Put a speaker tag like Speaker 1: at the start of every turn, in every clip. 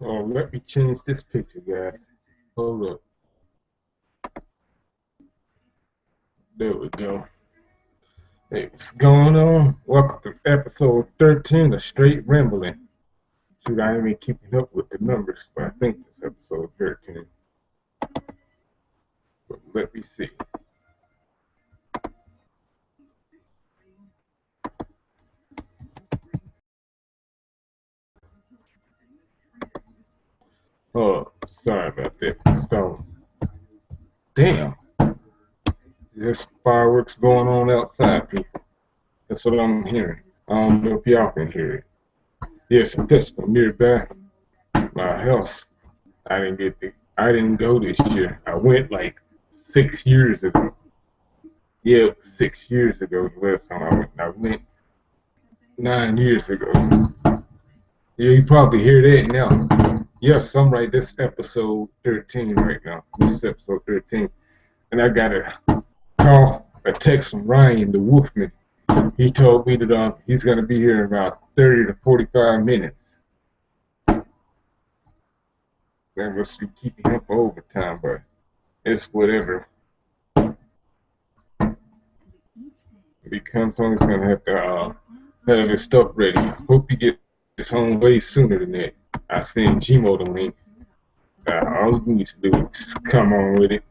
Speaker 1: Oh, let me change this picture, guys. Hold up. There we go. Hey, what's going on? Welcome to episode 13 of Straight Ramblin. Shoot, I ain't even keeping up with the numbers, but I think it's episode 13. But let me see. Oh, sorry about that. So, damn, there's fireworks going on outside, people. That's what I'm hearing. I don't know if y'all can hear it. Yes, a festival nearby my house. I didn't go this year. I went like 6 years ago. Yeah, it was 6 years ago the last time I went. I went 9 years ago. Yeah, you probably hear that now. Yes, I'm right. This episode 13 right now. This is episode 13. And I got a text from Ryan, the Wolfman. He told me that he's going to be here in about 30 to 45 minutes. They must be keeping him for overtime, but it's whatever. If he comes home, he's going to have to have his stuff ready. Hope he gets home way sooner than that. I sent Gmo the link. All he needs to do is come on with it.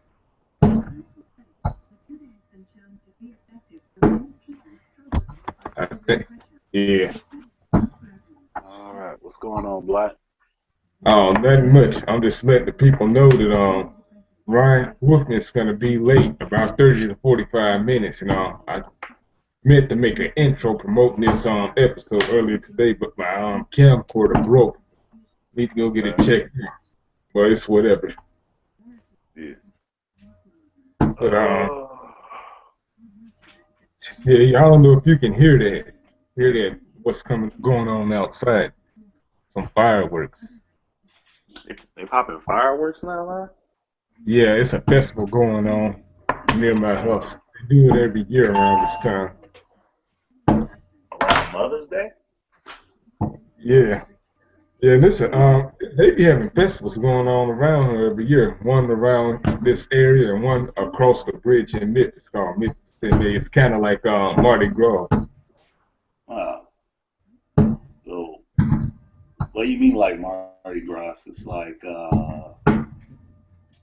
Speaker 1: I think, yeah.
Speaker 2: All right, what's going on, Black?
Speaker 1: Nothing much. I'm just letting the people know that Ryan Wolfman's gonna be late, about 30 to 45 minutes, and I meant to make an intro promoting this episode earlier today, but my camcorder broke. Need to go get it checked out. But it's whatever.
Speaker 2: Yeah.
Speaker 1: But yeah, I don't know if you can hear that. Hear that? What's going on outside? Some fireworks.
Speaker 2: They popping fireworks now, man?
Speaker 1: Yeah, it's a festival going on near my house. They do it every year around this time.
Speaker 2: Around Mother's Day?
Speaker 1: Yeah. Yeah, they be having festivals going on around here every year. One around this area and one across the bridge in Memphis called Memphis. It's kind of like Mardi Gras.
Speaker 2: So, what do you mean like Mardi Gras? It's like,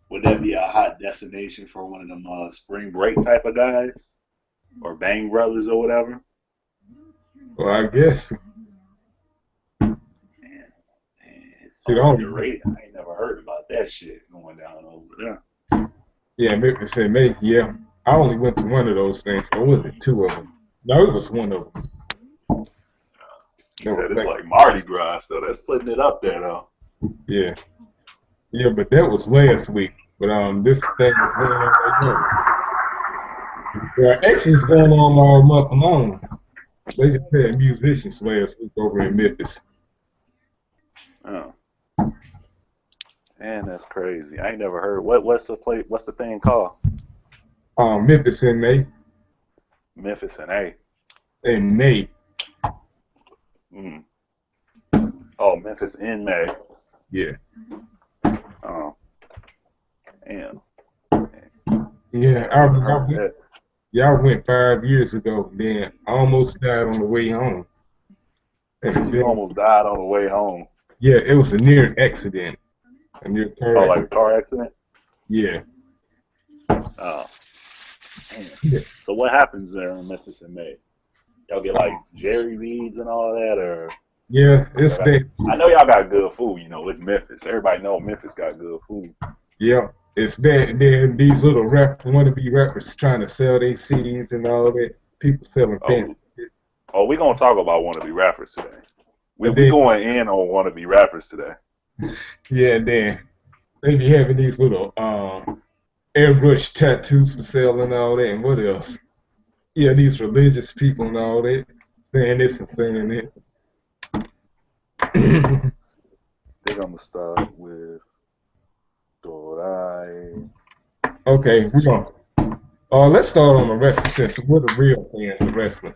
Speaker 2: would that be a hot destination for one of them spring break type of guys? Or Bang Brothers or whatever?
Speaker 1: Well, I guess.
Speaker 2: It's so underrated. I ain't never heard about that shit going down over there.
Speaker 1: Yeah, Memphis and May. Yeah, I only went to one of those things. Or was it two of them? No, it was one of them.
Speaker 2: You said it's like Mardi Gras, so that's putting it up there, though.
Speaker 1: Yeah. Yeah, but that was last week. But this thing is going on right now. Well, actually, it's going on all month long. They just had musicians last week over in Memphis.
Speaker 2: Oh. Man, that's crazy. I ain't never heard. What's the thing called?
Speaker 1: Memphis in May.
Speaker 2: Memphis in A.
Speaker 1: In May.
Speaker 2: Mm. Oh, Memphis in May.
Speaker 1: Yeah.
Speaker 2: Oh. Damn.
Speaker 1: Yeah, I went 5 years ago. Then I almost died on the way home.
Speaker 2: You almost died on the way home.
Speaker 1: Yeah, it was a near accident. A near car accident.
Speaker 2: Like a car accident?
Speaker 1: Yeah.
Speaker 2: Oh. Yeah. So what happens there in Memphis in May? Y'all get like Jerry Reeds and all that, or?
Speaker 1: Yeah, it's that.
Speaker 2: I know y'all got good food. You know, it's Memphis. Everybody know Memphis got good food.
Speaker 1: Yeah, it's that. And then these little wannabe rappers trying to sell their CDs and all that. People selling things.
Speaker 2: Oh, we're gonna talk about wannabe rappers today. We going in on wannabe rappers today.
Speaker 1: Yeah, then they be having these little airbrush tattoos for sale and all that. And what else? Yeah, these religious people and all that, saying this and saying that.
Speaker 2: I think I'm gonna start with Dorai.
Speaker 1: Okay, we're going. Let's start on the wrestling since we're the real fans of wrestling.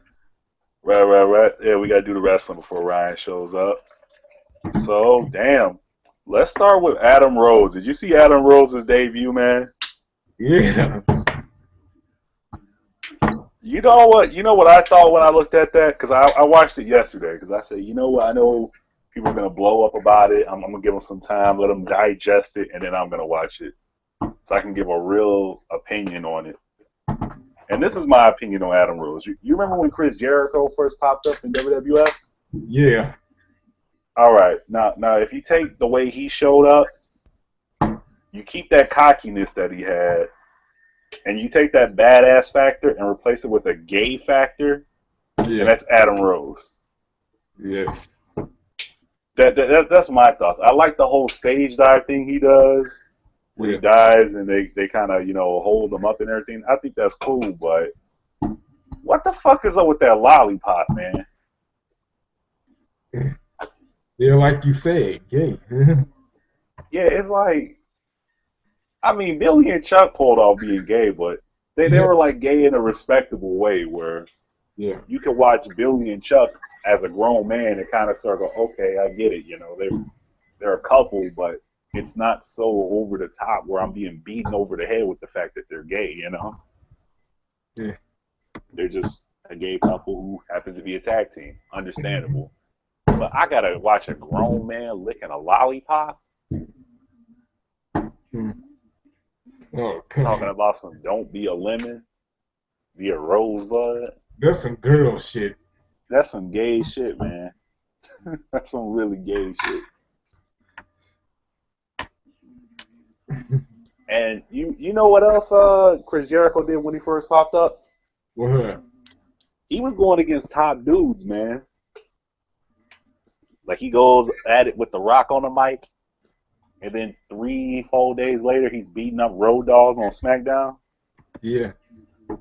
Speaker 2: Right. Yeah, we gotta do the wrestling before Ryan shows up. So, damn, Let's start with Adam Rose. Did you see Adam Rose's debut, man?
Speaker 1: Yeah.
Speaker 2: You know what? You know what I thought when I looked at that? Because I watched it yesterday. Because I said, you know what? I know people are gonna blow up about it. I'm gonna give them some time, let them digest it, and then I'm gonna watch it so I can give a real opinion on it. And this is my opinion on Adam Rose. You remember when Chris Jericho first popped up in WWF?
Speaker 1: Yeah.
Speaker 2: All right. Now, if you take the way he showed up, you keep that cockiness that he had, and you take that badass factor and replace it with a gay factor,
Speaker 1: Yeah.
Speaker 2: and that's Adam Rose.
Speaker 1: Yes.
Speaker 2: That's my thoughts. I like the whole stage dive thing he does when he dives and they kind of hold him up and everything. I think that's cool, but what the fuck is up with that lollipop, man?
Speaker 1: Yeah, like you said, gay.
Speaker 2: Yeah, it's like, I mean, Billy and Chuck pulled off being gay, but they were like gay in a respectable way where you can watch Billy and Chuck as a grown man and kind of start go, okay, I get it, they're a couple, but it's not so over the top where I'm being beaten over the head with the fact that they're gay,
Speaker 1: Yeah.
Speaker 2: They're just a gay couple who happens to be a tag team. Understandable. But I gotta watch a grown man licking a lollipop.
Speaker 1: Oh,
Speaker 2: talking about some don't be a lemon, be a rosebud.
Speaker 1: That's some girl shit.
Speaker 2: That's some gay shit, man. That's some really gay shit. And you know what else Chris Jericho did when he first popped up?
Speaker 1: What?
Speaker 2: He was going against top dudes, man. Like he goes at it with the Rock on the mic, and then 3-4 days later he's beating up Road Dogg on SmackDown.
Speaker 1: Yeah.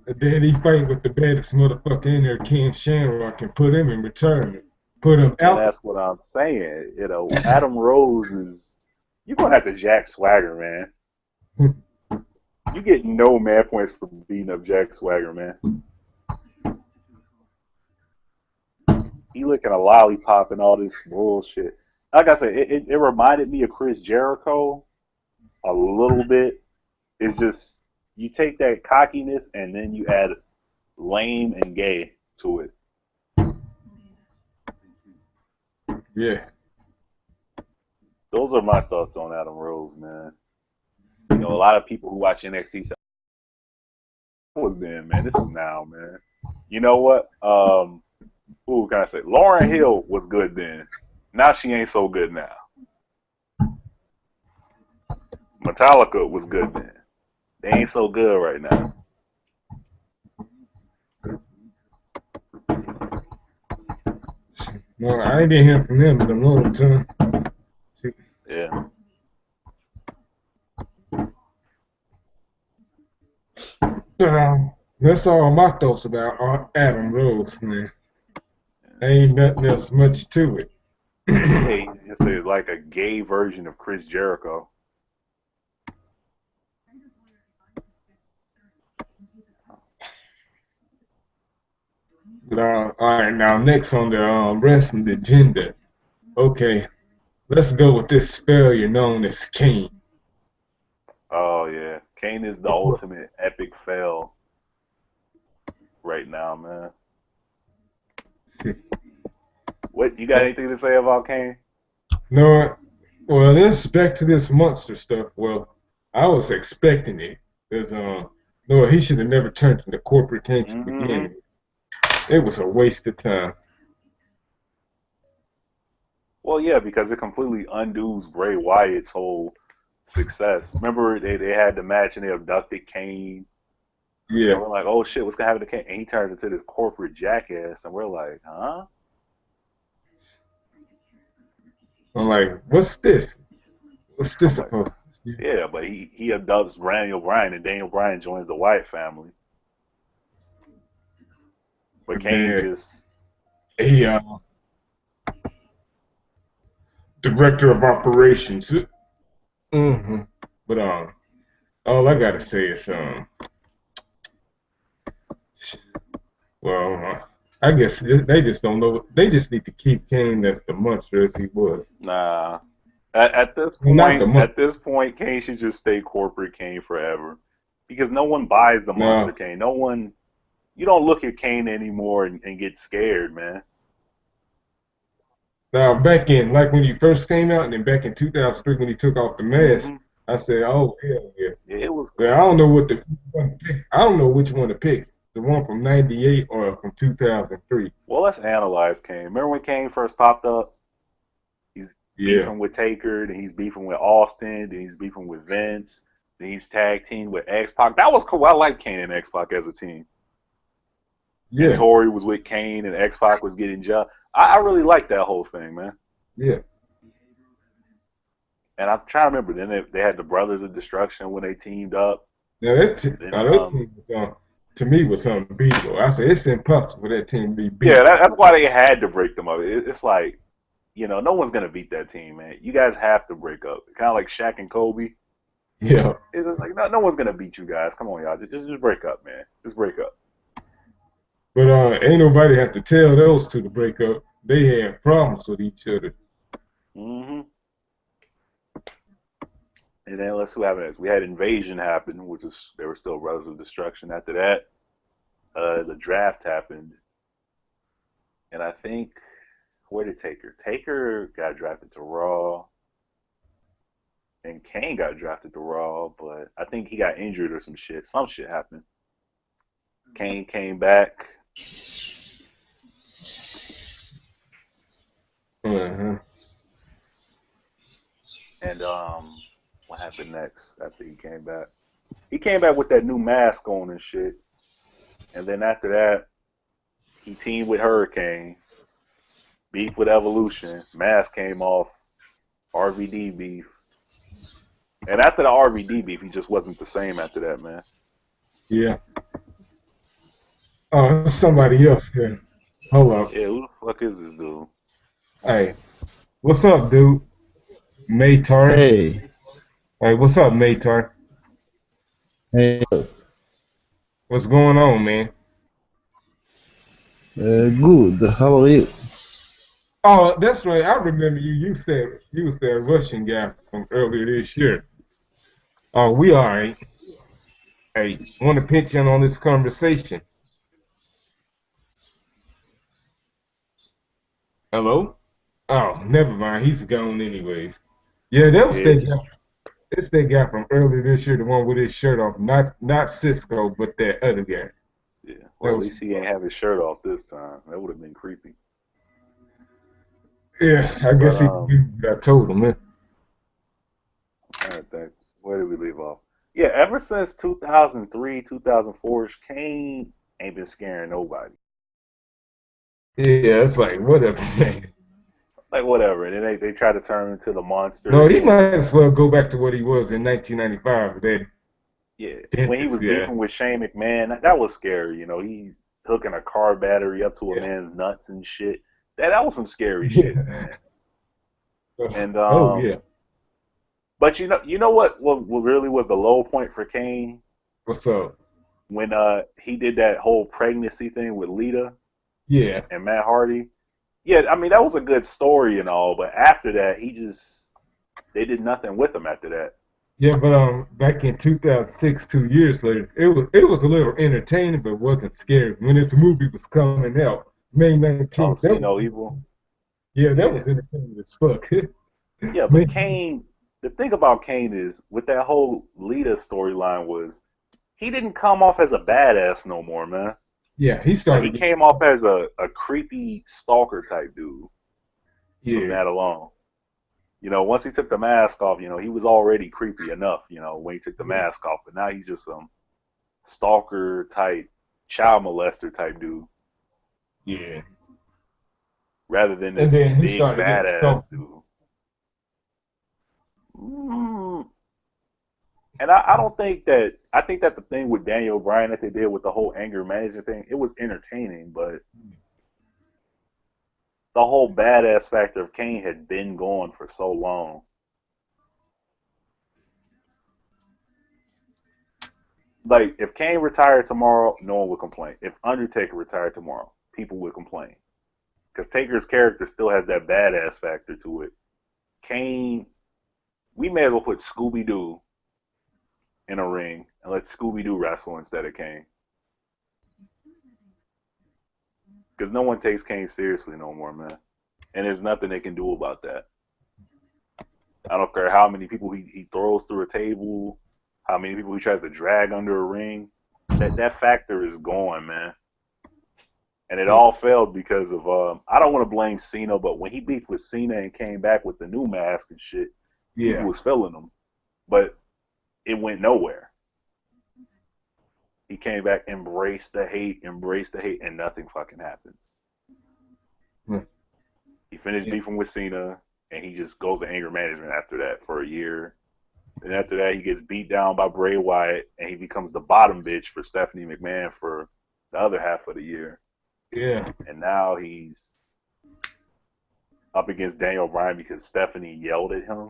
Speaker 1: And then he fight with the baddest motherfucker in there, Ken Shamrock, and put him in retirement. Put him out.
Speaker 2: And that's what I'm saying. Adam Rose is. You're gonna have to Jack Swagger, man. You get no man points for beating up Jack Swagger, man. He licking a lollipop and all this bullshit. Like I said, it reminded me of Chris Jericho a little bit. It's just you take that cockiness and then you add lame and gay to it.
Speaker 1: Yeah.
Speaker 2: Those are my thoughts on Adam Rose, man. A lot of people who watch NXT say, "What was then, man? This is now, man." You know what? Who can I say? Lauryn Hill was good then. Now she ain't so good now. Metallica was good then. They ain't so good right now.
Speaker 1: No, I ain't been hearing from them in a long time.
Speaker 2: Yeah.
Speaker 1: But that's all my thoughts about Adam Rose, man. Ain't nothing else much to it.
Speaker 2: Hey, he's just like a gay version of Chris Jericho.
Speaker 1: But all right, now next on the wrestling agenda. Okay, let's go with this failure known as Kane.
Speaker 2: Oh yeah, Kane is the ultimate epic fail right now, man. What you got anything to say about Kane?
Speaker 1: No, well, let's back to this monster stuff. Well, I was expecting it because no, he should have never turned into corporate tank to begin with. It was a waste of time.
Speaker 2: Well, yeah, because it completely undoes Bray Wyatt's whole success. Remember, they had the match and they abducted Kane.
Speaker 1: Yeah.
Speaker 2: And we're like, oh shit, what's gonna happen to Kane? And he turns into this corporate jackass, and we're like, huh?
Speaker 1: I'm like, what's this? What's this supposed to be?
Speaker 2: Yeah, but he abducts Daniel Bryan, and Daniel Bryan joins the Wyatt family. But Kane just
Speaker 1: director of operations. Mm-hmm. But all I gotta say is well, I guess they just don't know. They just need to keep Kane as the monster as he was.
Speaker 2: nah. At this
Speaker 1: Not the
Speaker 2: point,
Speaker 1: money.
Speaker 2: Kane should just stay corporate Kane forever, because no one buys the Monster
Speaker 1: No.
Speaker 2: Kane. No one, you don't look at Kane anymore and get scared, man.
Speaker 1: Now back in like when he first came out, and then back in 2003 when he took off the mask,
Speaker 2: Hmm.
Speaker 1: I said, "Oh hell yeah!"
Speaker 2: Yeah, it was
Speaker 1: But I
Speaker 2: cool.
Speaker 1: don't know what the I don't know which one to pick. The one from '98 or from 2003.
Speaker 2: Well, let's analyze Kane. Remember when Kane first popped up? He's
Speaker 1: Yeah,
Speaker 2: beefing with Taker, then he's beefing with Austin, then he's beefing with Vince, then he's tag team with X Pac. That was cool. I like Kane and X Pac as a team. And
Speaker 1: yeah,
Speaker 2: Tori was with Kane, and X Pac was getting jumped. I really like that whole thing, man.
Speaker 1: yeah.
Speaker 2: And I'm trying to remember. Then they had the Brothers of Destruction when they teamed up. Then
Speaker 1: Now that team was to me was unbeatable. I said it's impossible for that team to be
Speaker 2: yeah,
Speaker 1: beat.
Speaker 2: that's why they had to break them up. It's like, no one's gonna beat that team, man. You guys have to break up. Kind of like Shaq and Kobe.
Speaker 1: Yeah,
Speaker 2: It's just like no one's gonna beat you guys. Come on, y'all. Just break up, man. Just break up.
Speaker 1: but ain't nobody have to tell those two to break up. They had problems with each other.
Speaker 2: Hmm. And then let's see what happened next. We had Invasion happen, which is they were still Brothers of Destruction. After that, the draft happened, and I think where did Taker? Taker got drafted to Raw, and Kane got drafted to Raw, but I think he got injured or some shit. Some shit happened. Kane came back,
Speaker 1: Uh-huh.
Speaker 2: and what happened next after he came back? He came back with that new mask on and shit, and then after that, he teamed with Hurricane, beef with Evolution, mask came off, RVD beef, and after the RVD beef, he just wasn't the same after that, man.
Speaker 1: Yeah. Oh, it's somebody else there. Hold up.
Speaker 2: Yeah, who the fuck is this dude?
Speaker 1: Hey, what's up, dude? Maytar.
Speaker 3: Hey,
Speaker 1: Hey, what's up, Maytar?
Speaker 3: hey,
Speaker 1: What's going on, man?
Speaker 3: good. How are you?
Speaker 1: Oh, that's right. I remember you. You was that Russian guy from earlier this year. Oh, we all right. Hey, want to pitch in on this conversation? Hello? Oh, never mind. He's gone anyways. Yeah, that was
Speaker 2: Yeah,
Speaker 1: that
Speaker 2: just
Speaker 1: guy. It's that guy from earlier this year, the one with his shirt off. Not Cisco, but that other guy.
Speaker 2: yeah.
Speaker 1: That
Speaker 2: Well, at
Speaker 1: was
Speaker 2: least he ain't have his shirt off this time. That would have been creepy.
Speaker 1: yeah. I
Speaker 2: But
Speaker 1: guess he got told him. Man.
Speaker 2: I'm trying to think. Where did we leave off? Yeah, ever since 2003, 2004, Kane ain't been scaring nobody.
Speaker 1: Yeah, it's like whatever. Man.
Speaker 2: Like whatever. And then they try to turn him into the monster
Speaker 1: No, he
Speaker 2: again.
Speaker 1: might as well go back to what he was in 1995. That
Speaker 2: Yeah, when he
Speaker 1: dentist
Speaker 2: was
Speaker 1: guy.
Speaker 2: beefing with Shane McMahon, that was scary. He's hooking a car battery up to a
Speaker 1: Yeah.
Speaker 2: man's nuts and shit. That was some scary shit,
Speaker 1: Yeah.
Speaker 2: man. And
Speaker 1: Oh yeah.
Speaker 2: but you know what really was the low point for Kane
Speaker 1: What's up?
Speaker 2: when he did that whole pregnancy thing with Lita
Speaker 1: Yeah.
Speaker 2: and Matt Hardy. Yeah, I mean that was a good story and all, but after that they did nothing with him after that.
Speaker 1: Yeah, but back in 2006, 2 years later, it was a little entertaining, but wasn't scary. When this movie was coming out, May
Speaker 2: Oh,
Speaker 1: 19th,
Speaker 2: see no evil.
Speaker 1: that
Speaker 2: Yeah,
Speaker 1: was entertaining as fuck.
Speaker 2: yeah, but
Speaker 1: Man,
Speaker 2: Kane. The thing about Kane is with that whole Lita storyline was he didn't come off as a badass no more, man.
Speaker 1: yeah, he
Speaker 2: Like he
Speaker 1: started.
Speaker 2: came off as a creepy stalker type dude from
Speaker 1: Yeah,
Speaker 2: that alone. Once he took the mask off, he was already creepy enough, when he took the
Speaker 1: yeah,
Speaker 2: mask off, but now he's just some stalker type, child molester type dude,
Speaker 1: yeah.
Speaker 2: rather than
Speaker 1: And
Speaker 2: this
Speaker 1: then he
Speaker 2: big
Speaker 1: started getting
Speaker 2: badass
Speaker 1: soft.
Speaker 2: dude. Mm. And I don't think that I think that the thing with Daniel Bryan that they did with the whole anger management thing, it was entertaining, but the whole badass factor of Kane had been gone for so long. Like if Kane retired tomorrow, no one would complain. If Undertaker retired tomorrow, people would complain because Taker's character still has that badass factor to it. Kane We may as well put Scooby Doo in a ring and let Scooby Doo wrestle instead of Kane, because no one takes Kane seriously no more, man. And there's nothing they can do about that. I don't care how many people he throws through a table, how many people he tries to drag under a ring. That factor is gone, man. And it all failed because of I don't want to blame Cena, but when he beefed with Cena and came back with the new mask and shit, people was feeling him. But it went nowhere. He came back, embraced the hate, and nothing fucking happens. He finished beefing with Cena, and he just goes to anger management after that for a year. And after that, he gets beat down by Bray Wyatt, and he becomes the bottom bitch for Stephanie McMahon for the other half of the year.
Speaker 1: Yeah.
Speaker 2: And now he's up against Daniel Bryan because Stephanie yelled at him.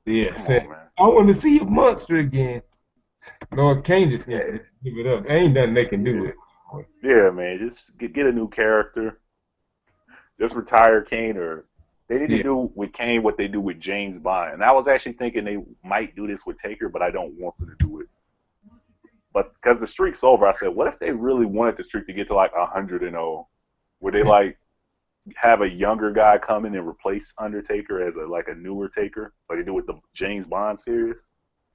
Speaker 1: Yeah.
Speaker 2: Come on, man.
Speaker 1: I want to see a monster again. Lord Kane just needs to give it up. Ain't nothing they can do with it.
Speaker 2: Yeah, man. Just get a new character. Just retire Kane, or they need to do with Kane what they do with James Bond. And I was actually thinking they might do this with Taker, but I don't want them to do it. But because the streak's over, I said, what if they really wanted the streak to get to like 100-0? Would they like have a younger guy come in and replace Undertaker as a newer Taker, like they do with the James Bond series?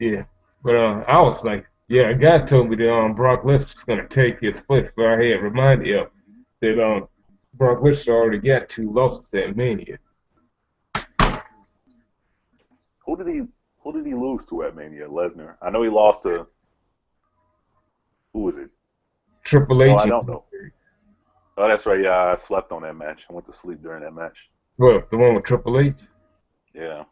Speaker 1: Yeah, but I was like, a guy told me that Brock Lesnar's gonna take his place, but I had reminded you that Brock Lesnar already got 2 losses at Mania.
Speaker 2: Who did he lose to at Mania? Lesnar. I know he lost to. Who was it?
Speaker 1: Triple H.
Speaker 2: Oh, I don't know. Oh, that's right. Yeah, I slept on that match. I went to sleep during that match.
Speaker 1: What, the one with Triple H?
Speaker 2: Yeah.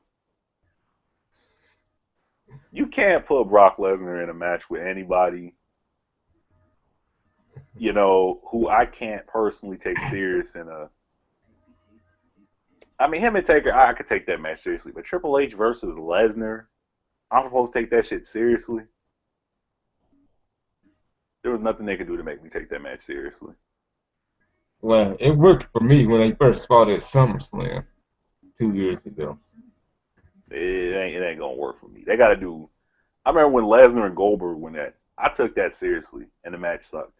Speaker 2: You can't put Brock Lesnar in a match with anybody, who I can't personally take serious in a. I mean, him and Taker, I could take that match seriously, but Triple H versus Lesnar, I'm supposed to take that shit seriously? There was nothing they could do to make me take that match seriously.
Speaker 1: Well, it worked for me when they first fought at SummerSlam 2 years ago.
Speaker 2: It ain't gonna work for me. They gotta do. I remember when Lesnar and Goldberg went at. I took that seriously, and the match sucked.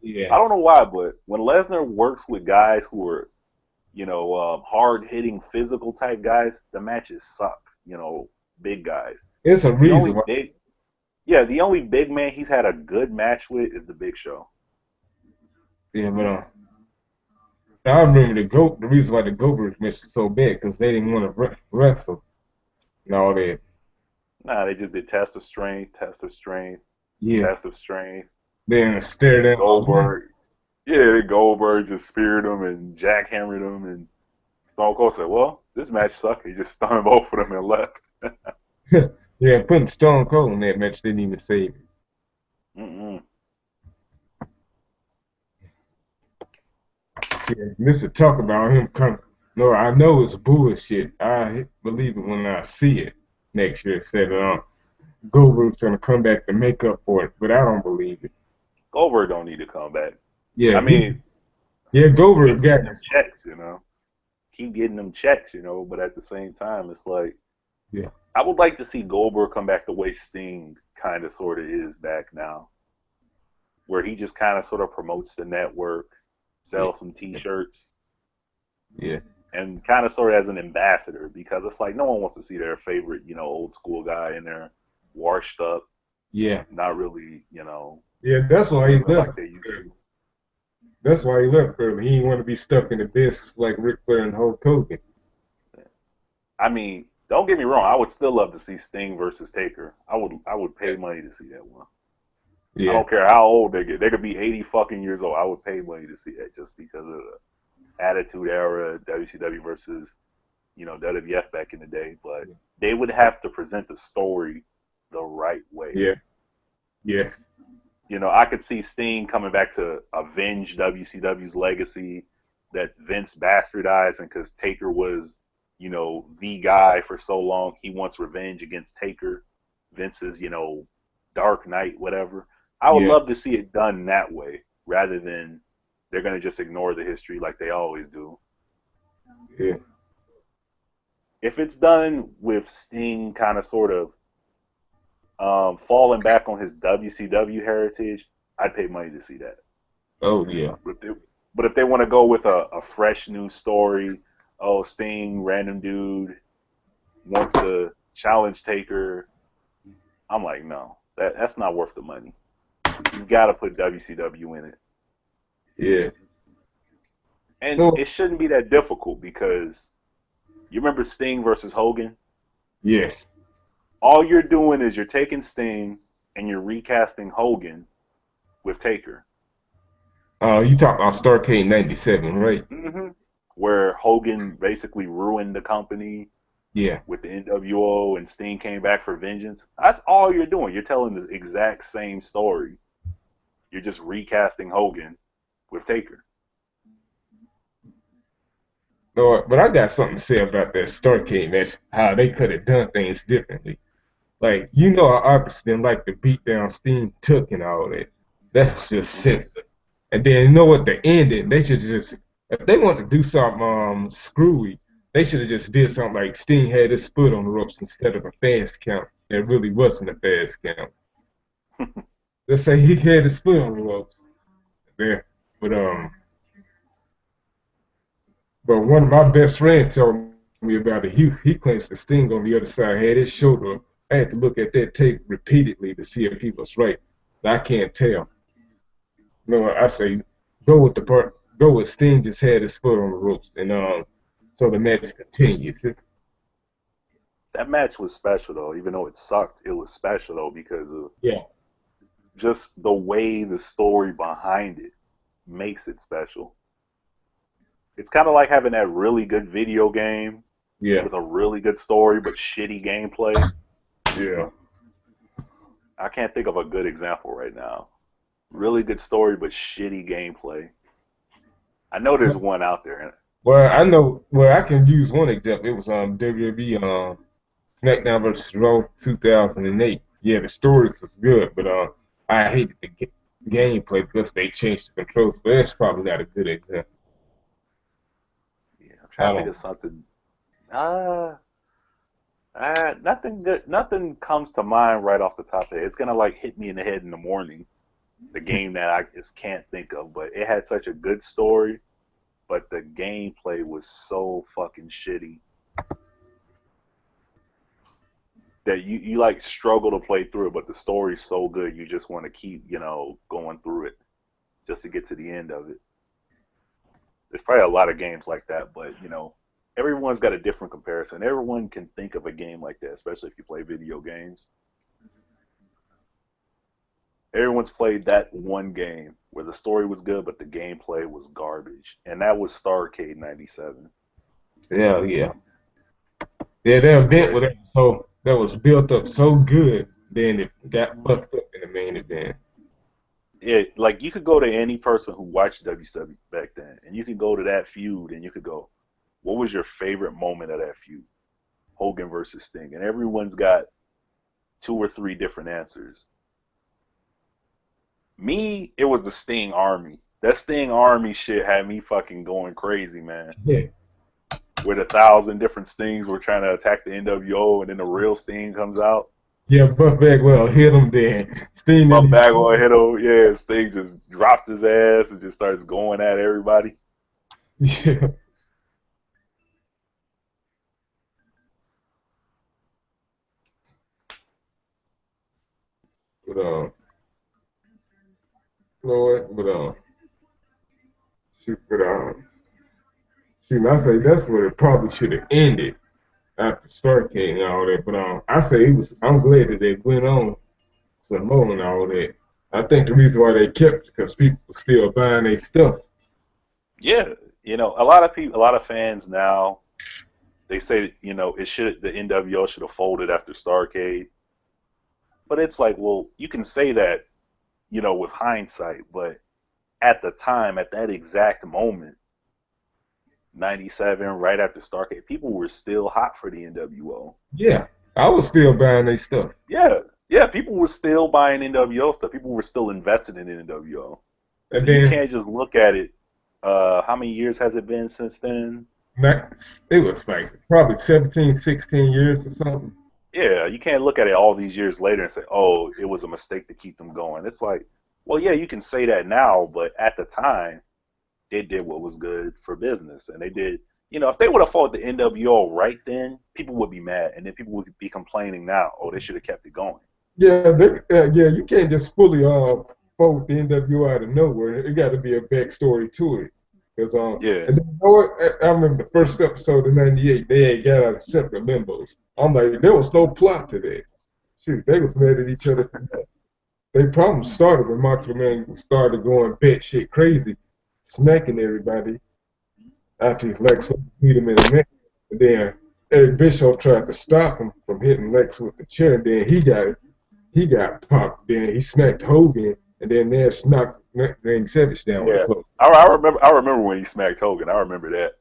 Speaker 1: Yeah.
Speaker 2: I don't know why, but when Lesnar works with guys who are, hard hitting, physical type guys, the matches suck. Big guys.
Speaker 1: It's a reason why.
Speaker 2: The only big man he's had a good match with is the Big Show.
Speaker 1: Yeah, but I remember the reason why the Goldberg match was so bad because they didn't want to wrestle and all that.
Speaker 2: Nah, they just did test of strength, test of strength.
Speaker 1: Then stared at
Speaker 2: Goldberg. Goldberg just speared him and jackhammered him, and Stone Cold said, "Well, this match sucked." He just stunned both of them and left.
Speaker 1: Yeah, putting Stone Cold in that match didn't even save it.
Speaker 2: Mm-mm.
Speaker 1: Yeah, this is talk about him coming. No, I know it's bullshit. I believe it when I see it next year. Said Goldberg's gonna come back to make up for it, but I don't believe it.
Speaker 2: Goldberg don't need to come back.
Speaker 1: Yeah,
Speaker 2: I mean,
Speaker 1: Goldberg got
Speaker 2: them checks, Keep getting them checks, but at the same time, it's like, I would like to see Goldberg come back the way Sting kind of sort of is back now, where he just kind of sort of promotes the network, sells some T-shirts, and kind of sort of as an ambassador, because it's like no one wants to see their favorite, old school guy in there, washed up, not really,
Speaker 1: Yeah, that's why he left.
Speaker 2: Like they used to.
Speaker 1: That's why he left early. He didn't want to be stuck in the abyss like Ric Flair and Hulk Hogan.
Speaker 2: I mean, don't get me wrong. I would still love to see Sting versus Taker. I would pay money to see that one. Yeah. I don't care how old they get. They could be 80 fucking years old. I would pay money to see that just because of the Attitude Era, WCW versus, WWF back in the day. But they would have to present the story the right way.
Speaker 1: Yeah. Yes.
Speaker 2: I could see Sting coming back to avenge WCW's legacy that Vince bastardized, and because Taker was, the guy for so long, he wants revenge against Taker, Vince's, Dark Knight, whatever. I would love to see it done that way, rather than they're going to just ignore the history like they always do.
Speaker 1: Yeah.
Speaker 2: if it's done with Sting kind of sort of falling back on his WCW heritage, I'd pay money to see that.
Speaker 1: Oh yeah.
Speaker 2: But if they want to go with a fresh new story, oh, Sting, random dude, wants to challenge Taker, I'm like, no, that's not worth the money. You got to put WCW in it.
Speaker 1: Yeah.
Speaker 2: And
Speaker 1: No.
Speaker 2: it shouldn't be that difficult because you remember Sting versus Hogan?
Speaker 1: Yes.
Speaker 2: All you're doing is you're taking Sting and you're recasting Hogan with Taker.
Speaker 1: You talk about Starrcade '97, right?
Speaker 2: hmm Where Hogan basically ruined the company
Speaker 1: Yeah.
Speaker 2: with the NWO and Sting came back for vengeance. That's all you're doing. You're telling the exact same story. You're just recasting Hogan with Taker.
Speaker 1: No, but I got something to say about that Starrcade match. How they could have done things differently. Like, I obviously didn't like the beatdown Sting took and all that. That was just
Speaker 2: hmm
Speaker 1: senseless. And then you know what? The ending, they should just, if they want to do something screwy, they should have just did something like Sting had his foot on the ropes instead of a fast count. That really wasn't a fast count. Let's say he had his foot on the ropes there, but one of my best friends told me about it. He claims the Sting on the other side had his shoulder up. I had to look at that tape repeatedly to see if he was right. I can't tell. No, I say go with Sting just had his foot on the ropes, and so the match continues.
Speaker 2: That match was special though, even though it sucked. It was special though because of
Speaker 1: Yeah,
Speaker 2: just the way the story behind it makes it special. It's kind of like having that really good video game
Speaker 1: yeah,
Speaker 2: with a really good story but shitty gameplay.
Speaker 1: yeah.
Speaker 2: I can't think of a good example right now. Really good story but shitty gameplay. I know there's one out there.
Speaker 1: Well, I know. Well, I can use one example. It was WWE SmackDown versus Raw 2008. Yeah, the stories was good, but I hated the gameplay because they changed the controls. But that's probably not a good example.
Speaker 2: Yeah, I'm
Speaker 1: I
Speaker 2: trying to think of
Speaker 1: don't.
Speaker 2: something. Uh, nothing good. Nothing comes to mind right off the top of it. It's gonna like hit me in the head in the morning. The game that I just can't think of, but it had such a good story, but the gameplay was so fucking shitty that you like struggle to play through it, but the story's so good you just want to keep, going through it just to get to the end of it. There's probably a lot of games like that, but everyone's got a different comparison. Everyone can think of a game like that, especially if you play video games. Everyone's played that one game where the story was good, but the gameplay was garbage, and that was Starrcade '97.
Speaker 1: Yeah, yeah, yeah. That event
Speaker 2: Where
Speaker 1: was that was built up so good, then it got fucked up in the main event.
Speaker 2: like you could go to any person who watched WCW back then, and you could go to that feud, and you could go, "What was your favorite moment of that feud?" Hogan versus Sting, and everyone's got two or three different answers. Me, it was the Sting Army. That Sting Army shit had me fucking going crazy, man.
Speaker 1: Yeah,
Speaker 2: With 1,000 different Stings were trying to attack the NWO, and then the real Sting comes out.
Speaker 1: yeah. Buff Bagwell hit him, then Sting
Speaker 2: Buff
Speaker 1: and
Speaker 2: Bagwell hit him. Yeah, Sting just dropped his ass and just starts going at everybody.
Speaker 1: yeah. But you know what? But shoot, but shoot, I say that's where it probably should have ended after Starrcade and all that. But I say it was. I'm glad that they went on some more and all that. I think the reason why they kept because people were still buying their stuff.
Speaker 2: Yeah, a lot of people, a lot of fans now, they say, the NWO should have folded after Starrcade. But it's like, well, you can say that, with hindsight, but at the time, at that exact moment, '97, right after Starrcade, people were still hot for the NWO.
Speaker 1: Yeah, I was still buying their stuff.
Speaker 2: Yeah, yeah, people were still buying NWO stuff. People were still invested in NWO.
Speaker 1: And
Speaker 2: So you
Speaker 1: then
Speaker 2: can't just look at it. How many years has it been since then?
Speaker 1: it was like probably 17, 16 years or something.
Speaker 2: Yeah, you can't look at it all these years later and say, "Oh, it was a mistake to keep them going." It's like, well, yeah, you can say that now, but at the time, they did what was good for business, and they did. If they would have fought the NWO right then, people would be mad, and then people would be complaining now. Oh, they should have kept it going.
Speaker 1: Yeah, yeah, you can't just fully fold the NWO out of nowhere. It got to be a backstory to it. Cause
Speaker 2: Yeah,
Speaker 1: and then, you know what? I remember the first episode of '98. They ain't got out of separate limbos. I'm like, there was no plot to that. Shoot, they was mad at each other. They problem started when Macho Man started going batshit crazy, smacking everybody after Lex beat him in the neck. And then Eric Bischoff tried to stop him from hitting Lex with the chair. And then he got popped. Then he smacked Hogan, and then Nash knocked Randy Savage down with a
Speaker 2: yeah.
Speaker 1: cloak.
Speaker 2: I remember when he smacked Hogan. I remember that.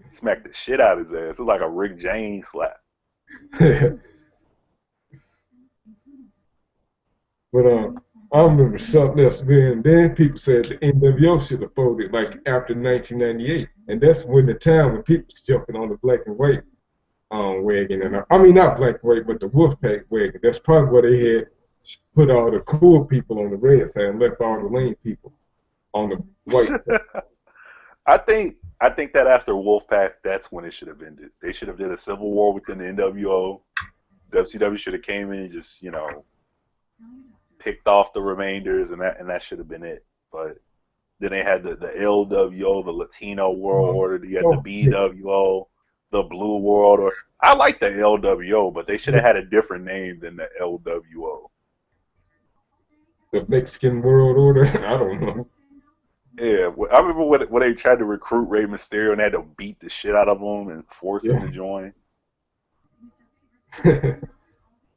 Speaker 2: He smacked the shit out of his ass. It was like a Rick James slap.
Speaker 1: But I remember something else, man. Then people said the NWO should have folded like after 1998, and that's when the time when people was jumping on the black and white wagon, and I mean not black and white, but the Wolfpack wagon. That's probably where they had put all the cool people on the red side and left all the lame people on the white.
Speaker 2: I think that after Wolfpack, that's when it should have ended. They should have did a civil war within the NWO. WCW should have came in and just picked off the remainders, and that should have been it. But then they had the LWO, the Latino World Order. You had the
Speaker 1: Oh, yeah.
Speaker 2: BWO, the Blue World Order. I like the LWO, but they should have had a different name than the LWO.
Speaker 1: The Mexican World Order. I don't know.
Speaker 2: Yeah, I remember when they tried to recruit Rey Mysterio and they had to beat the shit out of him and force him to
Speaker 1: Yeah.
Speaker 2: join.
Speaker 1: Yeah.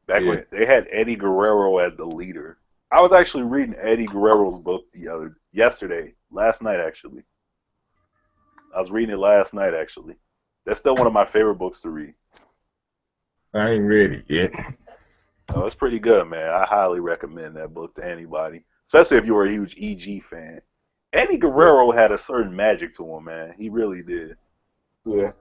Speaker 2: Back when they had Eddie Guerrero as the leader. I was actually reading Eddie Guerrero's book last night actually. I was reading it last night actually. That's still one of my favorite books to read.
Speaker 1: I ain't ready yet.
Speaker 2: Oh, it's pretty good, man. I highly recommend that book to anybody, especially if you were a huge EG fan. Eddie
Speaker 1: Yeah.
Speaker 2: Guerrero had a certain magic to him, man. He really did.
Speaker 1: Yeah.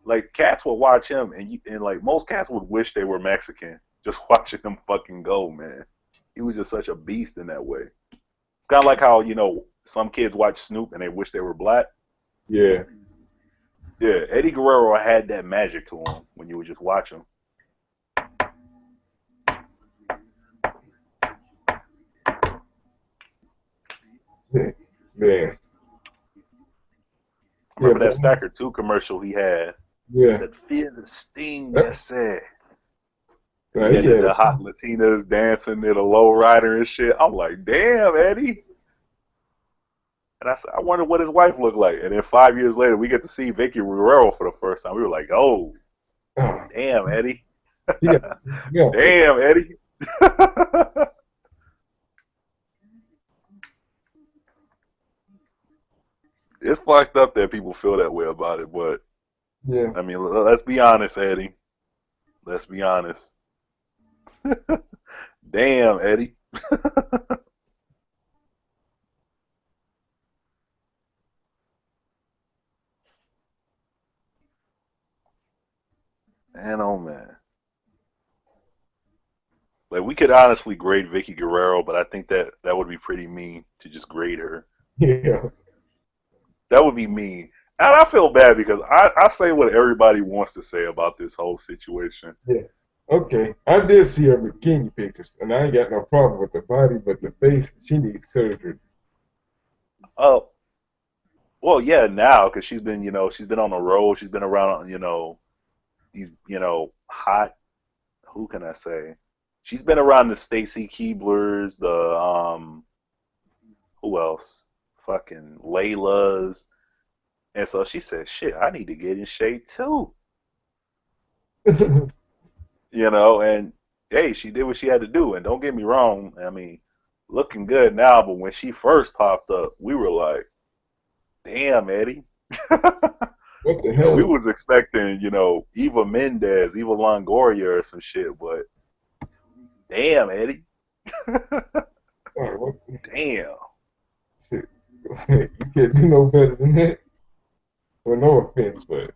Speaker 2: Like cats would watch him, and like most cats would wish they were Mexican, just watching him fucking go, man. He was just such a beast in that way. It's kind of like how some kids watch Snoop and they wish they were black.
Speaker 1: Yeah.
Speaker 2: Yeah, Eddie Guerrero had that magic to him when you would just watch him.
Speaker 1: Yeah. Yeah.
Speaker 2: Remember
Speaker 1: But
Speaker 2: that Stacker 2 commercial he had?
Speaker 1: yeah.
Speaker 2: That feel the sting that said.
Speaker 1: Right,
Speaker 2: Yeah,
Speaker 1: yeah.
Speaker 2: the hot Latinas dancing in a low rider and shit. I'm like, damn, Eddie. And I said, I wonder what his wife looked like. And then 5 years later, we get to see Vicky Guerrero for the first time. We were like, oh,
Speaker 1: Oh,
Speaker 2: damn, Eddie.
Speaker 1: yeah. Yeah.
Speaker 2: Damn, Eddie. It's fucked up that people feel that way about it, but
Speaker 1: Yeah.
Speaker 2: I mean, let's be honest, Eddie. Let's be honest. Damn, Eddie. Man, oh man. Like we could honestly grade Vicky Guerrero, but I think that would be pretty mean to just grade her.
Speaker 1: Yeah.
Speaker 2: That would be mean. And I feel bad because I say what everybody wants to say about this whole situation.
Speaker 1: Yeah. Okay. I did see her bikini pictures, and I ain't got no problem with the body, but the face, she needs surgery.
Speaker 2: Oh, well, yeah, now because she's been on the road, she's been around, these, hot. Who can I say? She's been around the Stacy Keeblers, the who else? Fucking Layla's, and so she said, "Shit, I need to get in shape too." And hey, she did what she had to do. And don't get me wrong, I mean, looking good now, but when she first popped up, we were like, "Damn, Eddie."
Speaker 1: What the
Speaker 2: We
Speaker 1: hell?
Speaker 2: was expecting, Eva Mendez, Eva Longoria or some shit, but damn, Eddie.
Speaker 1: Oh, what the
Speaker 2: Damn.
Speaker 1: shit? You can't do no better than that. Well, no offense, but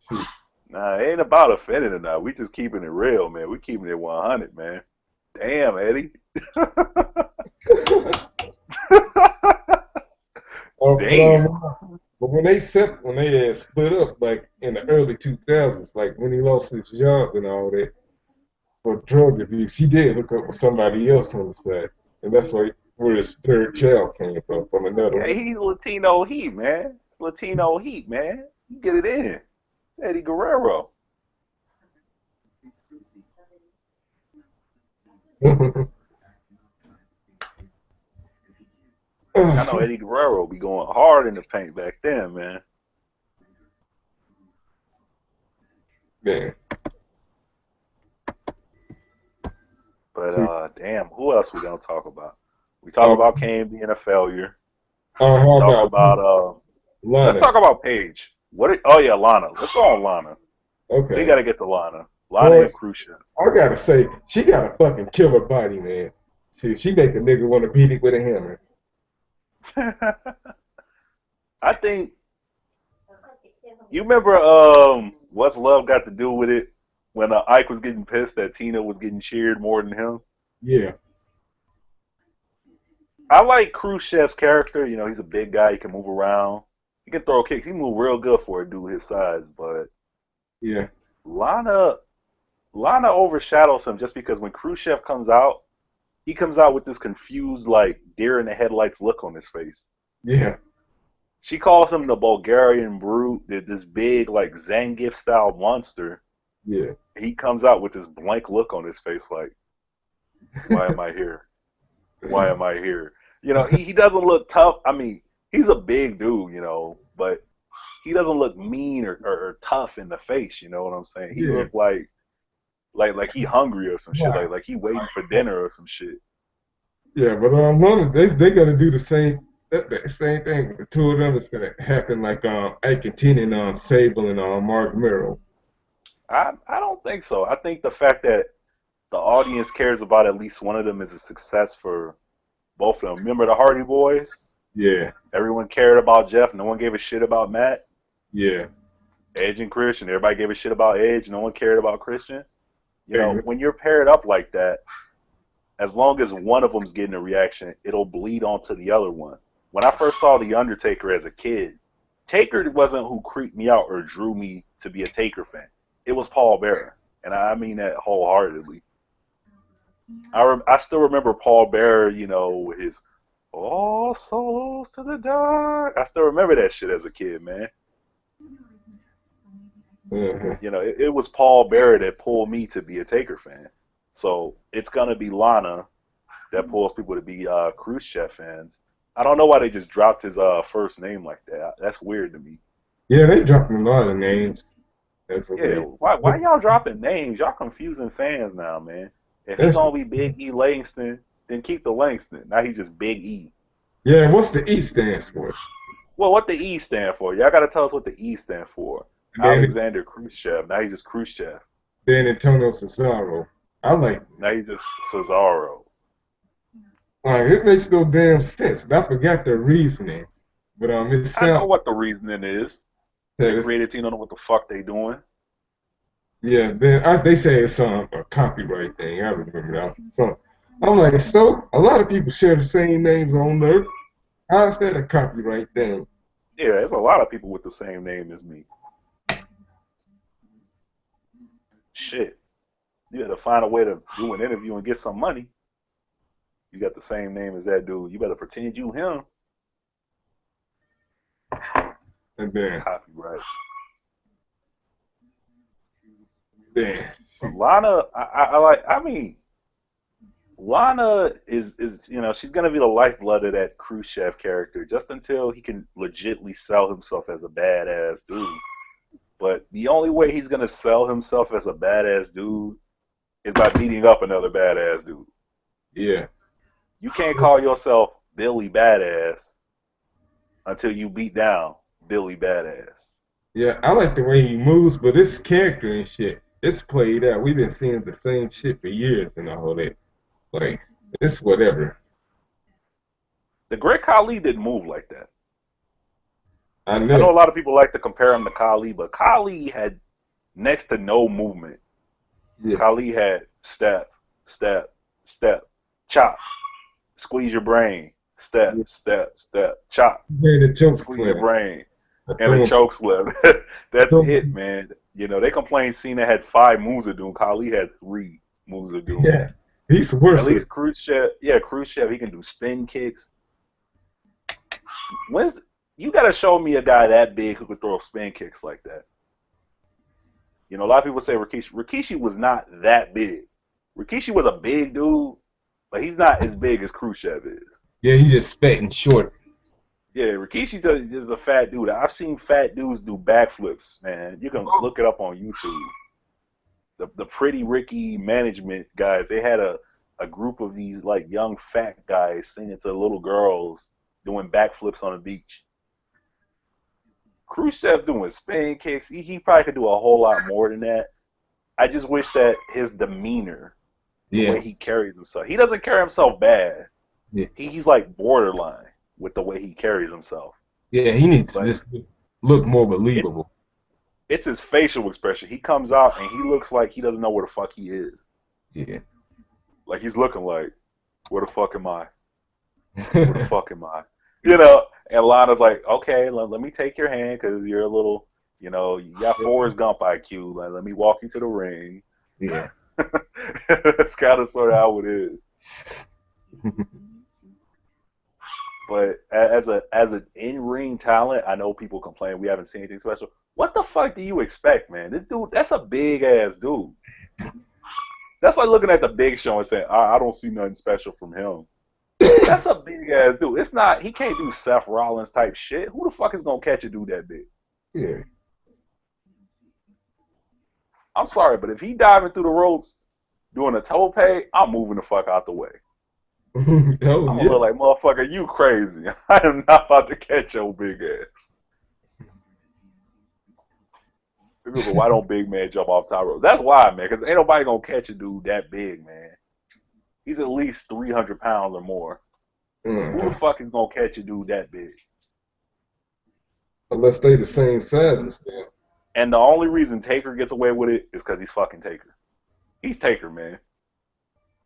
Speaker 1: shoot.
Speaker 2: Nah, it ain't about offending or not. We just keeping it real, man. We keeping it 100, man. Damn, Eddie.
Speaker 1: But
Speaker 2: Damn.
Speaker 1: but when they had split up like in the early 2000s, like when he lost his job and all that for drug abuse, he did hook up with somebody else on the side, and that's where his third child came from another
Speaker 2: Yeah,
Speaker 1: one.
Speaker 2: he's Latino heat, man. It's Latino heat, man. You get it in. It's Eddie Guerrero. I know Eddie Guerrero be going hard in the paint back then, man.
Speaker 1: Man,
Speaker 2: But
Speaker 1: shoot.
Speaker 2: damn, who else we gonna talk about? We talk about Kane being a failure. We
Speaker 1: How
Speaker 2: talk
Speaker 1: about
Speaker 2: about let's
Speaker 1: Lana?
Speaker 2: talk about Paige. Oh yeah, Lana. Let's go on Lana. We
Speaker 1: Okay.
Speaker 2: gotta get to Lana. Lana
Speaker 1: Boy,
Speaker 2: and Khrushchev.
Speaker 1: I gotta say, she got a fucking killer body, man. She make a nigga want to beat it with a hammer.
Speaker 2: I think you remember what's love got to do with it when Ike was getting pissed that Tina was getting cheered more than him.
Speaker 1: Yeah,
Speaker 2: I like Khrushchev's character. You know, he's a big guy. He can move around. He can throw kicks. He move real good for a dude his size. But
Speaker 1: yeah,
Speaker 2: Lana, Lana overshadows him just because when Khrushchev comes out, he comes out with this confused, like deer in the headlights look on his face.
Speaker 1: yeah,
Speaker 2: She calls him the Bulgarian brute, this big, like Zangief style monster.
Speaker 1: yeah.
Speaker 2: He comes out with this blank look on his face, like, why am I here? Why am I here? You know, he doesn't look tough. I mean, he's a big dude, you know, but he doesn't look mean or tough in the face. You know what I'm saying? He
Speaker 1: Yeah.
Speaker 2: looked like he hungry or some shit,
Speaker 1: Wow.
Speaker 2: like he waiting for dinner or some shit.
Speaker 1: Yeah, but Lana, they gotta do the same thing with the two of them. It's gonna happen like Ike and Tina and Sable and Mark Merrill.
Speaker 2: I don't think so. I think the fact that the audience cares about at least one of them is a success for both of them. Remember the Hardy Boys?
Speaker 1: Yeah,
Speaker 2: Everyone cared about Jeff. No one gave a shit about Matt.
Speaker 1: yeah.
Speaker 2: Edge and Christian. Everybody gave a shit about Edge. No one cared about Christian. You know,
Speaker 1: Hey,
Speaker 2: when you're paired up like that, as long as one of them's getting a reaction, it'll bleed onto the other one. When I first saw The Undertaker as a kid, Taker wasn't who creeped me out or drew me to be a Taker fan. It was Paul Bearer. And I mean that wholeheartedly. I still remember Paul Bearer, you know, with his all souls to the dark. I still remember that shit as a kid, man.
Speaker 1: uh-huh.
Speaker 2: You know, it was Paul Bearer that pulled me to be a Taker fan. So it's gonna be Lana that pulls people to be Khrushchev fans. I don't know why they just dropped his first name like that. That's weird to me.
Speaker 1: Yeah, they dropping a lot of names. That's what
Speaker 2: Yeah,
Speaker 1: they.
Speaker 2: why y'all dropping names? Y'all confusing fans now, man. If he
Speaker 1: That's
Speaker 2: gonna be Big E Langston, then keep the Langston. Now he's just Big E.
Speaker 1: yeah. What's the E stands for?
Speaker 2: Well, what the E stand for? Y'all gotta tell us what the E stand for.
Speaker 1: And
Speaker 2: Alexander Khrushchev. Now he's just Khrushchev.
Speaker 1: then Antonio Cesaro. I
Speaker 2: Now he's just Cesaro.
Speaker 1: like it makes no damn sense. But I forgot the reasoning, but it
Speaker 2: I know
Speaker 1: sounds.
Speaker 2: what the reasoning is. The creative team don't know what the fuck they doing.
Speaker 1: Yeah, then they say it's a copyright thing. I remember that. So I'm like, so a lot of people share the same names on there. How's that a copyright thing?
Speaker 2: Yeah, there's a lot of people with the same name as me. Shit. You got to find a way to do an interview and get some money. You got the same name as that dude. You better pretend you him.
Speaker 1: And then,
Speaker 2: Copyright. But
Speaker 1: shoot.
Speaker 2: Lana, I like. I mean, Lana is you know she's gonna be the lifeblood of that Khrushchev character just until he can legitly sell himself as a badass dude. But the only way he's gonna sell himself as a badass dude is by beating up another badass dude.
Speaker 1: Yeah.
Speaker 2: You can't call yourself Billy Badass until you beat down Billy Badass.
Speaker 1: Yeah, I like the way he moves, but his character and shit, it's played out. We've been seeing the same shit for years and all that. Like, it's whatever.
Speaker 2: The Great Khali didn't move like that.
Speaker 1: I
Speaker 2: I know a
Speaker 1: know.
Speaker 2: lot of people like to compare him to Kali, but Kali had next to no movement.
Speaker 1: Yeah.
Speaker 2: Kali had step, step, step, chop, squeeze your brain, step,
Speaker 1: Yeah.
Speaker 2: step, step, chop,
Speaker 1: He had a choke
Speaker 2: squeeze your
Speaker 1: slam.
Speaker 2: brain,
Speaker 1: I
Speaker 2: and a
Speaker 1: threw him.
Speaker 2: choke slam. That's
Speaker 1: Threw
Speaker 2: it,
Speaker 1: him.
Speaker 2: man. You know, they complained Cena had 5 moves of doom. Kali had 3 moves of doom.
Speaker 1: Yeah. He's
Speaker 2: At
Speaker 1: worse with
Speaker 2: least Khrushchev, yeah, Khrushchev, he can do spin kicks. When's you got to show me a guy that big who could throw spin kicks like that? You know, a lot of people say Rikishi. Rikishi was not that big. Rikishi was a big dude, but he's not as big as Khrushchev is.
Speaker 1: Yeah, he's just fat and short.
Speaker 2: Yeah, Rikishi is a fat dude. I've seen fat dudes do backflips, man. You can look it up on YouTube. The Pretty Ricky management guys, they had a group of these like young fat guys singing to little girls doing backflips on the beach. Khrushchev's doing spin kicks. He probably could do a whole lot more than that. I just wish that his demeanor, the way
Speaker 1: Yeah.
Speaker 2: he carries himself, he doesn't carry himself bad.
Speaker 1: Yeah.
Speaker 2: He's like borderline with the way he carries himself.
Speaker 1: Yeah. He needs to
Speaker 2: But
Speaker 1: just look more
Speaker 2: it,
Speaker 1: believable.
Speaker 2: it's his facial expression. He comes out and he looks like he doesn't know where the fuck he is.
Speaker 1: Yeah.
Speaker 2: Like he's looking like, where the fuck am I? Where the fuck am I? You know, and Lana's like, okay, let me take your hand because you're a little, you know, you got Forrest Gump IQ. Like, let me walk you to the ring.
Speaker 1: Yeah.
Speaker 2: That's kind of sort of how it is. But as an in ring talent, I know people complain we haven't seen anything special. What the fuck do you expect, man? This dude, that's a big ass dude. That's like looking at the Big Show and saying, I don't see nothing special from him. That's a big ass dude. It's not. He can't do Seth Rollins type shit. Who the fuck is gonna catch a dude that big?
Speaker 1: Yeah.
Speaker 2: I'm sorry, but if he diving through the ropes doing a tope, I'm moving the fuck out the way.
Speaker 1: Oh
Speaker 2: I'm gonna
Speaker 1: yeah.
Speaker 2: look like motherfucker. You crazy? I am not about to catch your big ass. People go, why don't big man jump off top rope? That's why, man. Because ain't nobody gonna catch a dude that big, man. He's at least 300 pounds or more. Who the
Speaker 1: Mhm.
Speaker 2: fuck is gonna catch a dude that big?
Speaker 1: Unless they the same size as them.
Speaker 2: And the only reason Taker gets away with it is because he's fucking Taker. He's Taker, man.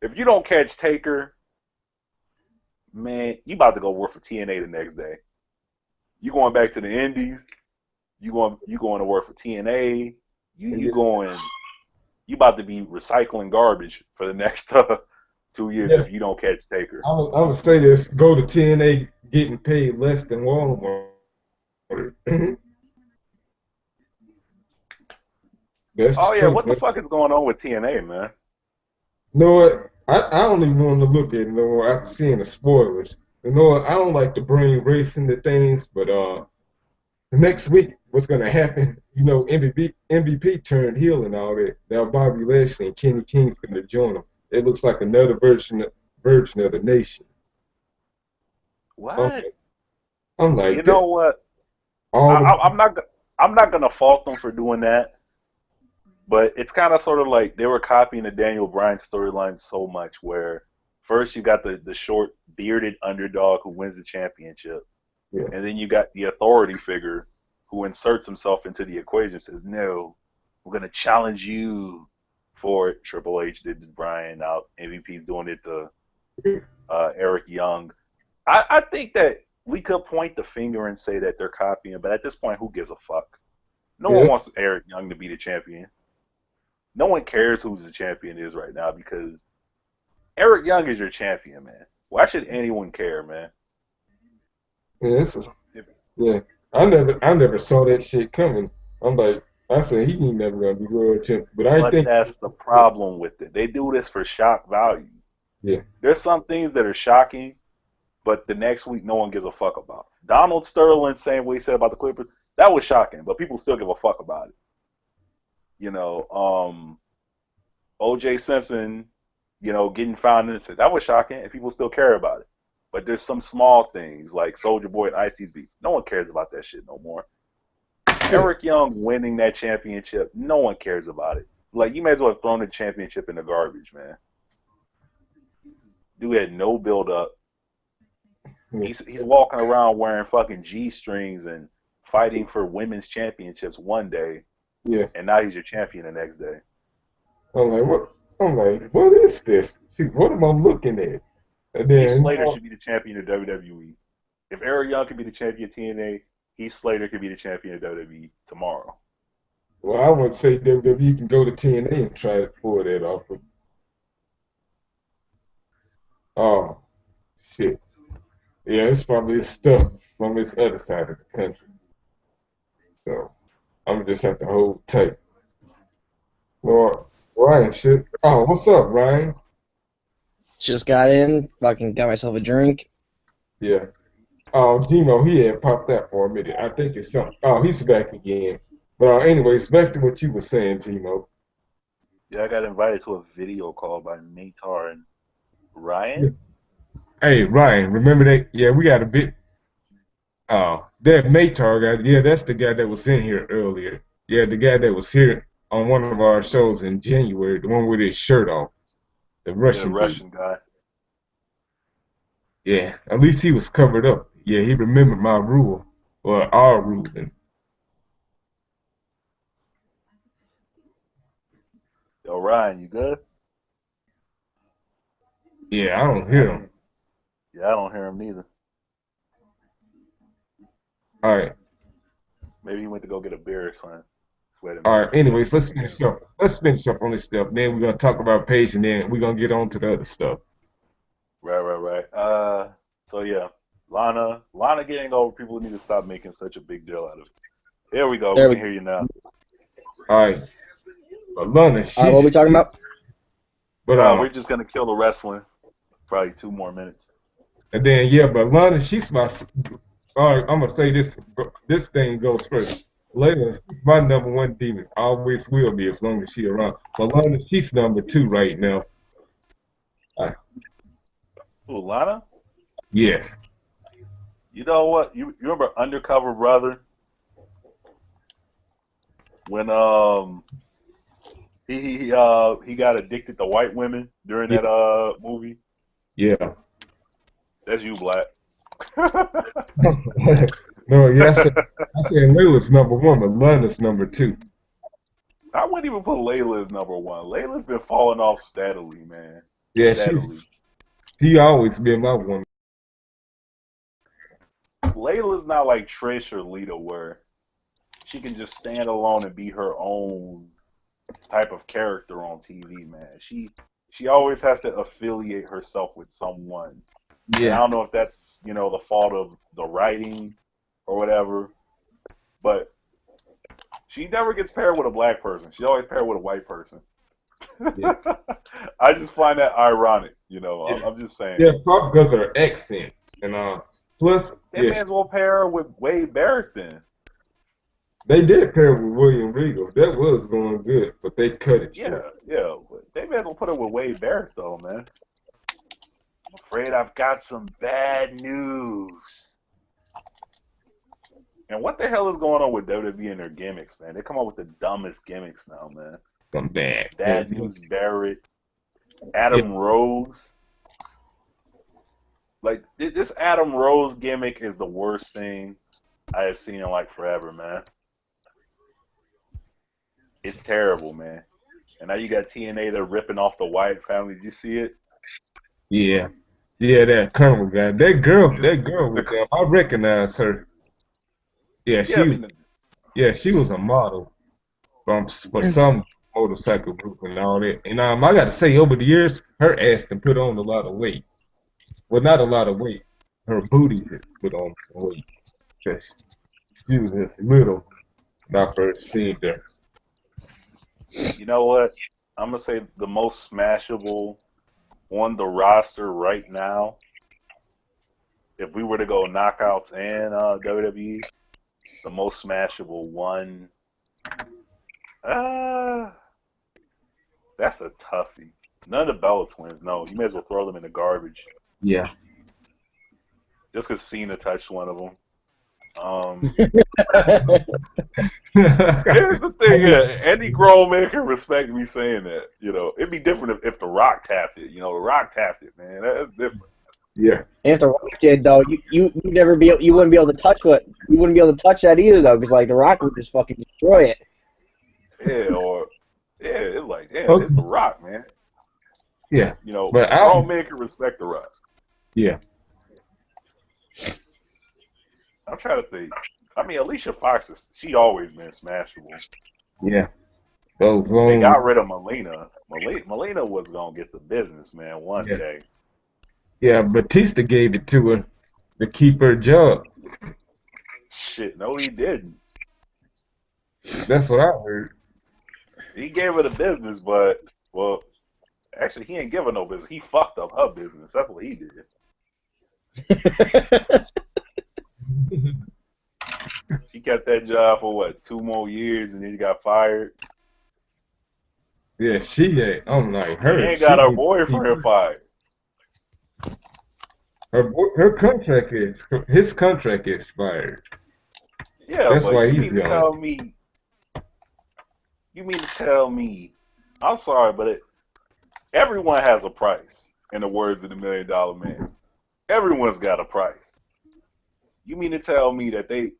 Speaker 2: If you don't catch Taker, man, you about to go work for TNA the next day. You going back to the Indies? You going to work for TNA? You going? You about to be recycling garbage for the next 2 years
Speaker 1: Yeah.
Speaker 2: if you don't catch Taker.
Speaker 1: I would say this: go to TNA getting paid less than Walmart. That's the
Speaker 2: Oh yeah,
Speaker 1: truth,
Speaker 2: what the
Speaker 1: man.
Speaker 2: fuck is going on with TNA, man?
Speaker 1: You know what? I don't even want to look at it no more after seeing the spoilers. You know what? I don't like to bring race into things, but next week, what's gonna happen? You know, MVP turned heel and all that. Now Bobby Lashley and Kenny King's gonna join them. It looks like another version of the Nation. I'm,
Speaker 2: What?
Speaker 1: I'm
Speaker 2: You
Speaker 1: like this
Speaker 2: know what?
Speaker 1: all the
Speaker 2: I'm not gonna fault them for doing that, but it's kind of sort of like they were copying the Daniel Bryan storyline so much. Where first you got the short bearded underdog who wins the championship,
Speaker 1: yeah.
Speaker 2: and then you got the authority figure who inserts himself into the equation. Says, "No, we're gonna challenge you for it." Triple H did to Bryan. Now MVP's doing it to Eric Young. I think that we could point the finger and say that they're copying, but at this point, who gives a fuck? No one
Speaker 1: Yeah.
Speaker 2: wants Eric Young to be the champion. No one cares who the champion is right now because Eric Young is your champion, man. Why should anyone care, man?
Speaker 1: Yeah, yeah. I never saw that shit coming. I'm like, I said he ain't never gonna be world champ, but I
Speaker 2: But
Speaker 1: think,
Speaker 2: that's the problem with it. They do this for shock value.
Speaker 1: yeah,
Speaker 2: There's some things that are shocking, but the next week no one gives a fuck about. Donald Sterling saying what he said about the Clippers, that was shocking, but people still give a fuck about it. You know, OJ Simpson, you know, getting found innocent. That was shocking, and people still care about it. But there's some small things like Soldier Boy and Ice-T's beef. No one cares about that shit no more.
Speaker 1: yeah,
Speaker 2: Eric Young winning that championship, no one cares about it. Like, you may as well have thrown the championship in the garbage, man. Dude had no build up.
Speaker 1: yeah,
Speaker 2: He's walking around wearing fucking G strings and fighting for women's championships one day,
Speaker 1: Yeah.
Speaker 2: and now he's your champion the next day.
Speaker 1: I'm like, what? I'm like, what is this? Shoot, what am I looking at? And
Speaker 2: Heath
Speaker 1: then,
Speaker 2: Slater should be the champion of WWE. If Eric Young could be the champion of TNA, Heath Slater could be the champion of WWE tomorrow.
Speaker 1: well, I would say WWE can go to TNA and try to pull that off. Oh, shit. Yeah, it's probably stuff from this other side of the country. So I'm gonna just have to hold tight. Well, Ryan, shit. Oh, what's up, Ryan?
Speaker 4: Just got in, fucking got myself a drink.
Speaker 1: Yeah. Oh, Gino, he had popped out for a minute. I think it's something. Oh, he's back again. But anyways, back to what you were saying, Gino.
Speaker 2: Yeah, I got invited to a video call by Matar and
Speaker 1: Yeah.
Speaker 2: Ryan.
Speaker 1: Hey, Ryan, remember that? Yeah, we got a bit. That Matar guy. Yeah, that's the guy that was in here earlier. Yeah, the guy that was here on one of our shows in January, the one with his shirt off, the
Speaker 2: Yeah,
Speaker 1: Russian dude.
Speaker 2: Russian guy.
Speaker 1: Yeah, at least he was covered up. Yeah, he remembered my rule, or our ruling.
Speaker 2: Yo, Ryan, you good?
Speaker 1: Yeah, I don't hear him.
Speaker 2: Yeah, I don't hear him neither.
Speaker 1: All right,
Speaker 2: Maybe he went to go get a beer or something. Wait a minute.
Speaker 1: all right. Anyways, let's finish up. Let's finish up on this stuff. Then we're gonna talk about Paige, and then we're gonna get on to the other stuff.
Speaker 2: Right. So yeah, Lana getting over. People need to stop making such a big deal out of it. There we go.
Speaker 4: There
Speaker 2: We
Speaker 4: we
Speaker 2: can hear you now.
Speaker 1: All right, but Lana,
Speaker 4: what are we talking about?
Speaker 1: But
Speaker 2: We're just gonna kill the wrestling. Probably 2 more minutes.
Speaker 1: and then yeah, but Lana, she's my. All right, I'm gonna say this. This thing goes first. Layla, she's my number one demon. Always will be as long as she around. But Lana, she's number 2 right now.
Speaker 2: Ooh, Lana?
Speaker 1: Yes.
Speaker 2: You know what? You remember Undercover Brother? When he got addicted to white women during
Speaker 1: Yeah.
Speaker 2: that movie?
Speaker 1: Yeah.
Speaker 2: That's you, Black.
Speaker 1: No, yeah, I said Layla's number 1, but Lana's number 2.
Speaker 2: I wouldn't even put Layla as number 1. Layla's been falling off steadily, man.
Speaker 1: Yeah,
Speaker 2: Steadily.
Speaker 1: she always been my woman.
Speaker 2: Layla's not like Trish or Lita where she can just stand alone and be her own type of character on TV, man. She always has to affiliate herself with someone. And I don't know if that's, the fault of the writing or whatever, but she never gets paired with a black person. She's always paired with a white person.
Speaker 1: Yeah.
Speaker 2: I just find that ironic,
Speaker 1: Yeah.
Speaker 2: I'm just saying.
Speaker 1: Yeah, probably because of her accent. And plus,
Speaker 2: They may as well pair her with Wade Barrett then.
Speaker 1: they did pair with William Regal. That was going good, but they cut it short.
Speaker 2: Yeah. They may as well put her with Wade Barrett though, man. I'm afraid I've got some bad news. And what the hell is going on with WWE and their gimmicks, man? They come up with the dumbest gimmicks now, man.
Speaker 1: Come back.
Speaker 2: Bad News Barrett, Adam Rose. Like, this Adam Rose gimmick is the worst thing I have seen in like forever, man. It's terrible, man. And now you got TNA, they're ripping off the Wyatt family. Did you see it?
Speaker 1: Yeah. Yeah, that Colonel guy. That girl with them, I recognize her. Yeah, she was a model for some motorcycle group and all that. And I got to say, over the years, her ass can put on a lot of weight. Well, not a lot of weight. Her booty has put on some weight. She was just little when I first seen her.
Speaker 2: You know what? I'm going to say the most smashable on the roster right now, if we were to go knockouts and WWE, the most smashable one, that's a toughie. None of the Bella twins, no. You may as well throw them in the garbage.
Speaker 1: Yeah.
Speaker 2: Just because Cena touched one of them. Here's the thing, any grown man can respect me saying that. It'd be different if The Rock tapped it. The Rock tapped it, man. That's different.
Speaker 1: Yeah.
Speaker 4: And if The Rock did though, you wouldn't be able to touch that either though, because like The Rock would just fucking destroy it.
Speaker 2: It's like, damn, it's
Speaker 1: Okay.
Speaker 2: The Rock, man.
Speaker 1: Yeah.
Speaker 2: You know,
Speaker 1: But
Speaker 2: grown men can respect The Rock.
Speaker 1: yeah.
Speaker 2: I'm trying to think. I mean, Alicia Fox she always been smashable.
Speaker 1: Yeah. Those
Speaker 2: They
Speaker 1: long.
Speaker 2: got rid of Melina. Melina was gonna get the business, man, one
Speaker 1: Yeah.
Speaker 2: day.
Speaker 1: Yeah. Batista gave it to her to keep her job.
Speaker 2: Shit, no, he didn't.
Speaker 1: That's what I heard.
Speaker 2: He gave her the business, but well, actually, he ain't giving no business. He fucked up her business. That's what he did. She kept that job for what, 2 more years, and then he got fired.
Speaker 1: Yeah, she ain't. I'm like her.
Speaker 2: And
Speaker 1: She
Speaker 2: got her
Speaker 1: need to keep
Speaker 2: boyfriend fired.
Speaker 1: her contract is his contract expired.
Speaker 2: Yeah,
Speaker 1: That's
Speaker 2: but
Speaker 1: why he's gone.
Speaker 2: you mean to tell me, I'm sorry, but everyone has a price. In the words of the $1 Million Man, everyone's got a price. You mean to tell me that they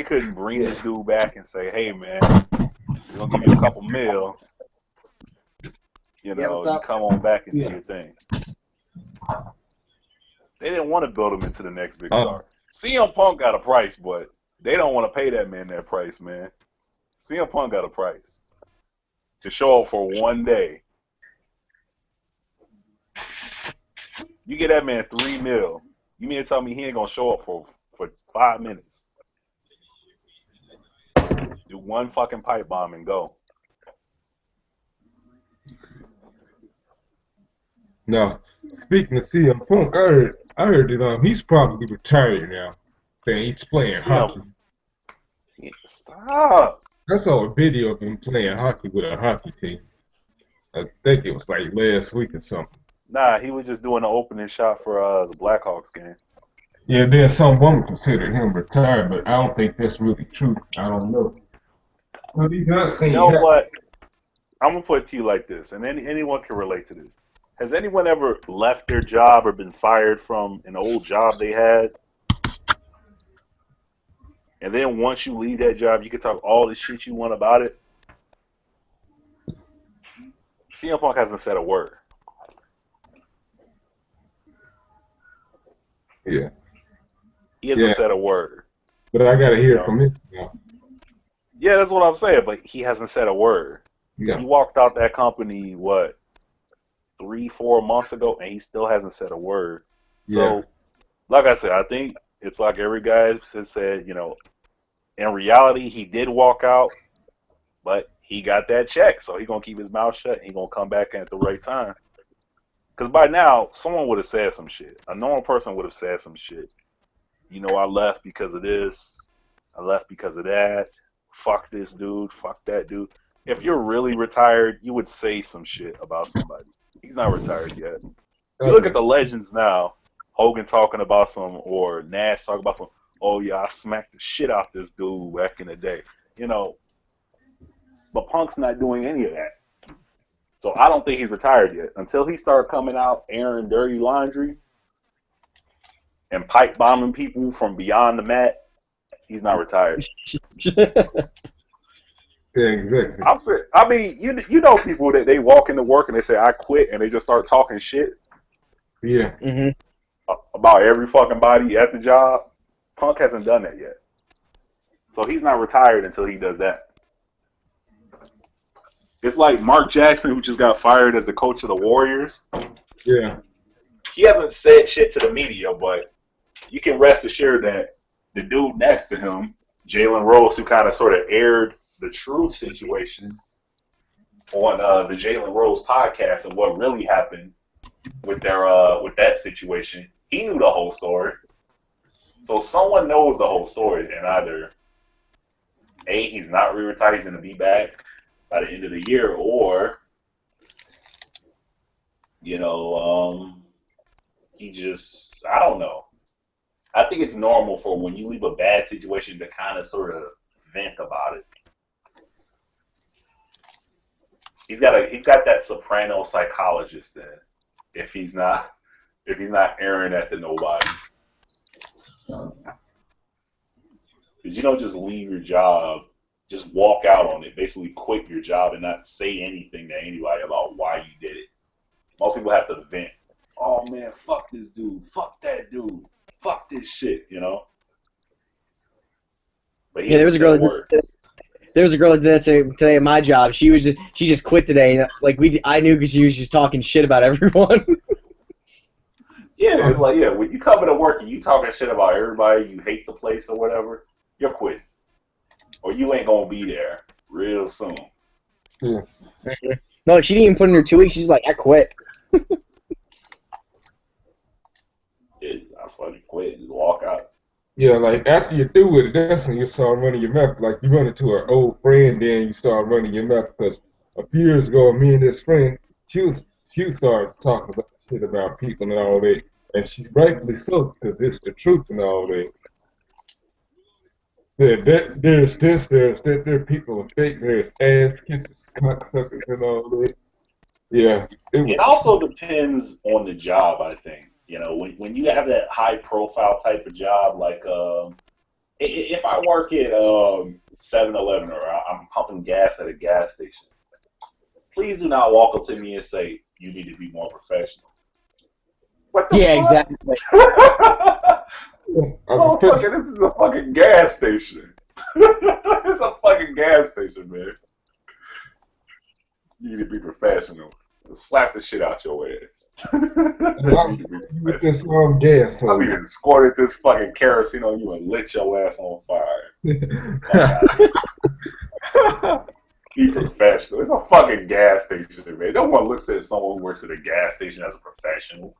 Speaker 2: couldn't bring this dude back and say, hey man, we're gonna give you a couple mil,
Speaker 4: Yeah, what's
Speaker 2: you
Speaker 4: up?
Speaker 2: come on back and do
Speaker 1: Yeah.
Speaker 2: your thing. They didn't want to build him into the next big
Speaker 1: Oh,
Speaker 2: star. CM Punk got a price, but they don't want to pay that man that price, man. CM Punk got a price to show up for one day. You get that man 3 mil. You mean to tell me he ain't gonna show up for 5 minutes? Do one fucking pipe bomb and go.
Speaker 1: no. Speaking of CM Punk, I heard that he's probably retired now. Saying he's playing
Speaker 2: CM,
Speaker 1: hockey.
Speaker 2: stop.
Speaker 1: I saw a video of him playing hockey with a hockey team. I think it was like last week or something.
Speaker 2: Nah, he was just doing the opening shot for the Blackhawks game.
Speaker 1: Yeah, then some woman considered him retired, but I don't think that's really true. I don't know. But he's not
Speaker 2: You
Speaker 1: saying
Speaker 2: know
Speaker 1: happy.
Speaker 2: what? I'm gonna put it to you like this, and anyone can relate to this. Has anyone ever left their job or been fired from an old job they had, and then once you leave that job, you can talk all the shit you want about it? CM Punk hasn't said a word.
Speaker 1: Yeah,
Speaker 2: He hasn't
Speaker 1: yeah.
Speaker 2: said a word.
Speaker 1: But I gotta
Speaker 2: You
Speaker 1: hear
Speaker 2: know?
Speaker 1: from him now.
Speaker 2: Yeah, that's what I'm saying. But he hasn't said a word.
Speaker 1: Yeah,
Speaker 2: He walked out that company what 3, 4 months ago, and he still hasn't said a word.
Speaker 1: yeah,
Speaker 2: So, like I said, I think it's like every guy has said. In reality, he did walk out, but he got that check, so he's gonna keep his mouth shut. And he's gonna come back at the right time. Because by now, someone would have said some shit. A normal person would have said some shit. I left because of this. I left because of that. Fuck this dude. Fuck that dude. If you're really retired, you would say some shit about somebody. He's not retired yet. You look at
Speaker 1: okay.
Speaker 2: the legends now. Hogan talking about or Nash talking about some. Oh yeah, I smacked the shit out this dude back in the day. You know, but Punk's not doing any of that. So I don't think he's retired yet. Until he starts coming out airing dirty laundry and pipe bombing people from beyond the mat, he's not retired.
Speaker 1: Yeah, exactly.
Speaker 2: I'm saying, I mean, you know people that they walk into work and they say I quit and they just start talking shit
Speaker 1: Yeah,
Speaker 4: hmm
Speaker 2: about every fucking body at the job. Punk hasn't done that yet. So he's not retired until he does that. It's like Mark Jackson, who just got fired as the coach of the Warriors.
Speaker 1: yeah,
Speaker 2: He hasn't said shit to the media, but you can rest assured that the dude next to him, Jalen Rose, who kind of sort of aired the true situation on the Jalen Rose podcast of what really happened with that situation, he knew the whole story. So someone knows the whole story, and either A, he's not re-retired, he's going to be back by the end of the year, or you know, he just, I don't know. I think it's normal for when you leave a bad situation to kind of sort of vent about it. He's got that soprano psychologist in. If he's not, if he's not airing at the nobody. Because you don't just leave your job, just walk out on it, basically quit your job and not say anything to anybody about why you did it. Most people have to vent. Oh man, fuck this dude, fuck that dude, fuck this shit, you know? But
Speaker 4: Yeah, there was a girl that did that today at my job. She just quit today. And, like I knew because she was just talking shit about everyone.
Speaker 2: Yeah, it's like, yeah, when you come into work and you talking shit about everybody, you hate the place or whatever, you're quitting. Or you ain't gonna be there real soon.
Speaker 1: Yeah.
Speaker 4: No, she didn't even put in her 2 weeks. She's like, I quit.
Speaker 2: Yeah, I fucking quit and walk out.
Speaker 1: Yeah, like after you're through with it, that's when you start running your mouth. Like you run into an old friend, then you start running your mouth. Because a few years ago, me and this friend, she started talking about shit about people and all that, and she's rightfully so because it's the truth and all that. There's this, there's that, there are people are fake, there's ass kisses, cocksuckers and all that. Yeah,
Speaker 2: it also depends on the job, I think. You know, when you have that high profile type of job, like if I work at 7-Eleven or I'm pumping gas at a gas station, please do not walk up to me and say, you need to be more professional. What the fuck?
Speaker 4: Exactly.
Speaker 2: Oh, this is a fucking gas station. It's a fucking gas station, man. You need to be professional. Slap the shit out your ass.
Speaker 1: With this gas
Speaker 2: I mean, squirted this fucking kerosene on you and lit your ass on fire. Be professional. It's a fucking gas station, man. No one looks at someone who works at a gas station as a professional.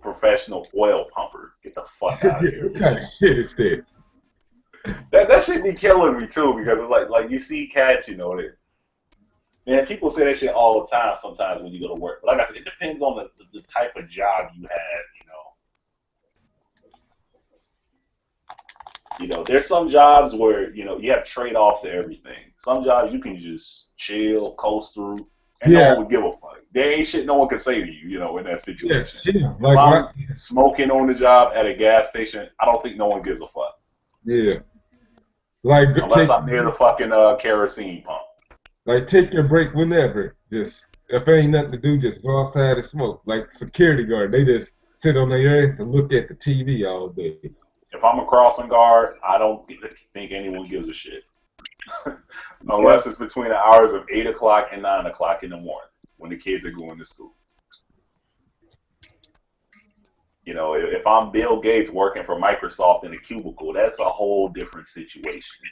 Speaker 2: Professional oil pumper. Get the fuck out of here.
Speaker 1: What kind of shit is that?
Speaker 2: That should be killing me too, because it's like you see cats, you know, that. Man, people say that shit all the time sometimes when you go to work. But like I said, it depends on the type of job you have, you know. You know, there's some jobs where, you know, you have trade-offs to everything. Some jobs you can just chill, coast through, and no one would give a fuck. There ain't shit no one can say to you, you know, in that situation.
Speaker 1: Yeah,
Speaker 2: like I'm smoking on the job at a gas station, I don't think no one gives a fuck.
Speaker 1: Yeah. Like
Speaker 2: unless I'm near the fucking kerosene pump.
Speaker 1: Like, take your break whenever. Just, if ain't nothing to do, just go outside and smoke. Like security guard, they just sit on their ass and look at the TV all day.
Speaker 2: If I'm a crossing guard, I don't think anyone gives a shit. Unless it's between the hours of 8 o'clock and 9 o'clock in the morning when the kids are going to school. You know, if I'm Bill Gates working for Microsoft in a cubicle, that's a whole different situation.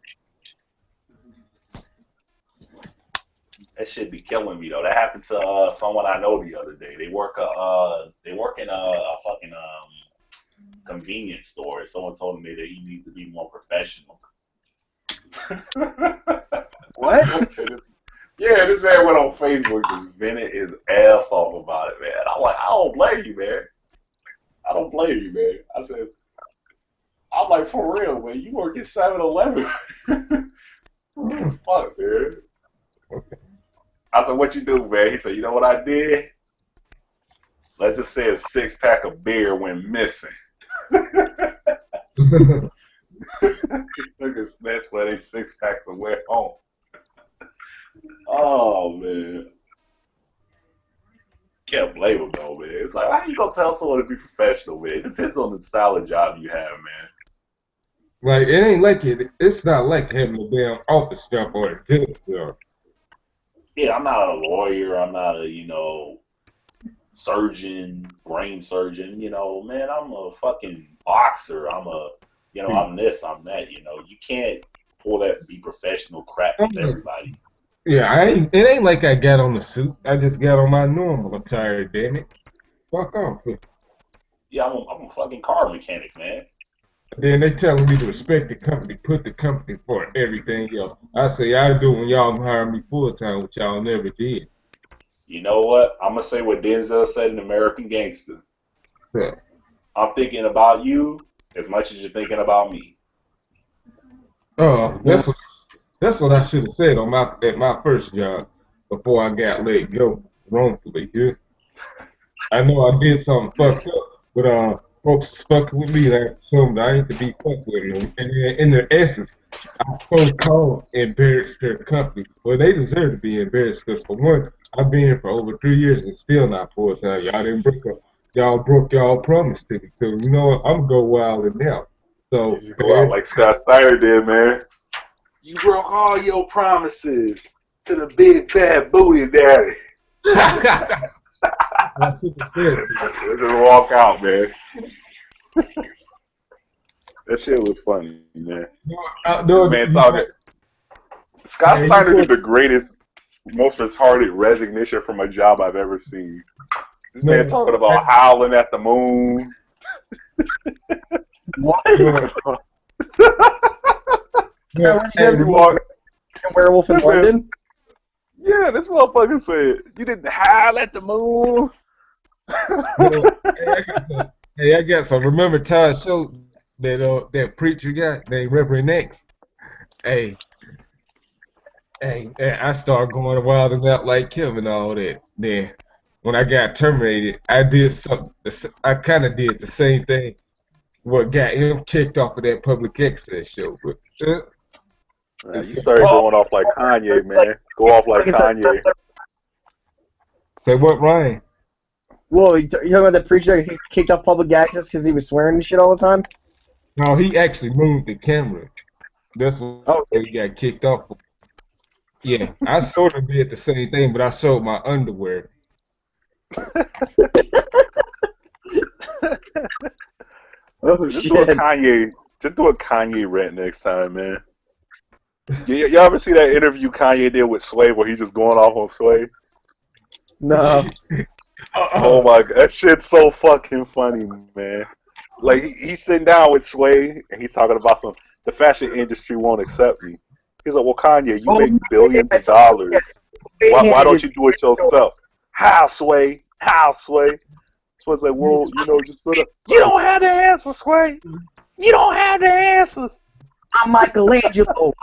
Speaker 2: That shit be killing me though. That happened to someone I know the other day. They work in a fucking convenience store. Someone told me that he needs to be more professional.
Speaker 4: What?
Speaker 2: Yeah, this man went on Facebook just vented his ass off about it, man. I'm like, I don't blame you, man. I don't blame you, man. I said, I'm like, for real, man. You work at 7-Eleven. Fuck, man. I said, what you do, man? He said, you know what I did? Let's just say a 6-pack of beer went missing. That's where they 6-packs away home. Oh, man. Can't blame him, though, man. It's like, how you gonna tell someone to be professional, man? It depends on the style of job you have, man.
Speaker 1: Like, it ain't like it. It's not like having a damn office job or a desk job.
Speaker 2: Yeah, I'm not a lawyer. I'm not a, you know, surgeon, brain surgeon. You know, man, I'm a fucking boxer. I'm a, you know, I'm this, I'm that. You know, you can't pull that be professional crap with everybody.
Speaker 1: Yeah, it ain't like I got on the suit. I just got on my normal attire, damn it. Fuck off.
Speaker 2: Yeah, I'm a fucking car mechanic, man.
Speaker 1: Then they telling me to respect the company, put the company for everything else. I say I do when y'all hire me full time, which y'all never did.
Speaker 2: You know what? I'm gonna say what Denzel said in American Gangster.
Speaker 1: Yeah.
Speaker 2: I'm thinking about you as much as you're thinking about me.
Speaker 1: Oh, that's what I should have said at my first job before I got let go wrongfully. Yeah. I know I did something fucked up, but folks is fucking with me. Like something I ain't to be fucked with them. And then in their essence, I so called embarrassed their company. Well, they deserve to be embarrassed because for one, I've been here for over 3 years and still not full time. Y'all didn't break up. Y'all broke y'all promise to me. So you know what? I'm gonna go wild and out. So
Speaker 2: You go out like Scott Steiner did, man. You broke all your promises to the big bad booty daddy.
Speaker 1: I should have said it.
Speaker 2: Just walk out, man. That shit was funny, man.
Speaker 1: No,
Speaker 2: Man, talking. Scott Steiner did the greatest, most retarded resignation from a job I've ever seen. This man talking about howling at the moon.
Speaker 4: What?
Speaker 2: Werewolf
Speaker 4: in London?
Speaker 2: Yeah, this motherfucker said, you didn't howl at the moon.
Speaker 1: Hey, I got some. Remember Todd Show that preacher got named Reverend X? Hey, I started going wild and out like him and all that. Then when I got terminated, I did something. I kind of did the same thing. What got him kicked off of that public access show? But
Speaker 2: you started going off like Kanye, man. Go off like Kanye.
Speaker 1: Say what, Ryan?
Speaker 4: Whoa, you talking about that preacher that kicked off public access because he was swearing and shit all the time?
Speaker 1: No, he actually moved the camera. That's what he got kicked off. Yeah, I sort of did the same thing, but I showed my underwear.
Speaker 2: Just do a Kanye rant next time, man. Y'all ever see that interview Kanye did with Sway where he's just going off on Sway?
Speaker 4: No.
Speaker 2: Oh my god, that shit's so fucking funny, man. Like he's sitting down with Sway and he's talking about the fashion industry won't accept me. He's like, well, Kanye, you make billions of dollars. Why don't you do it yourself? How, Sway? How, Sway? Sway's like, well, just put up. You don't have the answers, Sway. You don't have the answers.
Speaker 4: I'm Michelangelo.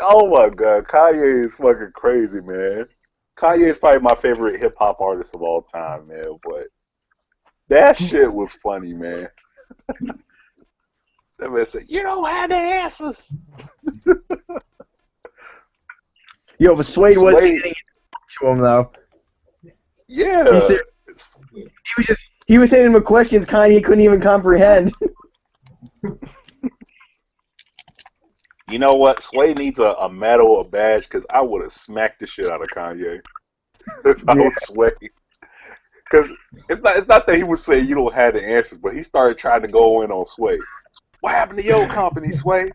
Speaker 2: Oh my god, Kanye is fucking crazy, man. Kanye is probably my favorite hip hop artist of all time, man. But that shit was funny, man. That man said, "You don't have the answers."
Speaker 4: Yo, but Sway was getting it to him though.
Speaker 2: Yeah.
Speaker 4: He was hitting him with questions Kanye couldn't even comprehend.
Speaker 2: You know what? Sway needs a medal or badge because I would have smacked the shit out of Kanye if I was Sway. Because it's not that he would say you don't have the answers, but he started trying to go in on Sway. What happened to your company, Sway?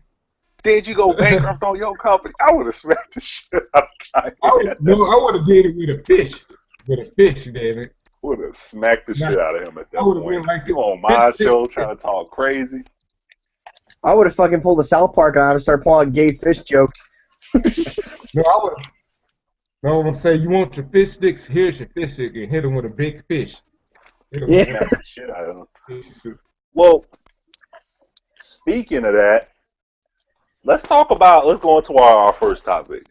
Speaker 2: Did you go bankrupt on your company? I would have smacked the shit out of Kanye.
Speaker 1: I would have did it with a fish. With a fish, damn it.
Speaker 2: Would have smacked the shit out of him at that point. Like, you on my show trying to talk crazy.
Speaker 4: I would have fucking pulled a South Park on him and started pulling out gay fish jokes.
Speaker 1: No, I would. No, I'm saying you want your fish sticks. Here's your fish stick, and hit him with a big fish.
Speaker 2: Yeah. Shit out of him. Well, speaking of that, let's go into our first topic.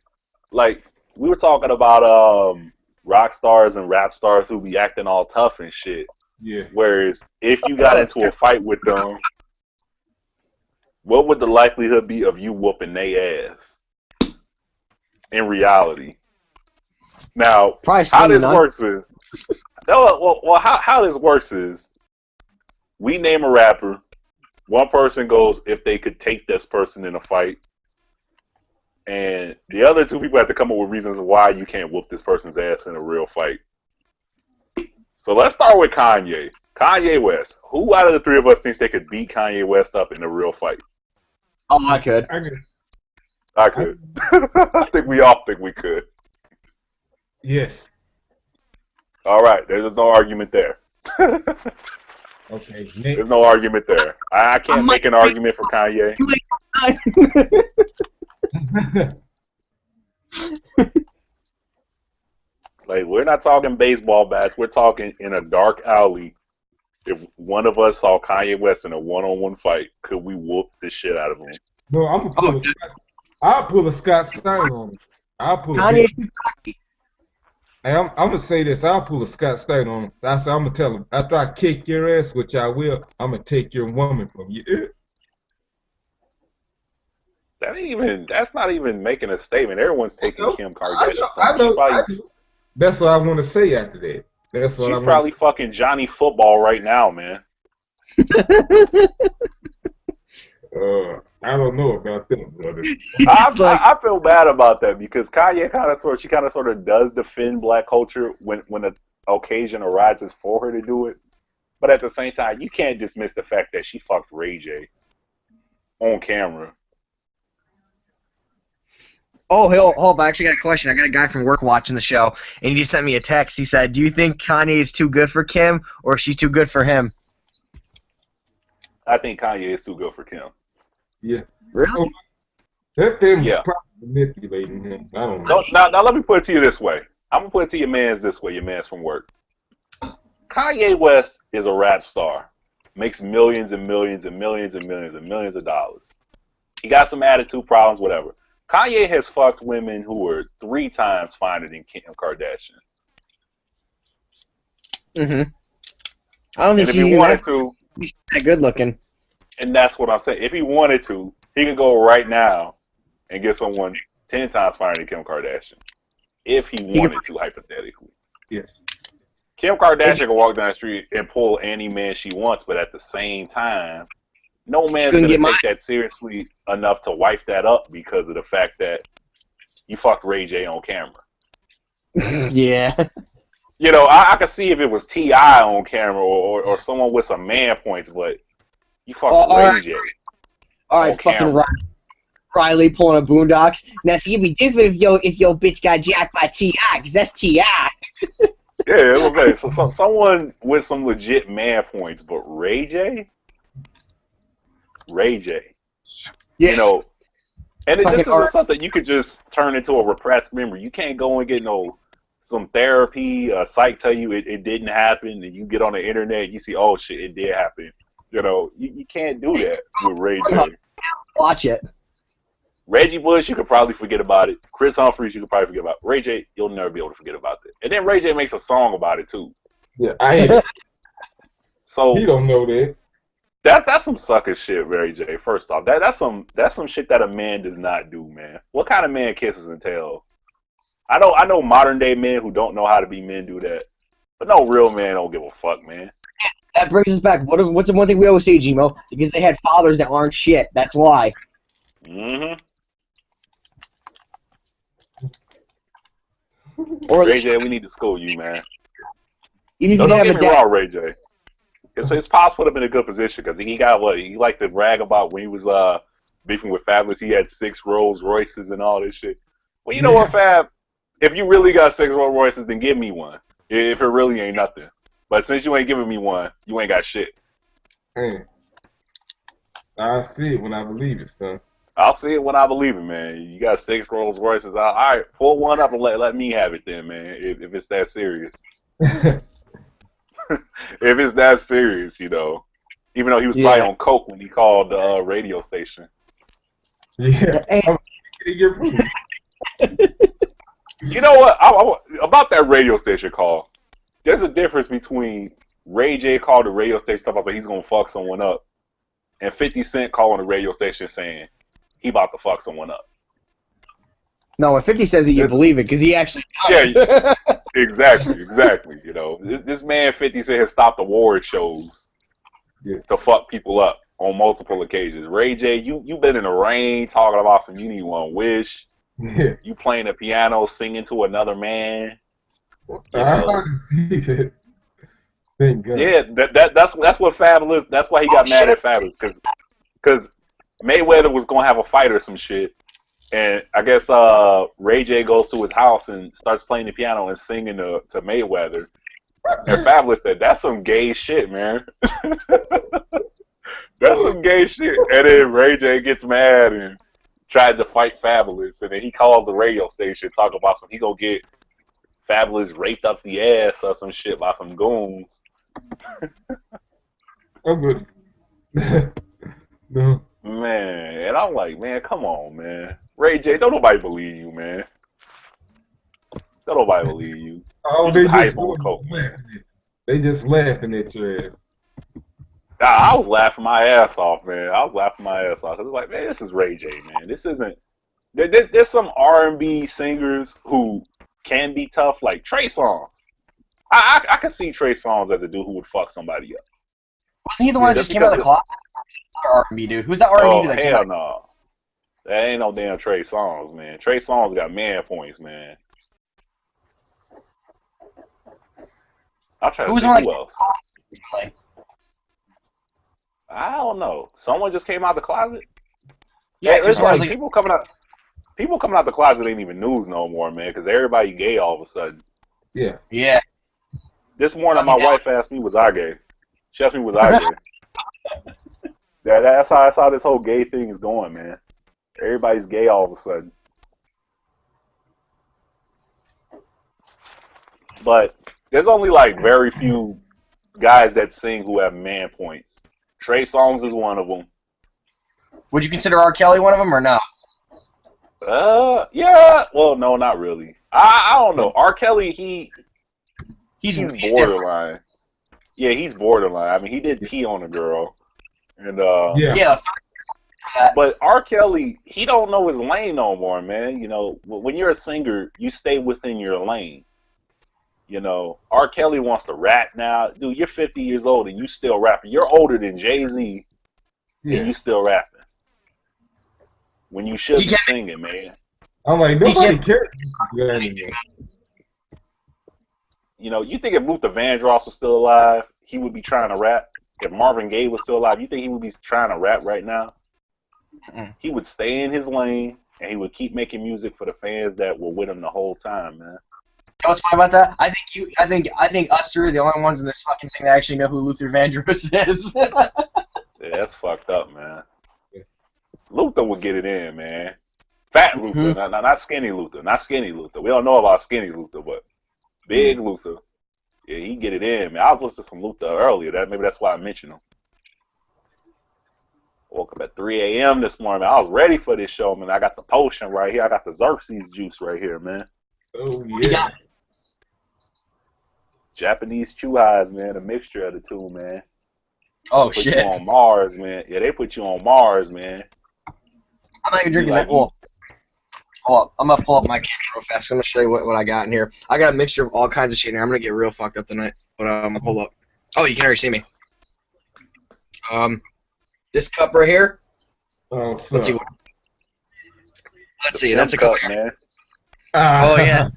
Speaker 2: Like we were talking about rock stars and rap stars who be acting all tough and shit.
Speaker 1: Yeah.
Speaker 2: Whereas if you got into a fight with them, what would the likelihood be of you whooping their ass in reality? Now, how this works is, how this works is, we name a rapper. One person goes if they could take this person in a fight, and the other two people have to come up with reasons why you can't whoop this person's ass in a real fight. So let's start with Kanye. Kanye West. Who out of the three of us thinks they could beat Kanye West up in a real fight?
Speaker 4: Oh, I could.
Speaker 2: I could. I think we all think we could.
Speaker 1: Yes.
Speaker 2: All right. There's no argument there.
Speaker 1: Okay.
Speaker 2: There's no argument there. I can't make an argument for Kanye. Like, we're not talking baseball bats. We're talking in a dark alley. If one of us saw Kanye West in a one-on-one fight, could we whoop the shit out of him?
Speaker 1: No, I'm gonna I'll pull a Scott Steiner on him. I'll pull a big.
Speaker 4: Kanye's too cocky.
Speaker 1: Hey, I'm gonna say this. I'll pull a Scott Steiner on him. I'm gonna tell him after I kick your ass, which I will. I'm gonna take your woman from you.
Speaker 2: That's not even making a statement. Everyone's taking Kim Kardashian from
Speaker 1: I
Speaker 2: her.
Speaker 1: know. I know. That's what I want to say after that. That's what
Speaker 2: She's
Speaker 1: I
Speaker 2: probably fucking Johnny Football right now, man.
Speaker 1: I don't know about them, brother.
Speaker 2: I feel bad about that because Kanye kind of sort of does defend black culture when the occasion arises for her to do it. But at the same time, you can't dismiss the fact that she fucked Ray J on camera.
Speaker 4: Oh, hold up. I actually got a question. I got a guy from work watching the show, and he just sent me a text. He said, do you think Kanye is too good for Kim, or is she too good for him?
Speaker 2: I think Kanye is too good for Kim.
Speaker 1: Yeah.
Speaker 4: Really?
Speaker 1: Oh, that thing was probably manipulating him. I don't know.
Speaker 2: Now let me put it to you this way. I'm going to put it to your mans this way, your mans from work. Kanye West is a rap star. Makes millions and millions and millions and millions and millions of dollars. He got some attitude problems, whatever. Kanye has fucked women who were 3 times finer than Kim Kardashian.
Speaker 4: Mm-hmm. I don't think
Speaker 2: if he wanted to,
Speaker 4: she's that good looking.
Speaker 2: And that's what I'm saying. If he wanted to, he could go right now and get someone 10 times finer than Kim Kardashian. If he wanted to, hypothetically.
Speaker 1: Yes.
Speaker 2: Kim Kardashian can walk down the street and pull any man she wants, but at the same time, no man's going to take that seriousseriously enough to wipe that up because of the fact that you fucked Ray J on camera.
Speaker 4: Yeah.
Speaker 2: You know, I could see if it was T.I. on camera or someone with some man points, but you fucked Ray J.
Speaker 4: All right, fucking Riley pulling a Boondocks. Now, see, it'd be different if your bitch got jacked by T.I., because that's T.I.
Speaker 2: Yeah, okay. So someone with some legit man points, but Ray J? Yeah. You know, and this isn't something you could just turn into a repressed memory. You can't go and get some therapy, psych tell you it didn't happen, and you get on the internet, you see, oh shit, it did happen. You know, you can't do that with Ray J.
Speaker 4: Watch it.
Speaker 2: Reggie Bush, you could probably forget about it. Chris Humphries, you could probably forget about it. Ray J, you'll never be able to forget about it. And then Ray J makes a song about it too.
Speaker 1: Yeah,
Speaker 2: so
Speaker 1: he don't know that.
Speaker 2: That's some sucker shit, Ray J. First off, that's some shit that a man does not do, man. What kind of man kisses and tells? I know modern day men who don't know how to be men do that, but no real man don't give a fuck, man.
Speaker 4: That brings us back. What's the one thing we always say, Gmo? Because they had fathers that aren't shit. That's why.
Speaker 2: Or Ray J, we need to school you, man.
Speaker 4: Don't
Speaker 2: get me wrong, Ray J. It's possible to be in a good position because he got what he liked to brag about when he was beefing with Fabulous. He had 6 Rolls Royces and all this shit. Well, you know what, Fab? If you really got 6 Rolls Royces, then give me one. If it really ain't nothing. But since you ain't giving me one, you ain't got shit.
Speaker 1: Hey, I see it when I believe it, son.
Speaker 2: I'll see it when I believe it, man. You got 6 Rolls Royces. All right, pull one up and let me have it then, man. If it's that serious. If it's that serious, you know. Even though he was probably on coke when he called the radio station.
Speaker 1: Yeah.
Speaker 2: You know what? About that radio station call, there's a difference between Ray J called the radio station stuff like he's gonna fuck someone up, and 50 Cent calling the radio station saying he about to fuck someone up.
Speaker 4: No, when 50 says it, you believe it because he actually.
Speaker 2: Yeah, exactly. You know, this man 50 Cent has stopped award shows to fuck people up on multiple occasions. Ray J, you've been in the rain talking about some you need one wish.
Speaker 1: Yeah.
Speaker 2: You playing the piano, singing to another man.
Speaker 1: I see that. Thank God.
Speaker 2: Yeah, that's what Fabulous. That's why he got mad at Fabulous because Mayweather was gonna have a fight or some shit, and I guess Ray J goes to his house and starts playing the piano and singing to Mayweather, and Fabulous said, "That's some gay shit, man. That's some gay shit." And then Ray J gets mad and tried to fight Fabulous, and then he calls the radio station talking about he gonna get Fabulous raped up the ass or some shit by some goons.
Speaker 1: I'm good. No.
Speaker 2: Man, and I'm like, man, come on, man. Ray J, don't nobody believe you, man. Don't nobody believe you.
Speaker 1: Oh,
Speaker 2: You
Speaker 1: they
Speaker 2: just
Speaker 1: just
Speaker 2: hype on coke, man.
Speaker 1: they just laughing at your ass.
Speaker 2: I was laughing my ass off, man. I was laughing my ass off. I was like, man, this is Ray J, man. This isn't. There's some R&B singers who can be tough, like Trey Songz. I could see Trey Songz as a dude who would fuck somebody up.
Speaker 4: Wasn't he the one that
Speaker 2: Just
Speaker 4: just came out of the
Speaker 2: because
Speaker 4: closet? R&B dude. Who's that R&B
Speaker 2: oh
Speaker 4: dude that came
Speaker 2: hell
Speaker 4: out?
Speaker 2: no, that ain't no damn Trey Songz, man. Trey Songz got man points, man. I'm trying
Speaker 4: Who
Speaker 2: to
Speaker 4: was
Speaker 2: think
Speaker 4: the one
Speaker 2: who
Speaker 4: that
Speaker 2: else.
Speaker 4: like,
Speaker 2: I don't know. Someone just came out the closet.
Speaker 4: yeah,
Speaker 2: It's
Speaker 4: because
Speaker 2: like
Speaker 4: like,
Speaker 2: people coming out the closet ain't even news no more, man. Because everybody gay all of a sudden.
Speaker 1: Yeah.
Speaker 4: yeah.
Speaker 2: This morning, my
Speaker 4: Fucking
Speaker 2: wife asked me, "Was I gay?" She asked me, "Was I gay?" That's how this whole gay thing is going, man. Everybody's gay all of a sudden. But there's only like very few guys that sing who have man points. Trey Songz is one of them.
Speaker 4: Would you consider R. Kelly one of them or no?
Speaker 2: Yeah. Well, no, not really. I don't know. R. Kelly, he's
Speaker 4: He's
Speaker 2: borderline. Yeah, he's borderline. I mean, he did pee on a girl, and
Speaker 1: Yeah.
Speaker 4: Yeah.
Speaker 2: but R. Kelly, he don't know his lane no more, man. You know, when you're a singer, you stay within your lane. You know, R. Kelly wants to rap now. Dude, you're 50 years old and you still rapping. You're older than Jay-Z
Speaker 1: Yeah.
Speaker 2: and you still rapping. When you should
Speaker 4: He
Speaker 2: be singing, man.
Speaker 1: I'm like, nobody cares anymore.
Speaker 2: You know, you think if Luther Vandross was still alive, he would be trying to rap? If Marvin Gaye was still alive, you think he would be trying to rap right now? He would stay in his lane and he would keep making music for the fans that were with him the whole time, man.
Speaker 4: You know what's funny about that? I think us three are the only ones in this fucking thing that actually know who Luther Vandross is.
Speaker 2: Yeah, that's fucked up, man. Luther would get it in, man. Fat Luther, not skinny Luther, not skinny Luther. We don't know about skinny Luther, but big Luther. Yeah, he get it in, man. I was listening to some Luther earlier. Maybe that's why I mentioned him. Woke up at 3 a.m. this morning, man. I was ready for this show, man. I got the potion right here. I got the Xerxes juice right here, man.
Speaker 1: Oh yeah.
Speaker 2: Japanese chew eyes, man. A mixture of the two, man.
Speaker 4: Oh
Speaker 2: Put
Speaker 4: shit!
Speaker 2: you on Mars, man. Yeah, they put you on Mars, man.
Speaker 4: I'm not even drinking that. Well, hold up. I'm gonna pull up my camera real fast. I'm gonna show you what I got in here. I got a mixture of all kinds of shit in here. I'm gonna get real fucked up tonight. But hold up. Oh, you can already see me. This cup right here.
Speaker 1: Oh,
Speaker 4: Let's see. Let's see. That's a cup,
Speaker 2: man.
Speaker 4: Oh yeah.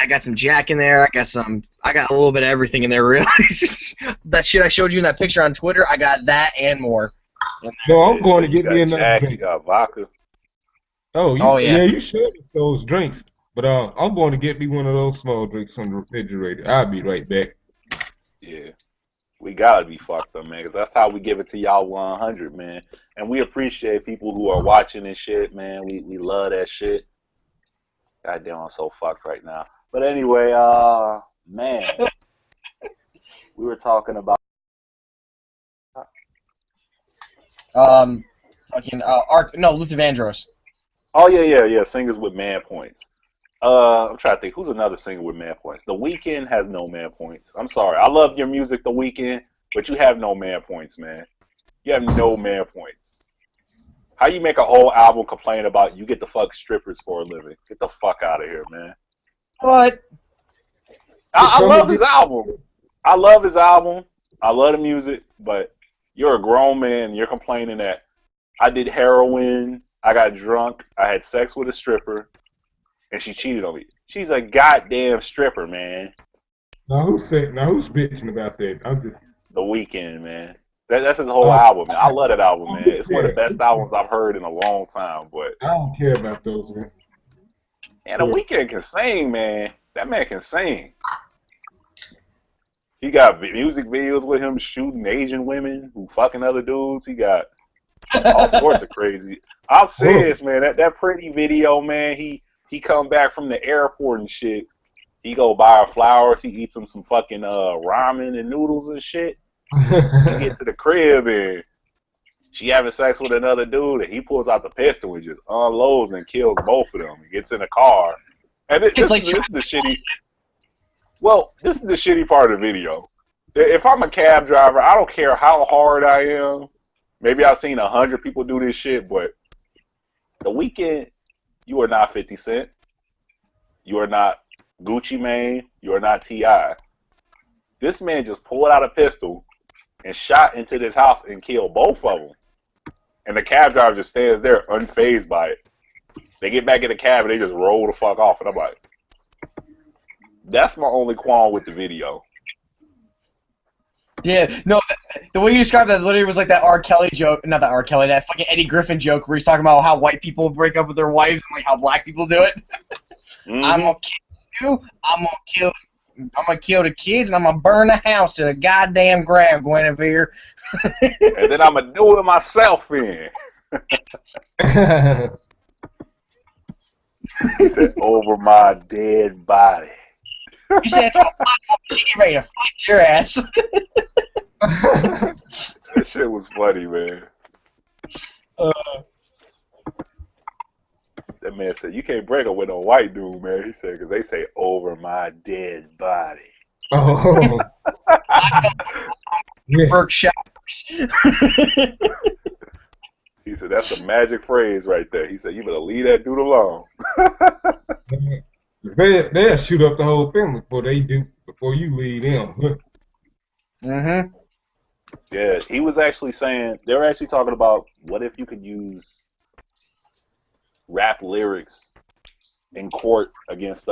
Speaker 4: I got some Jack in there. I got a little bit of everything in there, really. That shit I showed you in that picture on Twitter, I got that and more.
Speaker 1: No, I'm going to get me another
Speaker 2: Jack,
Speaker 1: drink.
Speaker 2: you got vodka.
Speaker 1: Oh,
Speaker 4: yeah.
Speaker 1: You showed us those drinks. But I'm going to get me one of those small drinks from the refrigerator. I'll be right back.
Speaker 2: Yeah. We gotta be fucked up, man, because that's how we give it to y'all 100, man. And we appreciate people who are watching this shit, man. We love that shit. Goddamn, I'm so fucked right now. But anyway, man, we were talking about
Speaker 4: Luther Vandross.
Speaker 2: Oh yeah. Singers with man points. I'm trying to think. Who's another singer with man points? The Weeknd has no man points. I'm sorry. I love your music, The Weeknd, but you have no man points, man. You have no man points. How you make a whole album complain about you get to fuck strippers for a living? Get the fuck out of here, man.
Speaker 4: What?
Speaker 2: I love his album. I love his album. I love the music, but you're a grown man. You're complaining that I did heroin, I got drunk, I had sex with a stripper, and she cheated on me. She's a goddamn stripper, man.
Speaker 1: Now who's bitching about that?
Speaker 2: The Weeknd, man. That's his whole album, man. I love that album, man. It's one of the best albums I've heard in a long time. But
Speaker 1: I don't care about those, man.
Speaker 2: And The Weeknd can sing, man. That man can sing. He got music videos with him shooting Asian women who fucking other dudes. He got all sorts of crazy. I'm serious, man. That pretty video, man. He come back from the airport and shit. He go buy her flowers. He eats him some fucking ramen and noodles and shit. He get to the crib and she having sex with another dude, and he pulls out the pistol and just unloads and kills both of them. He gets in the car, and
Speaker 4: It's like
Speaker 2: this is the shitty. Well, this is the shitty part of the video. If I'm a cab driver, I don't care how hard I am. Maybe I've seen 100 people do this shit, but The Weeknd, you are not 50 Cent. You are not Gucci Mane. You are not T.I. This man just pulled out a pistol and shot into this house and killed both of them. And the cab driver just stands there unfazed by it. They get back in the cab and they just roll the fuck off. And I'm like, that's my only qualm with the video.
Speaker 4: Yeah, no, the way you described that literally was like that R. Kelly joke, not that R. Kelly, that fucking Eddie Griffin joke where he's talking about how white people break up with their wives and like how black people do it.
Speaker 2: Mm-hmm.
Speaker 4: I'm gonna kill you, I'm gonna kill the kids, and I'm gonna burn the house to the goddamn ground, Guinevere.
Speaker 2: And then I'm gonna do it myself in. He said, over my dead body.
Speaker 4: You said she get ready to fight your ass.
Speaker 2: That shit was funny, man. That man said, you can't break up with a white dude, man. He said, because they say, over my dead body.
Speaker 1: Oh. Yeah.
Speaker 4: Berkshires.
Speaker 2: He said, that's a magic phrase right there. He said, you better leave that dude alone.
Speaker 1: They'll shoot up the whole family before you leave them.
Speaker 4: Mm-hmm.
Speaker 2: Yeah, he was actually saying, they were actually talking about, what if you could use rap lyrics in court against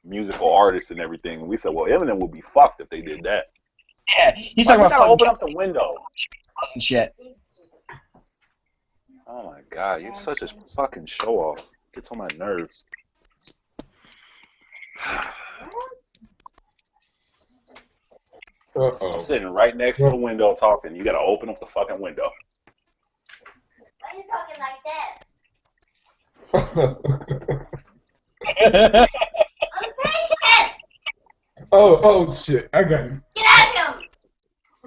Speaker 2: musical artists and everything? And we said, well, Eminem would be fucked if they did that.
Speaker 4: Yeah, he's talking about
Speaker 2: open up the window
Speaker 4: and shit.
Speaker 2: Oh my god, you're such a fucking show off. Gets on my nerves. I'm sitting right next to the window talking. You gotta open up the fucking window.
Speaker 5: Why are you talking like that? I'm patient!
Speaker 1: Oh shit! I got you.
Speaker 5: Get out of him!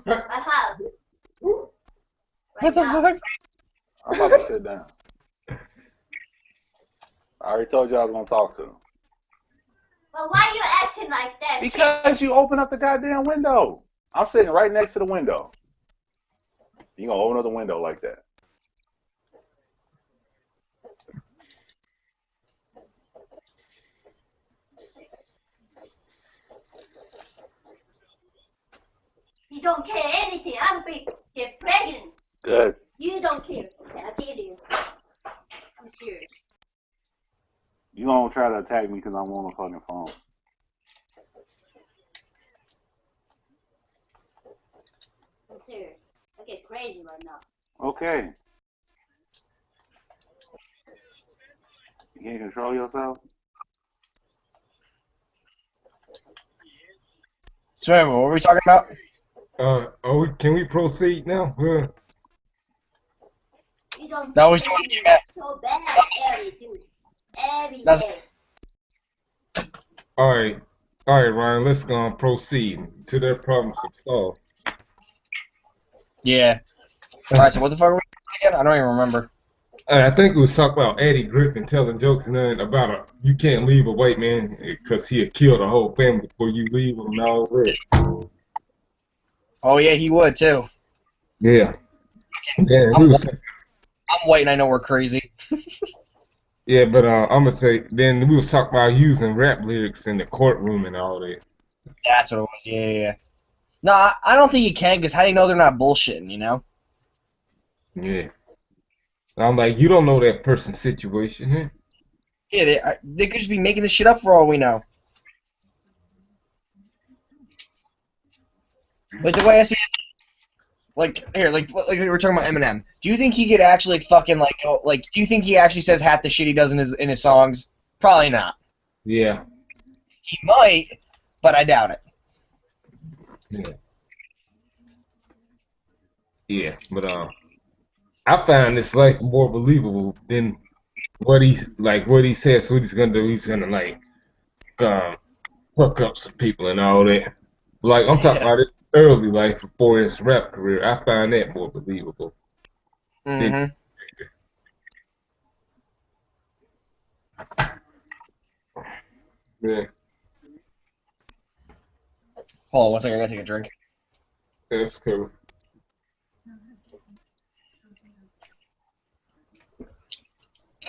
Speaker 5: My house.
Speaker 4: What the fuck?
Speaker 2: I'm about to sit down. I already told you I was gonna talk to him.
Speaker 5: Well, why are you acting like that?
Speaker 2: Because you open up the goddamn window. I'm sitting right next to the window. You gonna open up the window like that?
Speaker 5: You don't care anything. I'm going to get pregnant.
Speaker 2: Good.
Speaker 5: You don't care. I'll kill you. I'm serious.
Speaker 2: You gonna try to attack me because I'm on the fucking phone.
Speaker 5: I'm serious. I get crazy right now.
Speaker 2: Okay. You can't control yourself?
Speaker 4: So anyway, what were we talking about?
Speaker 1: Can we proceed now?
Speaker 5: You don't
Speaker 4: That was the one you met.
Speaker 5: so bad every dude. Every
Speaker 4: That's-
Speaker 5: day.
Speaker 1: All right, Ryan. Let's go and proceed to their problems solved.
Speaker 4: Yeah. Alright, so what the fuck were we doing again? I don't even remember.
Speaker 1: I think we was talking about Eddie Griffin telling jokes and then about you can't leave a white man because he'll kill the whole family before you leave him and all that.
Speaker 4: Oh yeah, he would too.
Speaker 1: Yeah. Yeah.
Speaker 4: I'm
Speaker 1: We was,
Speaker 4: white and I know we're crazy.
Speaker 1: yeah, but I'm gonna say then we was talking about using rap lyrics in the courtroom and all that.
Speaker 4: That's what it was. Yeah. No, I don't think you can, because how do you know they're not bullshitting, you know?
Speaker 1: Yeah. I'm like, you don't know that person's situation, huh?
Speaker 4: Yeah, they could just be making this shit up for all we know. Like, the way I see it, like, here, like we were talking about Eminem. Do you think he could actually, like, fucking, like, do you think he actually says half the shit he does in his songs? Probably not.
Speaker 1: Yeah.
Speaker 4: He might, but I doubt it.
Speaker 1: Yeah. Yeah, but I find this life more believable than what he says. What he's gonna do? He's gonna like hook up some people and all that. Like I'm talking about his early life before his rap career. I find that more believable.
Speaker 4: Mm-hmm.
Speaker 1: Yeah,
Speaker 4: Hold on 1 second, I gotta take a drink.
Speaker 1: that's cool.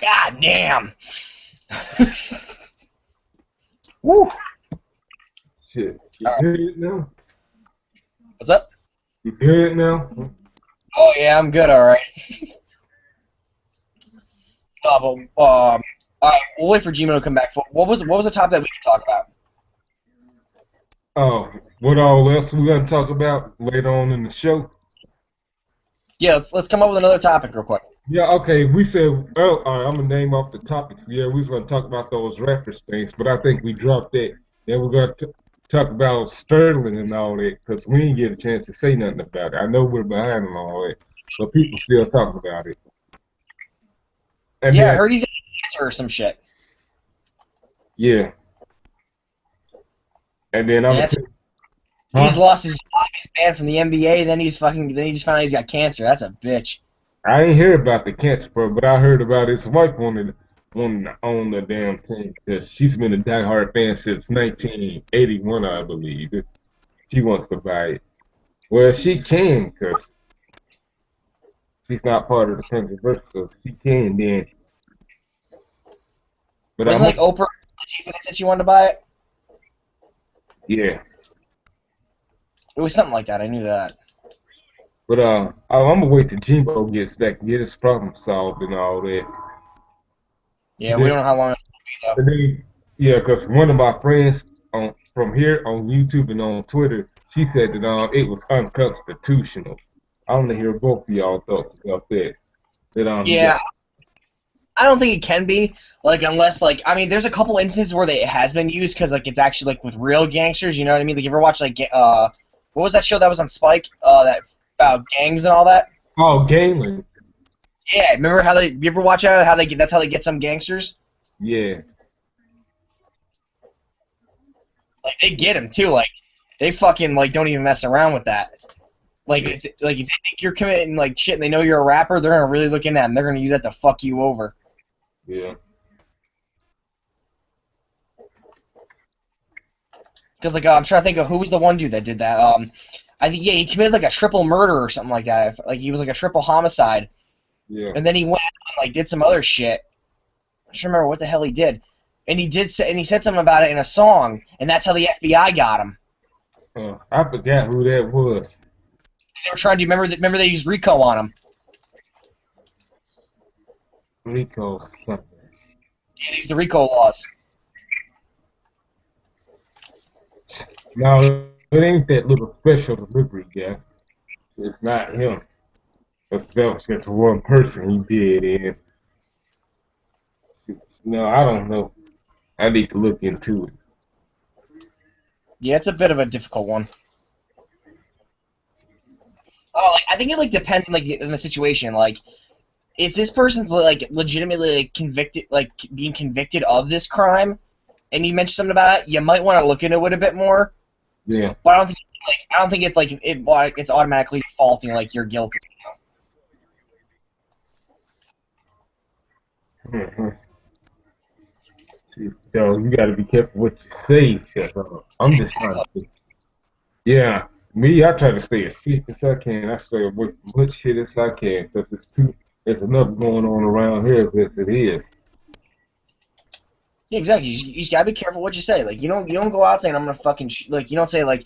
Speaker 4: God damn! Woo!
Speaker 1: Shit. You good now?
Speaker 4: What's up?
Speaker 1: You good now?
Speaker 4: Oh yeah, I'm good, alright. Alright, we'll wait for Gmo to come back. What was the topic that we could talk about?
Speaker 1: Oh, what all else we gonna talk about later on in the show?
Speaker 4: Yeah, let's come up with another topic real quick.
Speaker 1: Yeah, okay. We said, well, all right, I'm gonna name off the topics. Yeah, we was gonna talk about those rappers things, but I think we dropped that. Then we're gonna talk about Sterling and all that because we didn't get a chance to say nothing about it. I know we're behind on all that, but people still talk about it. And
Speaker 4: Yeah, I
Speaker 1: then,
Speaker 4: heard he's got cancer or some shit.
Speaker 1: yeah, and then
Speaker 4: Yeah,
Speaker 1: huh?
Speaker 4: he's lost his job. He's banned from the NBA. Then he just found out he's got cancer. That's a bitch.
Speaker 1: I ain't hear about the cancer part, but I heard about his wife wanting to own the damn thing because she's been a diehard fan since 1981, I believe. She wants to buy it. Well, she can because she's not part of the controversy, so she can then. But
Speaker 4: Wasn't like Oprah Latifah that said she wanted to buy it?
Speaker 1: yeah.
Speaker 4: It was something like that. I knew that.
Speaker 1: But I'm gonna wait till Jimbo gets back, get his problem solved and all that.
Speaker 4: Yeah, we
Speaker 1: Then,
Speaker 4: don't know how long it's gonna be
Speaker 1: and then yeah, because one of my friends from here on YouTube and on Twitter, she said that it was unconstitutional. I want to hear both of y'all thoughts about that. That
Speaker 4: though. Yeah, I don't think it can be. Like, unless, like, I mean, there's a couple instances where it has been used because, like, it's actually, like, with real gangsters, you know what I mean? Like, you ever watch, like, what was that show that was on Spike? That about gangs and all that?
Speaker 1: Oh, Galen.
Speaker 4: Yeah, remember you ever watch that's how they get some gangsters?
Speaker 1: Yeah.
Speaker 4: Like, they get them, too. Like, they fucking, like, don't even mess around with that. Like, if they think you're committing, like, shit and they know you're a rapper, they're gonna really look into that and they're gonna use that to fuck you over.
Speaker 1: Yeah.
Speaker 4: Because, like, I'm trying to think of who was the one dude that did that. I think, yeah, he committed, like, a triple murder or something like that. Like, he was, like, a triple homicide.
Speaker 1: Yeah.
Speaker 4: And then he went and, like, did some other shit. I don't remember what the hell he did. And he said something about it in a song, and that's how the FBI got him.
Speaker 1: I forgot who that was.
Speaker 4: They were trying to remember they used RICO on him.
Speaker 1: Rico something.
Speaker 4: Yeah, they used the RICO laws.
Speaker 1: No, it ain't that little special delivery guy. It's not him. That was just one person he did in. No, I don't know. I need to look into it.
Speaker 4: Yeah, it's a bit of a difficult one. Oh, like, I think it, like, depends on, like, in the situation. Like, if this person's, like, legitimately, like, convicted, like, being convicted of this crime, and you mention something about it, you might want to look into it a bit more.
Speaker 1: Yeah.
Speaker 4: But I don't think it's like it's automatically defaulting like you're guilty.
Speaker 1: Mm-hmm. So you got to be careful what you say. 'Cause, I'm just trying to think. Yeah, me, I try to stay as safe as I can. I stay with as much shit as I can because there's enough going on around here as it is.
Speaker 4: Yeah, exactly. You just gotta be careful what you say. Like you don't go out saying I'm gonna fucking like you don't say like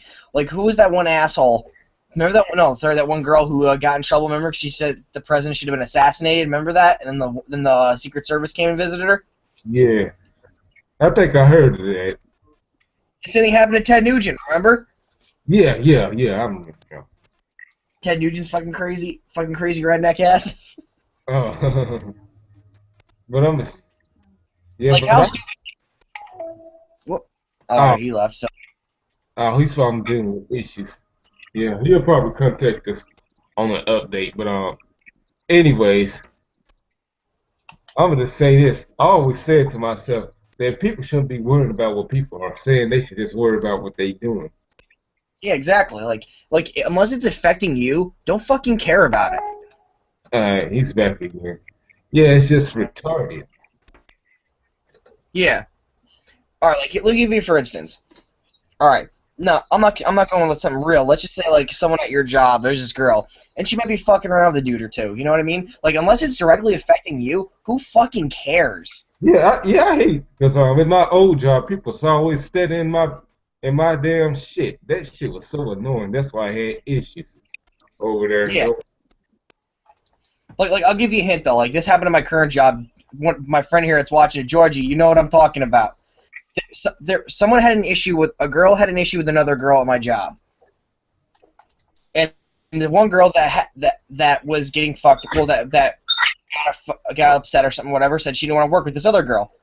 Speaker 4: who was that one asshole? Remember that one? No, sorry, that one girl who got in trouble. Remember she said the president should have been assassinated. Remember that? And then the Secret Service came and visited her.
Speaker 1: Yeah, I think I heard of that.
Speaker 4: The same thing happened to Ted Nugent. Remember?
Speaker 1: Yeah. I'm.
Speaker 4: Ted Nugent's fucking crazy redneck ass.
Speaker 1: But I'm. Yeah,
Speaker 4: Like
Speaker 1: but
Speaker 4: how stupid. What? Oh, he left. So.
Speaker 1: he's probably dealing with issues. Yeah, he'll probably contact us on an update. But anyways, I'm gonna say this. I always said to myself that people shouldn't be worried about what people are saying. They should just worry about what they doing.
Speaker 4: Yeah, exactly. Like unless it's affecting you, don't fucking care about it.
Speaker 1: He's back again. Yeah, it's just retarded.
Speaker 4: Yeah. All right, like let me give you for instance. All right. No, I'm not going with something real. Let's just say like someone at your job, there's this girl, and she might be fucking around with a dude or two. You know what I mean? Like unless it's directly affecting you, who fucking cares?
Speaker 1: I hate because in my old job, people was always steady in my damn shit. That shit was so annoying. That's why I had issues over there.
Speaker 4: Yeah. Like I'll give you a hint though. Like this happened to my current job. My friend here that's watching it, Georgie, you know what I'm talking about. Someone had an issue with a girl had an issue with another girl at my job, and the one girl that was getting fucked, well, that got upset or something, whatever, said she didn't want to work with this other girl,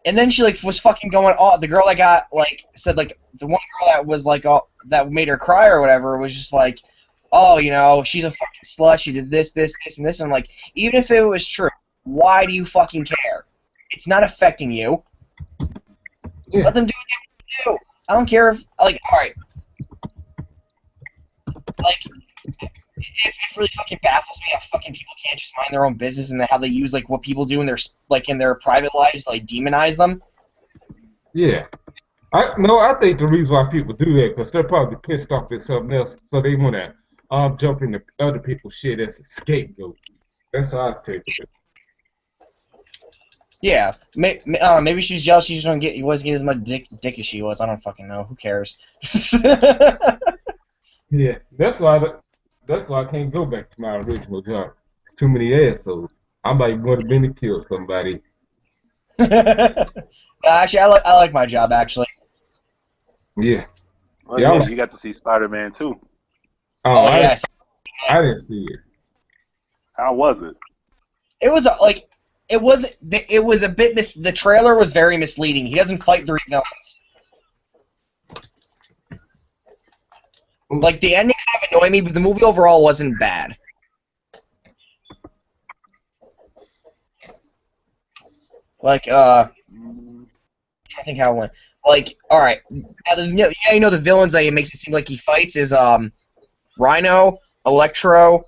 Speaker 4: and then she like was fucking going. Oh, the girl that got like said like the one girl that was like that made her cry or whatever was just like, oh, you know, she's a fucking slut. She did this, this, this, and this. And I'm like, even if it was true, why do you fucking care? It's not affecting you.
Speaker 1: Yeah.
Speaker 4: Let them do what they want to do. I don't care if, like, alright. Like, it really fucking baffles me how fucking people can't just mind their own business and how they use, like, what people do in their private lives to, like, demonize them.
Speaker 1: Yeah. I think the reason why people do that because they're probably pissed off at something else, so they want to jump into other people's shit as a scapegoat. That's how I take it.
Speaker 4: Yeah. Maybe she's jealous she just wasn't getting as much dick as she was. I don't fucking know. Who cares?
Speaker 1: Yeah. That's why I can't go back to my original job. Too many assholes. I might want to been to kill somebody.
Speaker 4: Actually, I like my job, actually.
Speaker 1: Yeah.
Speaker 2: Well,
Speaker 1: Yeah,
Speaker 2: yeah, you got to see Spider-Man too.
Speaker 1: Oh,
Speaker 4: Yes.
Speaker 1: I didn't see it.
Speaker 2: How was it?
Speaker 4: It was like it was a bit the trailer was very misleading. He doesn't fight three villains. Like the ending kind of annoyed me, but the movie overall wasn't bad. Like I think how it went. Like, all right, you know the villains that it makes it seem like he fights is Rhino, Electro,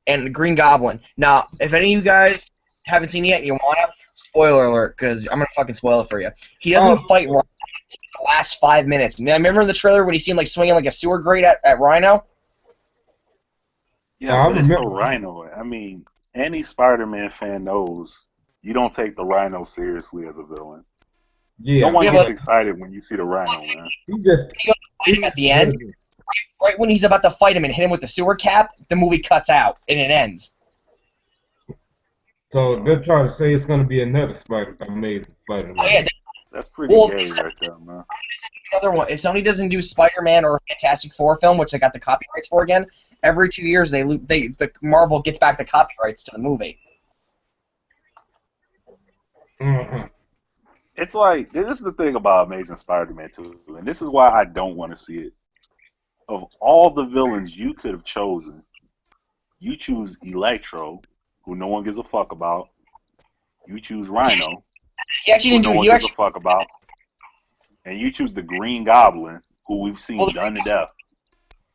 Speaker 4: and Green Goblin. Now, if any of you guys haven't seen it yet and you wanna, spoiler alert, because I'm gonna fucking spoil it for you. He doesn't fight Rhino until the last 5 minutes. Now, remember in the trailer when he seemed like swinging like a sewer grate at Rhino?
Speaker 2: Yeah, but it's the Rhino. I mean, any Spider-Man fan knows you don't take the Rhino seriously as a villain.
Speaker 1: Yeah.
Speaker 2: No one gets excited when you see the Rhino, man.
Speaker 1: He just
Speaker 4: Fight him at the end. Right when he's about to fight him and hit him with the sewer cap, the movie cuts out and it ends.
Speaker 1: So they're trying to say it's going to be another Amazing Spider-Man.
Speaker 4: Oh, yeah,
Speaker 2: That's pretty gay right there, man.
Speaker 4: another one. If Sony doesn't do Spider-Man or a Fantastic Four film, which they got the copyrights for again, every 2 years the Marvel gets back the copyrights to the movie.
Speaker 1: Mm-hmm.
Speaker 2: It's like, this is the thing about Amazing Spider-Man 2, and this is why I don't want to see it. Of all the villains you could have chosen, you choose Electro, who no one gives a fuck about. You choose Rhino,
Speaker 4: He actually didn't
Speaker 2: who
Speaker 4: do.
Speaker 2: no one
Speaker 4: He
Speaker 2: gives
Speaker 4: actually.
Speaker 2: a fuck about. And you choose the Green Goblin, who we've seen done to death.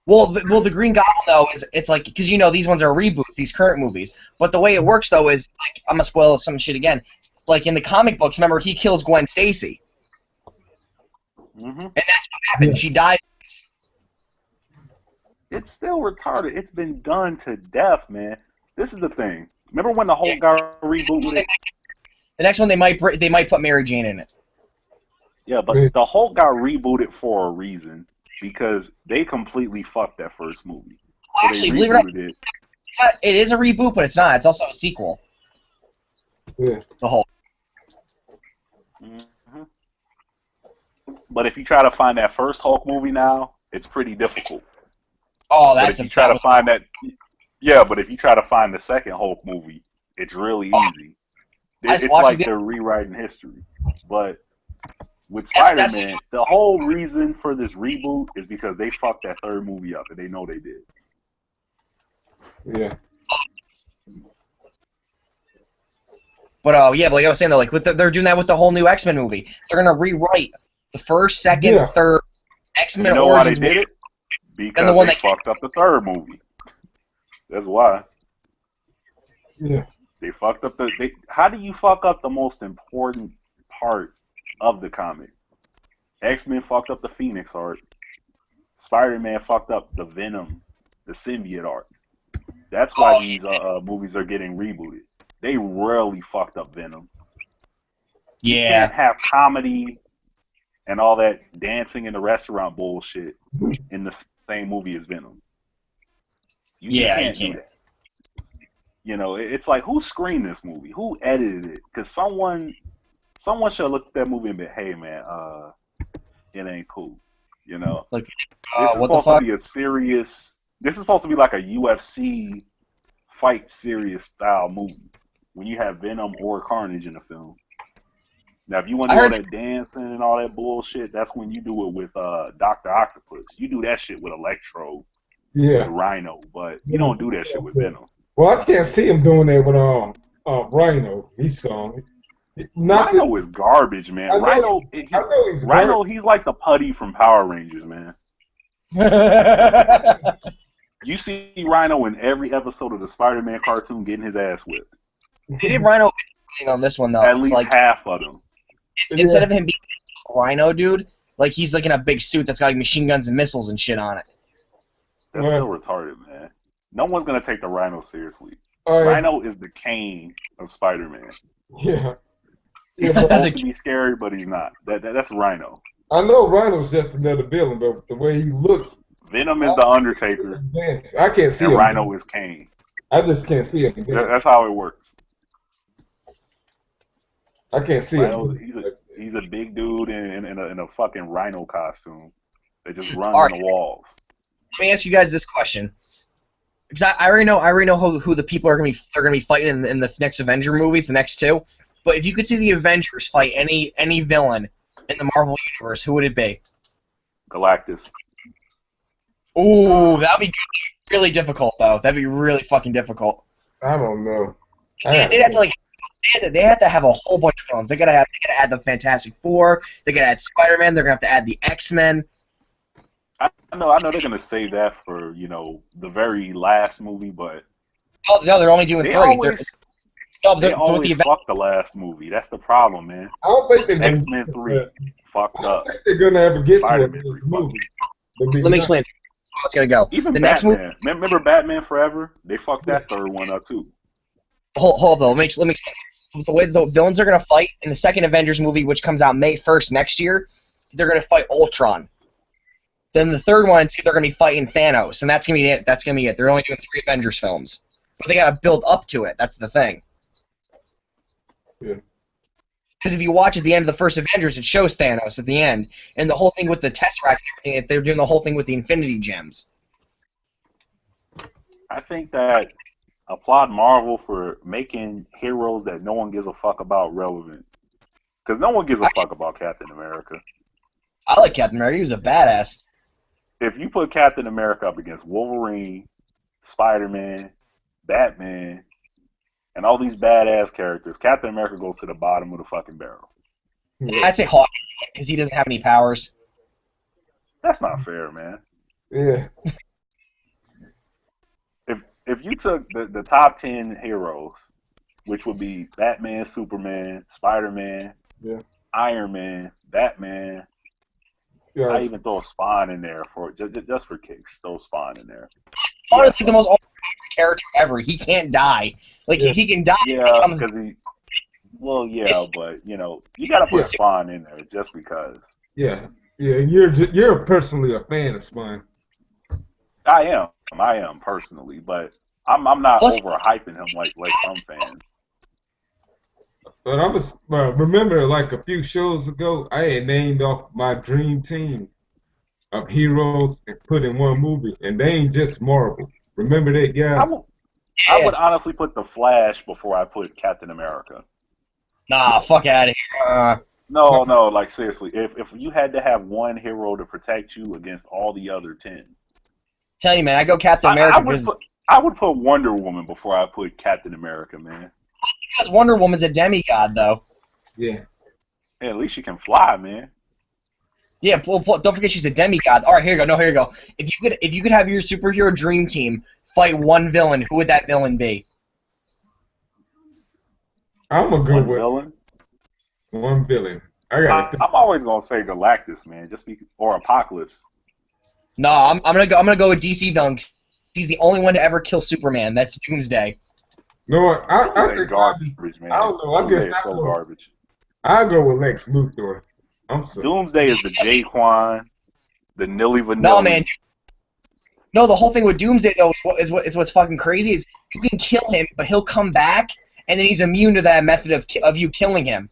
Speaker 4: Well, the Green Goblin though is it's like because you know these ones are reboots, these current movies. But the way it works though is like I'm gonna spoil some shit again. Like in the comic books, remember he kills Gwen Stacy,
Speaker 2: Mm-hmm.
Speaker 4: and that's what happened.
Speaker 1: Yeah.
Speaker 4: She dies.
Speaker 2: It's still retarded. It's been done to death, man. This is the thing. Remember when the Hulk got rebooted?
Speaker 4: The next one they might put Mary Jane in it.
Speaker 2: Yeah, but the Hulk got rebooted for a reason because they completely fucked that first movie. So
Speaker 4: Actually,
Speaker 2: they
Speaker 4: believe it or not,
Speaker 2: rebooted it.
Speaker 4: it is a reboot, but it's not. It's also a sequel.
Speaker 1: Yeah.
Speaker 4: The Hulk.
Speaker 2: Mm-hmm. But if you try to find that first Hulk movie now, it's pretty difficult.
Speaker 4: Oh,
Speaker 2: But
Speaker 4: that's
Speaker 2: if you try to find that, yeah. But if you try to find the second Hulk movie, it's really easy. It's like they're rewriting history. But with Spider-Man, the whole reason for this reboot is because they fucked that third movie up, and they know they did.
Speaker 1: Yeah.
Speaker 4: But yeah, but like I was saying though, like they're doing that with the whole new X-Men movie. They're gonna rewrite the first, second, third X-Men
Speaker 2: You know
Speaker 4: Origins
Speaker 2: why they did
Speaker 4: movie.
Speaker 2: it? Because they fucked up the third movie. That's why.
Speaker 1: Yeah.
Speaker 2: They fucked up how do you fuck up the most important part of the comic? X-Men fucked up the Phoenix art. Spider-Man fucked up the Venom, the symbiote art. That's why these movies are getting rebooted. They rarely fucked up Venom. You
Speaker 4: Yeah.
Speaker 2: can't have comedy and all that dancing in the restaurant bullshit in the same movie as Venom. You can't do that. You know, it's like, who screened this movie? Who edited it? Because someone should have looked at that movie and been, hey man, it ain't cool. You know,
Speaker 4: Like,
Speaker 2: this is
Speaker 4: what the
Speaker 2: supposed
Speaker 4: fuck?
Speaker 2: to be a serious. This is supposed to be like a UFC fight serious style movie. When you have Venom or Carnage in the film. Now, if you want to do all that dancing and all that bullshit, that's when you do it with Dr. Octopus. You do that shit with Electro, with Rhino, but you don't do that shit with Venom.
Speaker 1: Well, I can't see him doing that with Rhino. He's
Speaker 2: Rhino is garbage, man. Rhino, he's like the putty from Power Rangers, man. You see Rhino in every episode of the Spider-Man cartoon getting his ass whipped.
Speaker 4: They did Rhino on this one though.
Speaker 2: At least like, half of them.
Speaker 4: Instead of him being a Rhino dude, like he's like in a big suit that's got like machine guns and missiles and shit on it.
Speaker 2: That's still retarded, man. No one's gonna take the Rhino seriously. Rhino is the Kane of Spider-Man.
Speaker 1: Yeah.
Speaker 2: He's supposed to be scary, but he's not. That's Rhino.
Speaker 1: I know Rhino's just another villain, but the way he looks.
Speaker 2: Venom is the Undertaker.
Speaker 1: I can't see
Speaker 2: and
Speaker 1: him.
Speaker 2: Rhino is Kane.
Speaker 1: I just can't see him.
Speaker 2: That's how it works.
Speaker 1: I can't see
Speaker 2: Rhino,
Speaker 1: him.
Speaker 2: He's a big dude in a fucking Rhino costume that just runs in the walls.
Speaker 4: Let me ask you guys this question, because I already know who the people are gonna be fighting in the next Avenger movies, the next two. But if you could see the Avengers fight any villain in the Marvel universe, who would it be?
Speaker 2: Galactus.
Speaker 4: Ooh, that'd be really difficult though. That'd be really fucking difficult.
Speaker 1: I don't know.
Speaker 4: They'd have to they have to have a whole bunch of villains. They gotta add the Fantastic Four. They gotta add Spider-Man. They're gonna have to add the X-Men.
Speaker 2: I know they're gonna save that for the very last movie, but
Speaker 4: no, they're only doing three.
Speaker 2: They always fuck the last movie. That's the problem, man.
Speaker 1: I don't think they're gonna
Speaker 2: X-Men 3 fucked up.
Speaker 1: I don't think they're gonna ever get to a movie.
Speaker 4: Let me explain how it's gonna go.
Speaker 2: Even
Speaker 4: the
Speaker 2: Batman.
Speaker 4: next movie.
Speaker 2: Remember Batman Forever? They fucked that third one up too.
Speaker 4: Hold on, let me explain. The way the villains are gonna fight in the second Avengers movie, which comes out May 1st next year, they're gonna fight Ultron. Then the third one, they're gonna be fighting Thanos, and that's gonna be it. They're only doing 3 Avengers films, but they gotta build up to it. That's the thing.
Speaker 1: Yeah.
Speaker 4: Because if you watch at the end of the first Avengers, it shows Thanos at the end, and the whole thing with the Tesseract and everything. If they're doing the whole thing with the Infinity Gems.
Speaker 2: I think that applaud Marvel for making heroes that no one gives a fuck about relevant. Because no one gives a fuck about Captain America.
Speaker 4: I like Captain America. He was a badass.
Speaker 2: If you put Captain America up against Wolverine, Spider-Man, Batman, and all these badass characters, Captain America goes to the bottom of the fucking barrel.
Speaker 4: Yeah. I'd say Hawkeye, because he doesn't have any powers.
Speaker 2: That's not fair, man.
Speaker 1: Yeah.
Speaker 2: If you took the top 10 heroes, which would be Batman, Superman, Spider-Man, Iron Man, Batman, I even throw Spawn in there for just for kicks. Throw Spawn in there.
Speaker 4: Honestly, the most character ever. He can't die. Like he can die.
Speaker 2: Yeah, because but you gotta put Spawn in there just because.
Speaker 1: Yeah, you're personally a fan of Spawn.
Speaker 2: I am personally, but I'm not overhyping him like some fans.
Speaker 1: But remember, like a few shows ago, I had named off my dream team of heroes and put in one movie, and they ain't just Marvel. Remember that, guys?
Speaker 2: I would honestly put the Flash before I put Captain America.
Speaker 4: Nah, fuck out of here.
Speaker 2: No, like seriously, if you had to have one hero to protect you against all the other 10.
Speaker 4: Tell you, man, I go Captain America.
Speaker 2: I would put Wonder Woman before I put Captain America, man.
Speaker 4: Because Wonder Woman's a demigod, though.
Speaker 1: Yeah.
Speaker 2: Hey, at least she can fly, man.
Speaker 4: Yeah, don't forget she's a demigod. All right, here you go. No, here you go. If you could have your superhero dream team fight one villain, who would that villain be?
Speaker 1: I'm gonna go
Speaker 2: One
Speaker 1: with
Speaker 2: villain.
Speaker 1: one villain. I gotta think.
Speaker 2: I'm always gonna say Galactus, man, or Apocalypse.
Speaker 4: No, I'm gonna go with DC villain. He's the only one to ever kill Superman. That's Doomsday.
Speaker 1: You know what? I
Speaker 2: Doomsday
Speaker 1: think
Speaker 2: garbage, man.
Speaker 1: I don't know. I
Speaker 2: Doomsday
Speaker 1: guess
Speaker 2: is so garbage.
Speaker 1: I'll go with Lex Luthor. I'm sorry.
Speaker 2: Doomsday is the Jaquan, the Nilly
Speaker 4: No,
Speaker 2: Vanilli.
Speaker 4: man. No, the whole thing with Doomsday though is what's fucking crazy is you can kill him, but he'll come back, and then he's immune to that method of you killing him.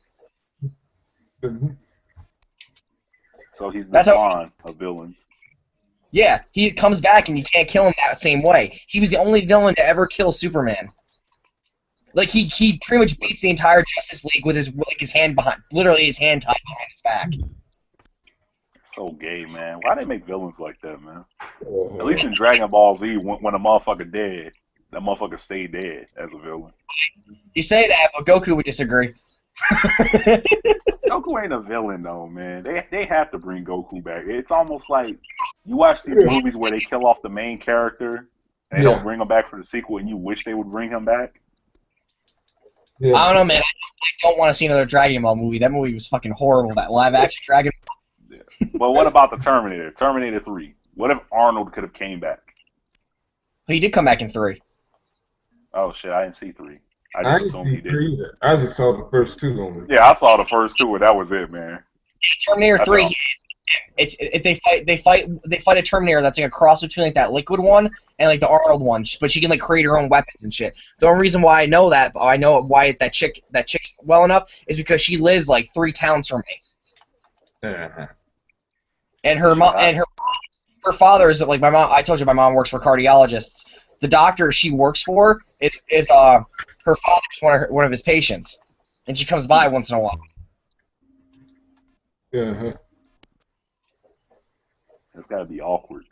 Speaker 2: So he's the
Speaker 4: That's how-
Speaker 2: spawn of villains.
Speaker 4: Yeah, he comes back and you can't kill him that same way. He was the only villain to ever kill Superman. Like he pretty much beats the entire Justice League with his hand behind, literally his hand tied behind his back.
Speaker 2: So gay, man. Why they make villains like that, man? At least in Dragon Ball Z, when a motherfucker dead, that motherfucker stayed dead as a villain.
Speaker 4: You say that, but Goku would disagree.
Speaker 2: Goku ain't a villain though, man. They have to bring Goku back. It's almost like you watch these movies where they kill off the main character and they don't bring him back for the sequel, and you wish they would bring him back.
Speaker 1: Yeah.
Speaker 4: I don't know, man. I don't want to see another Dragon Ball movie. That movie was fucking horrible. That live-action Dragon.
Speaker 2: Yeah. But what about the Terminator? Terminator 3. What if Arnold could have came back?
Speaker 4: He did come back in 3.
Speaker 2: Oh shit, I didn't see 3. I
Speaker 1: I
Speaker 2: just assumed
Speaker 1: didn't
Speaker 2: he
Speaker 1: see
Speaker 2: did.
Speaker 1: three either. I just saw the first two only.
Speaker 2: Yeah, I saw the first two, and that was it, man.
Speaker 4: Terminator
Speaker 2: That's
Speaker 4: 3.
Speaker 2: all.
Speaker 4: They fight a Terminator that's like a cross between like that Liquid one and like the Arnold one, but she can like create her own weapons and shit. The only reason why I know that, I know why that chick's well enough, is because she lives like 3 towns from me,
Speaker 1: Uh-huh.
Speaker 4: and her mom and her father is like my mom. I told you my mom works for cardiologists. The doctor she works for is her father's one of his patients, and she comes by once in a while.
Speaker 1: Uh-huh.
Speaker 2: It's gotta be awkward.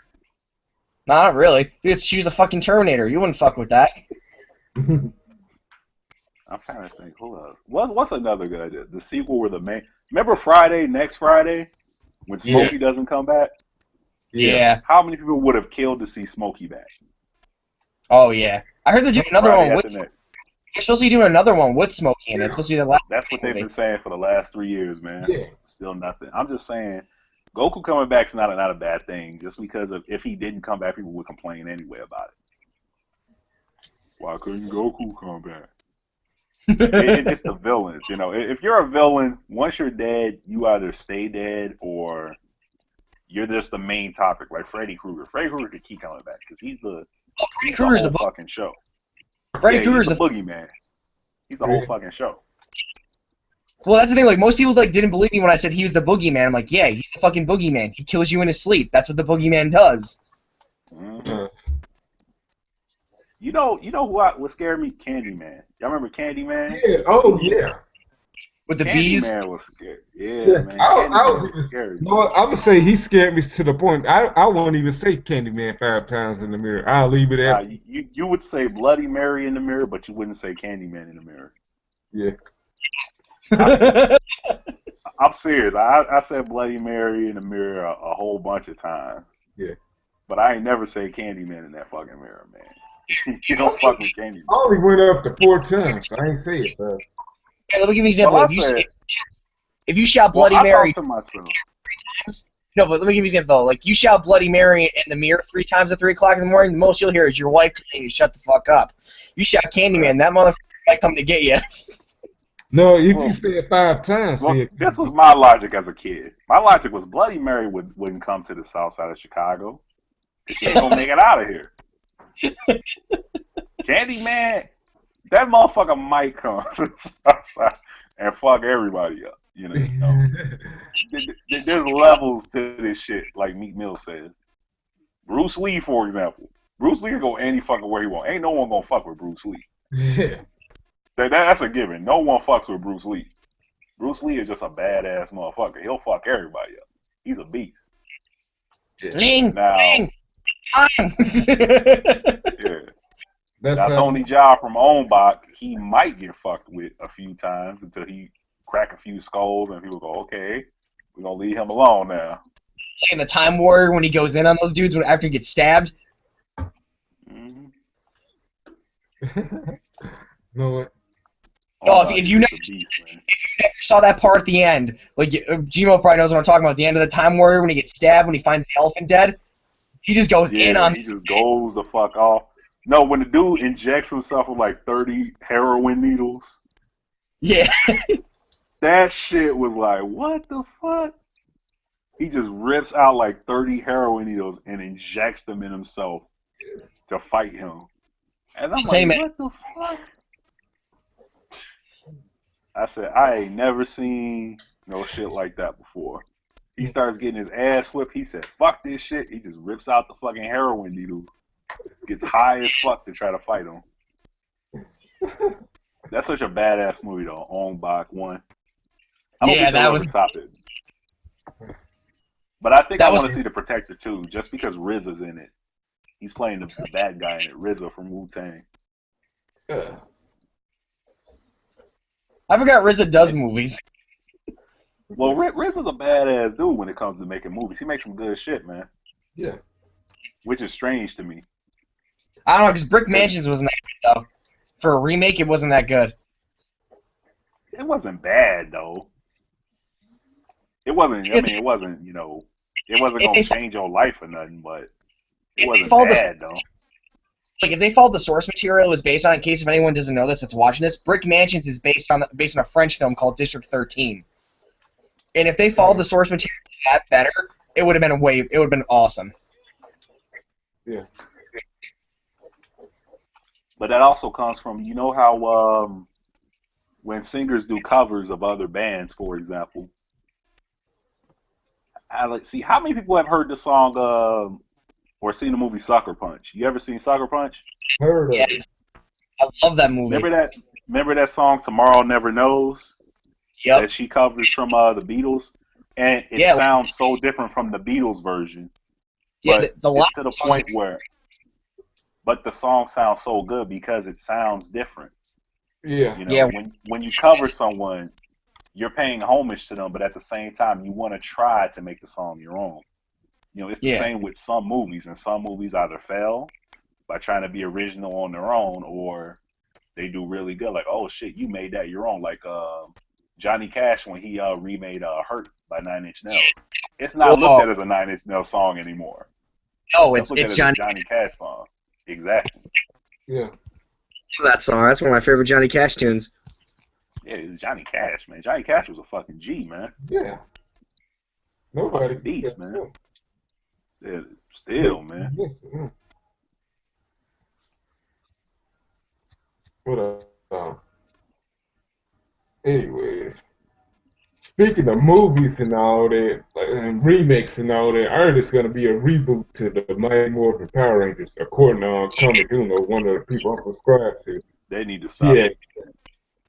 Speaker 4: Nah, not really. Dude, she was a fucking Terminator. You wouldn't fuck with that.
Speaker 2: I'm trying to think. Hold up. What's another good idea? The sequel where the main. Remember next Friday, when Smokey doesn't come back?
Speaker 4: Yeah.
Speaker 2: How many people would have killed to see Smokey back?
Speaker 4: Oh yeah. I heard they're doing another
Speaker 2: Friday
Speaker 4: one with.
Speaker 2: after next.
Speaker 4: They're supposed to be doing another one with Smokey in it. It's supposed to be the last.
Speaker 2: That's what they've been saying for the last 3 years, man.
Speaker 1: Yeah.
Speaker 2: Still nothing. I'm just saying, Goku coming back's not a bad thing. Just because of if he didn't come back, people would complain anyway about it. Why couldn't Goku come back? It's the villains, you know. If you're a villain, once you're dead, you either stay dead or you're just the main topic, like Freddy Krueger. Freddy Krueger could keep coming back because he's the
Speaker 4: Krueger's
Speaker 2: whole
Speaker 4: the
Speaker 2: fucking show.
Speaker 4: Freddy
Speaker 2: Yeah,
Speaker 4: Krueger's
Speaker 2: he's
Speaker 4: the.
Speaker 2: the boogeyman. He's the whole fucking show.
Speaker 4: Well, that's the thing. Like most people like didn't believe me when I said he was the boogeyman. I'm like, yeah, he's the fucking boogeyman. He kills you in his sleep. That's what the boogeyman does.
Speaker 2: Mm-hmm. You know what scared me? Candyman. Y'all remember Candyman?
Speaker 1: Yeah. Oh yeah.
Speaker 4: With the bees.
Speaker 2: Candyman was scary. Yeah, man.
Speaker 1: I
Speaker 2: Candyman
Speaker 1: was even
Speaker 2: scary.
Speaker 1: You know what? I'm gonna say he scared me to the point. I won't even say Candyman 5 times in the mirror. I'll leave it at.
Speaker 2: You would say Bloody Mary in the mirror, but you wouldn't say Candyman in the mirror.
Speaker 1: Yeah.
Speaker 2: I'm serious. I said Bloody Mary in the mirror a whole bunch of times.
Speaker 1: Yeah.
Speaker 2: But I ain't never say Candyman in that fucking mirror, man. You don't fuck with Candyman.
Speaker 1: I only went up to 4 times. So I ain't say it. So.
Speaker 4: Hey, let me give you an example.
Speaker 2: Well,
Speaker 4: If you shout Bloody Mary,
Speaker 2: to myself.
Speaker 4: no, but let me give you an example though. Like you shout Bloody Mary in the mirror 3 times at 3 o'clock in the morning, the most you'll hear is your wife telling you to shut the fuck up. You shout Candyman, that motherfucker might come to get you.
Speaker 1: No, if you say it 5 times,
Speaker 2: Well,
Speaker 1: see it.
Speaker 2: this was my logic as a kid. My logic was Bloody Mary wouldn't come to the south side of Chicago. She ain't gonna make it out of here. Candyman, that motherfucker might come to the south side and fuck everybody up. You know. There's levels to this shit, like Meek Mill says. Bruce Lee, for example. Bruce Lee can go any fucking where he want. Ain't no one gonna fuck with Bruce Lee.
Speaker 1: Yeah.
Speaker 2: That's a given. No one fucks with Bruce Lee. Bruce Lee is just a badass motherfucker. He'll fuck everybody up. He's a beast.
Speaker 4: Ling,
Speaker 2: Now,
Speaker 4: ling,
Speaker 2: yeah.
Speaker 1: That's
Speaker 2: Now Tony Jaa from Ownbach, he might get fucked with a few times until he crack a few skulls and people go, okay, we're gonna leave him alone now.
Speaker 4: in the Time Warrior when he goes in on those dudes after he gets stabbed.
Speaker 2: Mm-hmm.
Speaker 1: You know what?
Speaker 4: Oh,
Speaker 2: God,
Speaker 4: if
Speaker 2: he's
Speaker 4: you never,
Speaker 2: a beast, man.
Speaker 4: if you never saw that part at the end, like Gmo probably knows what I'm talking about. At the end of the Time Warrior, when he gets stabbed, when he finds the elephant dead, he just goes in
Speaker 2: Yeah,
Speaker 4: on.
Speaker 2: he just goes the fuck off. No, when the dude injects himself with like 30 heroin needles,
Speaker 4: Yeah,
Speaker 2: that shit was like, what the fuck? He just rips out like 30 heroin needles and injects them in himself to fight him. And I'm
Speaker 4: I'll tell you,
Speaker 2: like,
Speaker 4: man.
Speaker 2: what the fuck? I said, I ain't never seen no shit like that before. He starts getting his ass whipped. He said, fuck this shit. He just rips out the fucking heroin needle. Gets high as fuck to try to fight him. That's such a badass movie, though. Ong Bak 1. I hope
Speaker 4: Yeah,
Speaker 2: we can
Speaker 4: that
Speaker 2: ever
Speaker 4: was
Speaker 2: top it. But I think
Speaker 4: that
Speaker 2: I
Speaker 4: was.
Speaker 2: want to see The Protector, too, just because RZA's in it. He's playing the bad guy in it, RZA from Wu-Tang.
Speaker 1: Yeah.
Speaker 4: I forgot RZA does movies.
Speaker 2: Well, RZA's a badass dude when it comes to making movies. He makes some good shit, man.
Speaker 1: Yeah.
Speaker 2: Which is strange to me.
Speaker 4: I don't know, because Brick Mansions wasn't that good, though. For a remake, it wasn't that good.
Speaker 2: It wasn't bad, though. It wasn't, I mean, it wasn't, you know, it wasn't going to change your life or nothing, but it wasn't bad, though.
Speaker 4: Like, if they followed the source material it was based on, in case if anyone doesn't know this that's watching this, Brick Mansions is based on a French film called District 13. And if they followed the source material that better, it would have been awesome.
Speaker 1: Yeah.
Speaker 2: But that also comes from, you know how when singers do covers of other bands, for example, see, how many people have heard the song or seen the movie Sucker Punch? You ever seen Sucker Punch?
Speaker 1: Heard of it.
Speaker 4: Yes. I love that movie.
Speaker 2: Remember that song Tomorrow Never Knows?
Speaker 4: Yep.
Speaker 2: That she covers from the Beatles? And it sounds so different from the Beatles version.
Speaker 4: Yeah,
Speaker 2: But it's to the point where... But the song sounds so good because it sounds different.
Speaker 1: Yeah.
Speaker 2: You know, when you cover someone, you're paying homage to them, but at the same time, you want to try to make the song your own. You know, it's the same with some movies, and some movies either fail by trying to be original on their own, or they do really good. Like, oh shit, you made that your own. Like Johnny Cash when he remade "Hurt" by 9 Inch Nails. It's not looked at as a 9 Inch Nails song anymore.
Speaker 4: No, it's
Speaker 2: Johnny Cash song. Exactly.
Speaker 1: Yeah.
Speaker 4: That song. That's one of my favorite Johnny Cash tunes.
Speaker 2: Yeah, it's Johnny Cash, man. Johnny Cash was a fucking G, man.
Speaker 1: Yeah. Nobody.
Speaker 2: Beast, man. Yeah, still, man.
Speaker 1: Yes, yeah. What anyways, speaking of movies and all that, and remakes and all that, I heard it's going to be a reboot to the Mighty Morphin Power Rangers, according to Comic Uno, one of the people I subscribe to.
Speaker 2: They need to stop.
Speaker 1: Yeah.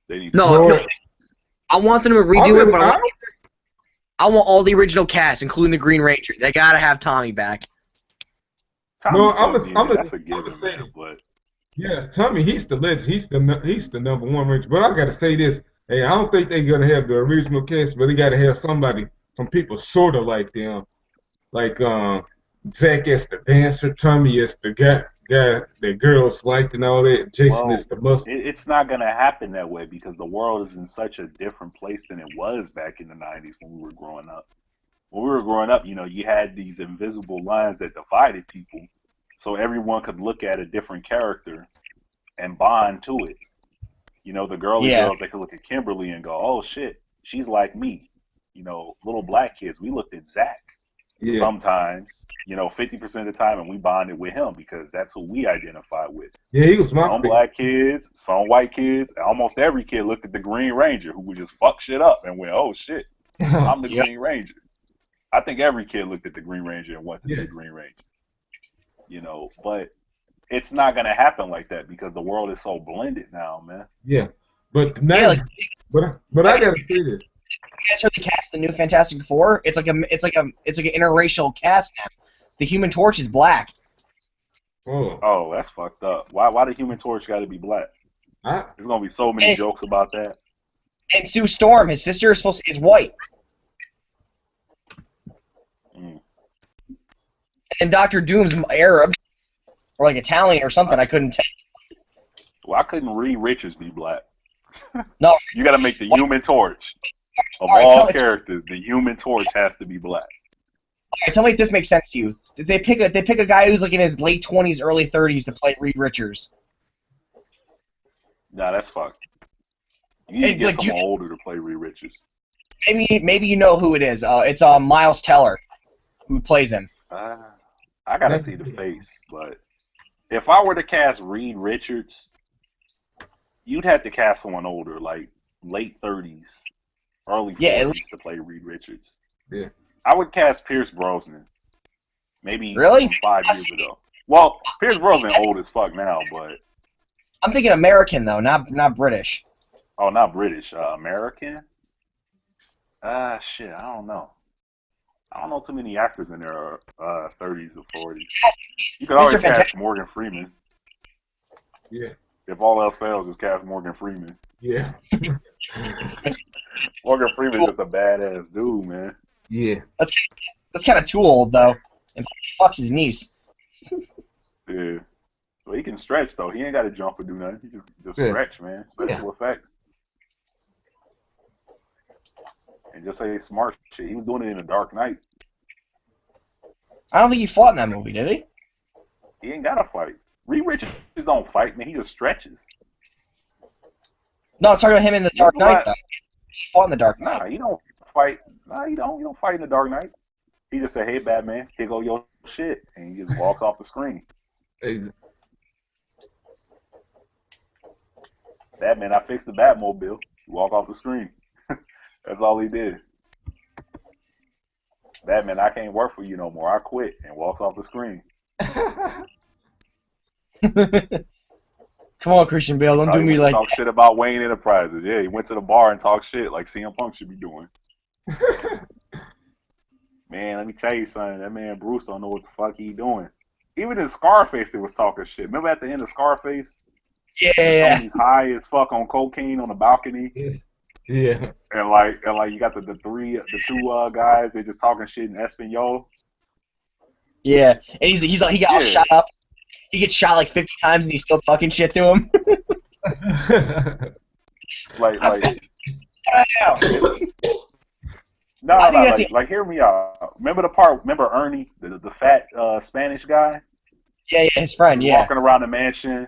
Speaker 2: They need to
Speaker 4: No, I want them to redo it, but I want all the original cast, including the Green Ranger. They gotta have Tommy back.
Speaker 2: That's a given, man, but
Speaker 1: yeah, Tommy, he's the legend. He's the number one Ranger. But I gotta say this: hey, I don't think they're gonna have the original cast, but they gotta have some people sort of like them, like Zach as the dancer, Tommy as the guy that girls liked and all that. Jason is the muscle.
Speaker 2: It's not gonna happen that way because the world is in such a different place than it was back in the '90s when we were growing up. When we were growing up, you know, you had these invisible lines that divided people, so everyone could look at a different character and bond to it. You know, the girls, they could look at Kimberly and go, "Oh shit, she's like me." You know, little black kids, we looked at Zach. Yeah. Sometimes, you know, 50% of the time, and we bonded with him because that's who we identified with.
Speaker 1: Yeah, he was my
Speaker 2: Some black kids, some white kids, almost every kid looked at the Green Ranger who would just fuck shit up and went, "Oh shit, I'm the Green Ranger." I think every kid looked at the Green Ranger and wanted to be the Green Ranger. You know, but it's not going to happen like that because the world is so blended now, man.
Speaker 1: Yeah, but now, but I gotta say this.
Speaker 4: You guys heard the cast the new Fantastic Four? It's like an interracial cast now. The Human Torch is black.
Speaker 2: Oh, that's fucked up. Why the Human Torch got to be black? There's gonna be so many jokes about that.
Speaker 4: And Sue Storm, his sister, is white. And Dr. Doom's Arab, or like Italian or something. I couldn't tell.
Speaker 2: Why couldn't Reed Richards be black?
Speaker 4: No.
Speaker 2: You got to make the Human Torch of
Speaker 4: All right,
Speaker 2: all characters. The Human Torch has to be black.
Speaker 4: All right, tell me if this makes sense to you. They pick a guy who's like in his late 20s, early 30s to play Reed Richards.
Speaker 2: Nah, that's fucked. You need to get someone older to play Reed Richards.
Speaker 4: Maybe you know who it is. It's Miles Teller who plays him.
Speaker 2: I gotta see the face, but if I were to cast Reed Richards, you'd have to cast someone older, like late 30s, early 40s to play Reed Richards.
Speaker 1: Yeah.
Speaker 2: I would cast Pierce Brosnan. Maybe
Speaker 4: really
Speaker 2: 5 years ago. Well, Pierce Brosnan old as fuck now, but
Speaker 4: I'm thinking American though, not British.
Speaker 2: Oh, not British. American? Shit, I don't know. I don't know too many actors in their 30s or 40s. You could always cast Morgan Freeman.
Speaker 1: Yeah.
Speaker 2: If all else fails, just cast Morgan Freeman.
Speaker 1: Yeah.
Speaker 2: Morgan Freeman's just a badass dude, man.
Speaker 1: Yeah.
Speaker 4: That's kind of too old though. And fucks his niece.
Speaker 2: Yeah. Well, he can stretch though. He ain't got to jump or do nothing. He just stretch, man. Special effects. And just say smart shit. He was doing it in The Dark Knight.
Speaker 4: I don't think he fought in that movie, did he?
Speaker 2: He ain't got to fight. Reed Richards don't fight, man. He just stretches.
Speaker 4: No, I'm talking about him in The Dark Knight, though. He fought in The Dark Knight.
Speaker 2: Nah, he don't fight. Nah, he don't. He don't fight in The Dark Knight. He just say, "Hey, Batman, here go your shit," and he just walks off the screen.
Speaker 1: Hey.
Speaker 2: Batman, I fixed the Batmobile. Walk off the screen. That's all he did. Batman, I can't work for you no more. I quit, and walks off the screen.
Speaker 4: Come on, Christian Bale, don't do me like
Speaker 2: talk shit about Wayne Enterprises. Yeah, he went to the bar and talked shit like CM Punk should be doing. Man, let me tell you something. That man Bruce don't know what the fuck he doing. Even in Scarface, they was talking shit. Remember at the end of Scarface?
Speaker 4: Yeah.
Speaker 2: He's high as fuck on cocaine on the balcony.
Speaker 1: Yeah.
Speaker 2: And like you got the two guys. They just talking shit in Espanol.
Speaker 4: Yeah, and he got all shot up. He gets shot like 50 times and he's still talking shit to him.
Speaker 2: Like hear me out. Remember Ernie, the fat Spanish guy?
Speaker 4: Yeah, his friend,
Speaker 2: walking around the mansion,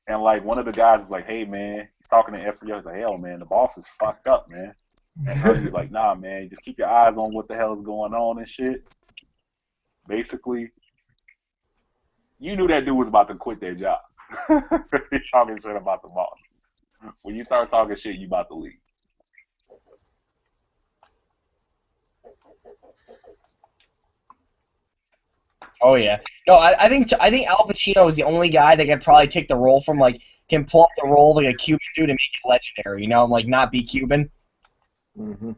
Speaker 2: and like one of the guys is like, "Hey man," he's talking to Espanol. He's like, "Hell man, the boss is fucked up, man." And Ernie's like, "Nah man, just keep your eyes on what the hell is going on and shit." Basically, you knew that dude was about to quit their job. He's talking shit about the boss. When you start talking shit, you about to leave.
Speaker 4: Oh yeah. No, I think Al Pacino is the only guy that could probably take the role from can pull up the role of like a Cuban dude and make it legendary. You know, like not be Cuban.
Speaker 1: Mm-hmm.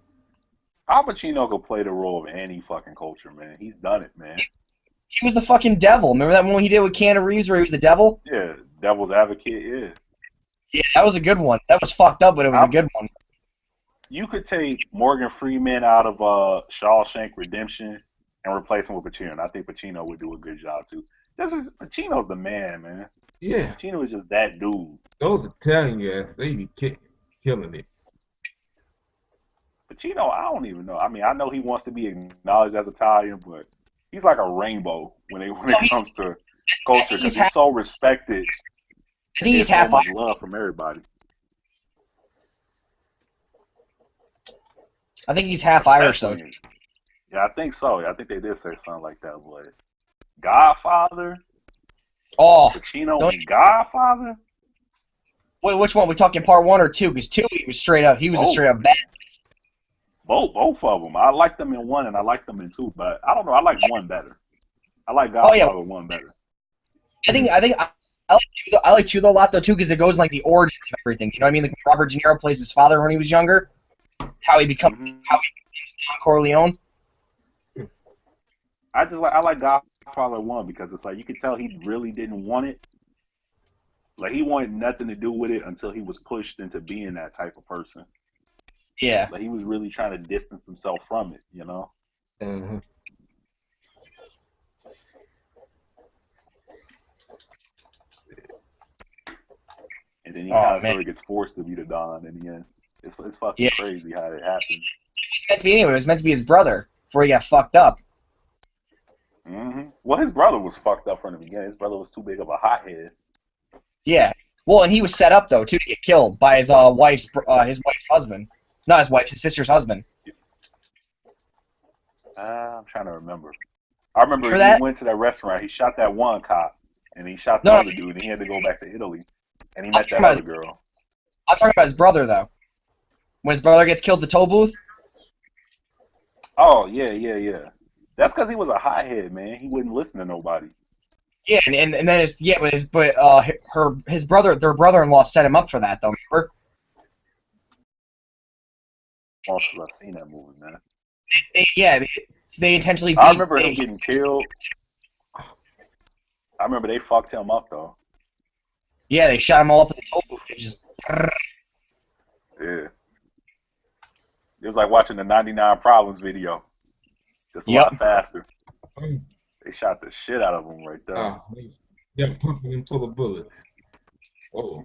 Speaker 2: Al Pacino could play the role of any fucking culture, man. He's done it, man.
Speaker 4: He was the fucking devil. Remember that one he did with Keanu Reeves where he was the devil?
Speaker 2: Yeah, Devil's Advocate, yeah.
Speaker 4: Yeah, that was a good one. That was fucked up, but it was a good one.
Speaker 2: You could take Morgan Freeman out of Shawshank Redemption and replace him with Pacino. And I think Pacino would do a good job, too. Pacino's the man.
Speaker 1: Yeah.
Speaker 2: Pacino is just that dude.
Speaker 1: Those Italian guys, they be killing it.
Speaker 2: Pacino, I don't even know. I mean, I know he wants to be acknowledged as Italian, but he's like a rainbow when it comes to culture because he's so respected.
Speaker 4: I think he's half Irish.
Speaker 2: Love from everybody.
Speaker 4: I think he's half Irish, though.
Speaker 2: Yeah, I think so. I think they did say something like that. But Godfather?
Speaker 4: Oh.
Speaker 2: Pacino and Godfather?
Speaker 4: Wait, which one? We talking part 1 or 2? Because 2, he was straight up bad.
Speaker 2: Both of them. I like them in 1 and I like them in 2, but I don't know. I like 1 better. I like Godfather 1 better.
Speaker 4: I like 2 though a lot though too because it goes in, like the origins of everything. You know what I mean? Like Robert De Niro plays his father when he was younger. How he becomes Don Corleone.
Speaker 2: I like Godfather 1 because it's like you could tell he really didn't want it. Like he wanted nothing to do with it until he was pushed into being that type of person.
Speaker 4: Yeah.
Speaker 2: Like he was really trying to distance himself from it, you know?
Speaker 1: Mm-hmm. And
Speaker 2: he
Speaker 4: Oh,
Speaker 2: kind of
Speaker 4: man.
Speaker 2: sort of gets forced to be the Don in the end. It's fucking
Speaker 4: Yeah.
Speaker 2: crazy how it happened.
Speaker 4: It was meant to be anyway. It was meant to be his brother before he got fucked up.
Speaker 2: Well, his brother was fucked up from the beginning. His brother was too big of a hothead.
Speaker 4: Yeah. Well, and he was set up though too to get killed by his wife's husband. Not his wife, his sister's husband.
Speaker 2: I'm trying to remember. I remember
Speaker 4: Remember that?
Speaker 2: went to that restaurant. He shot that one cop, and he shot the other dude, and he had to go back to Italy, and he met that other girl.
Speaker 4: I'm talking about his brother though. When his brother gets killed, the toll booth.
Speaker 2: Oh yeah. That's because he was a hothead, man. He wouldn't listen to nobody.
Speaker 4: Yeah, and then his brother, their brother-in-law set him up for that though. Remember?
Speaker 2: Also, I've seen that movie, man.
Speaker 4: They intentionally.
Speaker 2: I remember him getting killed. I remember they fucked him up though.
Speaker 4: Yeah, they shot him all up in the toll booth. They just.
Speaker 2: Yeah. It was like watching the 99 Problems video. Just a lot faster. They shot the shit out of him right there.
Speaker 1: Yeah, pumping him full of bullets. Oh.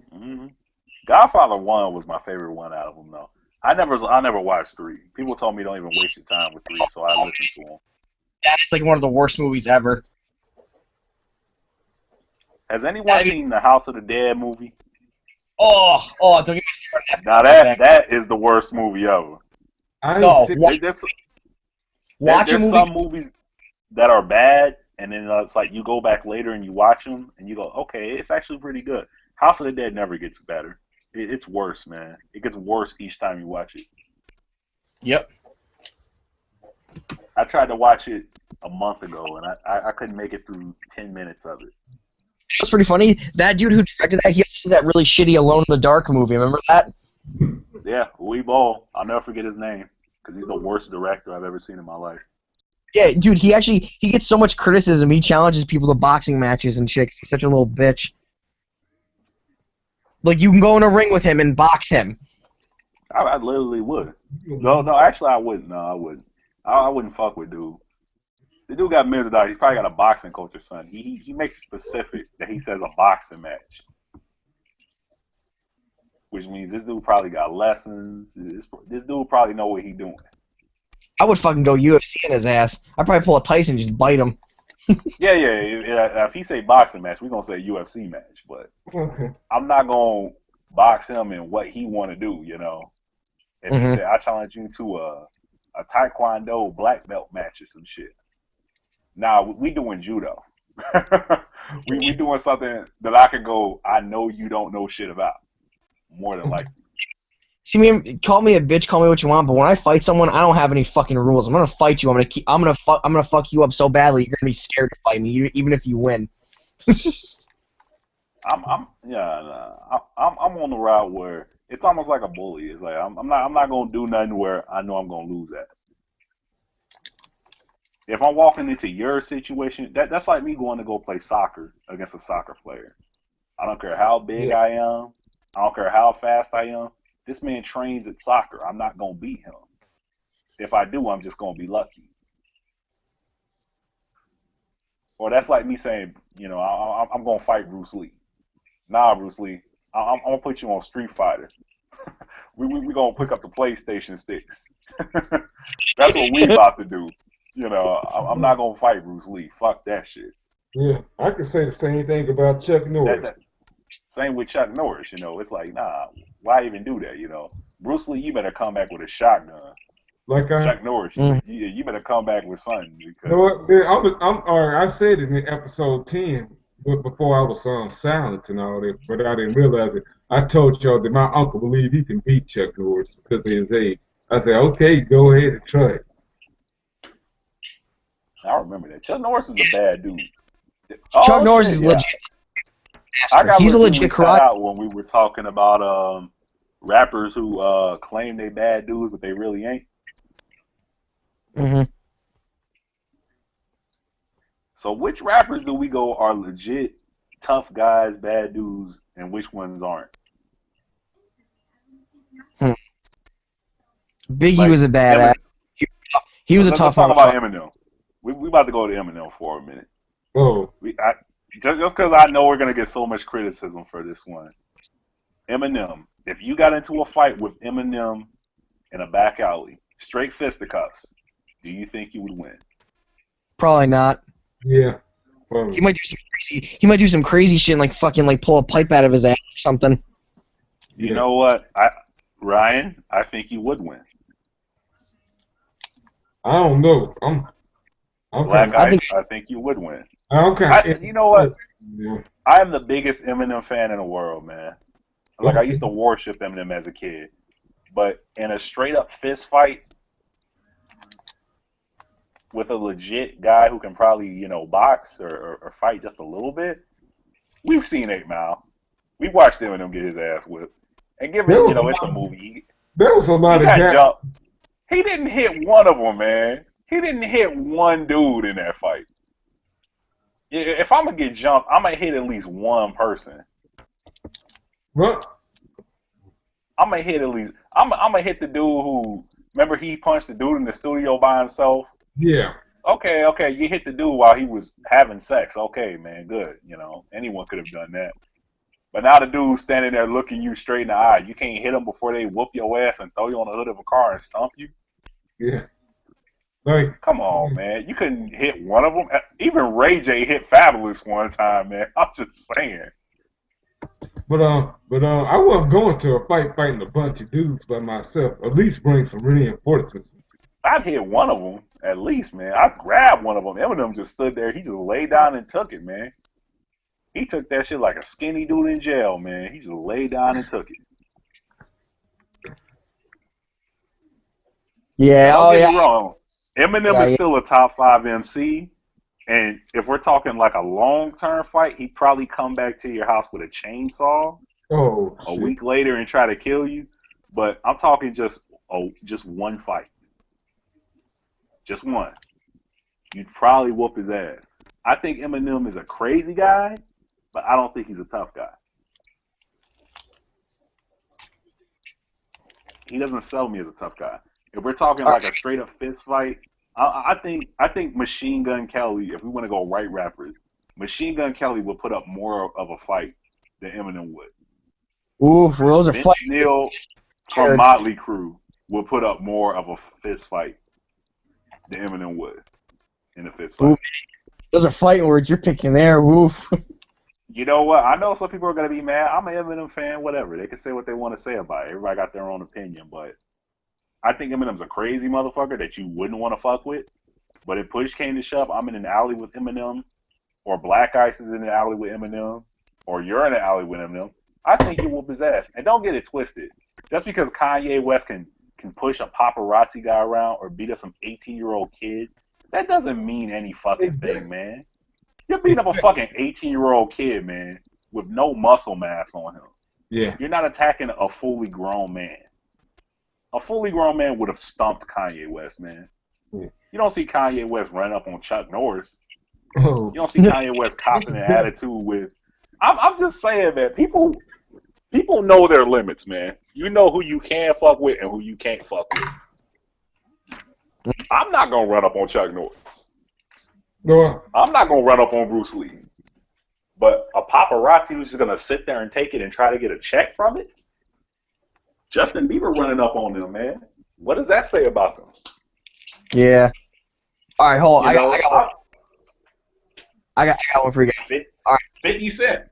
Speaker 2: Godfather 1 was my favorite one out of them, though. I never watched 3. People told me don't even waste your time with 3, so I listened to them.
Speaker 4: That's like one of the worst movies ever.
Speaker 2: Has anyone seen the House of the Dead movie?
Speaker 4: Oh, don't get me started.
Speaker 2: Now that is the worst movie ever. There's some movies that are bad, and then it's like you go back later and you watch them, and you go, okay, it's actually pretty good. House of the Dead never gets better. It's worse, man. It gets worse each time you watch it.
Speaker 4: Yep.
Speaker 2: I tried to watch it a month ago, and I couldn't make it through 10 minutes of it.
Speaker 4: That's pretty funny. That dude who directed that, he also did that really shitty Alone in the Dark movie. Remember that?
Speaker 2: Yeah, Louis Ball. I'll never forget his name because he's the worst director I've ever seen in my life.
Speaker 4: Yeah, dude, he gets so much criticism. He challenges people to boxing matches and shit 'cause he's such a little bitch. Like, you can go in a ring with him and box him.
Speaker 2: I literally would. No, actually I wouldn't. No, I wouldn't. I wouldn't fuck with dude. The dude got millions of dollars. He's probably got a boxing coach or something. He makes specific that he says a boxing match. Which means this dude probably got lessons. This dude probably know what he's doing.
Speaker 4: I would fucking go UFC in his ass. I'd probably pull a Tyson and just bite him.
Speaker 2: Yeah. If he say boxing match, we're going to say UFC match. But I'm not going to box him in what he want to do, you know. If he say, I challenge you to a Taekwondo black belt match or some shit. Nah, we doing judo. we doing something that I can go, I know you don't know shit about. More than likely.
Speaker 4: See me, call me a bitch, call me what you want, but when I fight someone, I don't have any fucking rules. I'm gonna fight you. I'm gonna fuck you up so badly you're gonna be scared to fight me, even if you win.
Speaker 2: I'm on the route where it's almost like a bully. It's like I'm not gonna do nothing where I know I'm gonna lose at. If I'm walking into your situation, that's like me going to go play soccer against a soccer player. I don't care how big I am. I don't care how fast I am. This man trains at soccer. I'm not going to beat him. If I do, I'm just going to be lucky. Or that's like me saying, you know, I'm going to fight Bruce Lee. Nah, Bruce Lee, I'm going to put you on Street Fighter. we going to pick up the PlayStation sticks. That's what we about to do. You know, I'm not going to fight Bruce Lee. Fuck that shit.
Speaker 1: Yeah, I could say the same thing about Chuck Norris.
Speaker 2: Same with Chuck Norris, you know. It's like, nah, why even do that, you know? Bruce Lee, you better come back with a shotgun. Chuck Norris, you better come back with something. Because...
Speaker 1: You know what, I said it in episode 10, before I was silent and all that, but I didn't realize it. I told y'all that my uncle believed he can beat Chuck Norris because of his age. I said, okay, go ahead and try it.
Speaker 2: I remember that. Chuck Norris is a bad dude.
Speaker 4: Chuck Norris is legit. He's a legit karate.
Speaker 2: Out when we were talking about rappers who claim they bad dudes, but they really ain't. So which rappers do we go are legit tough guys, bad dudes, and which ones aren't?
Speaker 4: Biggie was a badass. He was a tough
Speaker 2: one. Let's talk about Eminem. We about to go to Eminem for a minute.
Speaker 1: Oh.
Speaker 2: Just because I know we're going to get so much criticism for this one. Eminem, if you got into a fight with Eminem in a back alley, straight fisticuffs, do you think you would win?
Speaker 4: Probably not.
Speaker 1: Yeah.
Speaker 4: He
Speaker 1: Probably.
Speaker 4: might do some crazy. He might do some crazy shit and like fucking like pull a pipe out of his ass or something.
Speaker 2: You
Speaker 1: Yeah.
Speaker 2: know what, Ryan? I think you would win.
Speaker 1: I don't know. I'm kind
Speaker 2: Black
Speaker 1: of.
Speaker 4: I think
Speaker 2: Ice, I think you would win.
Speaker 1: I'm kind of.
Speaker 2: You know what?
Speaker 1: Yeah.
Speaker 2: I am the biggest Eminem fan in the world, man. Like I
Speaker 1: Okay.
Speaker 2: used to worship Eminem as a kid, but in a straight up fist fight with a legit guy who can probably box or fight just a little bit, we've seen 8 Mile. We've watched Eminem get his ass whipped, and
Speaker 1: There
Speaker 2: given
Speaker 1: was a
Speaker 2: it's a
Speaker 1: lot.
Speaker 2: movie,
Speaker 1: There was a
Speaker 2: he
Speaker 1: lot of
Speaker 2: got
Speaker 1: jab.
Speaker 2: jumped. He didn't hit one of them, man. He didn't hit one dude in that fight. If I'm gonna get jumped, I'm gonna hit at least one person.
Speaker 1: What?
Speaker 2: I'm gonna hit at least. I'm gonna hit the dude who. Remember he punched the dude in the studio by himself.
Speaker 1: Yeah.
Speaker 2: Okay. You hit the dude while he was having sex. Okay, man, good. Anyone could have done that. But now the dude's standing there looking you straight in the eye. You can't hit them before they whoop your ass and throw you on the hood of a car and stomp you.
Speaker 1: Yeah. Like.
Speaker 2: Come on, man. You couldn't hit one of them. Even Ray J hit Fabulous one time, man. I'm just saying.
Speaker 1: But I wasn't going to a fight fighting a bunch of dudes by myself. At least bring some reinforcements.
Speaker 2: I'd hit one of them at least, man. I grabbed one of them. Eminem just stood there. He just laid down and took it, man. He took that shit like a skinny dude in jail, man. He just laid down and took it.
Speaker 4: Yeah.
Speaker 2: Don't
Speaker 4: Oh
Speaker 2: get
Speaker 4: yeah.
Speaker 2: me wrong. Eminem
Speaker 4: Yeah,
Speaker 2: is
Speaker 4: yeah.
Speaker 2: still a top 5 MC. And if we're talking like a long-term fight, he'd probably come back to your house with a chainsaw
Speaker 1: Oh
Speaker 2: a
Speaker 1: shit.
Speaker 2: week later and try to kill you. But I'm talking just one fight. Just one. You'd probably whoop his ass. I think Eminem is a crazy guy, but I don't think he's a tough guy. He doesn't sell me as a tough guy. If we're talking like a straight up fist fight, I think Machine Gun Kelly, if we want to go right rappers, Machine Gun Kelly would put up more of a fight than Eminem would.
Speaker 4: Oof, well, those are
Speaker 2: Vince
Speaker 4: fights.
Speaker 2: Neil from Motley Crue would put up more of a fist fight than Eminem would in a fist fight.
Speaker 4: Oof. Those are fighting words you're picking there. Oof.
Speaker 2: You know what? I know some people are going to be mad. I'm an Eminem fan, whatever. They can say what they want to say about it. Everybody got their own opinion, but I think Eminem's a crazy motherfucker that you wouldn't want to fuck with. But if push came to shove, I'm in an alley with Eminem, or Black Ice is in the alley with Eminem, or you're in the alley with Eminem, I think you whoop his ass. And don't get it twisted. Just because Kanye West can push a paparazzi guy around or beat up some 18-year-old kid, that doesn't mean any fucking thing, man. You're beating up a fucking 18-year-old kid, man, with no muscle mass on him.
Speaker 1: Yeah.
Speaker 2: You're not attacking a fully grown man. A fully grown man would have stumped Kanye West, man.
Speaker 1: Yeah.
Speaker 2: You don't see Kanye West run up on Chuck Norris.
Speaker 1: Oh.
Speaker 2: You don't see Kanye West copping an attitude with. I'm just saying, man. People know their limits, man. You know who you can fuck with and who you can't fuck with. I'm not gonna run up on Chuck Norris.
Speaker 1: No.
Speaker 2: I'm not gonna run up on Bruce Lee. But a paparazzi who's just gonna sit there and take it and try to get a check from it? Justin Bieber running up on them, man. What does that say about them?
Speaker 4: Yeah. All right, hold on.
Speaker 2: You know,
Speaker 4: I got one for you guys. All right.
Speaker 2: 50 Cent.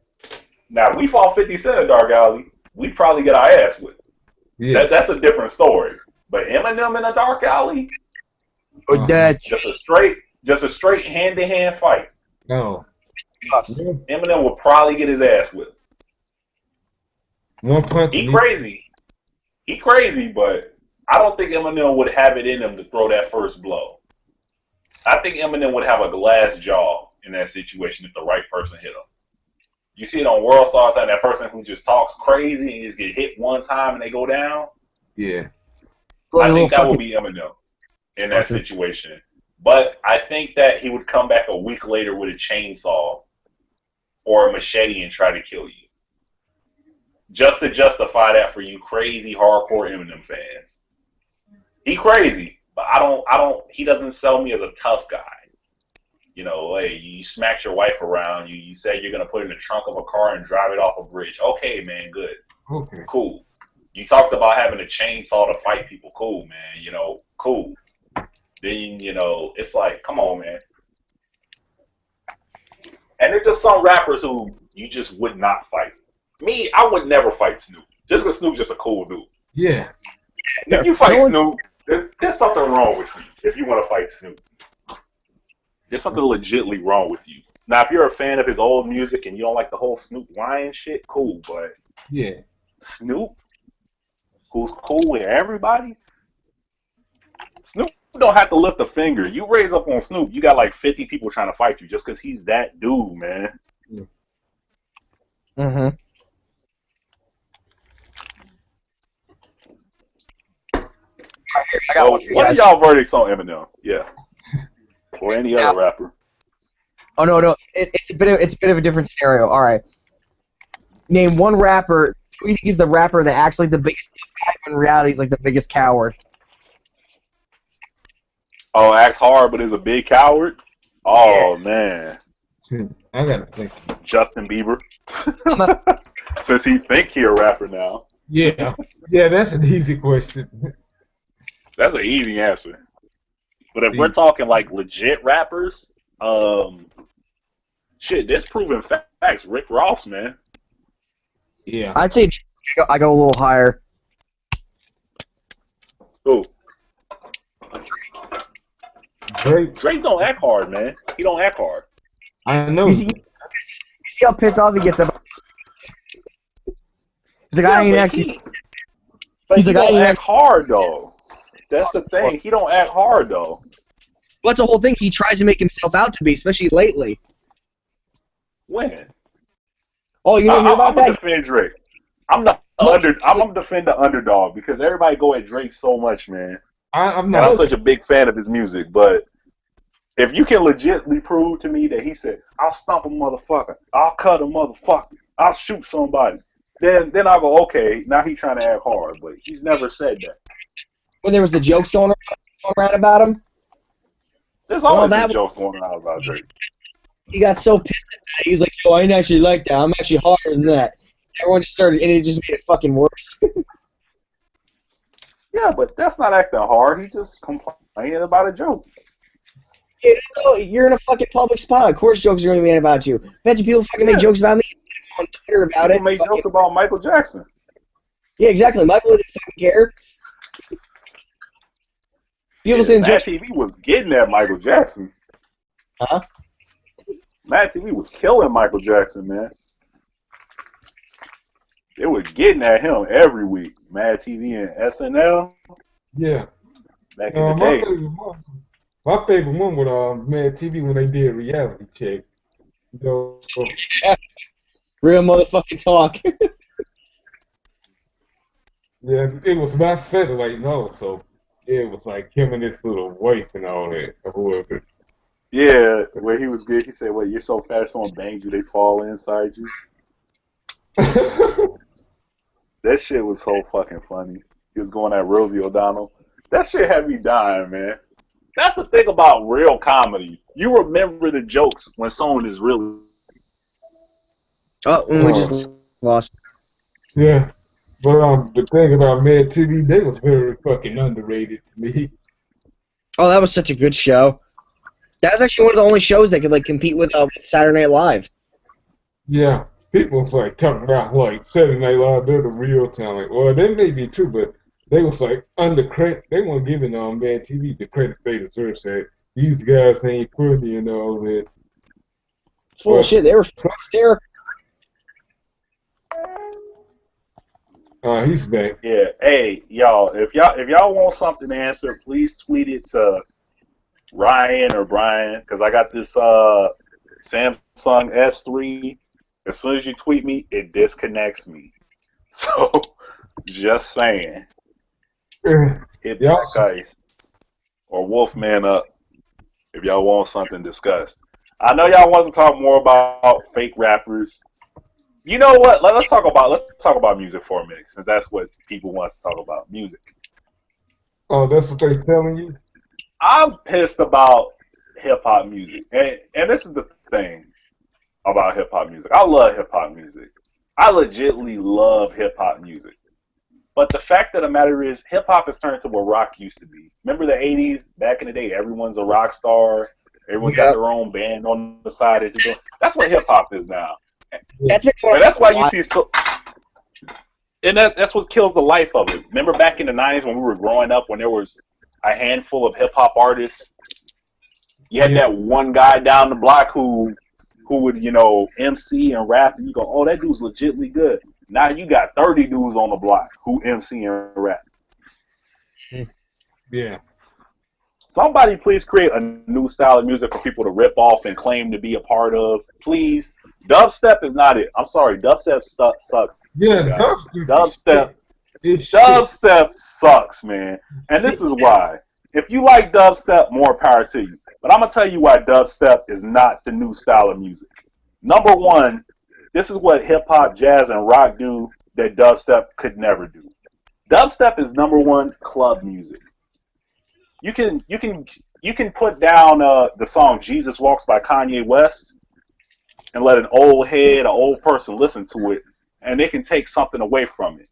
Speaker 2: Now, if we fought 50 Cent in Dark Alley, we'd probably get our ass whipped.
Speaker 1: Yeah.
Speaker 2: That's a different story. But Eminem in a Dark Alley,
Speaker 4: Oh, Dad.
Speaker 2: just a straight hand-to-hand fight.
Speaker 1: No.
Speaker 4: Cuffs.
Speaker 2: Eminem would probably get his ass whipped.
Speaker 1: One punch.
Speaker 2: He crazy. He crazy, but I don't think Eminem would have it in him to throw that first blow. I think Eminem would have a glass jaw in that situation if the right person hit him. You see it on World Star all the time, that person who just talks crazy and just get hit one time and they go down.
Speaker 1: Yeah.
Speaker 2: I think that would be Eminem in that situation. But I think that he would come back a week later with a chainsaw or a machete and try to kill you. Just to justify that for you crazy hardcore Eminem fans. He crazy, but he doesn't sell me as a tough guy. You know, hey, you smacked your wife around, you said you're gonna put it in the trunk of a car and drive it off a bridge. Okay, man, good.
Speaker 1: Okay.
Speaker 2: Cool. You talked about having a chainsaw to fight people. Cool, man. You know, cool. Then, you know, it's like, come on, man. And there's just some rappers who you just would not fight. Me, I would never fight Snoop. Just because Snoop's just a cool dude.
Speaker 1: Yeah.
Speaker 2: If you fight Snoop, there's something wrong with you if you want to fight Snoop. There's something legitly wrong with you. Now, if you're a fan of his old music and you don't like the whole Snoop lying shit, cool. But
Speaker 1: Yeah.
Speaker 2: Snoop, who's cool with everybody, Snoop don't have to lift a finger. You raise up on Snoop, you got like 50 people trying to fight you just because he's that dude, man.
Speaker 4: Mm-hmm. I got one for you
Speaker 2: What are
Speaker 4: guys.
Speaker 2: y'all verdicts on Eminem? Yeah. Or any other rapper.
Speaker 4: Oh no, it's a bit of a different scenario. All right, name one rapper. Who do you think is the rapper that acts like the biggest guy, but in reality he's like the biggest coward?
Speaker 2: Oh, acts hard but is a big coward? Oh, man.
Speaker 1: I gotta think.
Speaker 2: Justin Bieber. Since he think he a rapper now.
Speaker 1: Yeah. Yeah, that's an easy question.
Speaker 2: That's an easy answer. But if we're talking like legit rappers, shit, there's proven facts. Rick Ross, man.
Speaker 1: Yeah.
Speaker 4: I'd say I go a little higher.
Speaker 2: Who?
Speaker 1: Drake.
Speaker 2: Don't act hard, man. He don't act hard.
Speaker 1: I know.
Speaker 4: You see how pissed off he gets about. He's like, I ain't actually.
Speaker 2: He's like, I don't act hard though. That's the thing. He don't act hard though.
Speaker 4: Well, that's the whole thing. He tries to make himself out to be, especially lately.
Speaker 2: When?
Speaker 4: Oh, you don't hear about
Speaker 2: I'm
Speaker 4: that?
Speaker 2: gonna defend Drake. I'm gonna defend the underdog because everybody go at Drake so much, man.
Speaker 1: I'm
Speaker 2: And
Speaker 1: not.
Speaker 2: I'm such a big fan of his music, but if you can legitimately prove to me that he said, I'll stomp a motherfucker, I'll cut a motherfucker, I'll shoot somebody, then I'll go, okay, now he's trying to act hard, but he's never said that.
Speaker 4: When there was the jokes going around about him?
Speaker 2: There's always been jokes going around about Drake.
Speaker 4: He got so pissed at that. He was like, yo, I ain't actually like that. I'm actually harder than that. Everyone just started, and it just made it fucking worse.
Speaker 2: Yeah, but that's not acting hard. He's just complaining about a joke.
Speaker 4: You know, you're in a fucking public spot. Of course jokes are going to be made about you. Bet you people fucking make jokes about me on Twitter about
Speaker 2: People
Speaker 4: it.
Speaker 2: make jokes about Michael Jackson.
Speaker 4: Yeah, exactly. Michael didn't fucking care. People saying
Speaker 2: Mad TV was getting at Michael Jackson.
Speaker 4: Huh?
Speaker 2: Mad TV was killing Michael Jackson, man. They were getting at him every week. Mad TV and SNL.
Speaker 1: Yeah.
Speaker 2: Back in the day.
Speaker 1: My favorite one was Mad TV when they did Reality Check. So,
Speaker 4: real motherfucking talk.
Speaker 1: yeah, it was my satellite, no, so it was like him and his little wife and all that, or whoever.
Speaker 2: Yeah, where he was good. He said, "Well, you're so fat, someone bangs you, they fall inside you." That shit was so fucking funny. He was going at Rosie O'Donnell. That shit had me dying, man. That's the thing about real comedy. You remember the jokes when someone is really.
Speaker 4: Oh, we just lost.
Speaker 1: Yeah, but the thing about Mad TV, they was very fucking underrated to me.
Speaker 4: Oh, that was such a good show. That was actually one of the only shows that could like compete with Saturday Night Live.
Speaker 1: Yeah, people was like talking about like Saturday Night Live, they're the real talent. Well, they may be too, but they was like they weren't giving Mad TV the credit they deserve. Said these guys ain't funny and all that.
Speaker 4: Bullshit, they were hysterical.
Speaker 1: He's back.
Speaker 2: Yeah, hey y'all, if y'all want something answered, please tweet it to Ryan or Brian, because I got this Samsung S3. As soon as you tweet me, it disconnects me. So, just saying. Hit Black Ice or Wolfman up if y'all want something discussed. I know y'all want to talk more about fake rappers. You know what? Let's talk about music for a minute, since that's what people want to talk about, music.
Speaker 1: Oh, that's what they're telling you?
Speaker 2: I'm pissed about hip-hop music. And this is the thing about hip-hop music. I love hip-hop music. I legitimately love hip hop music. But the fact of the matter is, hip hop has turned into what rock used to be. Remember the '80s? Back in the day, everyone's a rock star. Everyone's got
Speaker 3: Yep.
Speaker 2: their own band on the side. That's what hip hop is now,
Speaker 4: That's been
Speaker 2: and that's why you see so. And that's what kills the life of it. Remember back in the '90s when we were growing up, when there was a handful of hip hop artists. You had that one guy down the block who would, MC and rap, and you go, oh, that dude's legitimately good. Now you got 30 dudes on the block who MC and rap.
Speaker 1: Yeah.
Speaker 2: Somebody please create a new style of music for people to rip off and claim to be a part of. Please. Dubstep is not it. I'm sorry. Dubstep sucks.
Speaker 1: Yeah,
Speaker 2: Dubstep sucks, man. And this is why. If you like dubstep, more power to you. But I'm going to tell you why dubstep is not the new style of music. Number one, this is what hip-hop, jazz, and rock do that dubstep could never do. Dubstep is number one club music. You can put down the song Jesus Walks by Kanye West and let an old person listen to it, and they can take something away from it.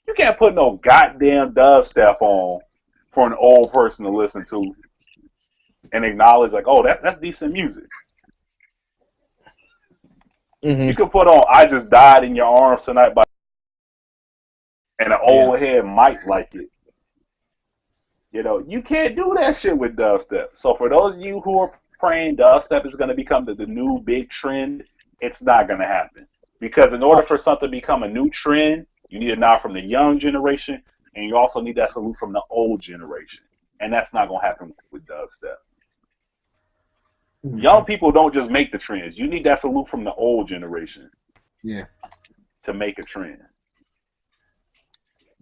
Speaker 2: You can't put no goddamn dubstep on for an old person to listen to and acknowledge, like, oh, that's decent music.
Speaker 4: Mm-hmm.
Speaker 2: You can put on I Just Died in Your Arms Tonight by, and an old head might like it. You can't do that shit with dubstep. So for those of you who are praying dubstep is going to become the new big trend, it's not going to happen. Because in order for something to become a new trend, you need it now from the young generation, and you also need that salute from the old generation. And that's not going to happen with dubstep. Young people don't just make the trends. You need that salute from the old generation.
Speaker 1: Yeah.
Speaker 2: To make a trend.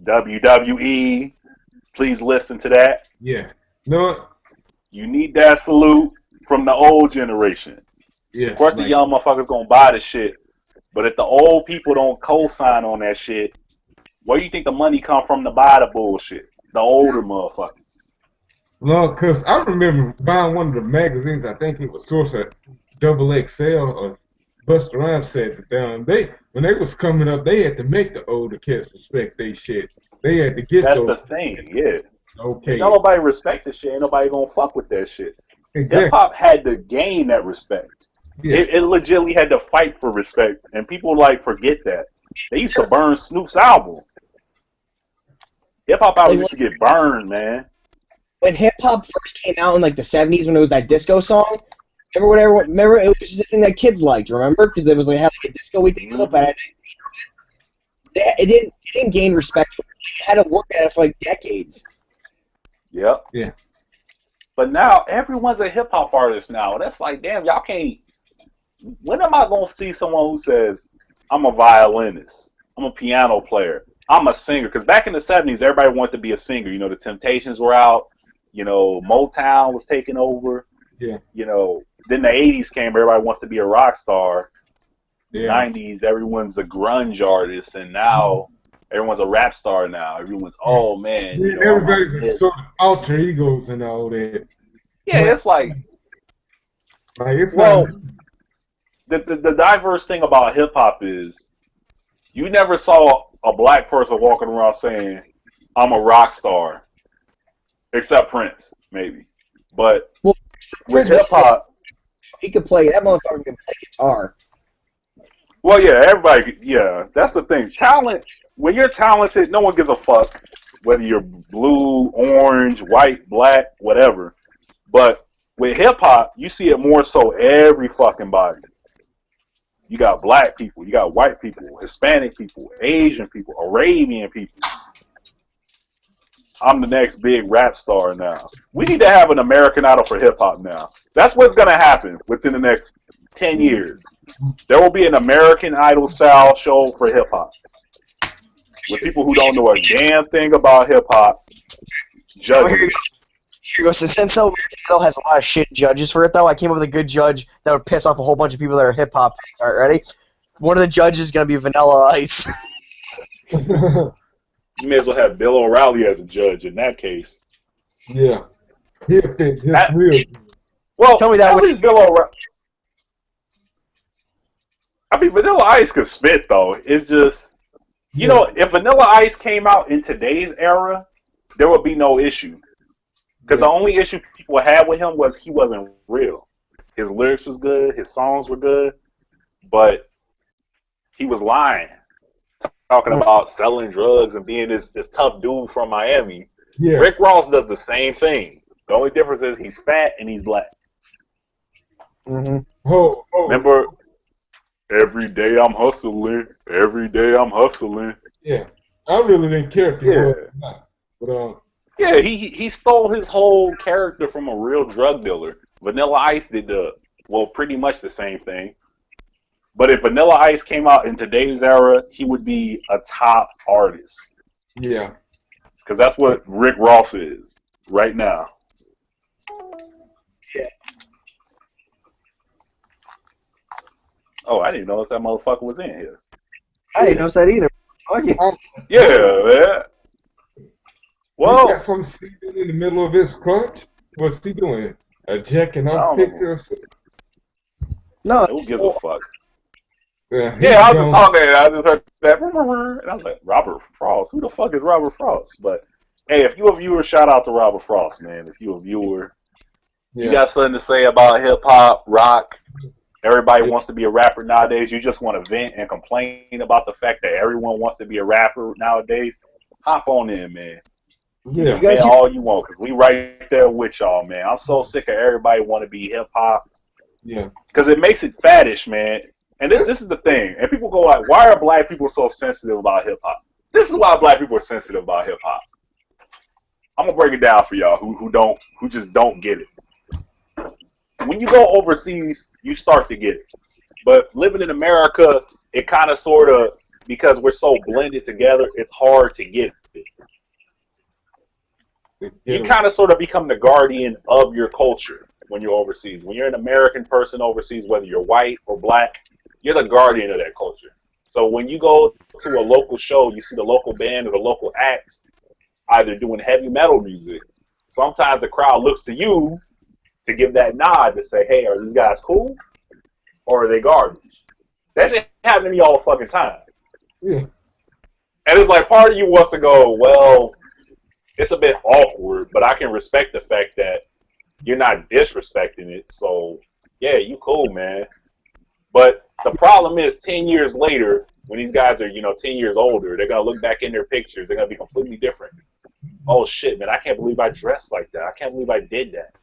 Speaker 2: WWE, please listen to that.
Speaker 1: Yeah. No.
Speaker 2: You need that salute from the old generation.
Speaker 1: Yes.
Speaker 2: Of course, the young motherfuckers gonna buy the shit, but if the old people don't co-sign on that shit, where do you think the money come from to buy the bullshit? The older motherfuckers.
Speaker 1: No, because I remember buying one of the magazines. I think it was Source at Double XL or Busta Rhymes said that when they was coming up, they had to make the older kids respect their shit. They had to get
Speaker 2: That's
Speaker 1: those.
Speaker 2: the thing, yeah.
Speaker 1: Okay.
Speaker 2: Ain't nobody respect the shit. Ain't nobody gonna fuck with that shit.
Speaker 1: Exactly.
Speaker 2: Hip hop had to gain that respect.
Speaker 1: Yeah.
Speaker 2: It legitimately had to fight for respect, and people forget that. They used to burn Snoop's album. Hip hop albums used to get burned, man.
Speaker 4: When hip hop first came out in the '70s, when it was that disco song, remember it was just a thing that kids liked. Remember, because it was had a disco thing, but it didn't gain respect. It had to work at it for decades.
Speaker 2: Yep.
Speaker 1: Yeah.
Speaker 2: But now everyone's a hip hop artist now. That's damn, y'all can't. When am I gonna see someone who says, I'm a violinist, I'm a piano player, I'm a singer? Because back in the '70s, everybody wanted to be a singer. The Temptations were out. Motown was taking over.
Speaker 1: Yeah.
Speaker 2: Then the '80s came. Everybody wants to be a rock star.
Speaker 1: Yeah.
Speaker 2: '90s, everyone's a grunge artist, and now everyone's a rap star. Now everyone's, oh man,
Speaker 1: everybody's sort of alter egos and all that.
Speaker 2: Yeah, it's the diverse thing about hip hop is you never saw a black person walking around saying, I'm a rock star, except Prince, maybe. But with hip hop,
Speaker 4: he could play. That motherfucker can play guitar.
Speaker 2: Well, yeah, everybody. Yeah, that's the thing. Talent. When you're talented, no one gives a fuck whether you're blue, orange, white, black, whatever. But with hip hop, you see it more so every fucking body. You got black people, you got white people, Hispanic people, Asian people, Arabian people. I'm the next big rap star now. We need to have an American Idol for hip hop now. That's what's going to happen within the next 10 years. There will be an American Idol style show for hip hop. With people who don't know a damn thing about hip hop judging.
Speaker 4: Here you go. Since American Idol has a lot of shit judges for it, though, I came up with a good judge that would piss off a whole bunch of people that are hip hop fans. All right, ready? One of the judges is going to be Vanilla Ice.
Speaker 2: You may as well have Bill O'Reilly as a judge in that case.
Speaker 1: Yeah. He'll fit just real.
Speaker 2: Well,
Speaker 4: tell me that
Speaker 2: at least Bill O'Reilly. mean, Vanilla Ice could spit though. It's just, you know, if Vanilla Ice came out in today's era, there would be no issue. Because the only issue people had with him was he wasn't real. His lyrics was good, his songs were good, but he was lying, talking about selling drugs and being this tough dude from Miami.
Speaker 1: Yeah.
Speaker 2: Rick Ross does the same thing. The only difference is he's fat and he's black. Remember, every day I'm hustling. Every day I'm hustling.
Speaker 1: Yeah. I really didn't care if he was or not. But,
Speaker 2: yeah, he stole his whole character from a real drug dealer. Vanilla Ice did pretty much the same thing. But if Vanilla Ice came out in today's era, he would be a top artist.
Speaker 1: Yeah.
Speaker 2: Because that's what Rick Ross is right now.
Speaker 4: Yeah.
Speaker 2: Oh, I didn't notice that motherfucker was in here.
Speaker 4: I didn't notice that either.
Speaker 2: Yeah, man. Well,
Speaker 1: he got some sleeping in the middle of his cut. What's he doing? Jacking up picture or something?
Speaker 4: No,
Speaker 2: who gives a fuck?
Speaker 1: Yeah,
Speaker 2: I was just talking. I just heard that, and I was like, Robert Frost. Who the fuck is Robert Frost? But hey, if you're a viewer, shout out to Robert Frost, man. If you're a viewer, you got something to say about hip hop, rock. Everybody wants to be a rapper nowadays. You just want to vent and complain about the fact that everyone wants to be a rapper nowadays. Hop on in, man.
Speaker 1: Yeah,
Speaker 2: you guys all you want, because we right there with y'all, man. I'm so sick of everybody want to be hip hop.
Speaker 1: Yeah.
Speaker 2: Because it makes it faddish, man. And this is the thing. And people go like, why are black people so sensitive about hip hop? This is why black people are sensitive about hip hop. I'm gonna break it down for y'all who just don't get it. When you go overseas, you start to get it. But living in America, it kind of sort of, because we're so blended together, it's hard to get it. You kind of sort of become the guardian of your culture when you're overseas. When you're an American person overseas, whether you're white or black, you're the guardian of that culture. So when you go to a local show, you see the local band or the local act either doing heavy metal music. Sometimes the crowd looks to you to give that nod to say, hey, are these guys cool? Or are they garbage? That shit happened to me all the fucking time.
Speaker 1: Yeah.
Speaker 2: And it's like part of you wants to go, well, it's a bit awkward, but I can respect the fact that you're not disrespecting it. So, yeah, you cool, man. But the problem is 10 years later, when these guys are, 10 years older, they're going to look back in their pictures. They're going to be completely different. Oh, shit, man, I can't believe I dressed like that. I can't believe I did that.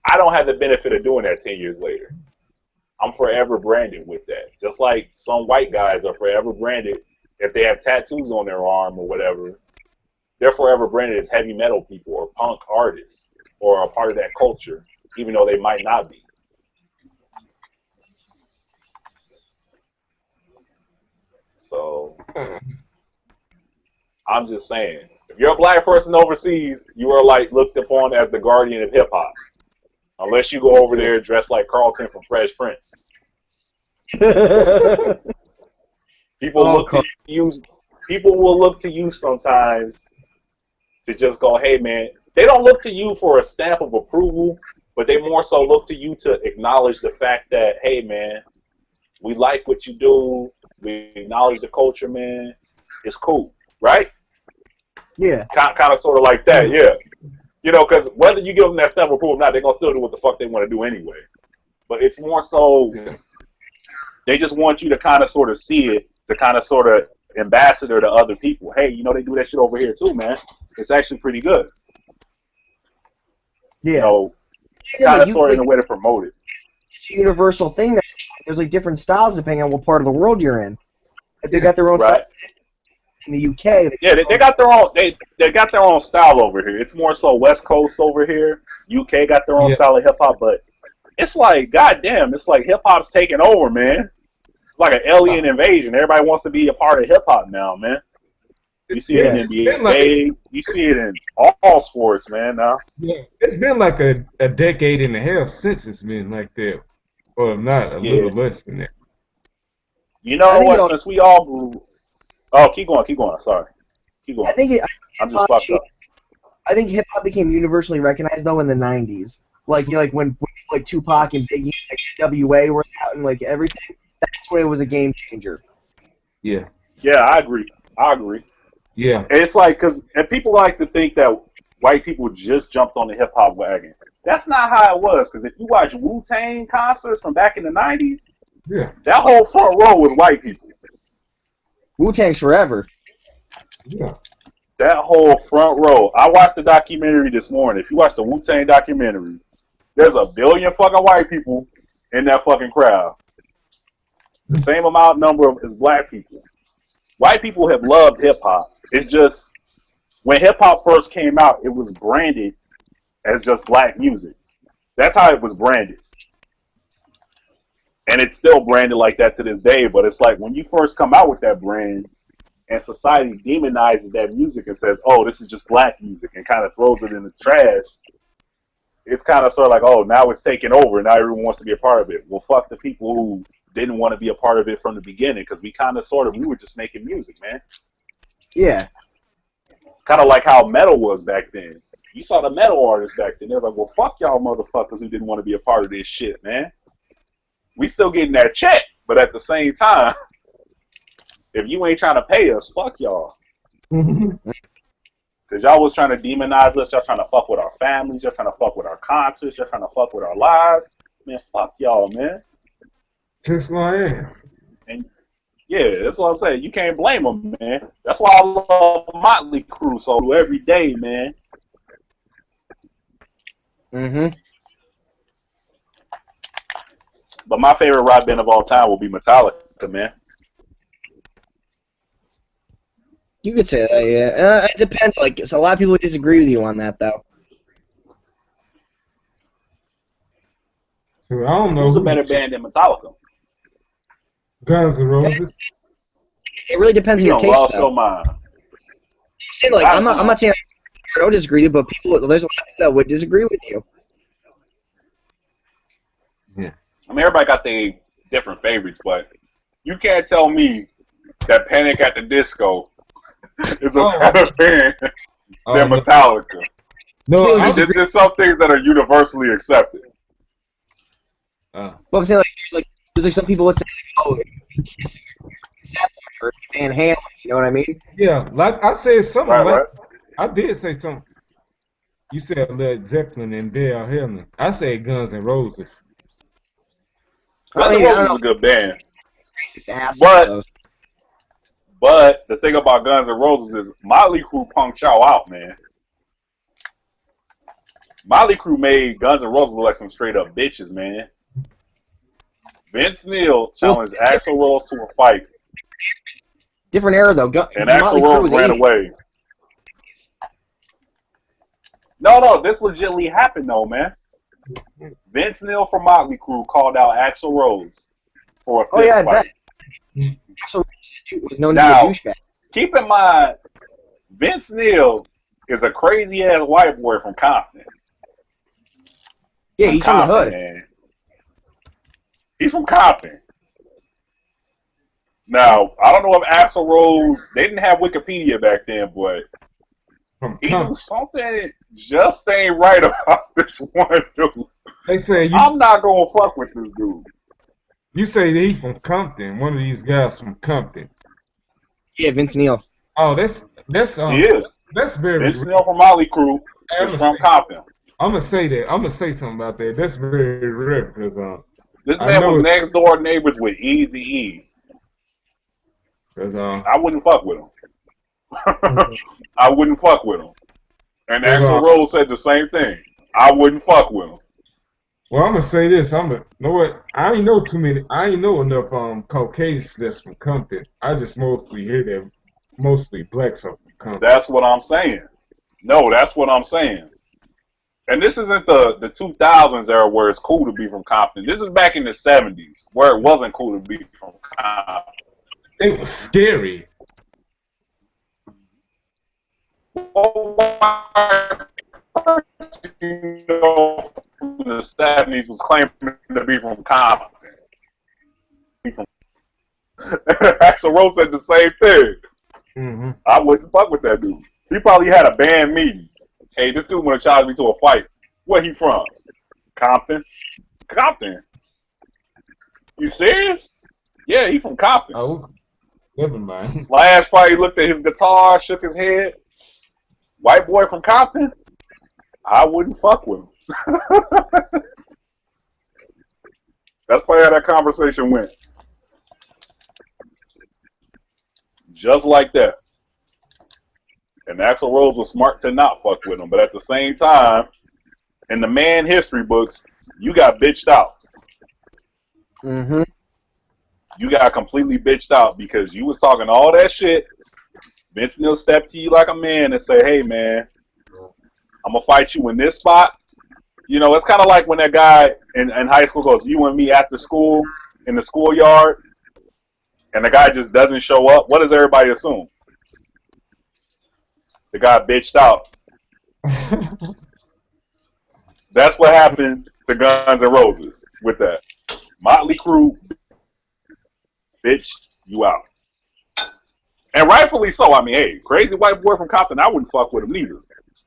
Speaker 2: I don't have the benefit of doing that 10 years later. I'm forever branded with that. Just like some white guys are forever branded if they have tattoos on their arm or whatever. They're forever branded as heavy metal people or punk artists or a part of that culture, even though they might not be. So, I'm just saying, if you're a black person overseas, you are like looked upon as the guardian of hip hop. Unless you go over there dressed like Carlton from Fresh Prince. People will look to you sometimes to just go, hey man, they don't look to you for a stamp of approval, but they more so look to you to acknowledge the fact that, hey man, we like what you do, we acknowledge the culture, man, it's cool, right?
Speaker 4: Yeah.
Speaker 2: Kind of sort of like that, yeah. Because whether you give them that stamp of approval or not, they're going to still do what the fuck they want to do anyway. But it's more so, they just want you to kind of sort of see it, to kind of sort of ambassador to other people. Hey, they do that shit over here too, man. It's actually pretty good.
Speaker 4: Yeah.
Speaker 2: Kind of sort of in a way to promote it.
Speaker 4: It's a universal thing. There's like different styles depending on what part of the world you're in. They got their own style. In the UK,
Speaker 2: they got their own. They got their own style over here. It's more so West Coast over here. UK got their own style of hip hop, but it's like, goddamn, it's like hip hop's taking over, man. It's like an alien invasion. Everybody wants to be a part of hip hop now, man. You see it in NBA. You see it in all sports, man. Now,
Speaker 1: it's been like a decade and a half since it's been like that, or not a little less than that.
Speaker 2: You know what? Since we all grew. Oh, keep going. Sorry. Keep going.
Speaker 4: I think
Speaker 2: I'm just fucked up.
Speaker 4: I think hip hop became universally recognized though in the '90s. like you know, like when like Tupac and Biggie, like NWA were out and like everything. That's when it was a game changer.
Speaker 1: Yeah.
Speaker 2: Yeah, I agree.
Speaker 1: Yeah.
Speaker 2: And it's like, and people like to think that white people just jumped on the hip hop wagon. That's not how it was. Because if you watch Wu-Tang concerts from back in the 90s,
Speaker 1: Yeah.
Speaker 2: that whole front row was white people.
Speaker 4: Wu-Tang's forever.
Speaker 1: Yeah.
Speaker 2: That whole front row. I watched the documentary this morning. If you watch the Wu-Tang documentary, there's a billion fucking white people in that fucking crowd. The same amount number as black people. White people have loved hip-hop. It's just, when hip-hop first came out, it was branded as just black music. That's how it was branded. And it's still branded like that to this day, but it's like when you first come out with that brand and society demonizes that music and says, oh, this is just black music, and kind of throws it in the trash, it's kind of sort of like, oh, now it's taking over, and now everyone wants to be a part of it. Well, fuck the people who didn't want to be a part of it from the beginning, because we were just making music, man.
Speaker 4: Yeah.
Speaker 2: Kind of like how metal was back then. You saw the metal artists back then. They was like, well, fuck y'all motherfuckers who didn't want to be a part of this shit, man. We still getting that check, but at the same time, if you ain't trying to pay us, fuck y'all. Because y'all was trying to demonize us. Y'all trying to fuck with our families. Y'all trying to fuck with our concerts. Y'all trying to fuck with our lives. Man, fuck y'all, man.
Speaker 1: Kiss my ass.
Speaker 2: And yeah, that's what I'm saying. You can't blame them, man. That's why I love Motley Crue so every day, man.
Speaker 4: Mm-hmm.
Speaker 2: But my favorite rock band of all time will be Metallica, man.
Speaker 4: You could say that, yeah. It depends. Like, so a lot of people disagree with you on that, though.
Speaker 1: I don't know.
Speaker 2: Who's a better band than Metallica?
Speaker 1: Guns N' Roses.
Speaker 4: It really depends on your taste, though.
Speaker 2: Mine.
Speaker 4: I'm saying, like, I'm not saying I don't disagree with you, but there's a lot of people that would disagree with you.
Speaker 1: Yeah.
Speaker 2: I mean, everybody got their different favorites, but you can't tell me that Panic at the Disco is a better band than Metallica.
Speaker 1: No,
Speaker 2: there's some things that are universally accepted.
Speaker 4: Well, I'm saying, like, there's some people would say, like, oh, or Van Halen, you know what I mean?
Speaker 1: Yeah, like I said something.
Speaker 2: Right.
Speaker 1: I did say something. You said Led Zeppelin and Van Halen. I said Guns N' Roses.
Speaker 2: Guns N' Roses is a good band.
Speaker 4: But
Speaker 2: the thing about Guns N' Roses is Motley Crue punked y'all out, man. Motley Crue made Guns N' Roses look like some straight up bitches, man. Vince Neil challenged Axl Rose to a fight.
Speaker 4: Different era, though.
Speaker 2: And Axl Rose ran away. No, this legitimately happened, though, man. Vince Neil from Motley Crue called out Axl Rose for a fist fight.
Speaker 4: Axl Rose was known to be a douchebag.
Speaker 2: Keep in mind, Vince Neil is a crazy-ass white boy from Compton.
Speaker 4: Yeah, he's from the hood.
Speaker 2: Man. He's from Compton. Now, I don't know if Axl Rose, they didn't have Wikipedia back then, but he knew something just ain't right about this one dude.
Speaker 1: They say
Speaker 2: I'm not gonna fuck with this dude.
Speaker 1: You say that he's from Compton. One of these guys from Compton.
Speaker 4: Yeah, Vince Neil.
Speaker 1: Oh, he is. That's very.
Speaker 2: Vince Neil from Motley Crue is from Compton.
Speaker 1: I'm gonna say that. I'm gonna say something about that. That's very rare because
Speaker 2: this man was next door neighbors with Eazy-E. I wouldn't fuck with him. I wouldn't fuck with him. And Axl Rose said the same thing. I wouldn't fuck with him.
Speaker 1: Well, I'm gonna say this. You know what? I ain't know too many. I ain't know enough Caucasians that's from Compton. I just mostly hear that mostly blacks are from Compton.
Speaker 2: That's what I'm saying. No, that's what I'm saying. And this isn't the 2000s era where it's cool to be from Compton. This is back in the 70s where it wasn't cool to be from Compton.
Speaker 1: It was scary.
Speaker 2: You know, the 70s was claiming to be from Compton. Axl Rose said the same thing.
Speaker 1: Mm-hmm.
Speaker 2: I wouldn't fuck with that dude. He probably had a band meeting. Hey, this dude want to challenge me to a fight. Where he from? Compton. Compton. You serious? Yeah, he from Compton.
Speaker 1: Oh, never mind.
Speaker 2: Slash probably looked at his guitar, shook his head. White boy from Compton? I wouldn't fuck with him. That's probably how that conversation went. Just like that. And Axl Rose was smart to not fuck with him. But at the same time, in the man history books, you got bitched out.
Speaker 4: Mm-hmm.
Speaker 2: You got completely bitched out because you was talking all that shit. Vince Neil stepped to you like a man and say, hey, man, I'm going to fight you in this spot. You know, it's kind of like when that guy in high school goes, you and me after school in the schoolyard, and the guy just doesn't show up. What does everybody assume? The guy bitched out. That's what happened to Guns N' Roses with that. Motley Crue bitched you out. And rightfully so. I mean, hey, crazy white boy from Compton, I wouldn't fuck with him either.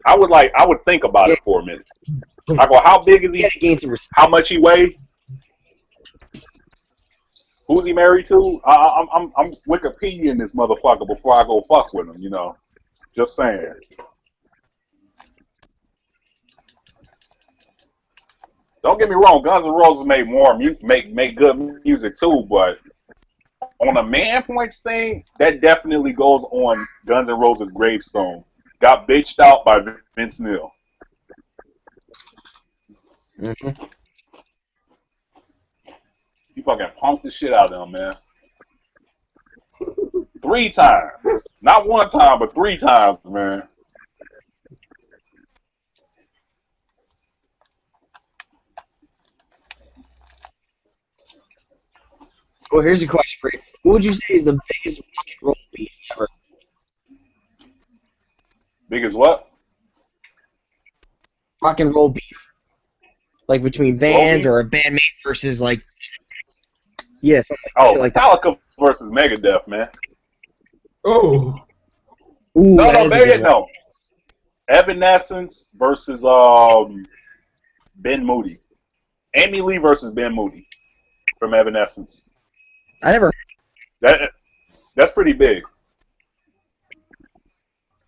Speaker 2: I would think about it for a minute. I go, how big is he? How much he weigh? Who's he married to? I'm Wikipedia-ing this motherfucker before I go fuck with him, you know. Just saying. Don't get me wrong, Guns N' Roses make good music too, but on a man points thing, that definitely goes on Guns N' Roses' gravestone. Got bitched out by Vince Neil.
Speaker 4: Mm-hmm.
Speaker 2: He fucking punked the shit out of him, man. 3 times. Not 1 time, but 3 times, man.
Speaker 4: Well, here's a question for you. What would you say is the biggest rock and roll beef ever?
Speaker 2: Big as what?
Speaker 4: Rock and roll beef. Like between bands or a bandmate versus like... Yeah, something like
Speaker 2: Metallica versus Megadeth, man.
Speaker 1: Oh.
Speaker 4: Ooh,
Speaker 2: no, Megadeth, no. Evanescence versus Ben Moody. Amy Lee versus Ben Moody from Evanescence.
Speaker 4: I never...
Speaker 2: That's pretty big.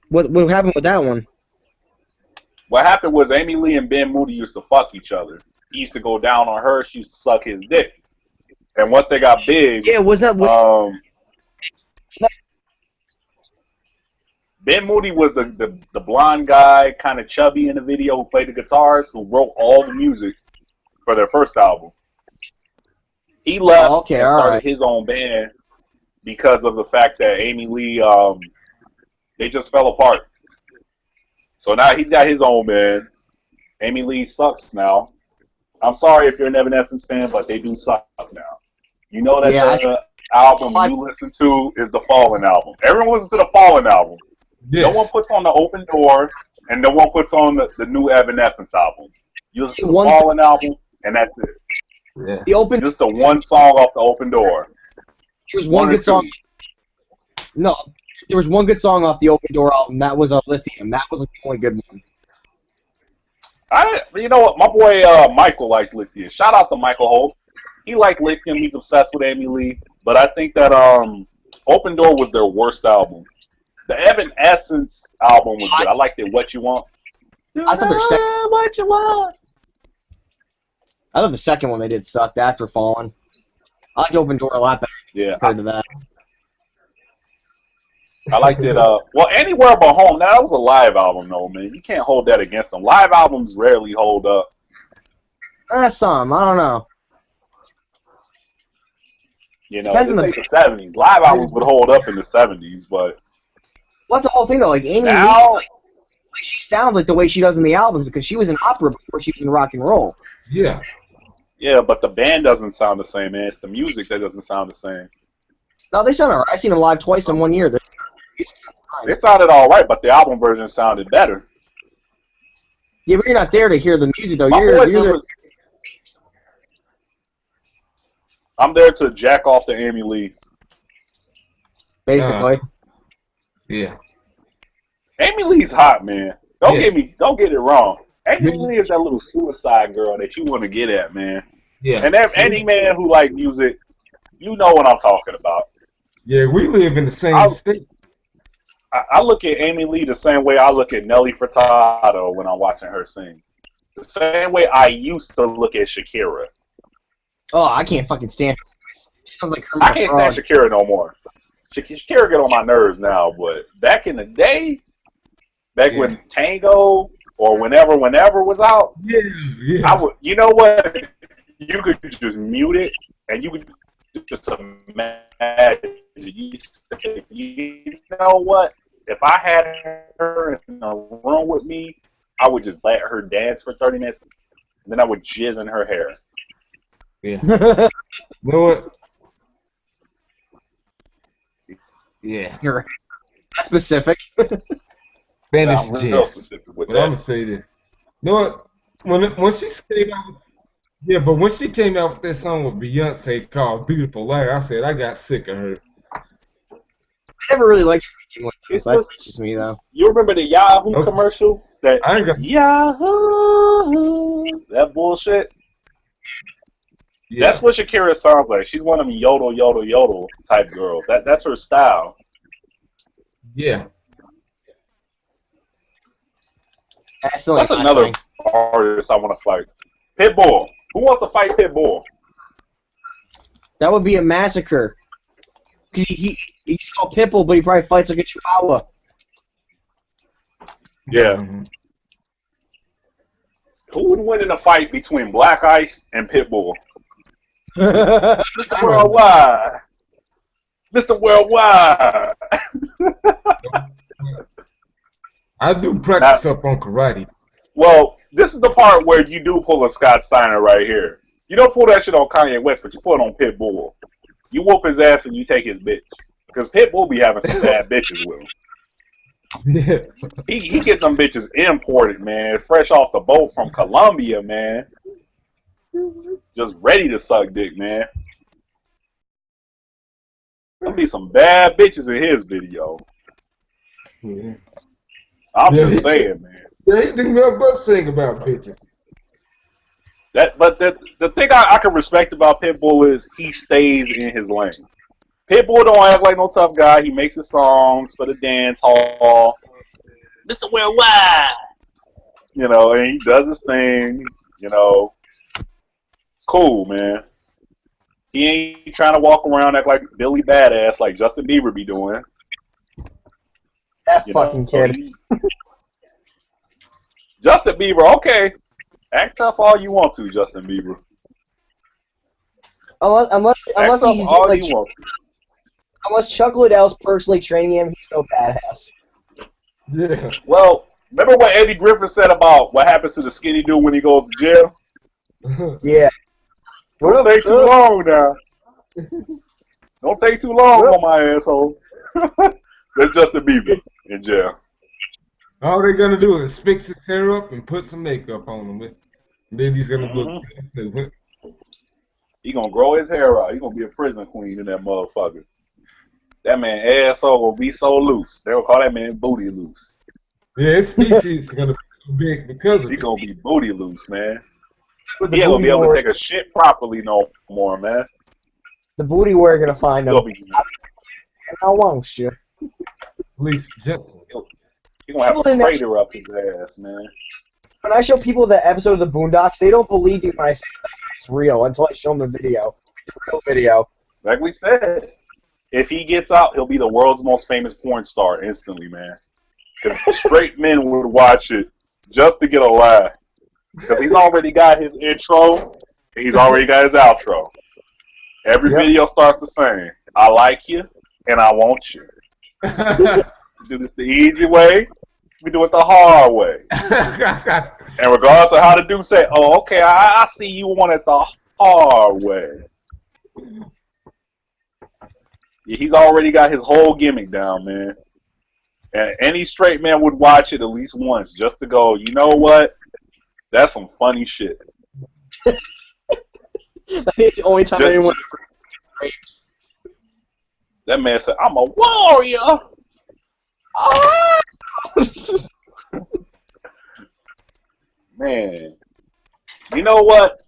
Speaker 4: What happened with that one?
Speaker 2: What happened was Amy Lee and Ben Moody used to fuck each other. He used to go down on her. She used to suck his dick. And once they got big...
Speaker 4: Yeah,
Speaker 2: Ben Moody was the blonde guy, kind of chubby in the video, who played the guitars, who wrote all the music for their first album. He left and started his own band because of the fact that Amy Lee, they just fell apart. So now he's got his own band. Amy Lee sucks now. I'm sorry if you're an Evanescence fan, but they do suck now. You know that the album you listen to is the Fallen album. Everyone listens to the Fallen album. Yes. No one puts on the Open Door, and no one puts on the new Evanescence album. You listen to the Fallen album, and that's it.
Speaker 1: Yeah.
Speaker 2: Just the one song off the Open Door.
Speaker 4: There's one good song. No, there was one good song off the Open Door album. That was Lithium. That was the only good one.
Speaker 2: You know what? My boy Michael liked Lithium. Shout out to Michael Holt. He liked Lithium. He's obsessed with Amy Lee. But I think that Open Door was their worst album. The Evanescence album was good. I liked it. What You Want.
Speaker 4: I thought their second.
Speaker 2: What You Want.
Speaker 4: I thought the second one they did sucked after Fallen. I liked Open Door a lot better compared to that.
Speaker 2: I liked it. Well, Anywhere But Home. Now, that was a live album, though, man. You can't hold that against them. Live albums rarely hold up.
Speaker 4: Some. I don't know.
Speaker 2: You know, it's like the 70s. Live albums would hold up in the 70s, but...
Speaker 4: Well, that's the whole thing, though. Like, Amy Lee, she sounds like the way she does in the albums because she was in opera before she was in rock and roll.
Speaker 1: Yeah.
Speaker 2: Yeah, but the band doesn't sound the same, man. It's the music that doesn't sound the same.
Speaker 4: No, they sound alright. I've seen them live twice in 1 year.
Speaker 2: They sounded alright, but the album version sounded better.
Speaker 4: Yeah, but you're not there to hear the music, though.
Speaker 2: I'm there to jack off to Amy Lee.
Speaker 4: Basically.
Speaker 1: Yeah.
Speaker 2: Amy Lee's hot, man. Don't get it wrong. Amy Lee is that little suicide girl that you want to get at, man.
Speaker 1: Yeah.
Speaker 2: And any man who like music, you know what I'm talking about.
Speaker 1: Yeah, we live in the same
Speaker 2: I,
Speaker 1: state.
Speaker 2: I look at Amy Lee the same way I look at Nelly Furtado when I'm watching her sing. The same way I used to look at Shakira.
Speaker 4: Oh, I can't fucking stand her. She sounds like Kermit
Speaker 2: I can't
Speaker 4: the Frog.
Speaker 2: stand Shakira no more. Shakira get on my nerves now, but back in the day, when Tango or whenever was out, I would. You know what? You could just mute it, and you could just imagine. You know what? If I had her in a room with me, I would just let her dance for 30 minutes, and then I would jizz in her hair.
Speaker 1: Yeah. You know what? Yeah.
Speaker 4: You're that's specific.
Speaker 1: Spanish
Speaker 2: I'm real
Speaker 1: jazz.
Speaker 2: specific with
Speaker 1: But
Speaker 2: that.
Speaker 1: I'm gonna say this. You know what? When she came out, yeah, but when she came out with that song with Beyonce called "Beautiful Liar," I said I got sick of her.
Speaker 4: I never really liked her making with
Speaker 2: It's
Speaker 4: this. That's
Speaker 2: just-
Speaker 4: just me though.
Speaker 2: You remember the Yahoo
Speaker 1: Okay.
Speaker 2: commercial? That
Speaker 1: I ain't got.
Speaker 2: Yahoo, that bullshit.
Speaker 1: Yeah.
Speaker 2: That's what Shakira sounds like. She's one of them yodel, yodel, yodel type girls. That's her style.
Speaker 1: Yeah.
Speaker 4: That's still
Speaker 2: That's
Speaker 4: like
Speaker 2: another artist I want to fight. Pitbull. Who wants to fight Pitbull?
Speaker 4: That would be a massacre. Cause he's called Pitbull, but he probably fights like a Chihuahua.
Speaker 2: Yeah.
Speaker 1: Mhm.
Speaker 2: Who would win in a fight between Black Ice and Pitbull? Mr. Worldwide. Mr. Worldwide.
Speaker 1: I do practice up on karate.
Speaker 2: Well, this is the part where you do pull a Scott Steiner right here. You don't pull that shit on Kanye West, but you pull it on Pitbull. You whoop his ass and you take his bitch. Because Pitbull be having some bad bitches with him.
Speaker 1: Yeah.
Speaker 2: He get them bitches imported, man. Fresh off the boat from Colombia, man. Just ready to suck dick, man. There'll be some bad bitches in his video.
Speaker 1: Yeah.
Speaker 2: I'm
Speaker 1: Yeah,
Speaker 2: just saying, man.
Speaker 1: Yeah, he do nothing but sing about bitches.
Speaker 2: But the thing I can respect about Pitbull is he stays in his lane. Pitbull don't act like no tough guy. He makes his songs for the dance hall. Mr. Worldwide. You know, and he does his thing, you know. Cool, man. He ain't trying to walk around act like Billy Badass like Justin Bieber be doing.
Speaker 4: That
Speaker 2: You
Speaker 4: fucking
Speaker 2: know,
Speaker 4: kid.
Speaker 2: Justin Bieber, okay. Act tough all you want to, Justin Bieber.
Speaker 4: Unless
Speaker 2: Act tough
Speaker 4: he's
Speaker 2: all
Speaker 4: like,
Speaker 2: you want to.
Speaker 4: unless Chuck Liddell's personally training him, he's no badass.
Speaker 1: Yeah.
Speaker 2: Well, remember what Eddie Griffin said about what happens to the skinny dude when he goes to jail?
Speaker 4: Yeah.
Speaker 2: Don't take too long now. Don't take too long on my asshole. That's Justin Bieber in jail.
Speaker 1: All they're gonna do is fix his hair up and put some makeup on him. Then he's gonna look stupid.
Speaker 2: He gonna grow his hair out. He gonna be a prison queen in that motherfucker. That man asshole will be so loose. They'll call that man booty loose.
Speaker 1: Yeah, his species is gonna be so big because of
Speaker 2: He
Speaker 1: it.
Speaker 2: gonna be booty loose, man.
Speaker 4: With
Speaker 2: He ain't gonna be able to
Speaker 4: warrior,
Speaker 2: take a shit properly no more, man.
Speaker 4: the booty warrior gonna find him.
Speaker 2: He'll be,
Speaker 4: And I won't you.
Speaker 1: Lisa Jensen.
Speaker 2: he gonna have
Speaker 4: People
Speaker 2: a
Speaker 4: didn't
Speaker 2: crater up his ass, man.
Speaker 4: When I show people the episode of the Boondocks, they don't believe me when I say that guy's real until I show them the video, the real video.
Speaker 2: Like we said, if he gets out, he'll be the world's most famous porn star instantly, man. Because straight men would watch it just to get a laugh. Because he's already got his intro, and he's already got his outro. Every
Speaker 4: Yep.
Speaker 2: video starts the same. I like you, and I want you. Do this the easy way, we do it the hard way. And regardless of how the dude say, oh, okay, I see you want it the hard way. Yeah, he's already got his whole gimmick down, man. And any straight man would watch it at least once just to go, you know what? That's some funny shit.
Speaker 4: I think it's the only time
Speaker 2: Just-
Speaker 4: anyone.
Speaker 2: That man said, I'm a warrior. Man, you know what?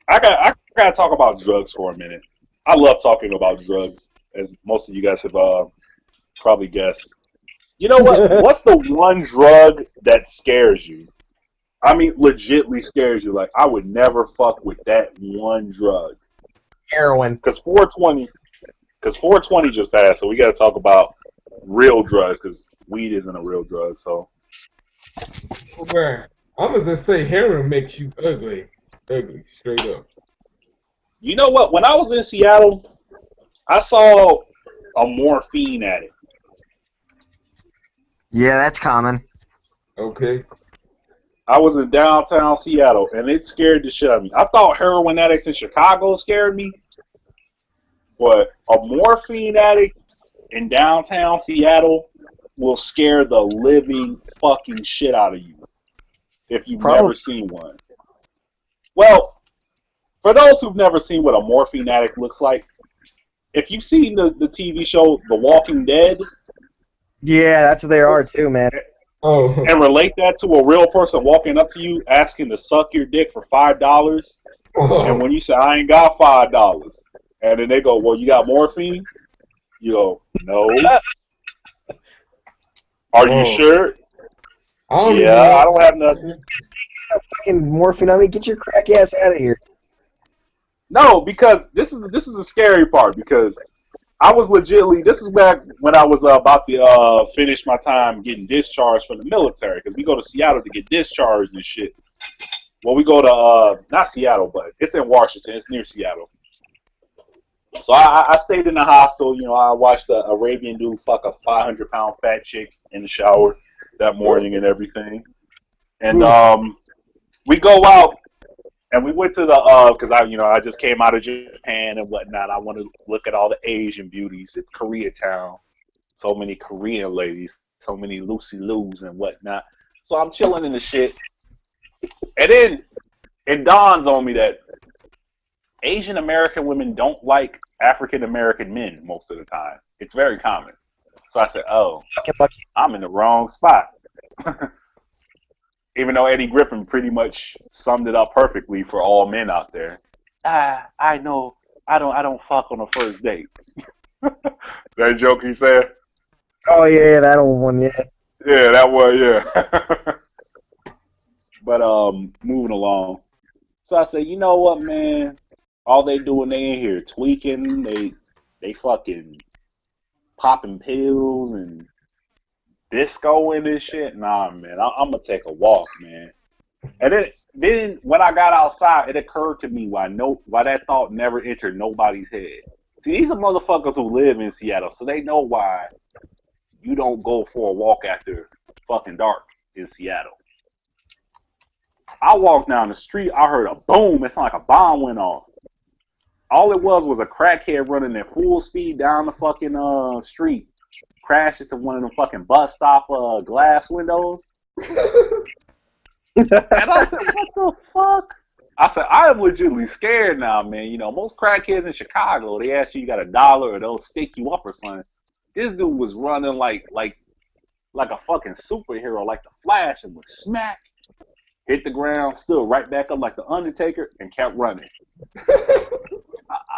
Speaker 2: I gotta talk about drugs for a minute. I love talking about drugs, as most of you guys have probably guessed. You know what? What's the one drug that scares you? I mean, legitly scares you. Like, I would never fuck with that one drug.
Speaker 4: Heroin.
Speaker 2: Because 420 just passed, so we got to talk about real drugs, because weed isn't a real drug. So,
Speaker 1: Oh, man, I'm gonna just say heroin makes you ugly, straight up.
Speaker 2: you know what? When I was in Seattle, I saw a morphine addict.
Speaker 4: Yeah, that's common.
Speaker 1: Okay.
Speaker 2: I was in downtown Seattle, and it scared the shit out of me. I thought heroin addicts in Chicago scared me, but a morphine addict in downtown Seattle will scare the living fucking shit out of you if you've never seen one. Well, for those who've never seen what a morphine addict looks like, if you've seen the TV show The Walking Dead,
Speaker 4: Yeah, that's what they are too, man.
Speaker 1: Oh.
Speaker 2: and relate that to a real person walking up to you asking to suck your dick for $5, and when you say, I ain't got $5, and then they go, well, you got morphine? You go, no. Are you sure? Yeah, I don't have nothing.
Speaker 4: Fucking morphine on me. Get your crack ass out of here.
Speaker 2: No, because this is the scary part, because I was legitly, this is back when I was about to finish my time getting discharged from the military, because we go to Seattle to get discharged and shit. Well, we go to, not Seattle, but it's in Washington. It's near Seattle. So I stayed in the hostel. You know, I watched an Arabian dude fuck a 500-pound fat chick in the shower that morning and everything. And we go out, and we went to the, because I just came out of Japan and whatnot. I want to look at all the Asian beauties at Koreatown. So many Korean ladies, so many Lucy Lou's and whatnot. So I'm chilling in the shit. And then it dawns on me that Asian American women don't like African American men most of the time. It's very common. So I said, oh, I'm in the wrong spot. Even though Eddie Griffin pretty much summed it up perfectly for all men out there. I know I don't fuck on the first date. That joke he said?
Speaker 4: Oh yeah, that old one, yeah.
Speaker 2: Yeah, that was, yeah. But moving along. So I said, you know what, man? All they doing, they in here tweaking, they fucking popping pills and disco and this shit. Nah, man, I'm gonna take a walk, man. And then when I got outside, it occurred to me why that thought never entered nobody's head. See, these are motherfuckers who live in Seattle, so they know why you don't go for a walk after fucking dark in Seattle. I walked down the street, I heard a boom, it sounded like a bomb went off. All it was a crackhead running at full speed down the fucking street, crashed into one of them fucking bus stop glass windows. And I said, what the fuck? I said, I am legitimately scared now, man. You know, most crackheads in Chicago, they ask you got $1 or they'll stick you up or something. This dude was running like a fucking superhero, like the Flash, and would smack, hit the ground, stood right back up like the Undertaker, and kept running.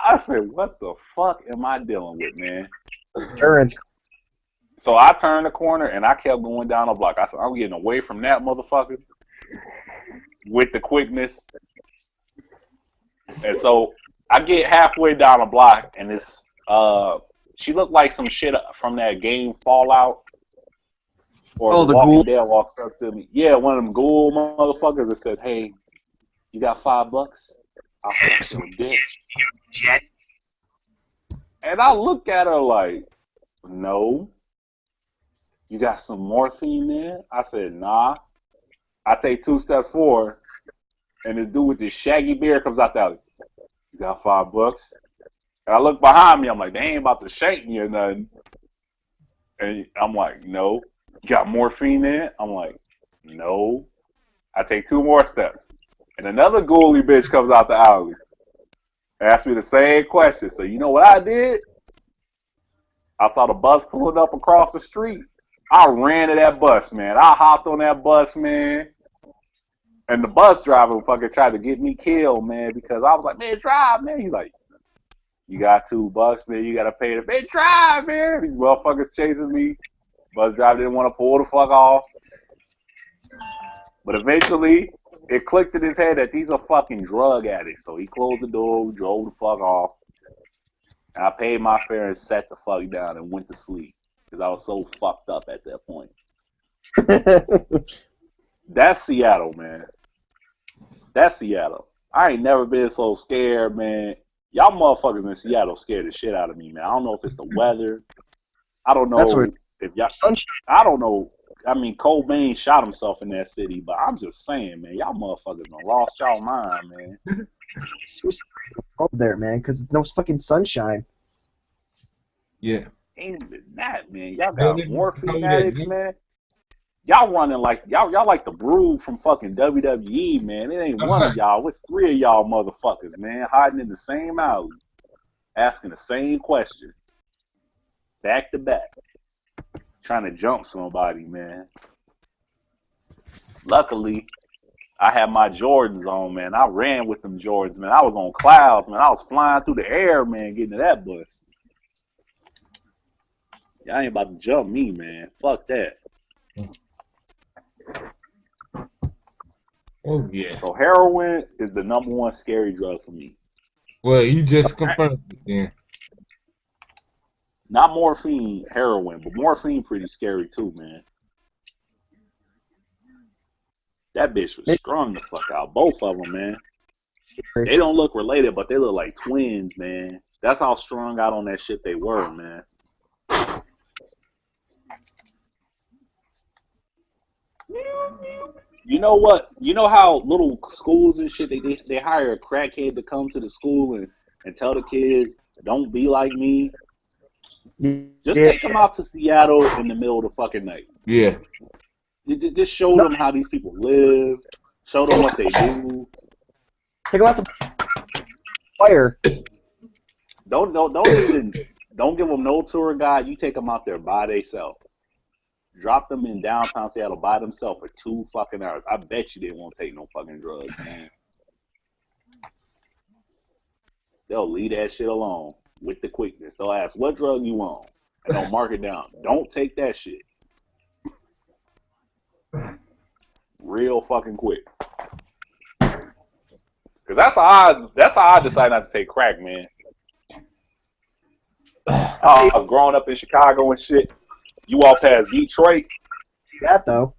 Speaker 2: I said, what the fuck am I dealing with, man?
Speaker 4: Endurance.
Speaker 2: So I turned the corner and I kept going down the block. I said, I'm getting away from that motherfucker with the quickness. And so I get halfway down the block and this she looked like some shit from that game Fallout. Or
Speaker 4: the
Speaker 2: Walking
Speaker 4: ghoul.
Speaker 2: Dead walks up to me. Yeah, one of them ghoul motherfuckers that says, hey, you got $5? I'll suck your dick. And I look at her like, no. You got some morphine there? I said, nah. I take 2 steps forward, and this dude with this shaggy beard comes out there. You got $5? And I look behind me. I'm like, they ain't about to shank me or nothing. And I'm like, no. You got morphine there? I'm like, no. I take 2 more steps. And another ghouly bitch comes out the alley. Asked me the same question. So you know what I did? I saw the bus pulling up across the street. I ran to that bus, man. I hopped on that bus, man. And the bus driver fucking tried to get me killed, man, because I was like, man, drive, man. He's like, you got $2, man. You got to pay the man, drive, man. These motherfuckers chasing me. Bus driver didn't want to pull the fuck off. But eventually, it clicked in his head that these are fucking drug addicts. So he closed the door, drove the fuck off. And I paid my fare and sat the fuck down and went to sleep. Because I was so fucked up at that point. That's Seattle, man. That's Seattle. I ain't never been so scared, man. Y'all motherfuckers in Seattle scared the shit out of me, man. I don't know if it's the weather. I don't know if y'all... I don't know. I mean, Cobain shot himself in that city, but I'm just saying, man, y'all motherfuckers done lost y'all mind, man.
Speaker 4: Up there, man, because no fucking sunshine.
Speaker 1: Yeah.
Speaker 2: Ain't even that, man. Y'all got morphine addicts, man. Y'all running like y'all like the Brood from fucking WWE, man. It ain't one of y'all. It's 3 of y'all motherfuckers, man, hiding in the same alley, asking the same question, back to back, trying to jump somebody, man. Luckily, I had my Jordans on, man. I ran with them Jordans, man. I was on clouds, man. I was flying through the air, man, getting to that bus. Y'all ain't about to jump me, man. Fuck that.
Speaker 1: Oh, yeah.
Speaker 2: So heroin is the #1 scary drug for me.
Speaker 1: Well, you just confirmed it then.
Speaker 2: Not morphine, heroin, but morphine pretty scary too, man. That bitch was strung the fuck out. Both of them, man. They don't look related, but they look like twins, man. That's how strung out on that shit they were, man. You know what? You know how little schools and shit, they hire a crackhead to come to the school and tell the kids, don't be like me? Just take them out to Seattle in the middle of the fucking night.
Speaker 1: Yeah.
Speaker 2: Just show them how these people live. Show them what they do.
Speaker 4: Take them out to fire.
Speaker 2: Don't give them no tour guide. You take them out there by themselves. Drop them in downtown Seattle by themselves for 2 fucking hours. I bet you they won't take no fucking drugs, man. They'll leave that shit alone with the quickness. They'll ask, what drug you on? And they'll mark it down. Don't take that shit. Real fucking quick. Cause that's how I decided not to take crack, man. I was growing up in Chicago and shit. You walk past Detroit.
Speaker 4: See that though.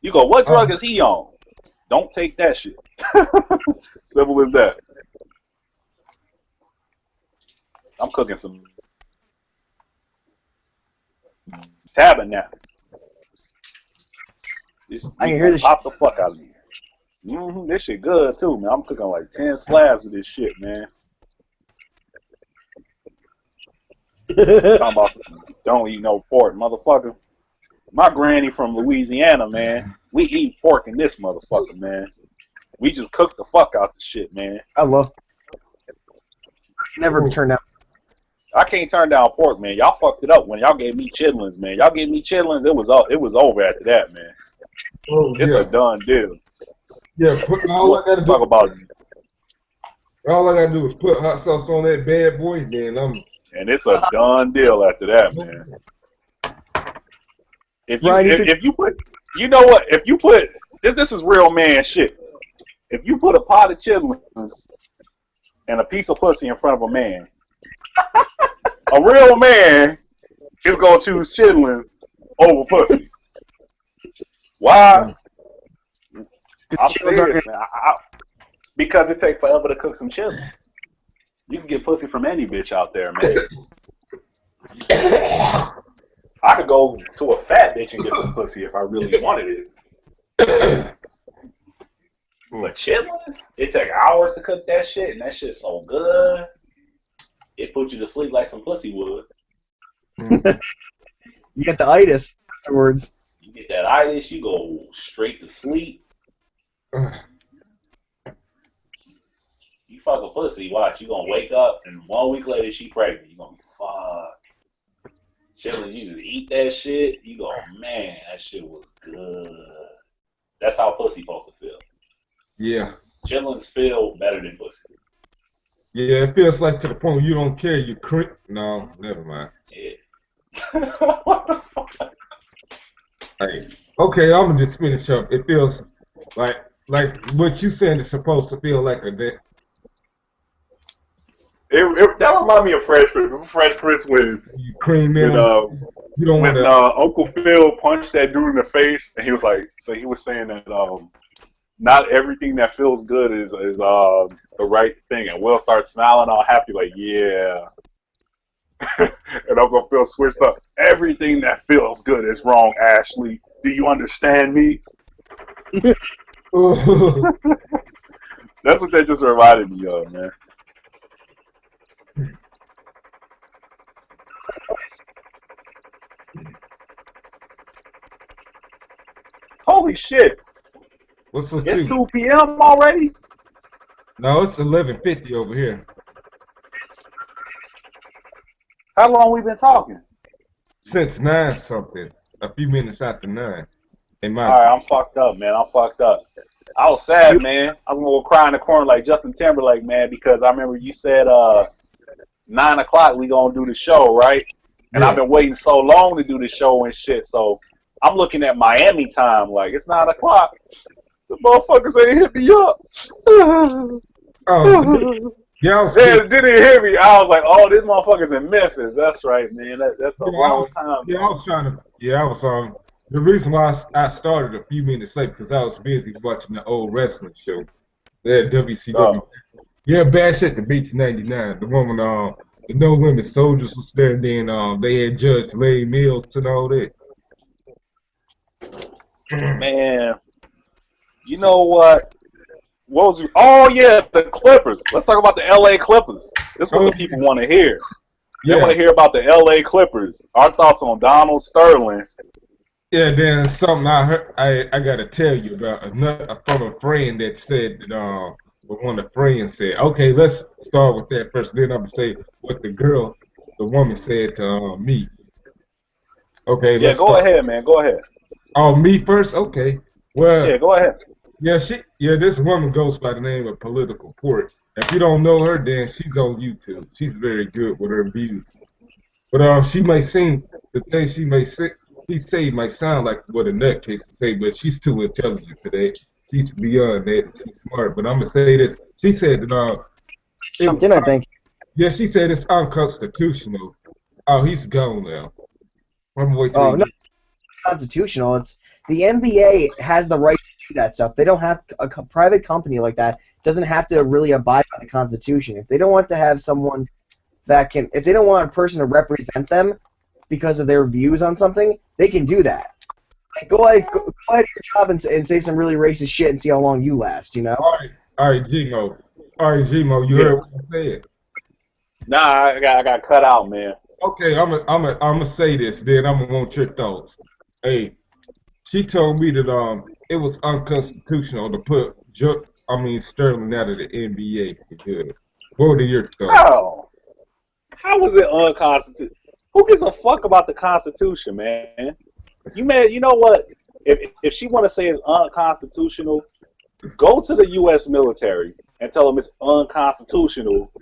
Speaker 2: You go, what drug is he on? Don't take that shit. Simple as that. I'm cooking some tabernacle.
Speaker 4: I can hear this
Speaker 2: pop the fuck out of me. This shit good too, man. I'm cooking like 10 slabs of this shit, man. Talking about don't eat no pork, motherfucker. My granny from Louisiana, man. We eat pork in this motherfucker, man. We just cook the fuck out the shit, man.
Speaker 4: I love. Never turn down.
Speaker 2: I can't turn down pork, man. Y'all fucked it up when y'all gave me chitlins, man. Y'all gave me chitlins, it was over after that, man.
Speaker 1: Oh,
Speaker 2: it's a done deal.
Speaker 1: Yeah, all I gotta do is put hot sauce on that bad boy, then
Speaker 2: and it's a done deal after that, man. If you put, you know what? If you put this is real man shit. If you put a pot of chitlins and a piece of pussy in front of a man, a real man is gonna choose chitlins over pussy. Why? I'm serious, man. Because it takes forever to cook some chitlins. You can get pussy from any bitch out there, man. I could go to a fat bitch and get some pussy if I really wanted it. But chitlins, it take hours to cook that shit, and that shit's so good. It put you to sleep like some pussy would.
Speaker 4: You get the itis afterwards.
Speaker 2: You get that itis, you go straight to sleep. You fuck a pussy, watch, you gonna wake up, and 1 week later she pregnant. You gonna be fuck. Chitlins, you just eat that shit, you go, man, that shit was good. That's how pussy supposed to feel.
Speaker 1: Yeah.
Speaker 2: Chitlins feel better than pussy.
Speaker 1: Yeah, it feels like to the point where you don't care. You crit. No, never mind.
Speaker 2: Yeah. What the fuck?
Speaker 1: Hey, okay, I'm gonna just finish up. It feels like what you saying is supposed to feel like a day.
Speaker 2: That reminds me of Fresh Prince. Fresh Prince
Speaker 1: You cream
Speaker 2: when
Speaker 1: in. You don't want
Speaker 2: when
Speaker 1: to.
Speaker 2: Uncle Phil punched that dude in the face, and he was like, so he was saying that not everything that feels good is the right thing, and Will starts smiling all happy like, yeah. And Uncle Phil switched up. Everything that feels good is wrong, Ashley. Do you understand me? That's what that just reminded me of, man. Holy shit!
Speaker 1: What's the
Speaker 2: It's
Speaker 1: speed?
Speaker 2: 2 p.m. already?
Speaker 1: No, it's 11:50 over here.
Speaker 2: How long we been talking?
Speaker 1: Since 9 something. A few minutes after 9. In my
Speaker 2: Alright, I'm fucked up, man. I'm fucked up. I was sad, man. I was gonna go cry in the corner like Justin Timberlake, man, because I remember you said 9 o'clock we gonna do the show, right? And
Speaker 1: Yeah.
Speaker 2: I've been waiting so long to do the show and shit, so I'm looking at Miami time like it's 9 o'clock. The motherfuckers ain't hit me up.
Speaker 1: Oh, yeah, I was
Speaker 2: They didn't hear me. I was like, oh, this motherfucker's in Memphis. That's right, man. That's the wrong time.
Speaker 1: Yeah, I was trying to. Yeah, I was the reason why I started a few minutes late because I was busy watching the old wrestling show. Yeah, WCW.
Speaker 2: Oh.
Speaker 1: Yeah, bad shit. The Beach '99. The one when the No Limit Soldiers was there, and then they had Judge Larry Mills and all that.
Speaker 2: Man, you know what? What was? Oh yeah, the Clippers. Let's talk about the L.A. Clippers. This is what the people want to hear. They want to hear about the L.A. Clippers. Our thoughts on Donald Sterling.
Speaker 1: Yeah, then something I heard. I gotta tell you about another from a friend that said that one of the friends said. Okay, let's start with that first. Then I'm gonna say what the woman said to me. Okay,
Speaker 2: Yeah,
Speaker 1: let's
Speaker 2: go
Speaker 1: start.
Speaker 2: ahead, man. Go ahead.
Speaker 1: Oh, me first. Okay. Well,
Speaker 2: Yeah, go ahead.
Speaker 1: yeah, this woman goes by the name of Political Port. If you don't know her, then she's on YouTube. She's very good with her views. But she may sing the things she say might sound like what a nutcase to say, but she's too intelligent for that. She's beyond that. She's smart. But I'm gonna say this. She said that
Speaker 4: Something, I think.
Speaker 1: yeah, she said it's unconstitutional. Oh, he's gone now. I'm gonna wait till
Speaker 4: Oh, no, constitutional. It's the NBA has the right to do that stuff. They don't have private company like that doesn't have to really abide by the Constitution. If they don't want to have someone that can, if they don't want a person to represent them because of their views on something, they can do that. Like, go ahead to your job and say some really racist shit and see how long you last. You know.
Speaker 1: All right, Gmo, you heard what I said.
Speaker 2: Nah, I got cut out, man.
Speaker 1: Okay, I'm gonna say this. Then I'm gonna want your thoughts. Hey, she told me that it was unconstitutional to put Sterling out of the NBA for good. What are your thoughts?
Speaker 2: How was it unconstitutional? Who gives a fuck about the Constitution, man? You know what? If she want to say it's unconstitutional, go to the U.S. military and tell them it's unconstitutional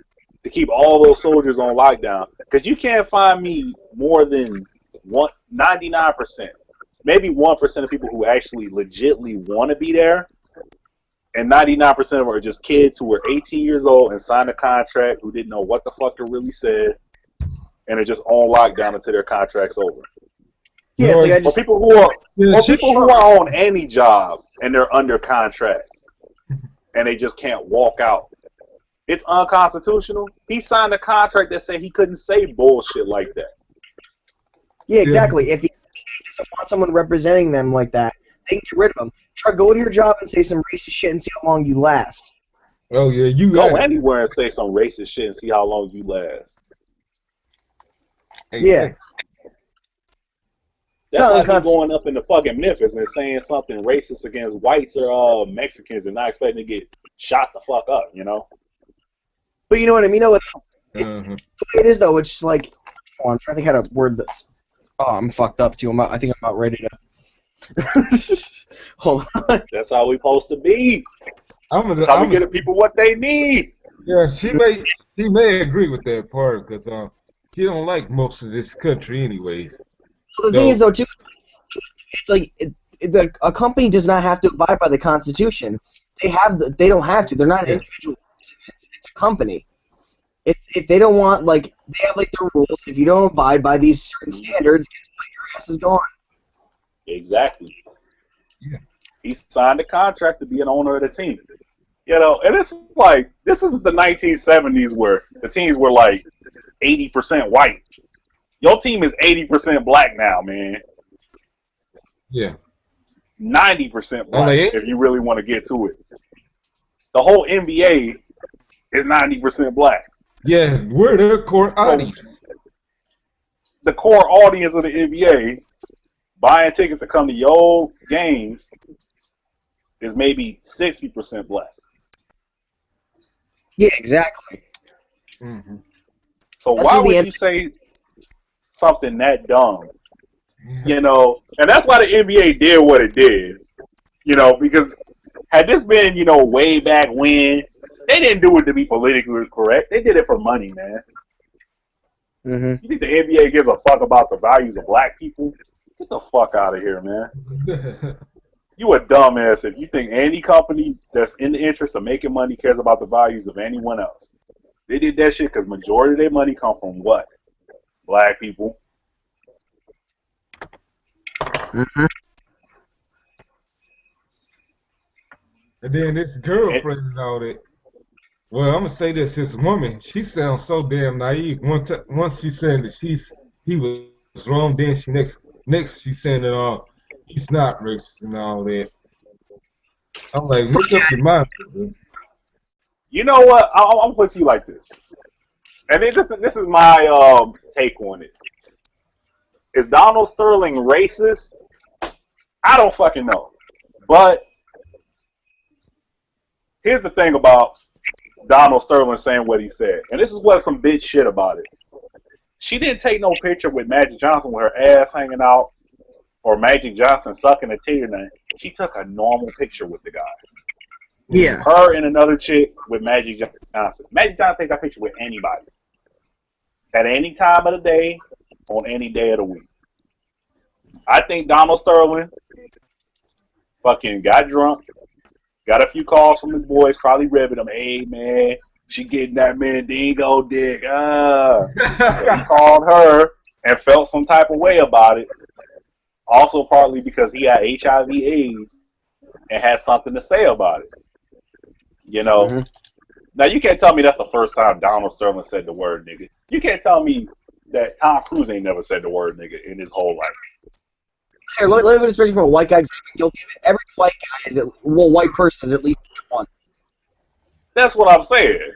Speaker 2: to keep all those soldiers on lockdown. Because you can't find me more than 99%, maybe 1% of people who actually legitly want to be there. And 99% of them are just kids who were 18 years old and signed a contract who didn't know what the fuck it really said. And are just on lockdown until their contract's over.
Speaker 4: Yeah, it's like
Speaker 2: people who are on any job and they're under contract and they just can't walk out. It's unconstitutional. He signed a contract that said he couldn't say bullshit like that.
Speaker 4: Yeah, exactly. If you just want someone representing them like that, they can get rid of them. Go to your job and say some racist shit and see how long you last.
Speaker 1: Oh yeah, you
Speaker 2: go anywhere and say some racist shit and see how long you last.
Speaker 4: Yeah.
Speaker 2: That's like me going up into fucking Memphis and saying something racist against whites or Mexicans and not expecting to get shot the fuck up, you know?
Speaker 4: But you know what I mean? The way it is, though, it's just like, I'm trying to think how to word this. Oh, I'm fucked up, too. I think I'm about ready to... Hold on.
Speaker 2: That's how we supposed to be. That's how we
Speaker 1: I'm
Speaker 2: get the people what they need.
Speaker 1: yeah, he may agree with that part because he don't like most of this country anyways.
Speaker 4: The thing is, though, too, it's like a company does not have to abide by the Constitution. They don't have to. They're not an individual. It's a company. If they don't want, like, they have like their rules. If you don't abide by these certain standards, guess what? Your ass is gone.
Speaker 2: Exactly.
Speaker 1: Yeah.
Speaker 2: He signed a contract to be an owner of the team. You know, and it's like, this is the 1970s where the teams were like 80% white. Your team is 80% black now, man.
Speaker 1: Yeah.
Speaker 2: 90% black,
Speaker 1: they-
Speaker 2: if you really want to get to it. The whole NBA is 90% black.
Speaker 1: Yeah, we're the core audience.
Speaker 2: The core audience of the NBA buying tickets to come to your games is maybe 60% black.
Speaker 4: Yeah, exactly.
Speaker 1: Mm-hmm.
Speaker 2: So
Speaker 4: That's
Speaker 2: why
Speaker 4: what the
Speaker 2: would you say something that dumb? You know, and that's why the NBA did what it did. You know, because had this been, you know, way back when, they didn't do it to be politically correct. They did it for money, man.
Speaker 4: Mm-hmm.
Speaker 2: You think the NBA gives a fuck about the values of black people? Get the fuck out of here, man. You a dumbass if you think any company that's in the interest of making money cares about the values of anyone else. They did that shit because majority of their money come from what? Black people.
Speaker 4: Mm-hmm.
Speaker 1: And then this girlfriend and all that. Well, I'm gonna say this woman, she sounds so damn naive. Once she said that he was wrong, then she next she said that he's not racist and all that. I'm like, make up your mind. Dude.
Speaker 2: You know what? I'm gonna put it to you like this. And this is my take on it. Is Donald Sterling racist? I don't fucking know. But here's the thing about Donald Sterling saying what he said. And this is what's some bitch shit about it. She didn't take no picture with Magic Johnson with her ass hanging out or Magic Johnson sucking a tit or nothing. She took a normal picture with the guy.
Speaker 4: Yeah.
Speaker 2: Her and another chick with Magic Johnson. Magic Johnson takes that picture with anybody. At any time of the day, on any day of the week. I think Donald Sterling fucking got drunk, got a few calls from his boys, probably ribbing him. Hey, man, she getting that Mandingo dick. So he called her and felt some type of way about it. Also partly because he had HIV/AIDS and had something to say about it. You know?
Speaker 4: Mm-hmm.
Speaker 2: Now, you can't tell me that's the first time Donald Sterling said the word nigga. You can't tell me that Tom Cruise ain't never said the word nigga in his whole life.
Speaker 4: Here, let me put it straight from a white guy guilty of it. Every white guy white person is at least one.
Speaker 2: That's what I'm saying.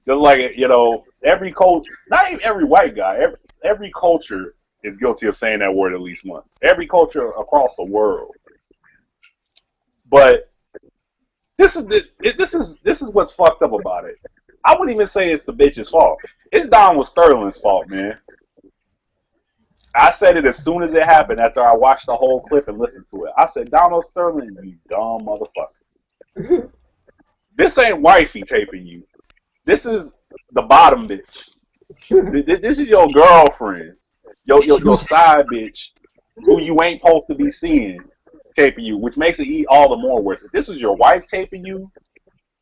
Speaker 2: Just like, you know, every culture, not even every white guy, every culture is guilty of saying that word at least once. Every culture across the world. But this is what's fucked up about it. I wouldn't even say it's the bitch's fault. It's Donald Sterling's fault, man. I said it as soon as it happened after I watched the whole clip and listened to it. I said, Donald Sterling, you dumb motherfucker. This ain't wifey taping you. This is the bottom bitch. This is your girlfriend. Your side bitch who you ain't supposed to be seeing taping you, which makes it all the more worse. If this is your wife taping you,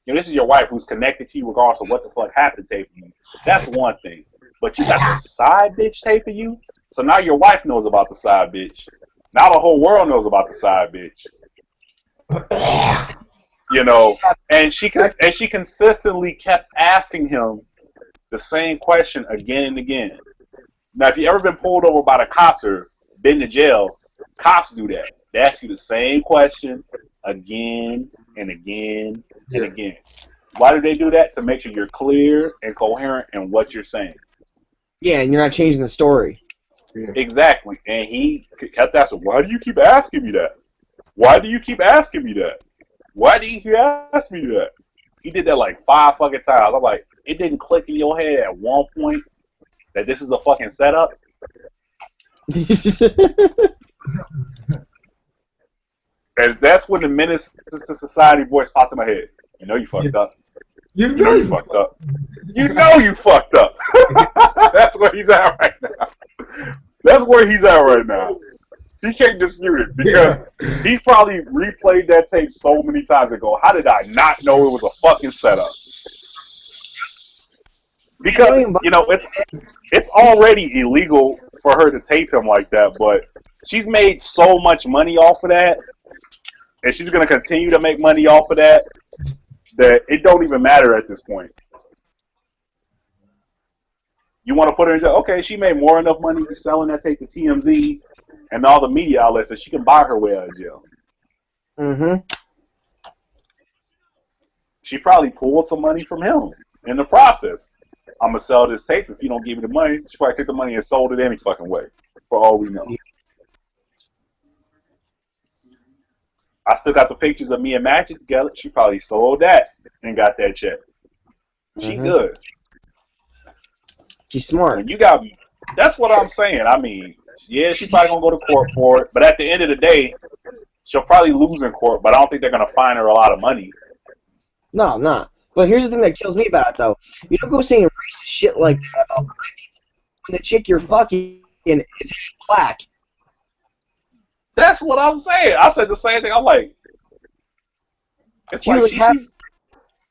Speaker 2: this is your wife who's connected to you regardless of what the fuck happened taping you, that's one thing. But you got the side bitch taping you, so now your wife knows about the side bitch. Now the whole world knows about the side bitch. You know, and she consistently kept asking him the same question again and again. Now, if you ever been pulled over by the cops or been to jail, cops do that. They ask you the same question again and again and again. Why do they do that? To make sure you're clear and coherent in what you're saying.
Speaker 4: Yeah, and you're not changing the story.
Speaker 1: Yeah.
Speaker 2: Exactly. And he kept asking, why do you keep asking me that? Why do you keep asking me that? Why do you keep asking me that? He did that like 5 fucking times. I'm like, it didn't click in your head at one point that this is a fucking setup? And that's when the menace to society voice popped in my head. You know you fucked up.
Speaker 1: You
Speaker 2: You know you fucked up. You know you fucked up. That's where he's at right now. That's where he's at right now. He can't dispute it because he probably replayed that tape so many times ago. How did I not know it was a fucking setup? Because, you know, it's already illegal for her to tape him like that, but she's made so much money off of that, and she's going to continue to make money off of that, that it don't even matter at this point. You want to put her in jail? Okay, she made more enough money selling that tape to TMZ and all the media outlets that she can buy her way out of jail.
Speaker 4: Mm-hmm.
Speaker 2: She probably pulled some money from him in the process. I'm going to sell this tape if you don't give me the money. She probably took the money and sold it any fucking way, for all we know. I still got the pictures of me and Magic together. She probably sold that and got that check. She good.
Speaker 4: She's smart.
Speaker 2: When you got, that's what I'm saying. I mean, yeah, she's probably going to go to court for it, but at the end of the day, she'll probably lose in court, but I don't think they're going to fine her a lot of money.
Speaker 4: No, not. But here's the thing that kills me about it, though. You don't go saying racist shit like that about black people when the chick you're fucking is black.
Speaker 2: That's what I'm saying. I said the same thing. I'm like, it's
Speaker 4: She
Speaker 2: like
Speaker 4: was half,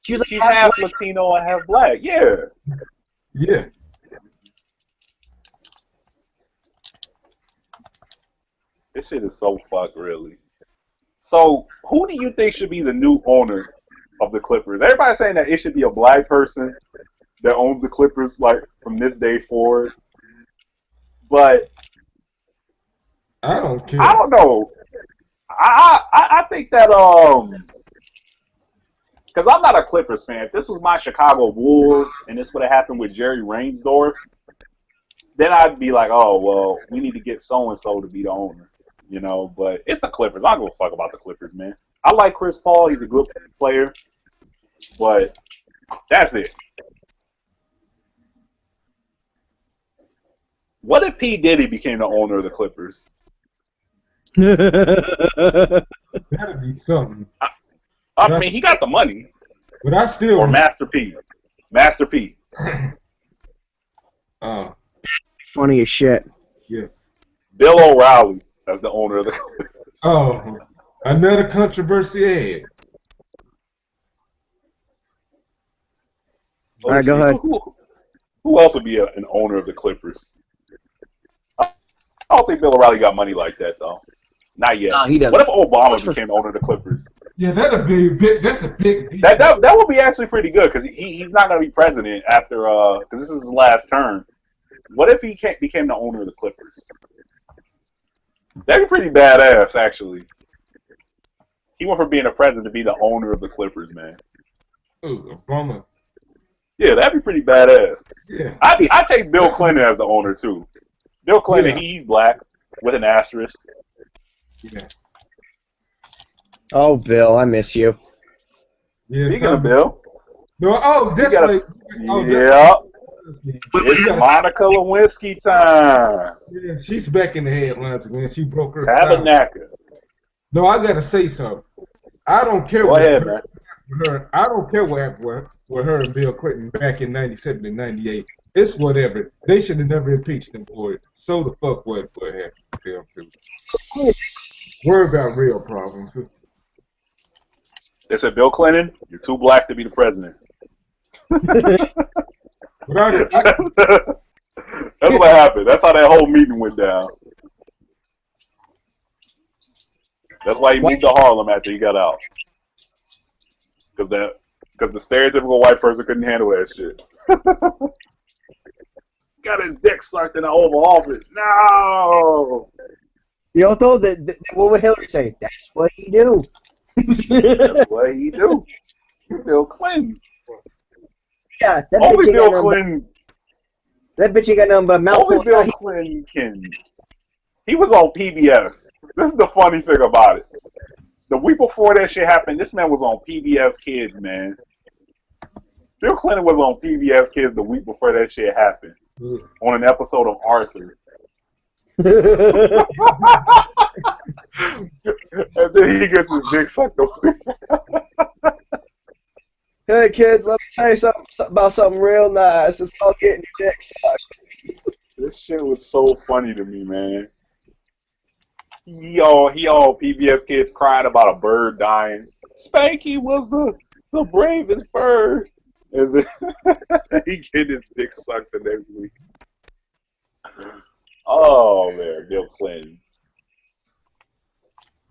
Speaker 2: she's half Latino and half black. Yeah.
Speaker 1: Yeah.
Speaker 2: This shit is so fucked, really. So, who do you think should be the new owner of the Clippers? Everybody's saying that it should be a black person that owns the Clippers, like, from this day forward. But
Speaker 1: I don't care.
Speaker 2: I don't know. I think that because I'm not a Clippers fan. If this was my Chicago Wolves and this would have happened with Jerry Reinsdorf, then I'd be like, oh well, we need to get so and so to be the owner, you know. But it's the Clippers. I don't give a fuck about the Clippers, man. I like Chris Paul. He's a good player, but that's it. What if P. Diddy became the owner of the Clippers?
Speaker 1: That'd be something.
Speaker 2: I mean, he got the money.
Speaker 1: But I still.
Speaker 2: Or Master P. Master P.
Speaker 4: Funny as shit.
Speaker 1: Yeah.
Speaker 2: Bill O'Reilly as the owner of the Clippers.
Speaker 1: Oh, another controversy.
Speaker 4: All right, go ahead.
Speaker 2: Who else would be an owner of the Clippers? I don't think Bill O'Reilly got money like that, though. Not yet.
Speaker 4: No, he doesn't.
Speaker 2: What if Obama became the owner of the Clippers?
Speaker 1: Yeah, that'd be big. That's a big deal.
Speaker 2: That would be actually pretty good because he's not going to be president after because this is his last term. What if he became the owner of the Clippers? That'd be pretty badass, actually. He went from being a president to be the owner of the Clippers, man.
Speaker 1: Ooh, Obama.
Speaker 2: Yeah, that'd be pretty badass.
Speaker 1: Yeah.
Speaker 2: I take Bill Clinton as the owner too. Bill Clinton, he's black with an asterisk.
Speaker 1: Yeah.
Speaker 4: Oh, Bill, I miss you.
Speaker 1: Yeah.
Speaker 2: Speaking of Bill.
Speaker 1: No, oh, that's right. Oh,
Speaker 2: yeah. It's Monica Lewinsky time.
Speaker 1: Yeah, she's back in the headlines again. She broke her
Speaker 2: Tabernacle.
Speaker 1: No, I gotta say something. I don't care
Speaker 2: Go ahead, man.
Speaker 1: Her. I don't care what happened with her and Bill Clinton back in '97 and '98. It's whatever. They should have never impeached them for it. So the fuck what happened to them too. Worry about real problems.
Speaker 2: They said, Bill Clinton, you're too black to be the president.
Speaker 1: But
Speaker 2: That's what happened. That's how that whole meeting went down. That's why he moved to Harlem after he got out. Because the stereotypical white person couldn't handle that shit. Got his dick sucked in the Oval Office. No!
Speaker 4: You know, though, what would Hillary say? That's what he do.
Speaker 2: That's what he do. Bill Clinton.
Speaker 4: Yeah, that
Speaker 2: Only
Speaker 4: bitch ain't got
Speaker 2: Bill
Speaker 4: no-
Speaker 2: Clinton.
Speaker 4: That bitch ain't got nothing but mouth.
Speaker 2: Only Bill Clinton can. He was on PBS. This is the funny thing about it. The week before that shit happened, this man was on PBS Kids, man. Bill Clinton was on PBS Kids the week before that shit happened. On an episode of Arthur. And then he gets his dick sucked away.
Speaker 4: Hey kids, let me tell you something about something real nice. It's called getting your dick sucked.
Speaker 2: This shit was so funny to me, man. He all PBS kids cried about a bird dying. Spanky was the bravest bird. And then he get his dick sucked the next week. Oh man, Bill Clinton.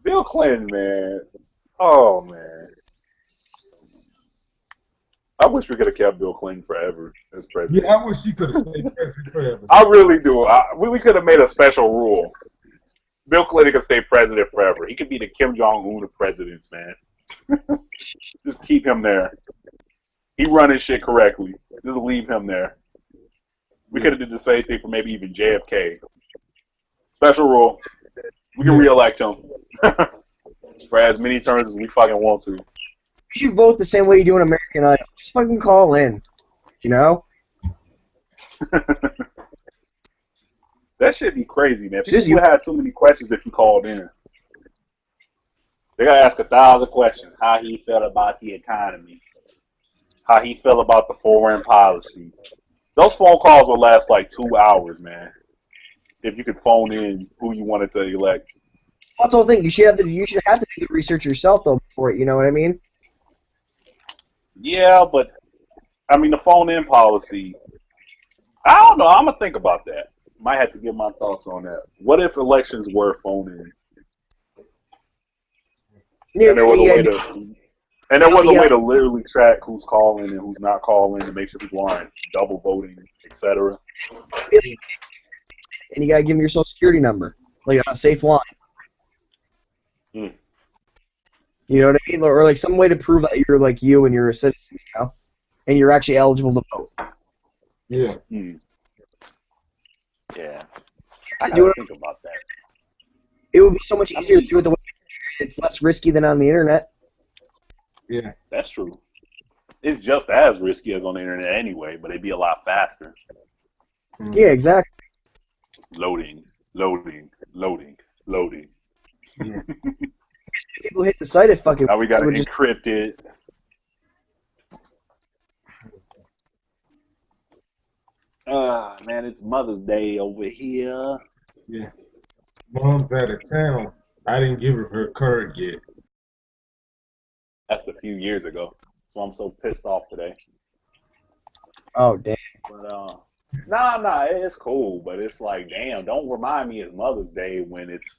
Speaker 2: Bill Clinton, man. Oh man. I wish we could have kept Bill Clinton forever as president.
Speaker 1: Yeah, I wish he could have stayed president forever.
Speaker 2: I really do. We could have made a special rule. Bill Clinton could stay president forever. He could be the Kim Jong-un of presidents, man. Just keep him there. He running shit correctly. Just leave him there. We could have did the same thing for maybe even JFK. Special rule. We can re-elect him for as many terms as we fucking want to.
Speaker 4: You should vote the same way you do in American Idol. Just fucking call in. You know?
Speaker 2: That should be crazy, man. People had too many questions if you called in. They gotta ask 1,000 questions. How he felt about the economy. How he felt about the foreign policy. Those phone calls would last like 2 hours, man. If you could phone in who you wanted to elect.
Speaker 4: That's the whole thing. You should have to do the research yourself though before it. You know what I mean?
Speaker 2: Yeah, but I mean the phone in policy. I don't know. I'm gonna think about that. Might have to get my thoughts on that. What if elections were phone in?
Speaker 4: Yeah,
Speaker 2: and there was a way to literally track who's calling and who's not calling to make sure people aren't double voting, etc.
Speaker 4: And you gotta give them your social security number, like on a safe line.
Speaker 2: Hmm.
Speaker 4: You know what I mean? Or like some way to prove that you're like you and you're a citizen, you know, and you're actually eligible to vote.
Speaker 1: Yeah.
Speaker 2: Hmm. Yeah. I gotta think about that.
Speaker 4: It would be so much easier to do it the way it's less risky than on the internet.
Speaker 1: Yeah.
Speaker 2: That's true. It's just as risky as on the internet anyway, but it'd be a lot faster.
Speaker 1: Mm.
Speaker 4: Yeah, exactly.
Speaker 2: Loading.
Speaker 1: Yeah.
Speaker 4: People hit the site at fucking.
Speaker 2: Now we gotta encrypt it. Man, it's Mother's Day over here.
Speaker 1: Yeah. Mom's out of town. I didn't give her card yet.
Speaker 2: That's a few years ago. So I'm so pissed off today.
Speaker 4: Oh damn.
Speaker 2: But nah, it's cool. But it's like, damn, don't remind me it's Mother's Day when it's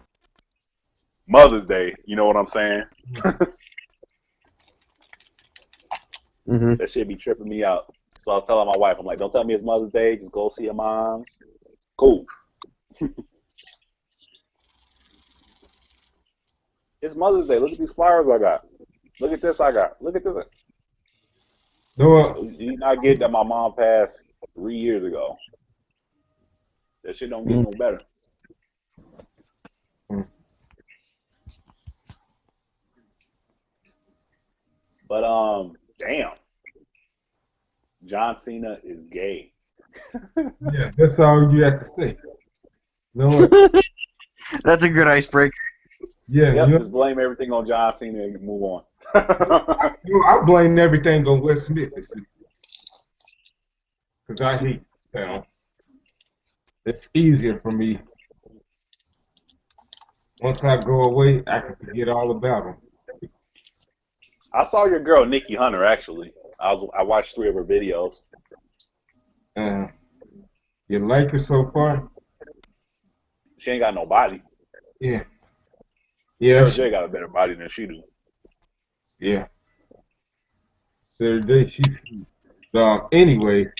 Speaker 2: Mother's Day. You know what I'm saying?
Speaker 4: Mm-hmm.
Speaker 2: That shit be tripping me out. So I was telling my wife, I'm like, don't tell me it's Mother's Day. Just go see your moms. Cool. It's Mother's Day. Look at these flowers I got. Look at this I got. Look at this.
Speaker 1: No.
Speaker 2: You not get that my mom passed 3 years ago. That shit don't get no better. But damn. John Cena is gay.
Speaker 1: Yeah, that's all you have to say. No.
Speaker 4: That's a good icebreaker.
Speaker 1: Yeah.
Speaker 2: Yep, just blame everything on John Cena and move on.
Speaker 1: I blame everything on Wes Smith. Because I hate town. It's easier for me. Once I go away, I can forget all about him.
Speaker 2: I saw your girl Nikki Hunter actually. I watched 3 of her videos.
Speaker 1: You like her so far?
Speaker 2: She ain't got no body.
Speaker 1: Yeah. Yeah.
Speaker 2: She got a better body than she do.
Speaker 1: Yeah. Thursday, anyway,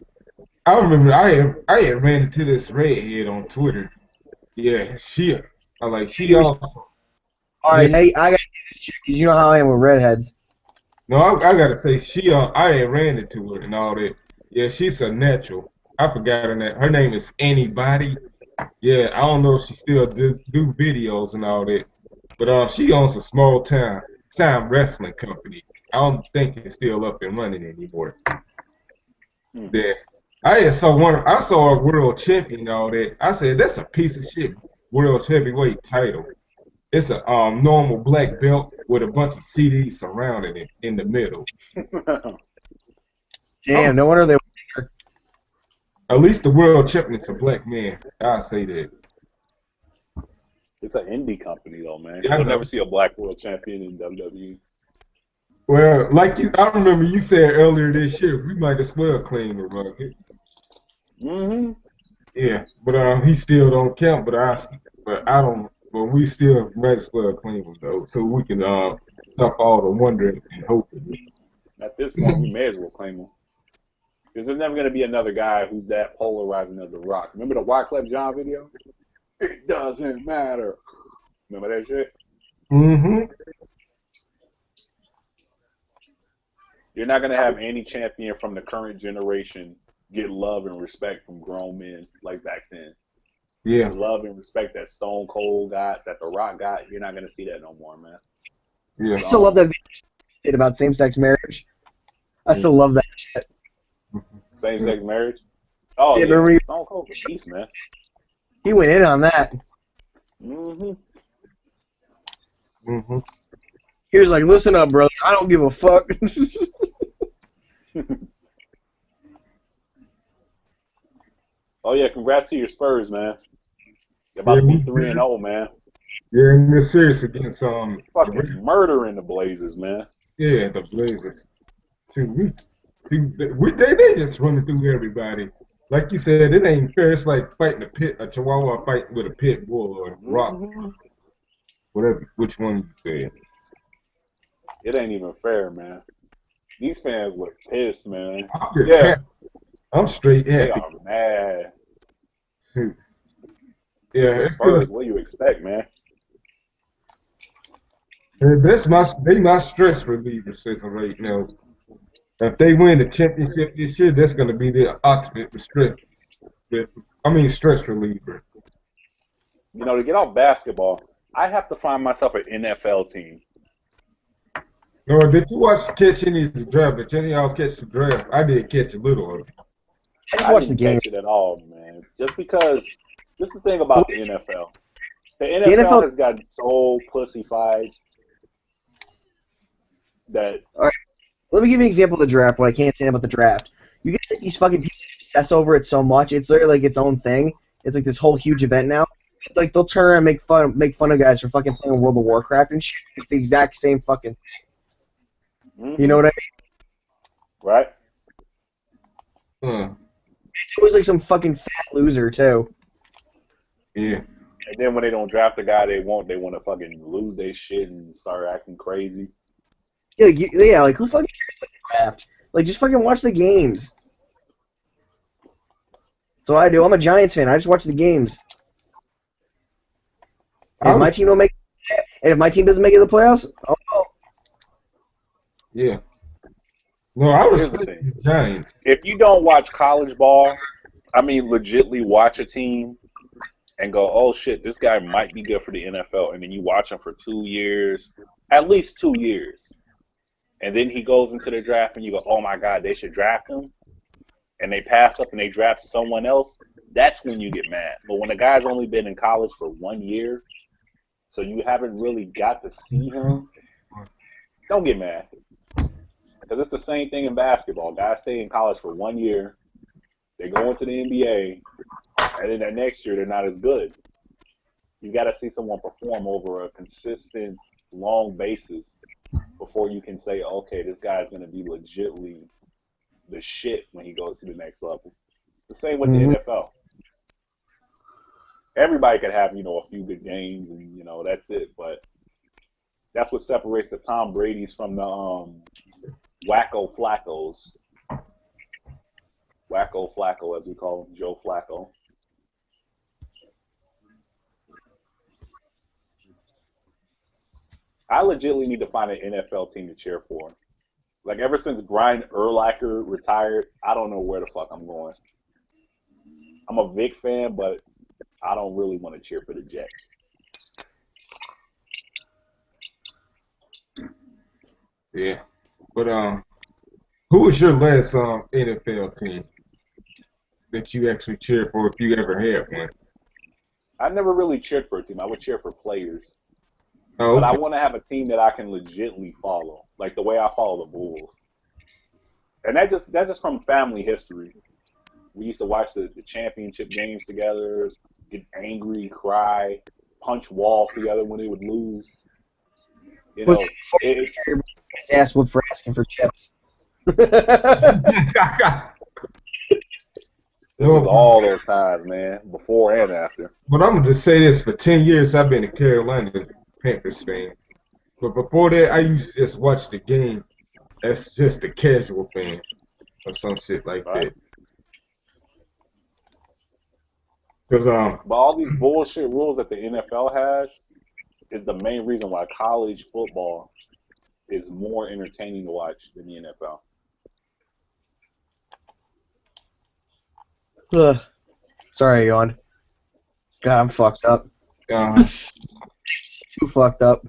Speaker 1: I remember I had ran into this redhead on Twitter. Yeah, she also.
Speaker 4: All right, now I gotta do this chick because you know how I am with redheads.
Speaker 1: No, I gotta say I had ran into her and all that. Yeah, she's a natural. I forgot her name. Her name is Anybody. Yeah, I don't know if she still do videos and all that, but she owns a small time wrestling company. I don't think it's still up and running anymore. Yeah, I saw a world champion and all that. I said that's a piece of shit. world heavyweight title. It's a normal black belt with a bunch of CDs surrounding it in the middle.
Speaker 4: Damn, no wonder they.
Speaker 1: At least the world champion's a black man. I say that.
Speaker 2: It's an indie company though, man.
Speaker 1: Yeah, I
Speaker 2: You'll
Speaker 1: know.
Speaker 2: never see a black world champion in WWE.
Speaker 1: Well, like I remember you said earlier this year, we might as well claim him.
Speaker 2: Mm-hmm.
Speaker 1: Yeah, but he still don't count. But I don't. But we still might as well claim him though, so we can stop all the wondering and hoping.
Speaker 2: At this point, we may as well claim him. Because there's never going to be another guy who's that polarizing as The Rock. Remember the Wyclef Jean video? It doesn't matter. Remember that shit?
Speaker 1: Mm-hmm.
Speaker 2: You're not going to have any champion from the current generation get love and respect from grown men like back then.
Speaker 1: Yeah.
Speaker 2: The love and respect that Stone Cold got, that The Rock got, you're not going to see that no more, man.
Speaker 1: Yeah.
Speaker 4: I still love that video you did about same-sex marriage. I still love that shit.
Speaker 2: Same-sex marriage? Oh,
Speaker 4: Yeah,
Speaker 2: yeah.
Speaker 4: remember
Speaker 2: Stone Cold was a beast, man.
Speaker 4: he went in on that.
Speaker 2: Mm-hmm.
Speaker 1: Mm-hmm.
Speaker 4: He was like, "Listen up, brother. I don't give a fuck."
Speaker 2: Oh, yeah, congrats to your Spurs, man. They're about to be 3-0, man.
Speaker 1: Yeah, in this series against
Speaker 2: Fucking murdering the Blazers, man.
Speaker 1: Yeah, the Blazers. They just running through everybody. Like you said, it ain't fair. It's like fighting a Chihuahua fighting with a pit bull or a rock, whatever. Which one you said?
Speaker 2: It ain't even fair, man. These fans look pissed, man.
Speaker 1: I'm just happy. I'm straight
Speaker 2: They
Speaker 1: happy.
Speaker 2: are mad.
Speaker 1: Shoot. Yeah,
Speaker 2: It's Spurs. What do you expect, man?
Speaker 1: that's my stress reliever system right now. If they win the championship this year, that's going to be the ultimate stress reliever.
Speaker 2: You know, to get off basketball, I have to find myself an NFL team.
Speaker 1: No, did you catch any of the draft? Did any of y'all catch the draft? I did catch a little of it.
Speaker 4: I just watched the
Speaker 2: didn't
Speaker 4: game.
Speaker 2: catch it at all, man. Just because, this is the thing about the NFL. The NFL has gotten so pussified that.
Speaker 4: All right, let me give you an example of the draft. What I can't say about the draft. You get like, these fucking people obsess over it so much. It's literally like its own thing. It's like this whole huge event now. Like they'll turn around and make fun of guys for fucking playing World of Warcraft and shit. It's the exact same fucking.
Speaker 2: Mm-hmm.
Speaker 4: You know what I mean?
Speaker 2: Right.
Speaker 4: It's always like some fucking fat loser too.
Speaker 1: Yeah.
Speaker 2: And then when they don't draft the guy they want to fucking lose their shit and start acting crazy.
Speaker 4: Yeah, like who fucking cares about the draft? Like just fucking watch the games. That's what I do. I'm a Giants fan. I just watch the games. And if my team don't make, and if my team doesn't make it to the playoffs, oh.
Speaker 1: Yeah. No, I was
Speaker 2: the
Speaker 1: Giants.
Speaker 2: If you don't watch college ball, I mean, legitly watch a team and go, oh shit, this guy might be good for the NFL, and then you watch him for 2 years, at least 2 years, and then he goes into the draft and you go, oh my god, they should draft him, and they pass up and they draft someone else. That's when you get mad. But when a guy's only been in college for 1 year, so you haven't really got to see him, don't get mad. Because it's the same thing in basketball. Guys stay in college for 1 year, they go into the NBA, and then that next year they're not as good. You got to see someone perform over a consistent, long basis before you can say, okay, this guy's going to be legitly the shit when he goes to the next level. The same with the NFL. Everybody could have, a few good games, and that's it. But that's what separates the Tom Brady's from the Wacko Flaccos. Wacko Flacco, as we call him, Joe Flacco. I legitimately need to find an NFL team to cheer for. Like, ever since Brian Urlacher retired, I don't know where the fuck I'm going. I'm a Vic fan, but I don't really want to cheer for the Jets.
Speaker 1: Yeah. But who was your last NFL team that you actually cheered for if you ever had one?
Speaker 2: I never really cheered for a team. I would cheer for players.
Speaker 1: Oh,
Speaker 2: But I
Speaker 1: okay.
Speaker 2: want to have a team that I can legitimately follow, like the way I follow the Bulls. And that's just from family history. We used to watch the championship games together, get angry, cry, punch walls together when they would lose. You
Speaker 4: Was
Speaker 2: know,
Speaker 4: that
Speaker 2: it,
Speaker 4: before his ass whooped for asking for chips?
Speaker 2: this was
Speaker 1: No,
Speaker 2: all those times, man, before and after.
Speaker 1: but I'm gonna just say this: for 10 years, I've been a Carolina Panthers fan. But before that, I used to just watch the game as just a casual fan or some shit like
Speaker 2: Right?
Speaker 1: that. Cause
Speaker 2: But all these bullshit rules that the NFL has is the main reason why college football is more entertaining to watch than the NFL.
Speaker 4: Ugh. Sorry, I yawned. God, I'm fucked up.
Speaker 1: uh,
Speaker 4: Too fucked up.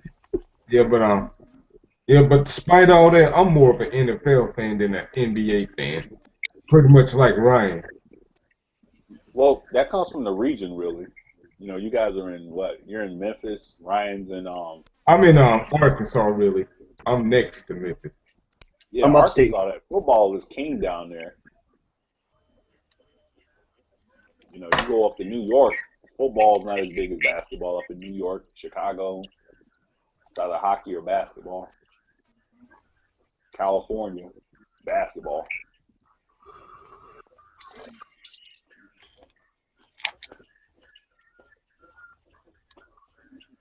Speaker 1: yeah, but despite all that, I'm more of an NFL fan than an NBA fan. Pretty much like Ryan.
Speaker 2: Well, that comes from the region, really. You know, you guys are in what? You're in Memphis. Ryan's in
Speaker 1: I'm in Arkansas, really. I'm next to Memphis.
Speaker 2: yeah,
Speaker 4: I'm upstate.
Speaker 2: Arkansas. That football is king down there. You know, you go up to New York, football's not as big as basketball up in New York, Chicago. It's either hockey or basketball. California, basketball.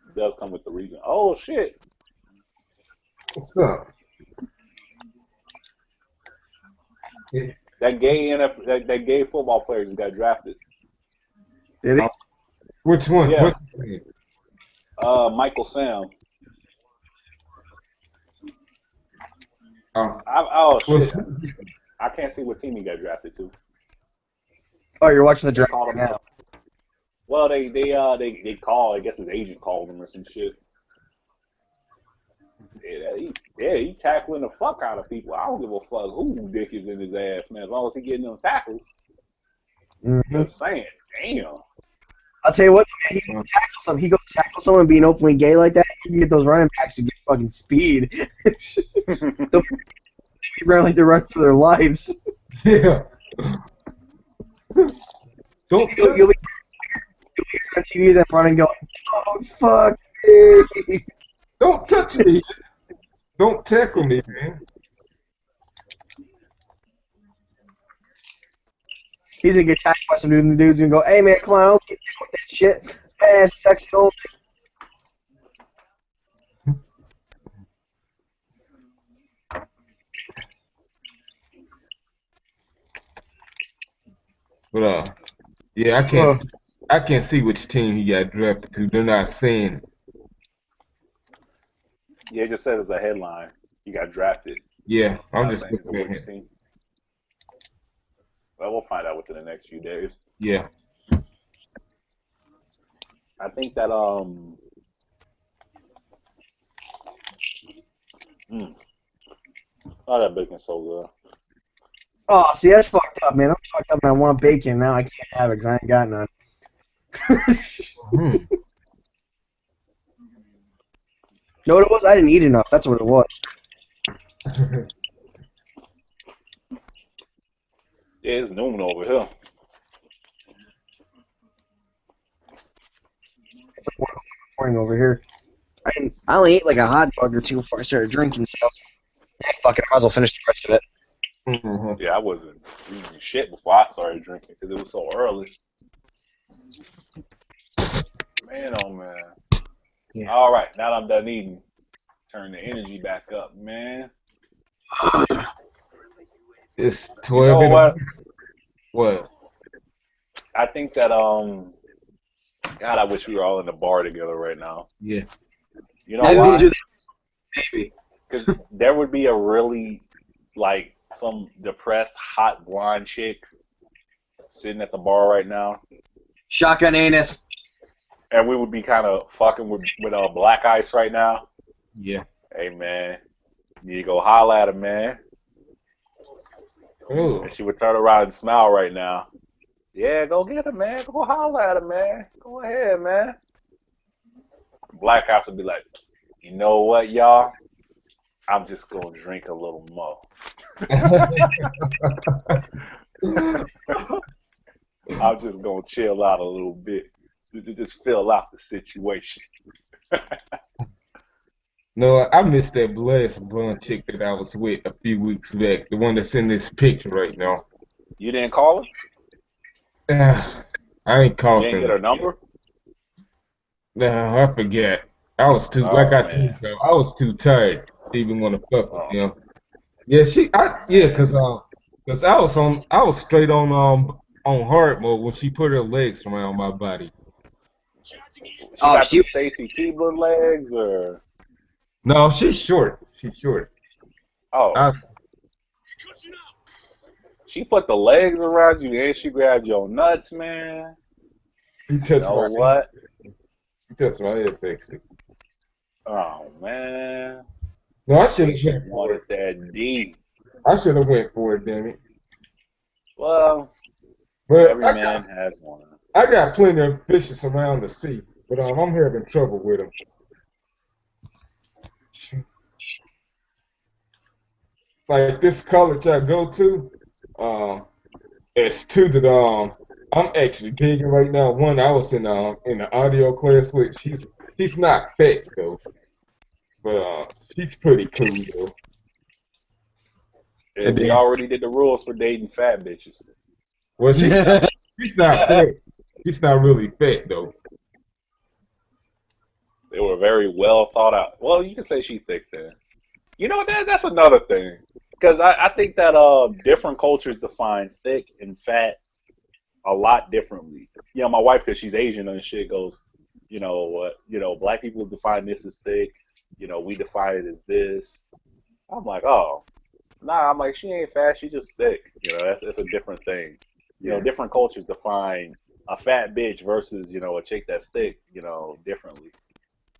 Speaker 2: It does come with the region. Oh shit!
Speaker 1: What's up? Yeah.
Speaker 2: That gay that gay football player just got drafted.
Speaker 4: Did he?
Speaker 1: Which one?
Speaker 2: Yeah,
Speaker 1: What's his name?
Speaker 2: Michael Sam.
Speaker 1: Uh,
Speaker 2: Oh
Speaker 1: what's,
Speaker 2: shit! I can't see what team he got drafted to.
Speaker 4: Oh, you're watching the
Speaker 2: They
Speaker 4: draft
Speaker 2: called
Speaker 4: right
Speaker 2: him.
Speaker 4: now.
Speaker 2: Well, they called. I guess his agent called him or some shit. He tackling the fuck out of people. I don't give a fuck who dick is in his ass, man. As long as he getting them tackles.
Speaker 4: Mm-hmm.
Speaker 2: Just saying, damn.
Speaker 4: I'll tell you what, man, he goes to tackle some. He goes to tackle someone being openly gay like that. You can get those running backs to get fucking speed. They'll be running like they're running for their lives.
Speaker 1: yeah. Don't
Speaker 4: You'll be on TV them running, going, "Oh fuck me!"
Speaker 1: don't touch me. Don't tackle me, man.
Speaker 4: He's gonna get tackled by some dude, and the dude's gonna go, "Hey man, come on, don't get with that shit, man, sexy old."
Speaker 1: But yeah, I can't see which team he got drafted to. They're not saying it.
Speaker 2: Yeah, it just said as a headline, he got drafted.
Speaker 1: Yeah, I'm
Speaker 2: Not
Speaker 1: just
Speaker 2: saying to
Speaker 1: looking at
Speaker 2: which
Speaker 1: him.
Speaker 2: team. Well, we'll find out within the next few days.
Speaker 1: Yeah.
Speaker 2: I think that oh, that bacon's so good.
Speaker 4: Oh, see, that's fucked up, man. I'm fucked up, and I want bacon now. I can't have it because I ain't got none.
Speaker 1: Hmm.
Speaker 4: You know what it was? I didn't eat enough. That's what it was.
Speaker 2: Yeah, it's noon over here.
Speaker 4: It's like 1 o'clock in the morning over here. I only ate like a hot dog or two before I started drinking, so I fucking might as well finish the rest of it.
Speaker 1: Mhm.
Speaker 2: Yeah, I wasn't eating shit before I started drinking because it was so early. Man, oh man.
Speaker 1: Yeah.
Speaker 2: All right, now that I'm done eating, turn the energy back up, man.
Speaker 1: It's
Speaker 2: You
Speaker 1: 12
Speaker 2: know
Speaker 1: in the
Speaker 2: what?
Speaker 1: what?
Speaker 2: I think that God, I wish we were all in the bar together right now.
Speaker 1: Yeah.
Speaker 2: You know
Speaker 4: Maybe we'll
Speaker 2: why?
Speaker 4: do that. Maybe.
Speaker 2: Because there would be a really like some depressed, hot blonde chick sitting at the bar right now,
Speaker 4: Shotgun anus.
Speaker 2: and we would be kind of fucking with black ice right now.
Speaker 1: Yeah.
Speaker 2: Hey man, you need to go holler at her, man.
Speaker 1: Oh.
Speaker 2: And she would turn around and smile right now. Yeah, go get her, man. Go holler at her, man. Go ahead, man. Black House would be like, you know what, y'all? I'm just gonna drink a little more. I'm just gonna chill out a little bit. Just fill out the situation.
Speaker 1: No, I missed that last blonde chick that I was with a few weeks back. The one that's in this picture right now.
Speaker 2: You didn't call her?
Speaker 1: I ain't
Speaker 2: You
Speaker 1: called
Speaker 2: didn't get
Speaker 1: them.
Speaker 2: her number?
Speaker 1: Nah, I forget. I was too, like
Speaker 2: Oh
Speaker 1: I told
Speaker 2: man.
Speaker 1: you, I was too tired to even want to fuck with
Speaker 2: Oh
Speaker 1: them. Yeah, yeah,
Speaker 2: man.
Speaker 1: cause I was straight on hard mode when she put her legs around my body.
Speaker 2: She
Speaker 4: Oh,
Speaker 2: got
Speaker 4: she
Speaker 2: them
Speaker 4: was.
Speaker 2: Stacy Keebler legs, or
Speaker 1: No, she's short. She's short.
Speaker 2: oh,
Speaker 1: I,
Speaker 2: she put the legs around you and she grabbed your nuts, man.
Speaker 1: she
Speaker 2: You
Speaker 1: touched
Speaker 2: know
Speaker 1: my ass.
Speaker 2: what?
Speaker 1: She touched my ass actually.
Speaker 2: Oh man.
Speaker 1: No, I
Speaker 2: I
Speaker 1: should
Speaker 2: think
Speaker 1: have
Speaker 2: she
Speaker 1: went for
Speaker 2: wanted
Speaker 1: it.
Speaker 2: that D.
Speaker 1: I should have went for it, damn it.
Speaker 2: Well,
Speaker 1: But
Speaker 2: every man has one.
Speaker 1: I got plenty of fishes around the sea, but I'm having trouble with them. Like this college I go to, um, it's two that I'm actually digging right now. One I was in the audio class with. She's not fat though, but she's pretty cool though.
Speaker 2: Yeah,
Speaker 1: And
Speaker 2: we
Speaker 1: then
Speaker 2: already did the rules for dating fat bitches.
Speaker 1: well she's not fat. She's not really fat though.
Speaker 2: They were very well thought out. Well, you can say she's thick then. You know that's another thing. Because I think that different cultures define thick and fat a lot differently. You know, my wife, because she's Asian and shit, goes, black people define this as thick. You know, we define it as this. I'm like, oh, nah. I'm like, she ain't fat. She just thick. You know, that's a different thing. You know,
Speaker 1: Yeah.
Speaker 2: different cultures define a fat bitch versus a chick that's thick. Differently.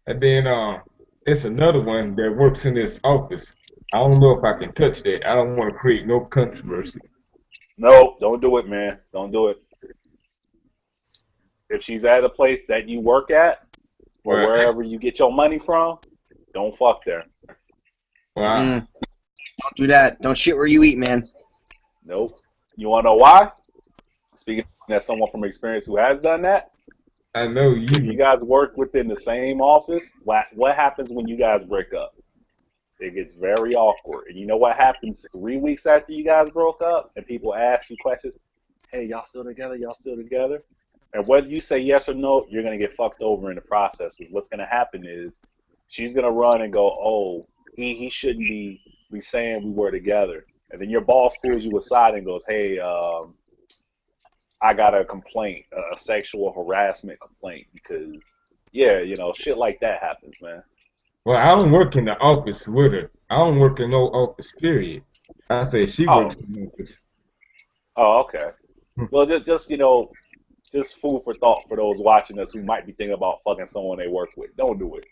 Speaker 1: And then it's another one that works in this office. I don't know if I can touch that. I don't want to create no controversy.
Speaker 2: No, don't do it, man. Don't do it. If she's at a place that you work at or
Speaker 1: Well,
Speaker 2: wherever you get your money from, don't fuck there.
Speaker 1: well,
Speaker 4: Don't do that. Don't shit where you eat, man.
Speaker 2: Nope. You want to know why? Speaking as someone from experience who has done that,
Speaker 1: I know
Speaker 2: if you
Speaker 1: you.
Speaker 2: guys work within the same office, what happens when you guys break up? It gets very awkward. And you know what happens 3 weeks after you guys broke up and people ask you questions? Hey, y'all still together? Y'all still together? And whether you say yes or no, you're going to get fucked over in the process. Because what's going to happen is she's going to run and go, oh, he shouldn't be saying we were together. And then your boss pulls you aside and goes, hey, I got a complaint, a sexual harassment complaint. Because, yeah, shit like that happens, man.
Speaker 1: Well, I don't work in the office with her. I don't work in no office, period. I say she
Speaker 2: Oh,
Speaker 1: works in the office.
Speaker 2: oh, okay. Well, just food for thought for those watching us who might be thinking about fucking someone they work with. Don't do it.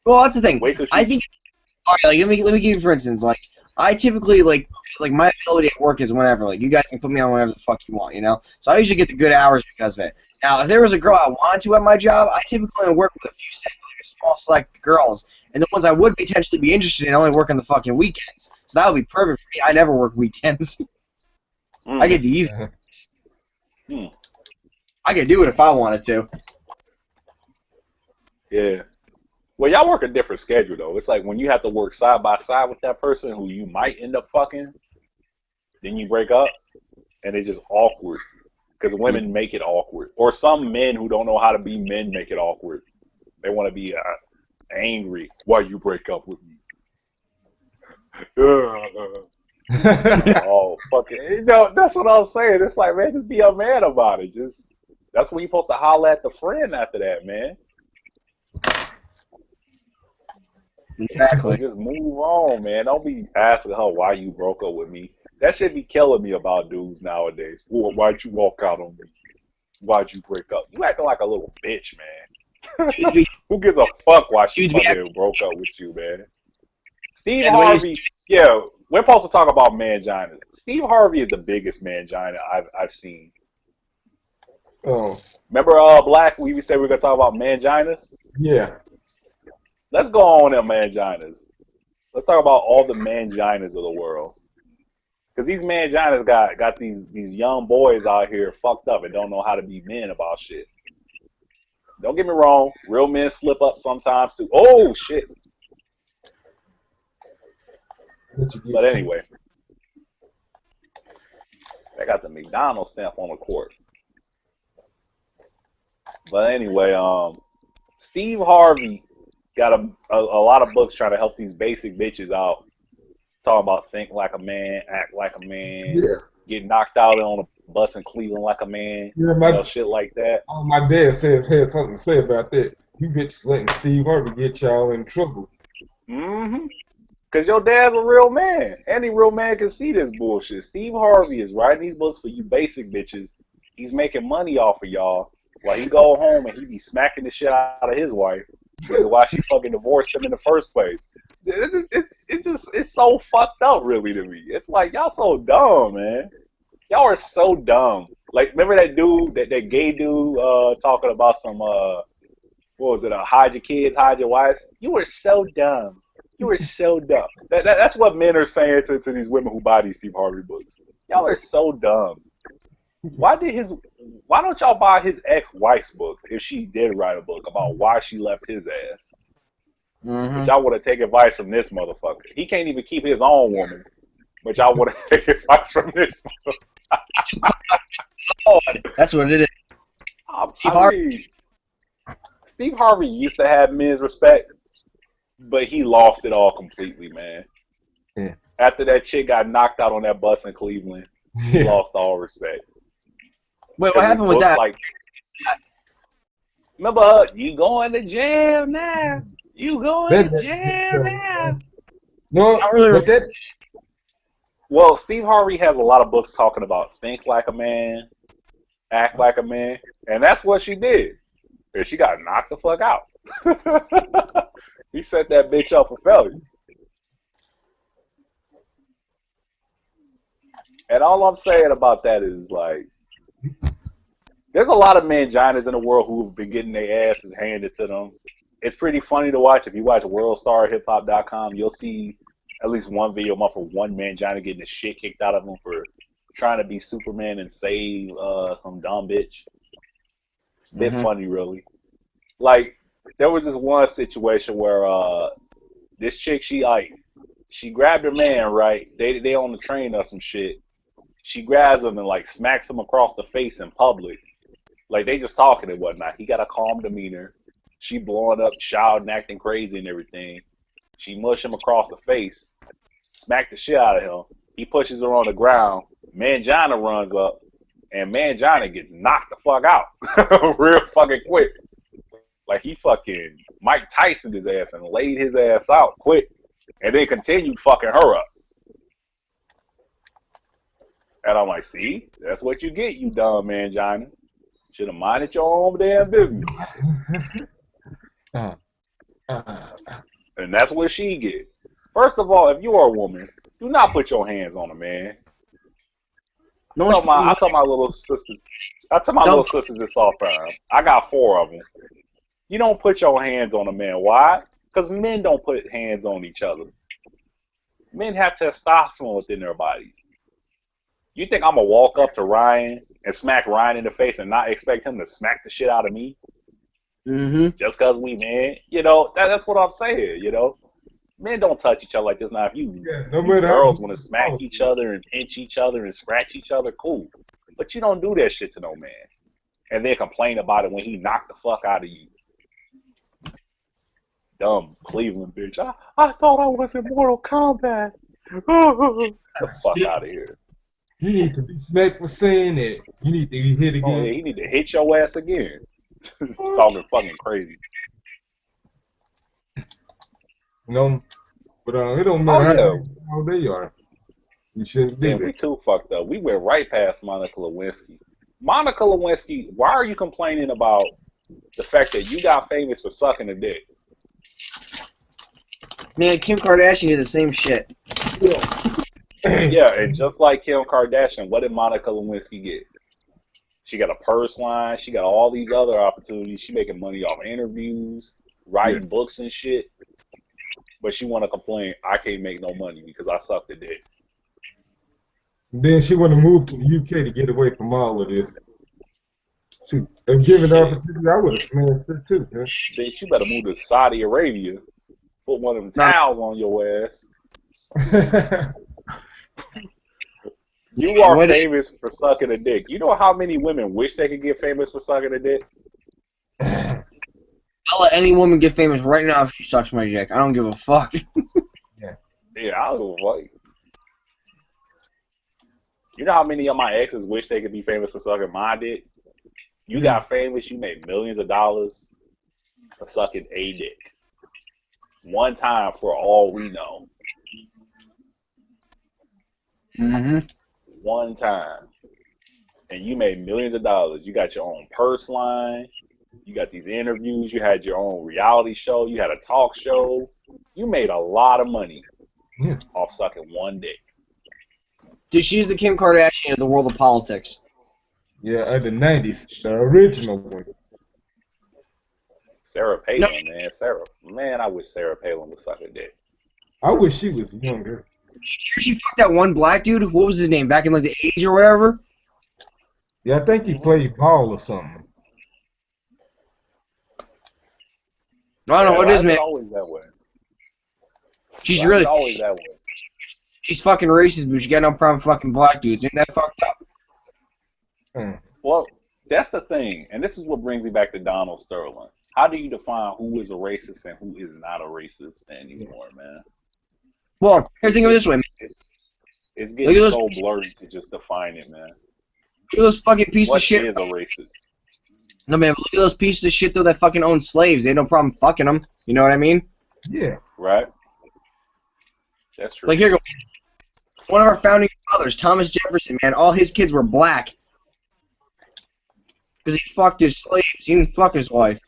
Speaker 4: Well, that's the thing.
Speaker 2: Wait till
Speaker 4: I
Speaker 2: she.
Speaker 4: think. All right, like let me give you for instance. Like I typically like 'cause, like my ability at work is whenever. Like you guys can put me on whenever the fuck you want, you know. So I usually get the good hours because of it. Now, if there was a girl I wanted to at my job, I typically only work with a few like a small select girls, and the ones I would potentially be interested in only work on the fucking weekends. So that would be perfect for me. I never work weekends. I get the easy.
Speaker 2: Hmm.
Speaker 4: I could do it if I wanted to.
Speaker 2: Yeah. Well, y'all work a different schedule though. It's like when you have to work side by side with that person who you might end up fucking, then you break up, and it's just awkward. Because women make it awkward, or some men who don't know how to be men make it awkward. They want to be angry. Why you break up with me? Oh, fucking. That's what I was saying. It's like, man, just be a man about it. That's when you're supposed to holler at the friend after that, man.
Speaker 4: Exactly.
Speaker 2: Just move on, man. Don't be asking her why you broke up with me. That should be killing me about dudes nowadays. Why'd you walk out on me? Why'd you break up? You acting like a little bitch, man. Who gives a fuck why she fucking broke up with you, man? Steve Harvey, yeah, we're supposed to talk about manginas. Steve Harvey is the biggest mangina I've seen.
Speaker 1: Oh,
Speaker 2: Remember, Black? We said we were gonna talk about manginas.
Speaker 1: yeah.
Speaker 2: Let's go on them manginas. Let's talk about all the manginas of the world. Because these manginas got these young boys out here fucked up and don't know how to be men about shit. Don't get me wrong, real men slip up sometimes too. Oh shit! But anyway, I got the McDonald's stamp on the court. But anyway, Steve Harvey got a lot of books trying to help these basic bitches out. Talking about think like a man, act like a man,
Speaker 1: Yeah.
Speaker 2: get knocked out on a bus in Cleveland like a man,
Speaker 1: Yeah,
Speaker 2: shit like that.
Speaker 1: my dad had something to say about that. You bitches letting Steve Harvey get y'all in trouble.
Speaker 2: Mm-hmm. Because your dad's a real man. Any real man can see this bullshit. Steve Harvey is writing these books for you basic bitches. He's making money off of y'all while he go home and he be smacking the shit out of his wife, which is why she fucking divorced him in the first place. It's so fucked up, really, to me. It's like, y'all so dumb, man. Y'all are so dumb. Like, remember that dude, that gay dude, talking about some, what was it, hide your kids, hide your wives? You were so dumb. You were so dumb. That's what men are saying to these women who buy these Steve Harvey books. Y'all are so dumb. Why don't y'all buy his ex-wife's book if she did write a book about why she left his ass? But y'all want to take advice from this motherfucker. He can't even keep his own woman. But y'all want to take advice from this motherfucker.
Speaker 4: That's what it is.
Speaker 2: Steve Harvey used to have men's respect, but he lost it all completely, man.
Speaker 1: Yeah.
Speaker 2: After that chick got knocked out on that bus in Cleveland, he lost all respect.
Speaker 4: Wait, what happened with that?
Speaker 2: Like, remember, you going to jail now? You going to jail now?
Speaker 1: No, but that.
Speaker 2: Well, Steve Harvey has a lot of books talking about think like a man, act like a man, and that's what she did. And she got knocked the fuck out. He set that bitch up for failure. And all I'm saying about that is, like, there's a lot of manginas in the world who've been getting their asses handed to them. It's pretty funny to watch. If you watch WorldStarHipHop.com, you'll see at least one video of one mangina getting the shit kicked out of him for trying to be Superman and save some dumb bitch. Bit funny, really. Like, there was this one situation where this chick, she grabbed her man, right? They on the train or some shit. She grabs him and, like, smacks him across the face in public. Like, they just talking and whatnot. He got a calm demeanor. She blowing up, shouting, acting crazy and everything. She mushed him across the face, smacked the shit out of him. He pushes her on the ground. Mangina runs up, and Mangina gets knocked the fuck out real fucking quick. Like, he fucking Mike Tyson his ass and laid his ass out quick, and then continued fucking her up. And I'm like, see, that's what you get, you dumb Mangina. Should have minded your own damn business. And that's what she get. First of all, if you are a woman, do not put your hands on a man. I tell my little sisters in soft time. I got 4 of them. You don't put your hands on a man. Why? Because men don't put hands on each other. Men have testosterone within their bodies. You think I'm going to walk up to Ryan and smack Ryan in the face and not expect him to smack the shit out of me? Just because we men? You know, that's what I'm saying, you know? Men don't touch each other like this. Now, if you girls want to smack each other and pinch each other and scratch each other, cool. But you don't do that shit to no man. And then complain about it when he knocked the fuck out of you. Dumb Cleveland bitch. I thought I was in Mortal Kombat. Get the fuck out of here.
Speaker 1: You need to be smacked for saying that. You need to be hit again.
Speaker 2: Oh, yeah, he need to hit your ass again. Talking fucking crazy.
Speaker 1: No, but it don't matter how they are. You shouldn't do that.
Speaker 2: We too fucked up. We went right past Monica Lewinsky. Monica Lewinsky, why are you complaining about the fact that you got famous for sucking a dick?
Speaker 4: Man, Kim Kardashian did the same shit.
Speaker 2: Yeah, and just like Kim Kardashian, what did Monica Lewinsky get? She got a purse line. She got all these other opportunities. She making money off interviews, writing books and shit. But she want to complain, I can't make no money because I sucked a dick.
Speaker 1: Then she want to move to the UK to get away from all of this. Shoot, if given the opportunity, I would have smashed her too. Huh?
Speaker 2: Bitch, you better move to Saudi Arabia. Put one of them towels on your ass. You are famous for sucking a dick. You know how many women wish they could get famous for sucking a dick?
Speaker 4: I'll let any woman get famous right now if she sucks my dick. I don't give a fuck.
Speaker 2: Yeah, I don't give a fuck. You know how many of my exes wish they could be famous for sucking my dick? You got famous, you made millions of dollars for sucking a dick. One time for all we know. One time. And you made millions of dollars. You got your own purse line. You got these interviews. You had your own reality show. You had a talk show. You made a lot of money off sucking one dick.
Speaker 4: Dude, she's the Kim Kardashian of the world of politics.
Speaker 1: Yeah, of the 90s, the original one.
Speaker 2: Sarah Palin, man. I wish Sarah Palin would suck a dick.
Speaker 1: I wish she was younger.
Speaker 4: She fucked that one black dude. What was his name? Back in like the 80s or whatever?
Speaker 1: Yeah, I think he played ball or something.
Speaker 4: I don't know what it is, man.
Speaker 2: Always that way.
Speaker 4: She's really
Speaker 2: always that way.
Speaker 4: She's fucking racist, but she got no problem fucking black dudes. Ain't that fucked up?
Speaker 2: Well, that's the thing, and this is what brings me back to Donald Sterling. How do you define who is a racist and who is not a racist anymore, man?
Speaker 4: Well, here, think of it this way, man.
Speaker 2: It's getting so blurry to just define it, man.
Speaker 4: Look at those fucking pieces of shit.
Speaker 2: What is a racist?
Speaker 4: No, man, look at those pieces of shit, though, that fucking own slaves. They had no problem fucking them. You know what I mean?
Speaker 1: Yeah.
Speaker 2: Right? That's true.
Speaker 4: Like, here you go. One of our founding fathers, Thomas Jefferson, man, all his kids were black. Because he fucked his slaves. He didn't fuck his wife.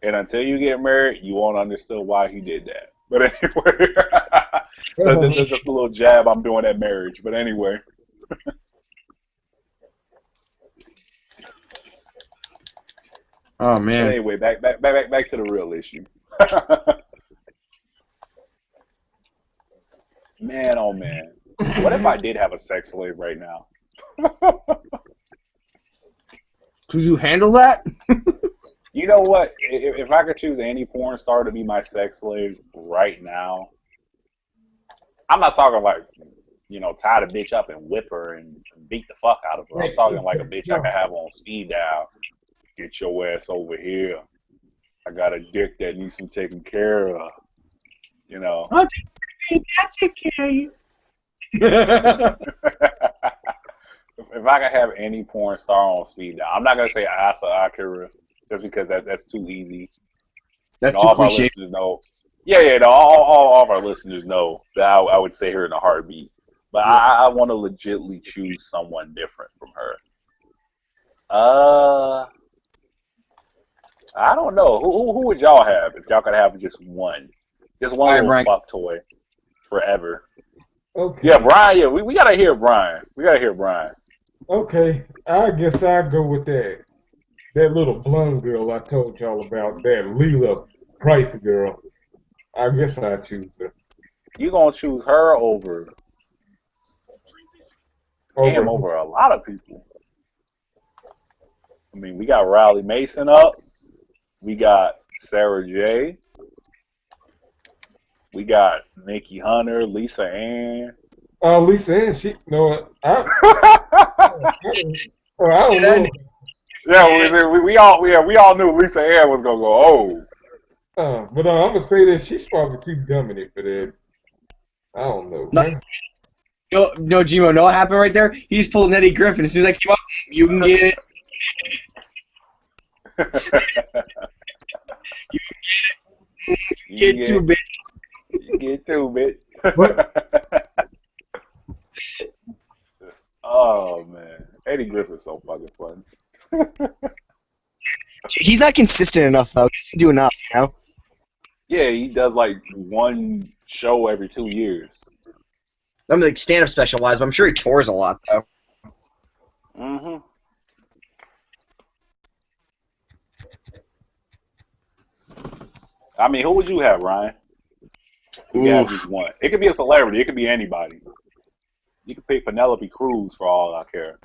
Speaker 2: And until you get married, you won't understand why he did that. But anyway, that's just a little jab I'm doing at marriage. But anyway.
Speaker 4: Oh man.
Speaker 2: But anyway, back to the real issue. Man, oh man. What if I did have a sex slave right now?
Speaker 4: Could you handle that?
Speaker 2: You know what? If I could choose any porn star to be my sex slave right now, I'm not talking like, tie the bitch up and whip her and beat the fuck out of her. I'm talking like a bitch I could have on speed dial. Get your ass over here. I got a dick that needs some taking care of.
Speaker 4: I'll take care of you.
Speaker 2: If I could have any porn star on speed dial, I'm not gonna say Asa Akira just because that's too easy.
Speaker 4: That's too cliche.
Speaker 2: All of our listeners know that I would say her in a heartbeat. But I want to legitly choose someone different from her. I don't know. Who would y'all have if y'all could have just one little fuck toy forever?
Speaker 1: Okay.
Speaker 2: Yeah, Brian. Yeah, we gotta hear Brian.
Speaker 1: Okay, I guess I'll go with that little blonde girl I told y'all about, that Leela Price girl. I guess I choose her.
Speaker 2: You gonna choose her over a lot of people. I mean, we got Riley Mason up. We got Sarah J. We got Nikki Hunter, Lisa Ann.
Speaker 1: Lisa Ann, I don't know.
Speaker 2: Yeah, we all knew Lisa Ann was gonna go.
Speaker 1: But I'm gonna say that she's probably too dominant for that. I don't know.
Speaker 4: No, Gmo, know what happened right there? He just pulled Eddie Griffin. As soon as I came up, you can get it. You get two bit.
Speaker 2: You get two bit.
Speaker 1: What?
Speaker 2: Oh man, Eddie Griffin's so fucking fun.
Speaker 4: He's not consistent enough though. He doesn't do enough,
Speaker 2: Yeah, he does like one show every 2 years.
Speaker 4: I mean, like stand-up special-wise, but I'm sure he tours a lot, though.
Speaker 2: Mm-hmm. I mean, who would you have, Ryan? You can have just one. It could be a celebrity. It could be anybody. You could pick Penelope Cruz for all I care.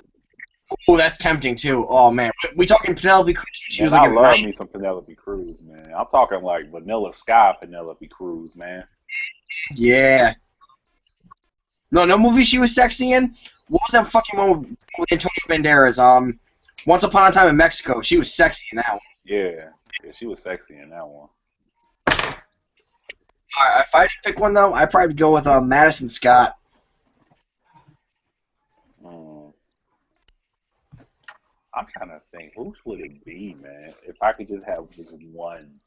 Speaker 4: Oh, that's tempting, too. Oh, man. We talking Penelope Cruz? She was
Speaker 2: Man,
Speaker 4: like
Speaker 2: I
Speaker 4: a
Speaker 2: love
Speaker 4: 90.
Speaker 2: me some Penelope Cruz, man. I'm talking like Vanilla Sky Penelope Cruz, man.
Speaker 4: Yeah. No movie she was sexy in? What was that fucking one with Antonio Banderas? Once Upon a Time in Mexico. She was sexy in that one.
Speaker 2: Yeah, she was sexy in that one.
Speaker 4: Alright, if I had to pick one, though, I'd probably go with Madison Scott.
Speaker 2: I'm trying to think, who would it be, man? If I could just have just one.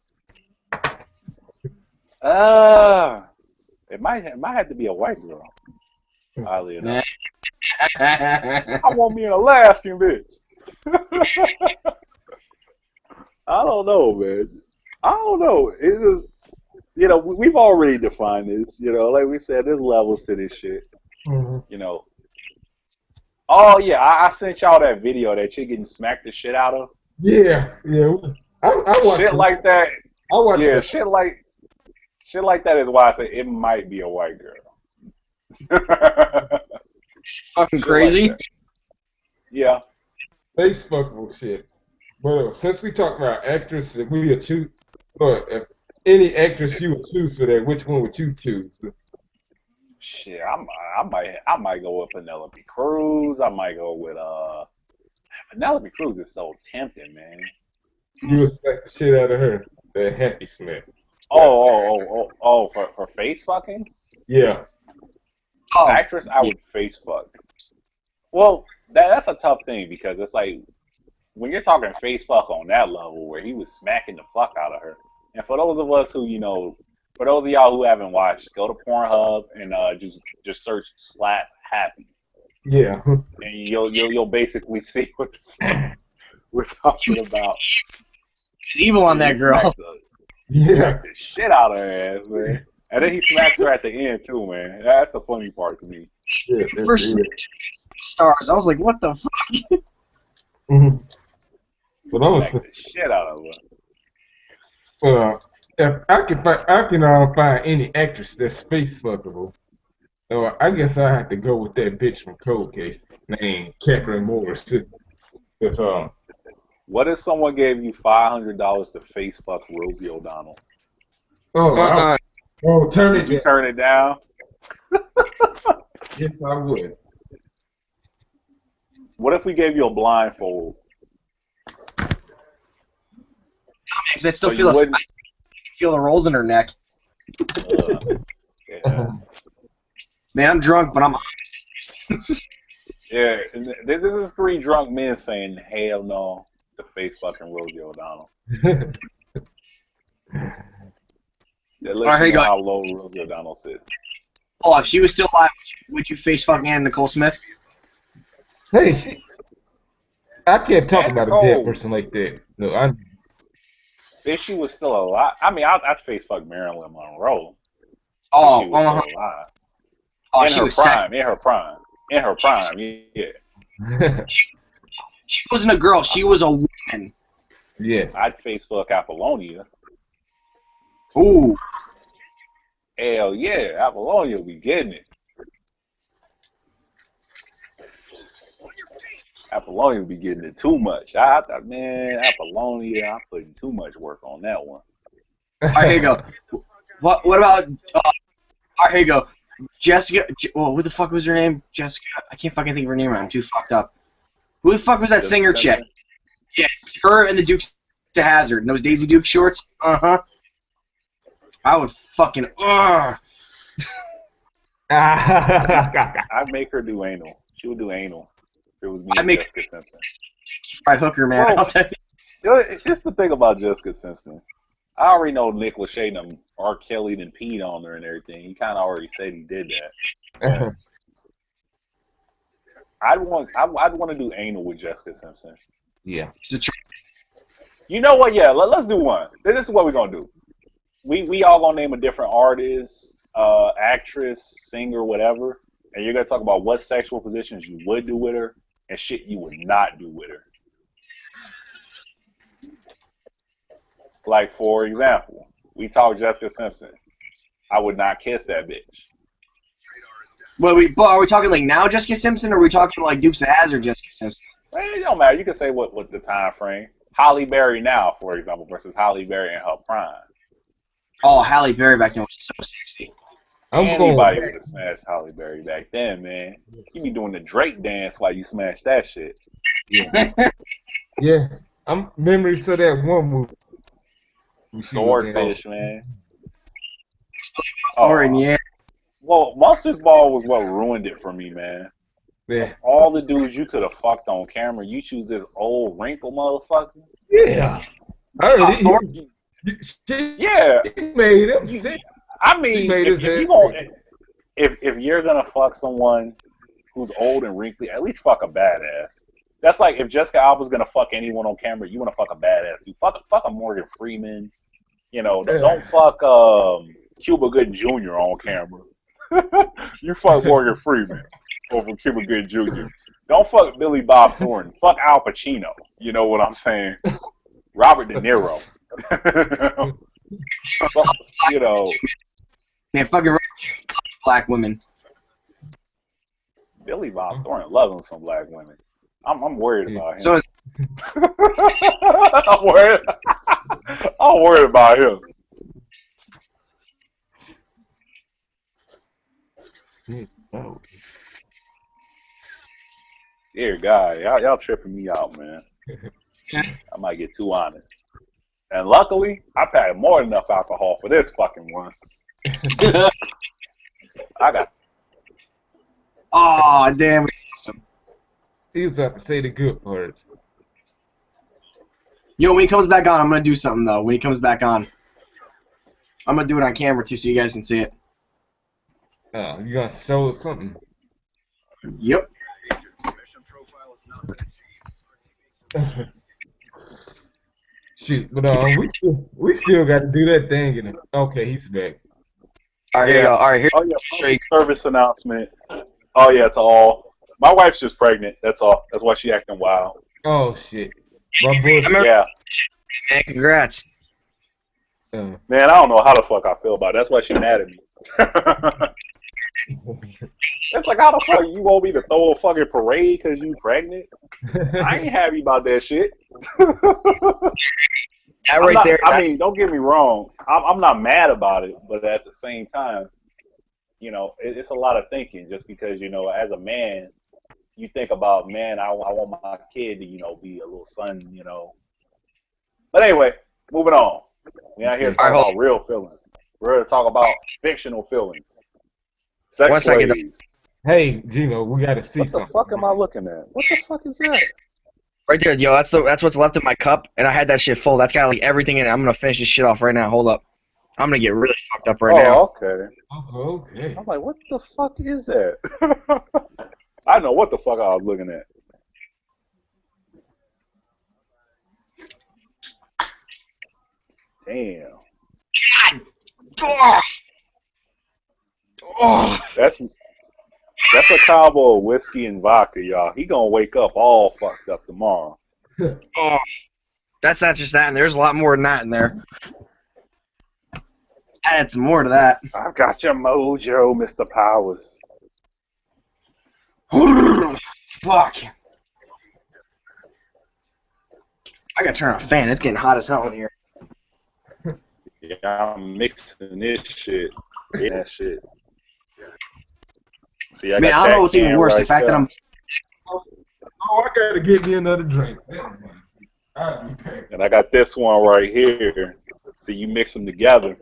Speaker 2: It might have to be a white girl. Oddly enough. I want me an Alaskan bitch. I don't know, man. I don't know. It is, you know, we've already defined this. You know, like we said, there's levels to this shit. You know. Oh yeah, I sent y'all that video that chick getting smacked the shit out of.
Speaker 1: Yeah. I watched
Speaker 2: shit like that.
Speaker 1: I watched
Speaker 2: yeah,
Speaker 1: it.
Speaker 2: shit like that is why I say it might be a white girl.
Speaker 4: Fucking crazy.
Speaker 2: Like yeah.
Speaker 1: Face fuckable shit. But since we talk about actress, if we would choose, if any actress you would choose for that, which one would you choose?
Speaker 2: Shit, I might go with Penelope Cruz. I might go with Penelope Cruz is so tempting, man.
Speaker 1: You would smack the shit out of her. That happy smack.
Speaker 2: Oh, for face fucking?
Speaker 1: Yeah.
Speaker 4: Oh.
Speaker 2: Actress, I would face fuck. Well, that's a tough thing because it's like when you're talking face fuck on that level where he was smacking the fuck out of her. And for those of us who, you know, for those of y'all who haven't watched, go to Pornhub and just search slap happy.
Speaker 1: Yeah.
Speaker 2: And you'll basically see what the fuck we're talking about.
Speaker 4: He's evil on that girl.
Speaker 2: Smack the shit out of her ass, man. And then he smacks her at the end too, man. That's the funny part to me.
Speaker 1: Yeah,
Speaker 4: First stars, I was like, what the fuck?
Speaker 1: But honestly,
Speaker 2: smack the shit out of her.
Speaker 1: if I can find any actress that's face fuckable, I guess I have to go with that bitch from Cold Case named Catherine Morris.
Speaker 2: What if someone gave you $500 to face fuck Rosie O'Donnell?
Speaker 1: Turn it.
Speaker 2: Would you turn it down?
Speaker 1: Yes, I would.
Speaker 2: What if we gave you a blindfold?
Speaker 4: Because I'd still feel the rolls in her neck.
Speaker 2: Yeah.
Speaker 4: Man, I'm drunk, but I'm
Speaker 2: Yeah, this is 3 drunk men saying hell no to face fucking Rosie O'Donnell. Here you go. How low Rosie O'Donnell sits.
Speaker 4: Oh, if she was still alive, would you face fucking Anna Nicole Smith?
Speaker 1: Hey, I can't talk about a dead person like that. No,
Speaker 2: if she was still alive, I mean, I'd face fuck Marilyn Monroe.
Speaker 4: Oh,
Speaker 2: she was still alive.
Speaker 4: Oh,
Speaker 2: in her prime, yeah.
Speaker 4: She wasn't a girl. She was a woman.
Speaker 1: Yes.
Speaker 2: I'd face fuck Apollonia.
Speaker 4: Ooh.
Speaker 2: Hell yeah, Apollonia will be getting it. Apollonia will be getting it too much. I thought, man, Apollonia, I'm putting too much work on that one.
Speaker 4: All right, here you go. What about, all right, here you go. Jessica, well, what the fuck was her name? Jessica, I can't fucking think of her name right. I'm too fucked up. Who the fuck was that singer chick? Yeah, her and the Dukes of Hazzard, and those Daisy Duke shorts. Uh-huh. I would fucking,
Speaker 2: I'd make her do anal. She would do anal. If it was me and Jessica Simpson.
Speaker 4: Fried hooker, man.
Speaker 2: Bro,
Speaker 4: I'll tell you.
Speaker 2: Here's the thing about Jessica Simpson. I already know Nick Lachey and R. Kelly and peed on her and everything. He kind of already said he did that. I'd want to do anal with Jessica Simpson.
Speaker 1: Yeah.
Speaker 2: You know what? Yeah, let's do one. This is what we're gonna do. We all gonna name a different artist, actress, singer, whatever, and you're gonna talk about what sexual positions you would do with her and shit you would not do with her. Like for example, we talk Jessica Simpson. I would not kiss that bitch.
Speaker 4: Well, are we talking like now Jessica Simpson, or are we talking like Dukes of Hazzard Jessica Simpson?
Speaker 2: Well, it don't matter. You can say what the time frame. Halle Berry now, for example, versus Halle Berry in her prime.
Speaker 4: Oh, Halle Berry back then was so sexy.
Speaker 2: Anybody would have smashed Halle Berry back then, man. You be doing the Drake dance while you smash that shit.
Speaker 1: Yeah. Yeah. I'm memories of that one movie.
Speaker 2: Swordfish, man.
Speaker 4: Foreign, yeah.
Speaker 2: Well, Monsters Ball was what ruined it for me, man.
Speaker 1: Yeah.
Speaker 2: All the dudes you could have fucked on camera, you choose this old wrinkle motherfucker.
Speaker 1: Yeah. I heard
Speaker 2: Yeah.
Speaker 1: He made him sick.
Speaker 2: I mean, if you're gonna fuck someone who's old and wrinkly, at least fuck a badass. That's like if Jessica Alba's gonna fuck anyone on camera, you wanna fuck a badass. You fuck a Morgan Freeman. You know, don't fuck Cuba Gooding Jr. on camera. You fuck Morgan Freeman over Cuba Gooding Jr. Don't fuck Billy Bob Thornton. Fuck Al Pacino. You know what I'm saying? Robert De Niro. You know.
Speaker 4: Man, fucking black women.
Speaker 2: Billy Bob Thornton loves some black women. I'm worried about him.
Speaker 4: So is
Speaker 2: I'm worried. I'm worried about him.
Speaker 1: Oh.
Speaker 2: Dear God, y'all tripping me out, man. I might get too honest. And luckily, I've had more than enough alcohol for this fucking one. I got.
Speaker 4: Oh, damn.
Speaker 1: He was about to say the good words.
Speaker 4: Yo, when he comes back on, I'm going to do something, though. When he comes back on. I'm going to do it on camera, too, so you guys can see it.
Speaker 1: You going to show us something?
Speaker 4: Yep.
Speaker 1: Shoot, but we still got to do that thing. And okay, he's back.
Speaker 4: All right, here you go. All right, here.
Speaker 2: Oh yeah, service announcement. Oh yeah, it's all. My wife's just pregnant. That's all. That's why she acting wild.
Speaker 1: Oh shit. My boy.
Speaker 2: Yeah.
Speaker 4: Man, congrats.
Speaker 2: Man, I don't know how the fuck I feel about it. That's why she mad at me. It's like, how the fuck you want me to throw a fucking parade because you pregnant? I ain't happy about that shit.
Speaker 4: That right there.
Speaker 2: I mean, don't get me wrong. I'm not mad about it, but at the same time, you know, it's a lot of thinking. Just because, you know, as a man, you think about, man, I want my kid to, you know, be a little son, you know. But anyway, moving on. We're not here to talk about real feelings. We're here to talk about fictional feelings. Sex slaves.
Speaker 1: Hey, Gino, we gotta see something.
Speaker 2: What the fuck am I looking at? What the fuck is that?
Speaker 4: Right there, yo. That's what's left in my cup, and I had that shit full. That's got like everything in it. I'm gonna finish this shit off right now. Hold up. I'm gonna get really fucked up right now.
Speaker 2: Okay.
Speaker 1: Oh, okay.
Speaker 2: I'm like, what the fuck is that? I know what the fuck I was looking at. Damn.
Speaker 4: God. Oh. Oh.
Speaker 2: That's a combo of whiskey and vodka, y'all. He gonna wake up all fucked up tomorrow.
Speaker 4: Oh. That's not just that, and there's a lot more than that in there. Add some more to that.
Speaker 2: I've got your mojo, Mr. Powers.
Speaker 4: Fuck. I gotta turn on a fan. It's getting hot as hell in here.
Speaker 2: Yeah, I'm mixing this shit. That shit. See,
Speaker 4: Man, I don't know what's even worse, the fact that I'm...
Speaker 1: Oh, I gotta get me another drink.
Speaker 2: And I got this one right here. See, you mix them together.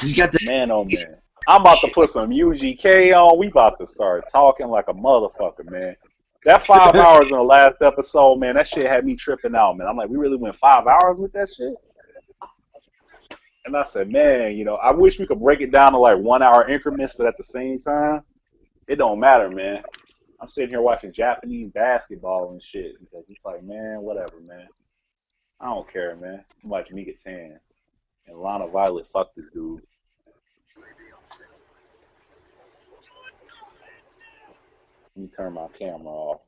Speaker 4: You got the...
Speaker 2: Man, oh man. I'm about to put some UGK on. We about to start talking like a motherfucker, man. That 5 hours in the last episode, man, that shit had me tripping out, man. I'm like, we really went 5 hours with that shit? And I said, man, you know, I wish we could break it down to like 1 hour increments, but at the same time, it don't matter, man. I'm sitting here watching Japanese basketball and shit because it's like, man, whatever, man. I don't care, man. I'm watching Mika Tan and Lana Violet fuck this dude. Let me turn my camera off.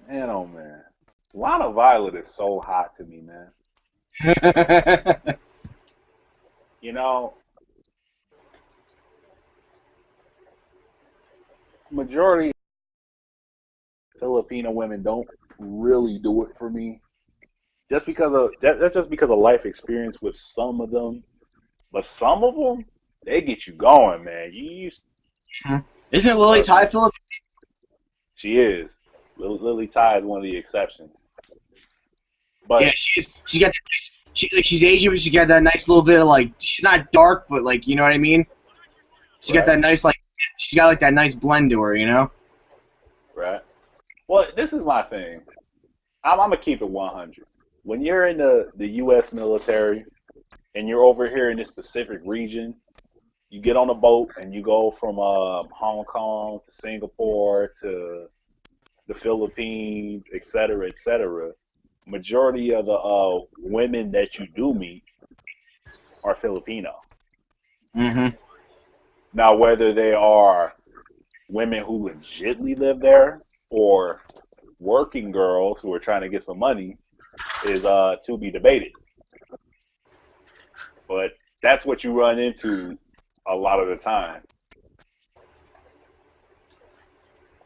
Speaker 2: Man, oh man. Lana Violet is so hot to me, man. You know, majority of Filipino women don't really do it for me. Just because of that's just because of life experience with some of them. But some of them, they get you going, man.
Speaker 4: Isn't it Lily Ty, Philip?
Speaker 2: She is. Lily Ty is one of the exceptions. But
Speaker 4: yeah, she got that nice. She's Asian, but she got that nice little bit of like. She's not dark, but like you know what I mean. She got that nice like. She got like that nice blend to her, you know.
Speaker 2: Right. Well, this is my thing. I'm gonna keep it 100. When you're in the U.S. military and you're over here in this Pacific region, you get on a boat and you go from Hong Kong to Singapore to the Philippines, et cetera, et cetera. Majority of the women that you do meet are Filipino.
Speaker 4: Mm-hmm.
Speaker 2: Now, whether they are women who legitimately live there or working girls who are trying to get some money is to be debated. But that's what you run into a lot of the time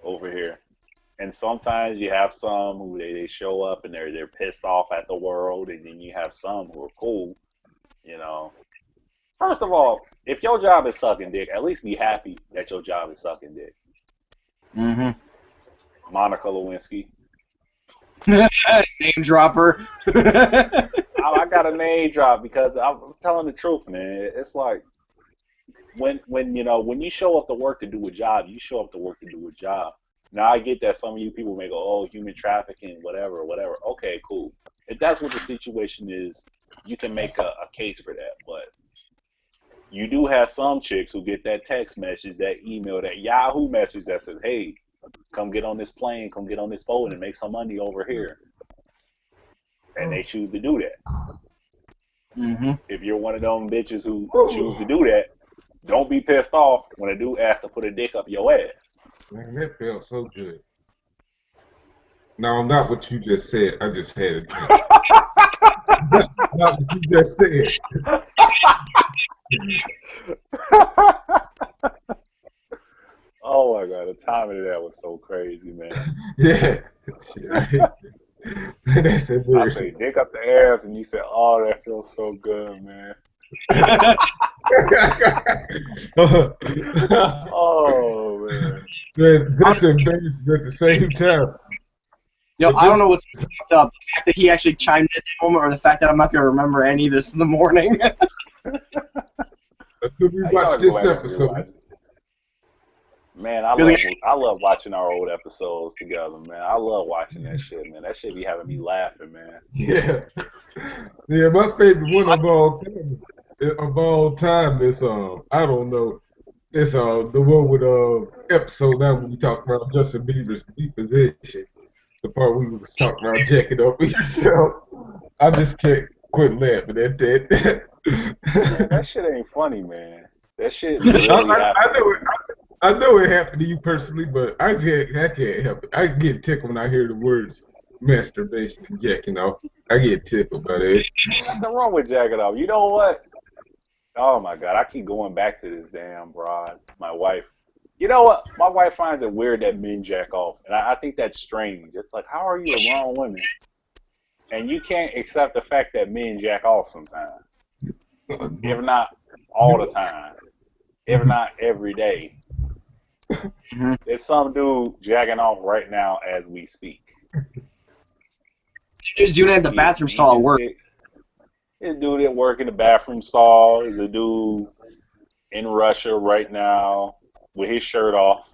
Speaker 2: over here. And sometimes you have some who they show up and they're pissed off at the world, and then you have some who are cool, you know. First of all, if your job is sucking dick, at least be happy that your job is sucking dick.
Speaker 4: Mm-hmm.
Speaker 2: Monica Lewinsky.
Speaker 4: Name dropper.
Speaker 2: I got a name drop because I'm telling the truth, man. It's like when you show up to work to do a job, you show up to work to do a job. Now I get that some of you people may go, oh, human trafficking, whatever, whatever. Okay, cool. If that's what the situation is, you can make a case for that. But you do have some chicks who get that text message, that email, that Yahoo message that says, hey, come get on this plane, come get on this boat and make some money over here. And they choose to do that.
Speaker 4: Mm-hmm.
Speaker 2: If you're one of them bitches who choose to do that, don't be pissed off when a dude asks to put a dick up your ass.
Speaker 1: Man, that felt so good. No, not what you just said. I just had it. Not what you just said.
Speaker 2: Oh my god, the timing of that was so crazy, man.
Speaker 1: Yeah. That's
Speaker 2: I
Speaker 1: embarrassing.
Speaker 2: say dick up the ass, and you said, "Oh, that feels so good, man." Oh man.
Speaker 1: That's embarrassing at the same time.
Speaker 4: You know, I don't know what's fucked up. The fact that he actually chimed in at the moment, or the fact that I'm not going to remember any of this in the morning.
Speaker 1: Until we watch this episode.
Speaker 2: Man, I love watching our old episodes together, man. I love watching that shit, man. That shit be having me laughing, man.
Speaker 1: Yeah. Yeah, my favorite one of all time is I don't know. It's the one with episode 9 when we talk about Justin Bieber's deposition. The part we was talking about jacking up with yourself. I just can't quit laughing at that.
Speaker 2: Man, that shit ain't funny, man. That shit really happened.
Speaker 1: I know it happened to you personally, but I can't help it. I get tickled when I hear the words masturbation and jacking off. I get tickled by that.
Speaker 2: Nothing wrong with jacking off. You know what? Oh my god, I keep going back to this damn broad. My wife. You know what? My wife finds it weird that men jack off, and I think that's strange. It's like, how are you a grown woman, and you can't accept the fact that men jack off sometimes, if not all the time, if not every day. There's some dude jacking off right now as we speak.
Speaker 4: Dude's doing it at the bathroom stall at work.
Speaker 2: This dude at work in the bathroom stall is a dude in Russia right now with his shirt off.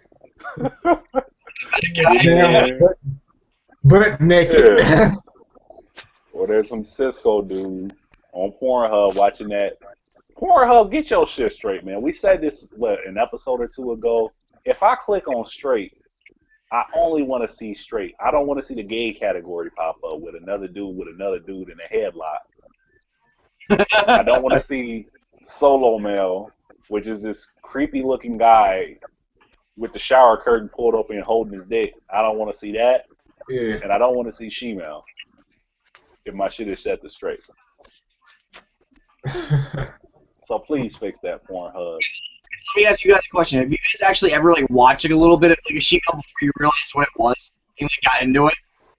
Speaker 1: Butt naked.
Speaker 2: Yeah. Or there's some Cisco dude on Pornhub watching that. Pornhub, get your shit straight, man. We said this, an episode or two ago. If I click on straight, I only want to see straight. I don't want to see the gay category pop up with another dude in a headlock. I don't want to see solo male which is this creepy looking guy with the shower curtain pulled open and holding his dick. I don't want to see that,
Speaker 1: Yeah.
Speaker 2: and I don't want to see she-male if my shit is set to straight. So please fix that Pornhub.
Speaker 4: Let me ask you guys a question. Have you guys actually ever like watched like, a little bit of like a she before you realized what it was? You like got into it?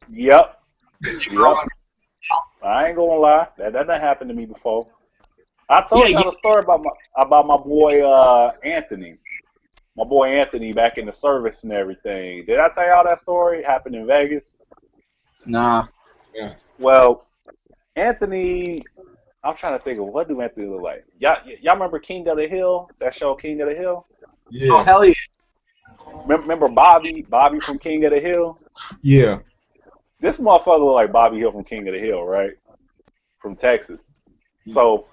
Speaker 2: Yep.
Speaker 4: Yep.
Speaker 2: I ain't gonna lie. That done happened to me before. I told
Speaker 4: Yeah,
Speaker 2: y'all a story about my boy Anthony. My boy Anthony back in the service and everything. Did I tell y'all that story? It happened in Vegas.
Speaker 4: Nah.
Speaker 1: Yeah.
Speaker 2: Well, Anthony, I'm trying to think of what do Anthony look like. Y'all remember King of the Hill? That show King of the Hill?
Speaker 4: Oh
Speaker 1: Yeah.
Speaker 4: hell yeah.
Speaker 2: Remember Bobby from King of the Hill?
Speaker 1: Yeah.
Speaker 2: This motherfucker look like Bobby Hill from King of the Hill, right? From Texas. So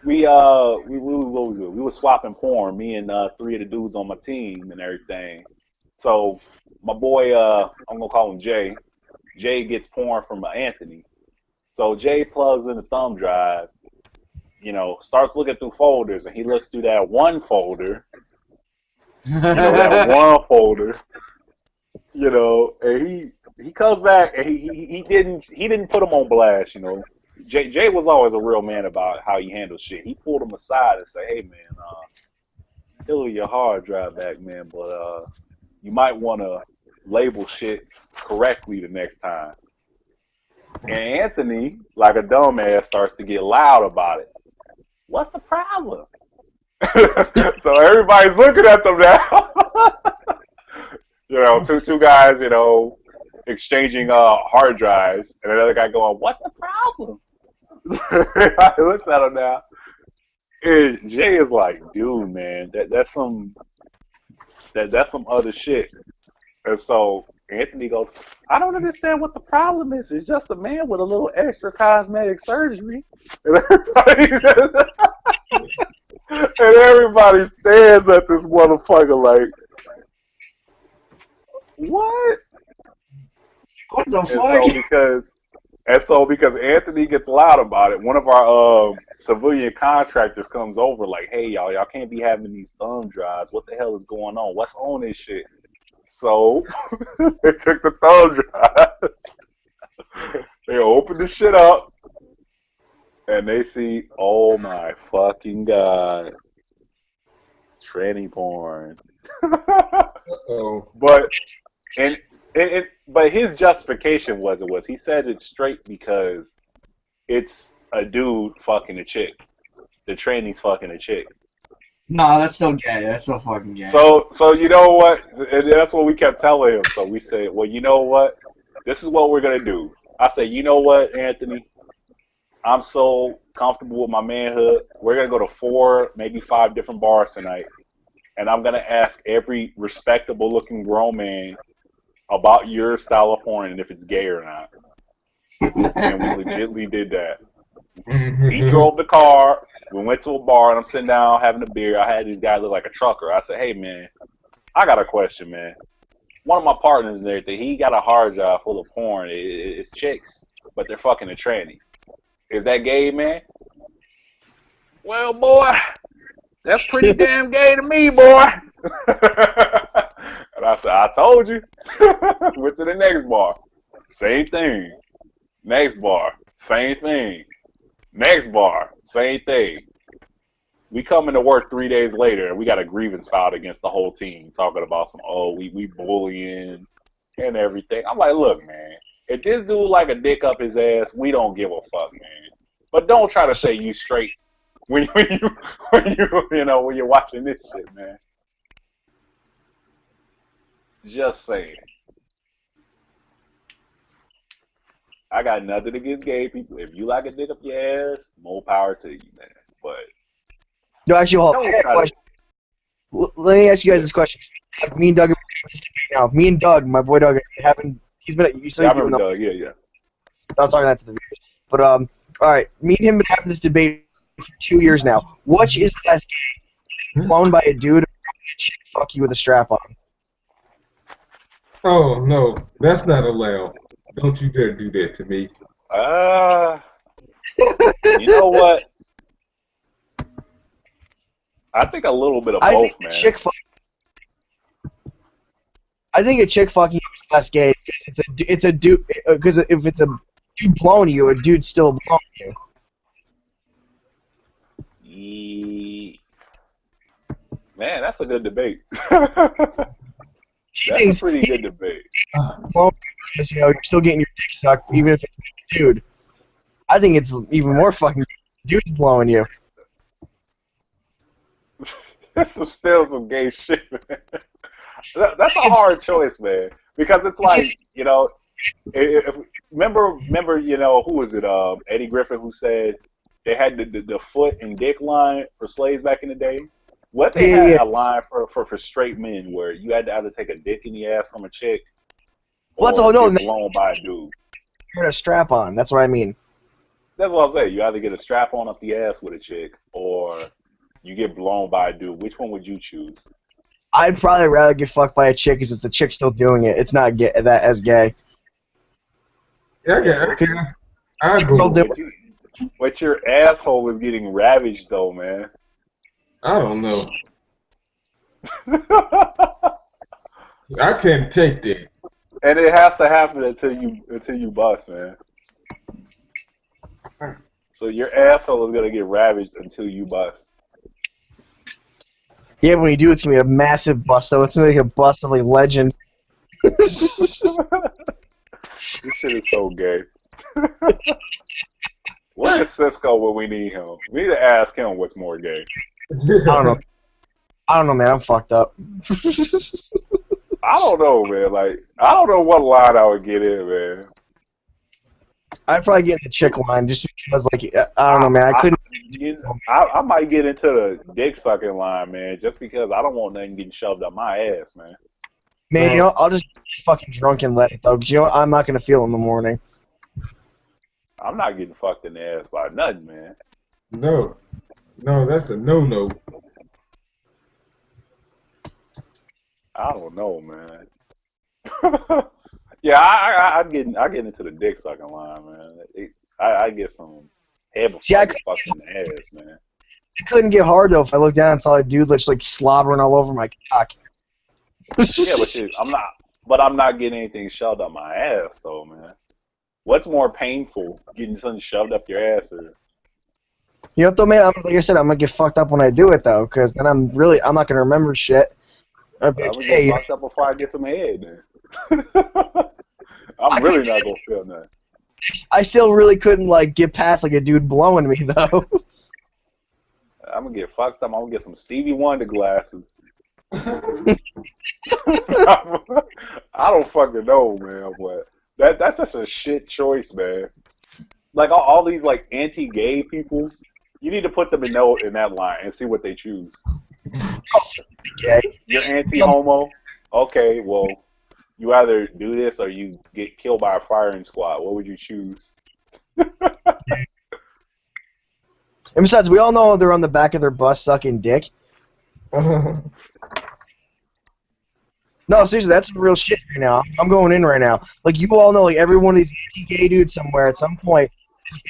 Speaker 2: we what was it? We were swapping porn, me and three of the dudes on my team and everything. So my boy, I'm gonna call him Jay. Jay gets porn from Anthony. So Jay plugs in the thumb drive, you know, starts looking through folders, and he looks through that one folder, that one folder, and he comes back and he didn't put him on blast, Jay was always a real man about how he handles shit. He pulled him aside and said, "Hey man, still your hard drive back, man, but you might want to label shit correctly the next time." And Anthony, like a dumbass, starts to get loud about it. What's the problem? So everybody's looking at them now. Two guys, exchanging hard drives, and another guy going, "What's the problem?" Everybody looks at him now. And Jay is like, "Dude, man, that's some other shit." And so Anthony goes, "I don't understand what the problem is. It's just a man with a little extra cosmetic surgery." And everybody stands at this motherfucker like, "What?"
Speaker 4: What the fuck?
Speaker 2: So because Anthony gets loud about it, one of our civilian contractors comes over like, "Hey y'all can't be having these thumb drives. What the hell is going on? What's on this shit?" So they took the thumb drive. They opened the shit up, and they see, oh my fucking god, tranny porn.
Speaker 1: Uh-oh.
Speaker 2: But his justification was he said it's straight because it's a dude fucking a chick. The tranny's fucking a chick.
Speaker 4: No, that's still gay. That's still fucking gay.
Speaker 2: So you know what? And that's what we kept telling him. So we said, well, you know what? This is what we're gonna do. I said, you know what, Anthony? I'm so comfortable with my manhood. We're gonna go to 4, maybe 5 different bars tonight, and I'm gonna ask every respectable-looking grown man about your style of porn and if it's gay or not. And we legitimately did that. He drove the car. We went to a bar, and I'm sitting down having a beer. I had this guy look like a trucker. I said, "Hey, man, I got a question, man. One of my partners and everything, he got a hard drive full of porn. It's chicks, but they're fucking a tranny. Is that gay, man?" "Well, boy, that's pretty damn gay to me, boy." And I said, "I told you." Went to the next bar. Same thing. Next bar. Same thing. Next bar. Same thing. We come into work 3 days later, and we got a grievance filed against the whole team, talking about we bullying and everything. I'm like, look, man, if this dude like a dick up his ass, we don't give a fuck, man. But don't try to say you straight when you're watching this shit, man. Just saying. I got nothing against gay people. If you like a dick up your ass, more power to you, man. But
Speaker 4: No, actually, hold on. I got a question. Let me ask you guys this question. Me and Doug are having this debate now. Me and Doug, my boy Doug, he's been.
Speaker 2: I remember Doug. Yeah.
Speaker 4: I'm talking that to the viewers. But all right, me and him have been having this debate for 2 years now. Which is less gay? Blown by a dude or a chick fuck you with a strap on?
Speaker 1: Oh, no. That's not allowed. Don't you dare do that to me.
Speaker 2: You know what? I think a little bit of
Speaker 4: I
Speaker 2: both,
Speaker 4: think
Speaker 2: man.
Speaker 4: I think a chick fucking you is less gay because it's a dude. Because if it's a dude blowing you, a dude's still blowing you.
Speaker 2: Man, that's a good debate.
Speaker 4: She
Speaker 2: That's
Speaker 4: thinks
Speaker 2: a pretty good debate.
Speaker 4: blowing because you're still getting your dick sucked, even if it's a dude. I think it's even more fucking dudes blowing you.
Speaker 2: That's still some gay shit, man. That's a hard choice, man. Because it's like, remember, who was it? Eddie Griffin, who said they had the foot and dick line for slaves back in the day. What they had a line for straight men where you had to either take a dick in the ass from a chick or get blown by a dude.
Speaker 4: You're a strap on. That's what I mean.
Speaker 2: That's what I'll say. You either get a strap on up the ass with a chick or you get blown by a dude. Which one would you choose?
Speaker 4: I'd probably rather get fucked by a chick because it's the chick still doing it. It's not that as gay.
Speaker 1: Yeah, I go.
Speaker 2: But your asshole is getting ravaged, though, man.
Speaker 1: I don't know. I can't take that.
Speaker 2: And it has to happen until you bust, man. So your asshole is gonna get ravaged until you bust.
Speaker 4: Yeah, when you do, it's gonna be a massive bust, though. It's gonna be like a bust of like legend.
Speaker 2: This shit is so gay. Where is Cisco when we need him? We need to ask him what's more gay.
Speaker 4: I don't know, man. I'm fucked up.
Speaker 2: I don't know, man. Like, I don't know what line I would get in, man.
Speaker 4: I'd probably get in the chick line just because, like, I don't know, man. I couldn't.
Speaker 2: I might get into the dick sucking line, man, just because I don't want nothing getting shoved up my ass, man.
Speaker 4: Man, I'll just get fucking drunk and let it, though, because, I'm not going to feel it in the morning.
Speaker 2: I'm not getting fucked in the ass by nothing, man.
Speaker 1: No, that's a no-no.
Speaker 2: I don't know, man. Yeah, I get into the dick sucking line, man. I get some head before I get fucked in the ass, man.
Speaker 4: It couldn't get hard though if I looked down and saw a dude just like slobbering all over my cock.
Speaker 2: Yeah, but I'm not getting anything shoved up my ass though, man. What's more painful, getting something shoved up your ass or?
Speaker 4: You know what though, man? Like I said, I'm gonna get fucked up when I do it though, because then I'm not gonna remember shit.
Speaker 2: I'm gonna get fucked up before I get some head, man. I'm really not gonna feel nothing.
Speaker 4: I still really couldn't like get past like a dude blowing me though.
Speaker 2: I'm gonna get fucked up. I'm gonna get some Stevie Wonder glasses. I don't fucking know, man, but that's just a shit choice, man. Like all these like anti-gay people, you need to put them in that line and see what they choose.
Speaker 4: Gay.
Speaker 2: You're anti-homo. Okay, well, you either do this or you get killed by a firing squad. What would you choose?
Speaker 4: And besides, we all know they're on the back of their bus sucking dick. No, seriously, that's some real shit right now. I'm going in right now. Like, you all know, like, every one of these anti-gay dudes somewhere at some point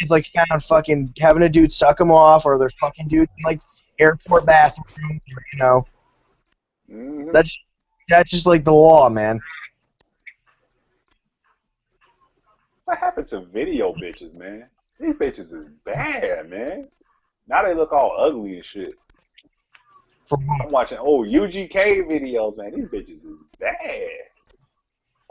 Speaker 4: is like, found fucking having a dude suck them off, or they're fucking dudes in, like, airport bathrooms, or,
Speaker 2: Mm-hmm.
Speaker 4: That's just, like, the law, man.
Speaker 2: What happened to video bitches, man? These bitches is bad, man. Now they look all ugly and shit. I'm watching old UGK videos, man. These bitches is bad.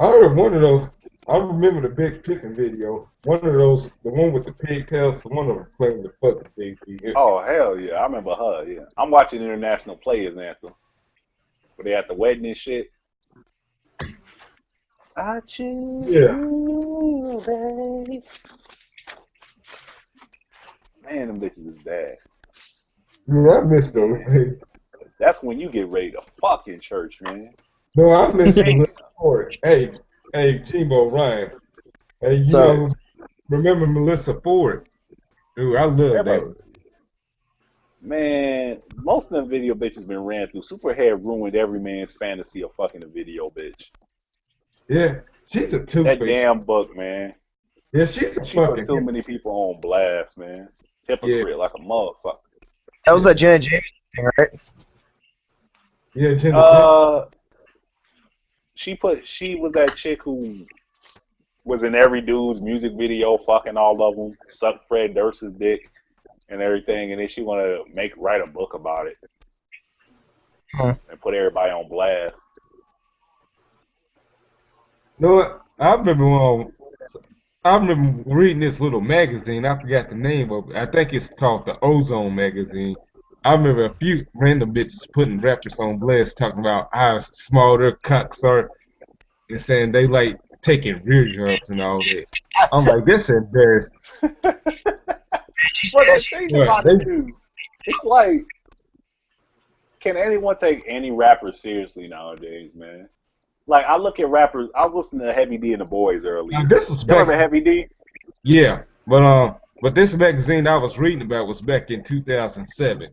Speaker 1: I heard one of those. I remember the Big Chicken video. One of those, the one with the pigtails, the one of them playing the fucking big.
Speaker 2: Oh, hell yeah. I remember her, yeah. I'm watching International Players Anthem. Where they at the wedding and shit. I choose you, babe. Man, them bitches is bad.
Speaker 1: Yeah, I miss them.
Speaker 2: That's when you get ready to fuck in church, man.
Speaker 1: No, I miss Melissa Ford. Hey, Timo Ryan. Hey, remember Melissa Ford? Dude, I love that.
Speaker 2: Man, most of them video bitches been ran through. Superhead ruined every man's fantasy of fucking a video bitch.
Speaker 1: Yeah, she's a two-faced.
Speaker 2: That damn book, man.
Speaker 1: Yeah, she's a
Speaker 2: she put too many people on blast, man. Hypocrite like a motherfucker.
Speaker 4: That was that Janet James thing, right?
Speaker 1: Yeah, Jenna.
Speaker 2: She was that chick who was in every dude's music video, fucking all of them, sucked Fred Durst's dick and everything, and then she want to write a book about it and put everybody on blast.
Speaker 1: You know what? I remember reading this little magazine. I forgot the name of it. I think it's called the Ozone magazine. I remember a few random bitches putting rappers on blast talking about how small their cocks are and saying they like taking rear jumps and all that. I'm like, that's embarrassing.
Speaker 2: But the thing about it is, it's like, can anyone take any rapper seriously nowadays, man? Like, I look at rappers. I was listening to Heavy D and the Boys earlier.
Speaker 1: Now, this was
Speaker 2: You
Speaker 1: back.
Speaker 2: remember Heavy D?
Speaker 1: Yeah, but this magazine I was reading about was back in 2007.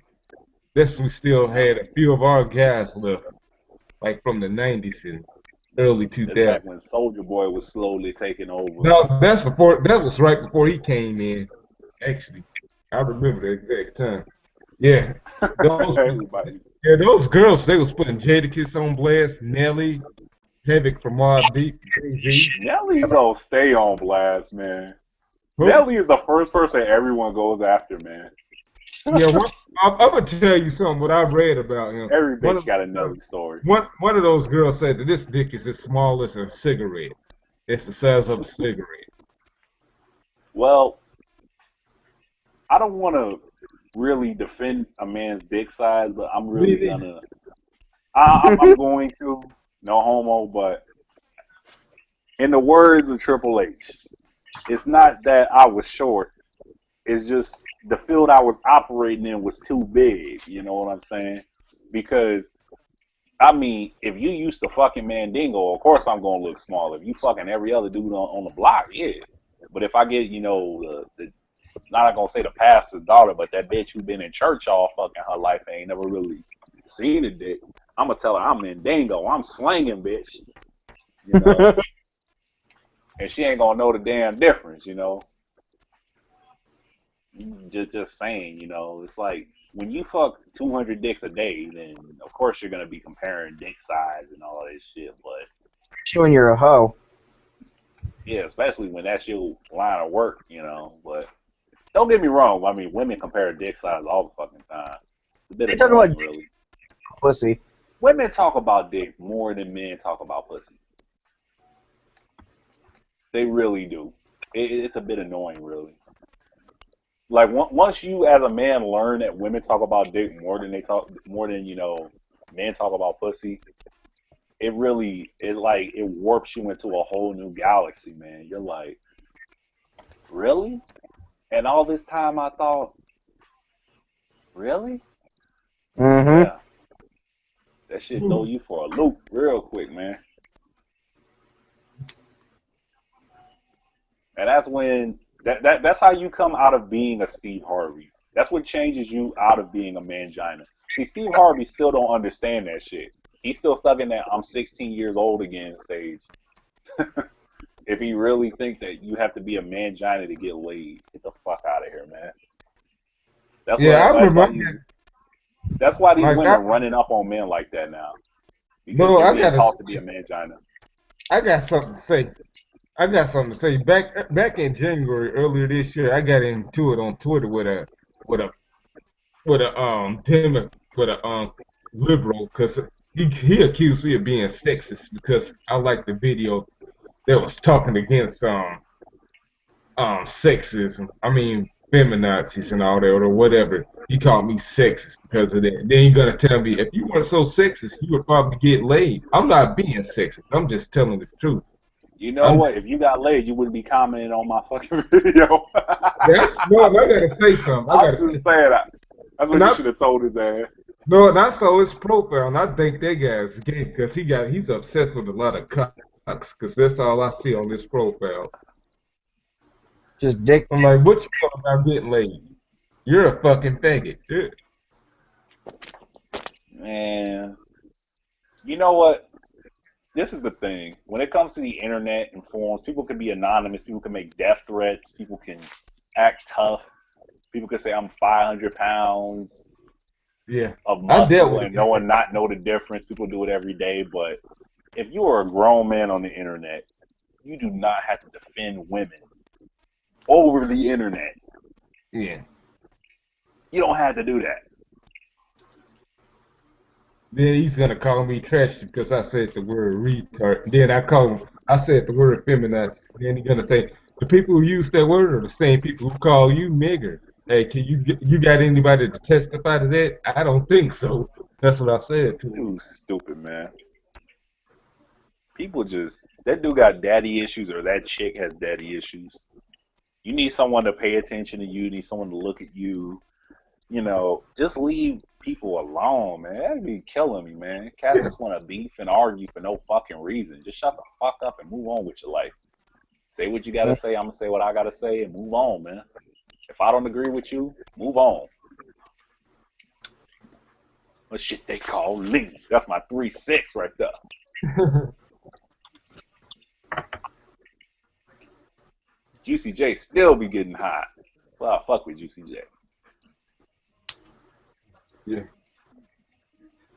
Speaker 1: This we still had a few of our guys left, like from the 90s and early
Speaker 2: That's back
Speaker 1: 2000s.
Speaker 2: when Soldier Boy was slowly taking over.
Speaker 1: No, that's before. That was right before he came in. Actually, I remember the exact time. Yeah, those.
Speaker 2: Everybody.
Speaker 1: Yeah, those girls. They was putting Jadakiss on blast, Nelly, Havoc from Mobb Deep, Jay-Z.
Speaker 2: Nelly's gonna stay on blast, man.
Speaker 1: Who?
Speaker 2: Nelly is the first person everyone goes after, man.
Speaker 1: Yeah, I'm gonna tell you something. What I read about him.
Speaker 2: Every bitch got a Nelly story.
Speaker 1: One of those girls said that this dick is as small as a cigarette. It's the size of a cigarette.
Speaker 2: Well, I don't want to really defend a man's dick size, but I'm really gonna. I'm going to. No homo, but in the words of Triple H, it's not that I was short. It's just the field I was operating in was too big. You know what I'm saying? Because, I mean, if you used to fucking Mandingo, of course I'm going to look small. If you fucking every other dude on the block, yeah. But if I get, not going to say the pastor's daughter, but that bitch who been in church all fucking her life ain't never really seen a dick, I'm going to tell her I'm Mandingo. I'm slanging, bitch. You know? And she ain't going to know the damn difference, you know? Just saying, it's like when you fuck 200 dicks a day, then of course you're gonna be comparing dick size and all this shit. But
Speaker 4: when you're a hoe.
Speaker 2: Yeah, especially when that's your line of work, But don't get me wrong. I mean, women compare dick size all the fucking time.
Speaker 4: They talk about really. Pussy.
Speaker 2: Women talk about dick more than men talk about pussy. They really do. It's a bit annoying, really. Like once you, as a man, learn that women talk about dick more than men talk about pussy, it warps you into a whole new galaxy, man. You're like, really? And all this time I thought, really?
Speaker 4: Mm-hmm.
Speaker 2: Yeah. That shit throw you for a loop real quick, man. And that's when that's how you come out of being a Steve Harvey. That's what changes you out of being a mangina. See, Steve Harvey still don't understand that shit. He's still stuck in that I'm 16 years old again stage. If he really think that you have to be a mangina to get laid, get the fuck out of here, man. That's why these women are running up on men like that now. Because they're being taught to be a mangina.
Speaker 1: I got something to say. Back in January earlier this year, I got into it on Twitter with a liberal because he accused me of being sexist because I liked the video that was talking against sexism. I mean feminazis and all that or whatever. He called me sexist because of that. Then you're gonna tell me if you weren't so sexist, you would probably get laid. I'm not being sexist. I'm just telling the truth.
Speaker 2: You know what? If you got laid, you wouldn't be commenting on my fucking video.
Speaker 1: No, I gotta say something.
Speaker 2: I'm just saying that. That's what you should have told his ass.
Speaker 1: No, and I saw his profile, and I think that guy's gay because he's obsessed with a lot of cocks, because that's all I see on this profile.
Speaker 4: Just dick.
Speaker 1: I'm like, what you talking about getting laid? You're a fucking faggot. Yeah.
Speaker 2: Man, you know what? This is the thing. When it comes to the internet and forums, people can be anonymous. People can make death threats. People can act tough. People can say, I'm 500 pounds.
Speaker 1: Yeah.
Speaker 2: of
Speaker 1: I dealt
Speaker 2: muscle
Speaker 1: with
Speaker 2: and
Speaker 1: it.
Speaker 2: no one not know the difference. People do it every day, but if you are a grown man on the internet, you do not have to defend women over the internet.
Speaker 1: Yeah.
Speaker 2: You don't have to do that.
Speaker 1: Then he's gonna call me trash because I said the word retard. Then I said the word feminist. Then he's gonna say the people who use that word are the same people who call you nigger. Hey, you got anybody to testify to that? I don't think so. That's what I said to him.
Speaker 2: Dude's stupid, man. People just that dude got daddy issues or that chick has daddy issues. You need someone to pay attention to you. You need someone to look at you. You know, just leave people alone, man. That'd be killing me, man. Cats just want to beef and argue for no fucking reason. Just shut the fuck up and move on with your life. Say what you gotta say. I'm gonna say what I gotta say and move on, man. If I don't agree with you, move on. What shit they call leave. That's my 3-6 right there. Juicy J still be getting hot. Well, I fuck with Juicy J.
Speaker 1: Yeah.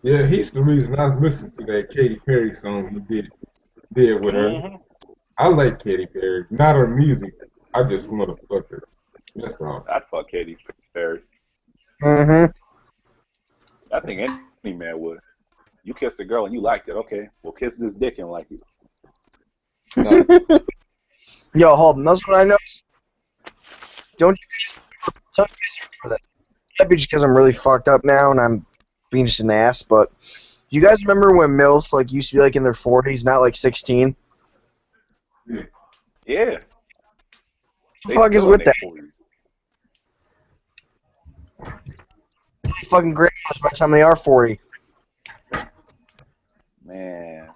Speaker 1: Yeah, he's the reason I listened to that Katy Perry song he did with her.
Speaker 2: Mm-hmm.
Speaker 1: I like Katy Perry, not her music. I just want to fuck her. That's all.
Speaker 2: I'd fuck Katy Perry.
Speaker 4: Mm-hmm.
Speaker 2: I think any man would. You kissed a girl and you liked it. Okay, well, kiss this dick and like it.
Speaker 1: No.
Speaker 4: Yo, hold on. That's what I noticed. Don't you guys remember that? Might be just because I'm really fucked up now and I'm being just an ass, but do you guys remember when MILFs like used to be like in their 40s, not like 16?
Speaker 2: Yeah.
Speaker 4: What the fuck is with that? Fucking grandmas by the time they are 40.
Speaker 2: Man,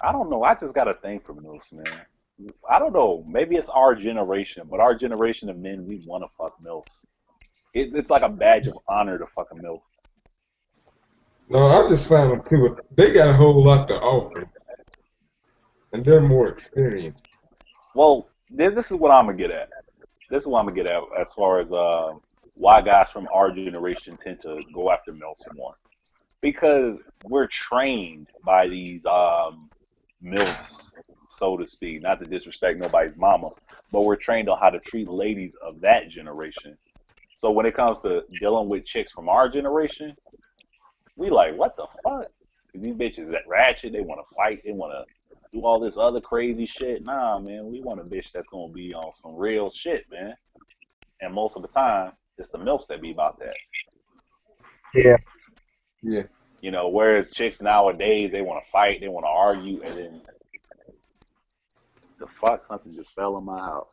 Speaker 2: I don't know. I just got a thing for MILFs, man. I don't know. Maybe it's our generation, but our generation of men, we want to fuck MILFs. It's like a badge of honor to fuck a MILF.
Speaker 1: No, I just found them too. They got a whole lot to offer, and they're more experienced.
Speaker 2: Well, this is what I'm gonna get at. This is what I'm gonna get at as far as why guys from our generation tend to go after MILFs more. Because we're trained by these MILFs, so to speak. Not to disrespect nobody's mama, but we're trained on how to treat ladies of that generation. So when it comes to dealing with chicks from our generation, we like, what the fuck? These bitches that ratchet, they want to fight, they want to do all this other crazy shit. Nah, man, we want a bitch that's gonna be on some real shit, man. And most of the time, it's the MILFs that be about that.
Speaker 4: Yeah.
Speaker 1: Yeah.
Speaker 2: You know, whereas chicks nowadays, they want to fight, they want to argue, and then the fuck, something just fell in my house.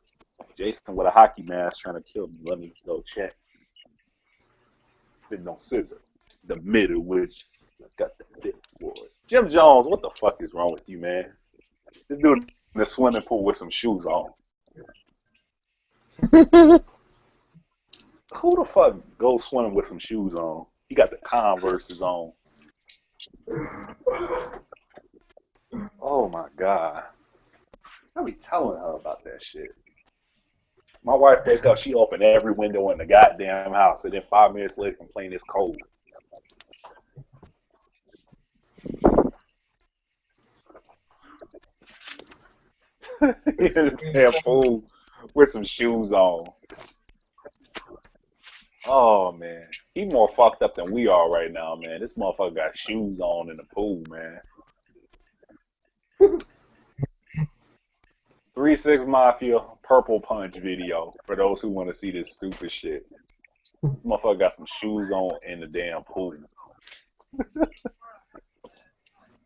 Speaker 2: Jason with a hockey mask trying to kill me. Let me go check. Didn't no scissor. The middle, which got the big boy. Jim Jones, what the fuck is wrong with you, man? This dude in the swimming pool with some shoes on. Who the fuck goes swimming with some shoes on? He got the Converses on. Oh my god. I be telling her about that shit. My wife wake up, she open every window in the goddamn house, and then 5 minutes later complain it's cold. He's in the damn pool with some shoes on. Oh man, he more fucked up than we are right now, man. This motherfucker got shoes on in the pool, man. 3-6 Mafia Purple Punch video for those who want to see this stupid shit. This motherfucker got some shoes on in the damn pool.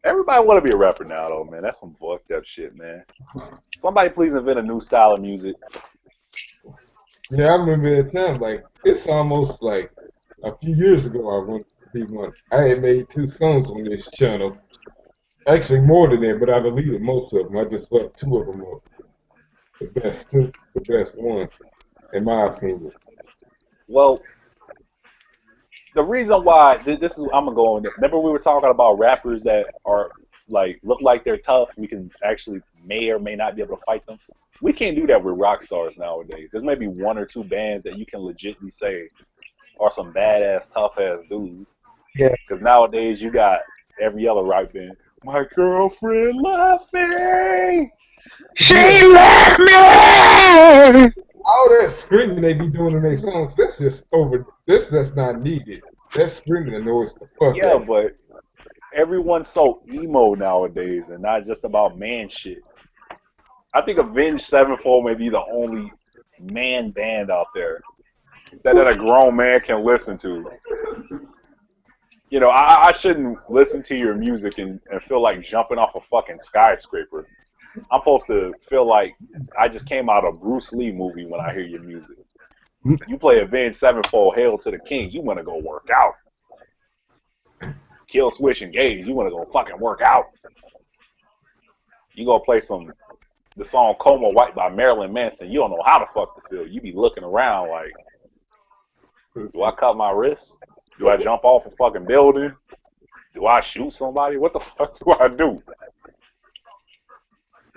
Speaker 2: Everybody want to be a rapper now, though, man. That's some fucked up shit, man. Somebody please invent a new style of music.
Speaker 1: Yeah, I remember that time. Like it's almost like a few years ago. I went to be one. I had made 2 songs on this channel. Actually, more than that, but I deleted most of them. I just left 2 of them up. The best 2, the best one, in my opinion.
Speaker 2: Well, the reason why this is I'm gonna go on. Remember we were talking about rappers that are like look like they're tough. We can actually may or may not be able to fight them. We can't do that with rock stars nowadays. There's maybe 1 or 2 bands that you can legitimately say are some badass, tough ass dudes.
Speaker 3: Yeah.
Speaker 2: Because nowadays you got every other rock band. My girlfriend left me.
Speaker 3: She
Speaker 1: Yeah.
Speaker 3: left me!
Speaker 1: All that screaming they be doing in their songs, that's just over. That's just not needed. That screaming annoys the fuck
Speaker 2: Yeah,
Speaker 1: out of me.
Speaker 2: but everyone's so emo nowadays and not just about man shit. I think Avenged Sevenfold may be the only man band out there that a grown man can listen to. You know, I shouldn't listen to your music and feel like jumping off a fucking skyscraper. I'm supposed to feel like I just came out of a Bruce Lee movie when I hear your music. You play Avenged Sevenfold, Hail to the King, you want to go work out. Kill Switch Engage, you want to go fucking work out. You gonna play the song Coma White by Marilyn Manson, you don't know how the fuck to feel. You be looking around like, do I cut my wrist? Do I jump off a fucking building? Do I shoot somebody? What the fuck do I do?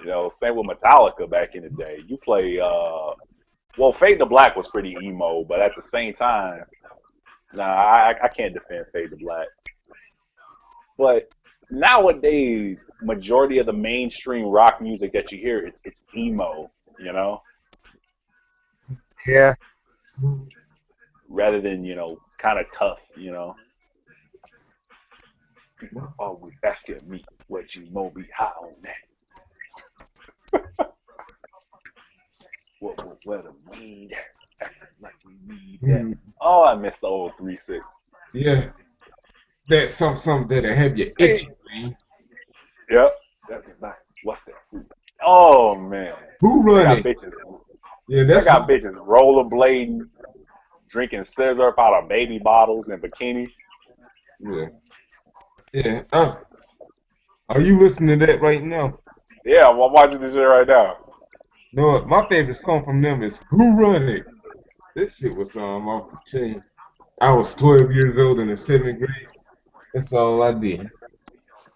Speaker 2: You know, same with Metallica back in the day. You play, well, Fade to Black was pretty emo, but at the same time, nah, I can't defend Fade to Black. But nowadays, majority of the mainstream rock music that you hear, it's emo, you know,
Speaker 3: Yeah.
Speaker 2: rather than, kind of tough, always asking me what you gonna be high on that. Where the weed at? Acting like we need that.
Speaker 1: Mm,
Speaker 2: Oh, I missed the old 3-6.
Speaker 1: yeah, that's something that'll have you
Speaker 2: Hey,
Speaker 1: itchy, man.
Speaker 2: yep. That's nice. What's that fruit? Oh man,
Speaker 1: Who
Speaker 2: I
Speaker 1: run
Speaker 2: got
Speaker 1: it?
Speaker 2: bitches.
Speaker 1: Yeah,
Speaker 2: I
Speaker 1: that's
Speaker 2: got
Speaker 1: my.
Speaker 2: bitches rollerblading, drinking scissor out of baby bottles and bikinis.
Speaker 1: Yeah, yeah. Are you listening to that right now?
Speaker 2: Yeah, I'm watching this shit right now.
Speaker 1: No, my favorite song from them is "Who Run It." This shit was off the chain. I was 12 years old in the seventh grade. That's all I did.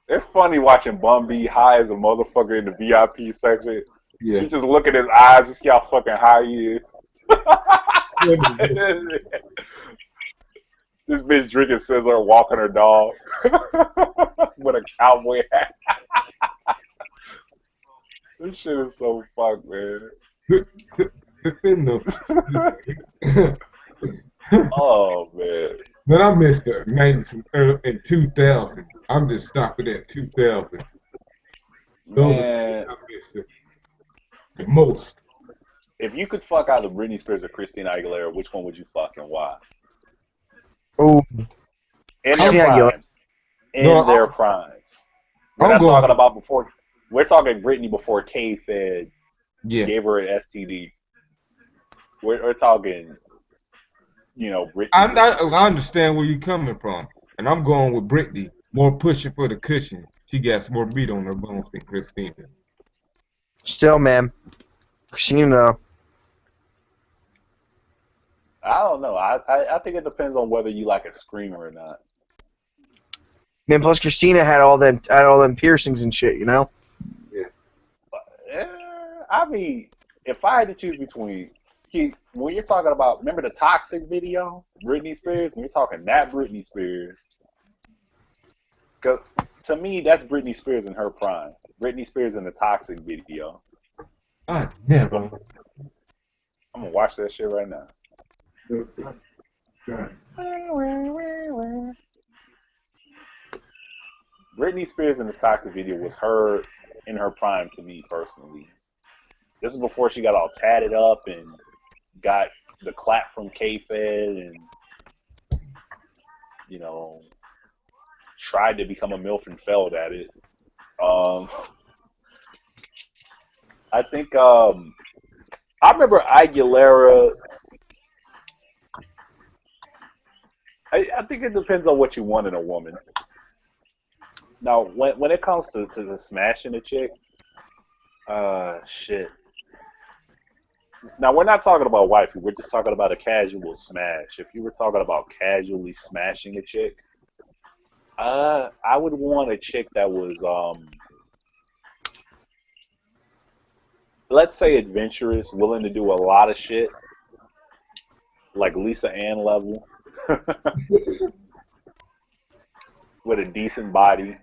Speaker 2: It's funny watching Bun B high as a motherfucker in the VIP section.
Speaker 1: Yeah.
Speaker 2: You just look at his eyes, you see how fucking high he is. This bitch drinking scissor, walking her dog with a cowboy hat. This shit is so fucked, man.
Speaker 1: Defend
Speaker 2: Oh man,
Speaker 1: But I missed the 90s and 2000. I'm just stopping at 2000. Those are the
Speaker 2: man.
Speaker 1: I miss the most.
Speaker 2: If you could fuck out of Britney Spears or Christina Aguilera, which one would you fuck and why?
Speaker 3: Oh,
Speaker 2: In their
Speaker 3: Christina Aguilera.
Speaker 2: primes.
Speaker 1: No,
Speaker 2: In their primes. We're
Speaker 1: I'm
Speaker 2: not talking
Speaker 1: going.
Speaker 2: about before. We're talking Britney before Kay said
Speaker 1: Yeah,
Speaker 2: gave her an STD. We're talking,
Speaker 1: I,
Speaker 2: Britney.
Speaker 1: I I understand where you're coming from, and I'm going with Britney. More pushing for the cushion. She got some more meat on her bones than Christina.
Speaker 3: Still, man. Christina.
Speaker 2: I don't know. I think it depends on whether you like a screamer or not.
Speaker 3: Man, plus Christina had all them piercings and shit, you know?
Speaker 2: But, I mean, if I had to choose between, when you're talking about, remember the Toxic video, Britney Spears? When you're talking that Britney Spears, because to me, that's Britney Spears in her prime. Britney Spears in the Toxic video.
Speaker 1: I never.
Speaker 2: I'm gonna watch that shit right now. Britney Spears in the Toxic video was her in her prime to me personally. This is before she got all tatted up and got the clap from K-Fed and, tried to become a MILF and failed at it. I think I remember Aguilera. I think it depends on what you want in a woman. Now, when it comes to the smashing a chick, shit. Now, we're not talking about wifey. We're just talking about a casual smash. If you were talking about casually smashing a chick, I would want a chick that was, let's say adventurous, willing to do a lot of shit, like Lisa Ann level. with a decent body,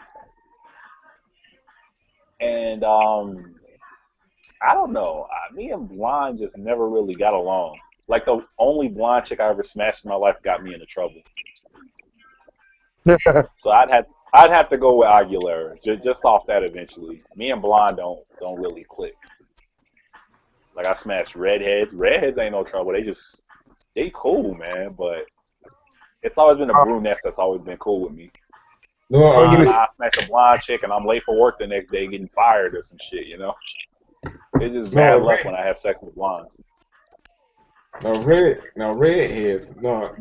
Speaker 2: and I don't know. Me and blonde just never really got along. Like the only blonde chick I ever smashed in my life got me into trouble. So I'd have to go with Aguilera just off that eventually. Me and blonde don't really click. Like I smashed redheads. Redheads ain't no trouble. They cool, man. But it's always been the brunettes that's always been cool with me.
Speaker 1: No,
Speaker 2: I smash a blonde chick and I'm late for work the next day getting fired or some shit, you know? It's just bad luck when I have sex with blondes.
Speaker 1: Redheads. No,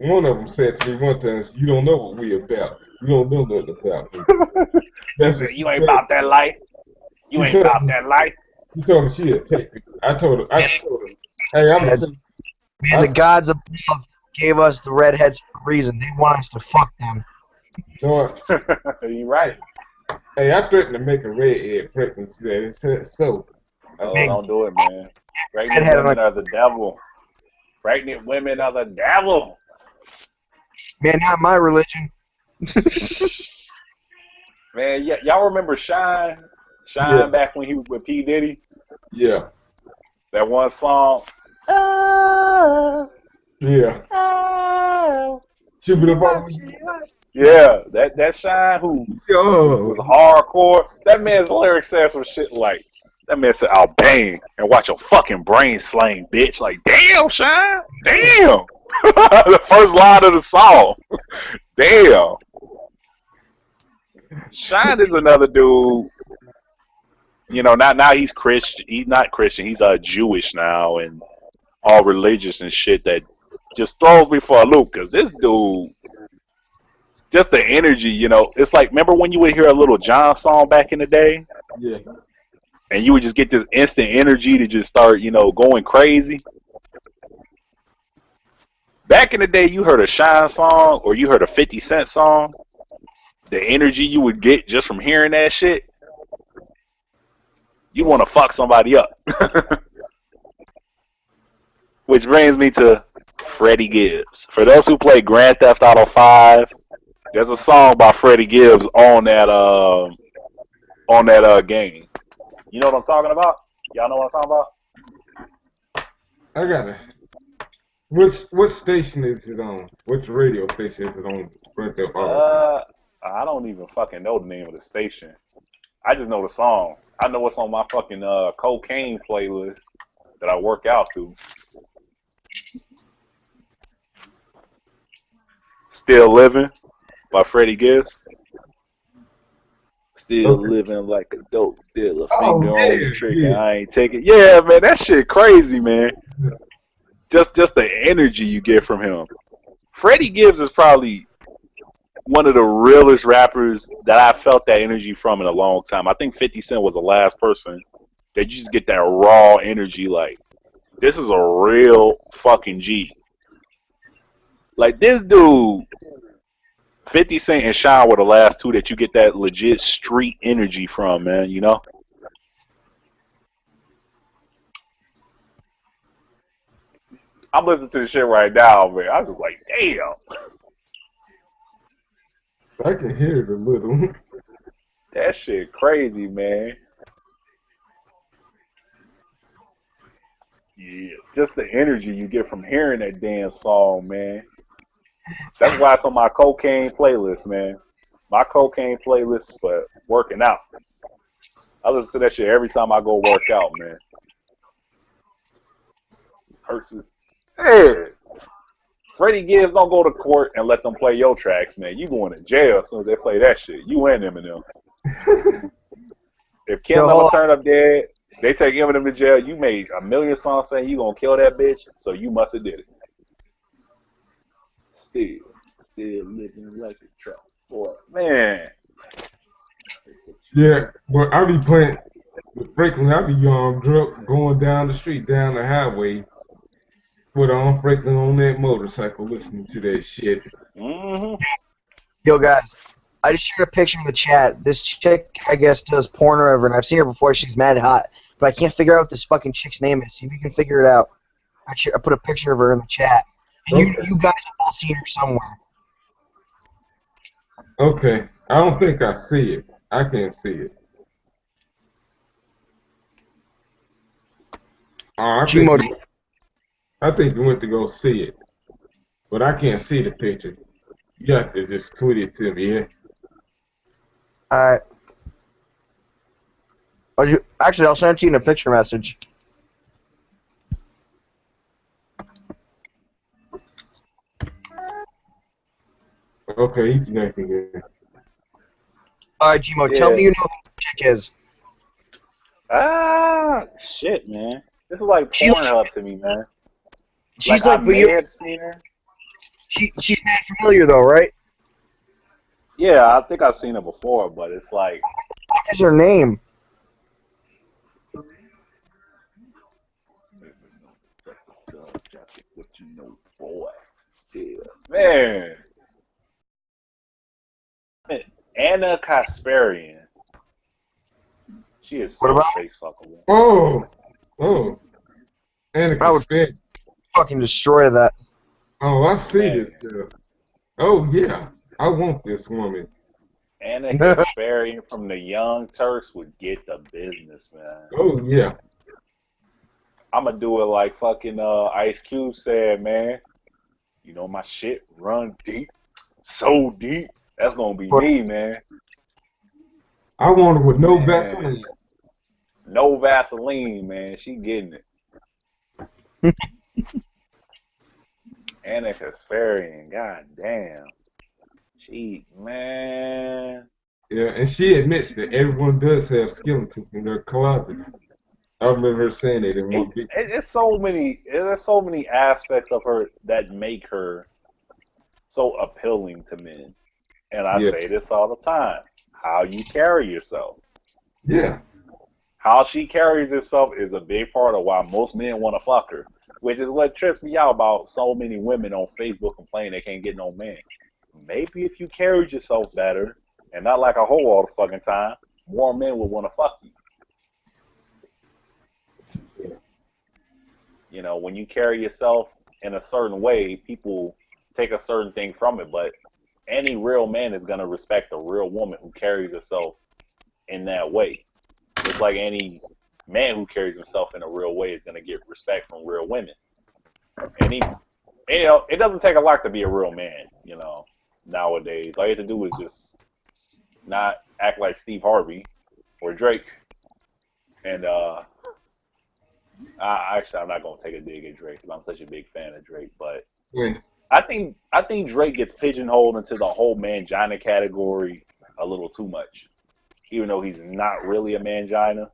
Speaker 1: one of them said to me one time, "You don't know what we about. You don't know nothing about me." That's what
Speaker 2: You ain't about that life. You ain't about that life.
Speaker 1: You told me she'd take me. I told her, hey,
Speaker 3: Man, the gods above gave us the redheads for a reason. They want us to fuck them.
Speaker 2: You right.
Speaker 1: Hey, I threatened to make a redhead pregnant today. It said so.
Speaker 2: Don't do it, man. Pregnant women are the devil. Pregnant women are the devil.
Speaker 3: Man, not my religion.
Speaker 2: Man, y'all remember Shine? Shine back when he was with P. Diddy?
Speaker 1: Yeah.
Speaker 2: That one song.
Speaker 1: Yeah.
Speaker 2: Yeah, that Shine who was hardcore. That man's lyrics said some shit like, that man said, "I'll bang and watch your fucking brain slang, bitch." Like, damn, Shine. Damn. The first line of the song. Damn. Shine is another dude. You know, now he's Christian. He's not Christian. He's Jewish now and all religious and shit. That just throws me for a loop because this dude, just the energy. You know, it's like, remember when you would hear a Little John song back in the day?
Speaker 1: Yeah.
Speaker 2: And you would just get this instant energy to just start, you know, going crazy. Back in the day, you heard a Shine song or you heard a 50 Cent song. The energy you would get just from hearing that shit, you want to fuck somebody up. Which brings me to Freddie Gibbs. For those who play Grand Theft Auto 5, there's a song by Freddie Gibbs on that game. You know what I'm talking about? Y'all know what I'm talking about?
Speaker 1: I got it. Which station is it on? Which radio station is it on? Grand Theft Auto?
Speaker 2: I don't even fucking know the name of the station. I just know the song. I know what's on my fucking cocaine playlist that I work out to. Still Living by Freddie Gibbs. Still living like a dope dealer. Finger on the trigger, I ain't taking. Yeah, man, that shit crazy, man. Just the energy you get from him. Freddie Gibbs is probably one of the realest rappers that I felt that energy from in a long time. I think 50 Cent was the last person that you just get that raw energy. Like, this is a real fucking G. Like, this dude, 50 Cent and Sean were the last two that you get that legit street energy from, man, you know? I'm listening to the shit right now, man. I was just like, damn.
Speaker 1: I can hear it a little.
Speaker 2: That shit crazy, man. Yeah, just the energy you get from hearing that damn song, man. That's why it's on my cocaine playlist, man. My cocaine playlist is for working out. I listen to that shit every time I go work out, man. Hurts his head. Freddie Gibbs, don't go to court and let them play your tracks, man. You going to jail as soon as they play that shit. You and Eminem. If Kim ever turn up dead, they take Eminem to jail. You made a million songs saying you gonna kill that bitch, so you must have did it. Still living like a trap boy, man.
Speaker 1: Yeah, but I be playing with Franklin. I be drunk going down the street, down the highway, with Franklin on that motorcycle, listening to that shit.
Speaker 2: Mm-hmm.
Speaker 3: Yo, guys, I just shared a picture in the chat. This chick, I guess, does porn or whatever, and I've seen her before. She's mad hot, but I can't figure out what this fucking chick's name is. See if you can figure it out. I put a picture of her in the chat, and you guys have all seen her somewhere.
Speaker 1: Okay. I don't think I see it. I can't see it. Oh,
Speaker 3: Gmo,
Speaker 1: I think you went to go see it, but I can't see the picture. You have to just tweet it to me, yeah?
Speaker 3: alright. Actually, I'll send it to you in a picture message.
Speaker 1: Okay, he's making it.
Speaker 3: Alright, Gmo, tell me
Speaker 2: Yeah.
Speaker 3: you know who the chick is.
Speaker 2: Ah, shit, man. This is like
Speaker 3: She like,
Speaker 2: Pornhub to me, man. Like
Speaker 3: she's
Speaker 2: I
Speaker 3: like, but you
Speaker 2: may
Speaker 3: know,
Speaker 2: have seen her.
Speaker 3: she's mad familiar though, right?
Speaker 2: Yeah, I think I've seen her before, but it's like,
Speaker 3: What is her name?
Speaker 2: what you know, boy. Yeah, man. Anna Kasparian. She is
Speaker 3: What
Speaker 2: so
Speaker 3: about?
Speaker 2: face fuckable.
Speaker 1: Oh, oh,
Speaker 3: I
Speaker 1: Anakin
Speaker 3: would
Speaker 1: spin.
Speaker 3: fucking destroy that.
Speaker 1: Oh, I see
Speaker 2: Man,
Speaker 1: this girl. Oh yeah, I want this woman.
Speaker 2: Anna Kasparian from the Young Turks would get the business, man.
Speaker 1: Oh yeah,
Speaker 2: I'ma do it like fucking Ice Cube said, man. You know my shit run deep, so deep. That's gonna be me, man.
Speaker 1: I want her with no
Speaker 2: Man,
Speaker 1: Vaseline.
Speaker 2: no Vaseline, man. She getting it. Anna Kasparian, god damn. She, man.
Speaker 1: Yeah, and she admits that everyone does have skeletons in their closets. I remember her saying that in one video.
Speaker 2: It's so many. There's so many aspects of her that make her so appealing to men. And I
Speaker 1: Yeah,
Speaker 2: say this all the time: how you carry yourself,
Speaker 1: yeah,
Speaker 2: how she carries herself, is a big part of why most men want to fuck her. Which is what trips me out about so many women on Facebook complaining they can't get no man. Maybe if you carried yourself better and not like a hoe all the fucking time, more men would want to fuck you. You know, when you carry yourself in a certain way, people take a certain thing from it. But any real man is gonna respect a real woman who carries herself in that way. Just like any man who carries himself in a real way is gonna get respect from real women. Any, you know, it doesn't take a lot to be a real man. You know, nowadays, all you have to do is just not act like Steve Harvey or Drake. And actually, I'm not gonna take a dig at Drake because I'm such a big fan of Drake. But
Speaker 1: yeah.
Speaker 2: I think Drake gets pigeonholed into the whole mangina category a little too much, even though he's not really a mangina.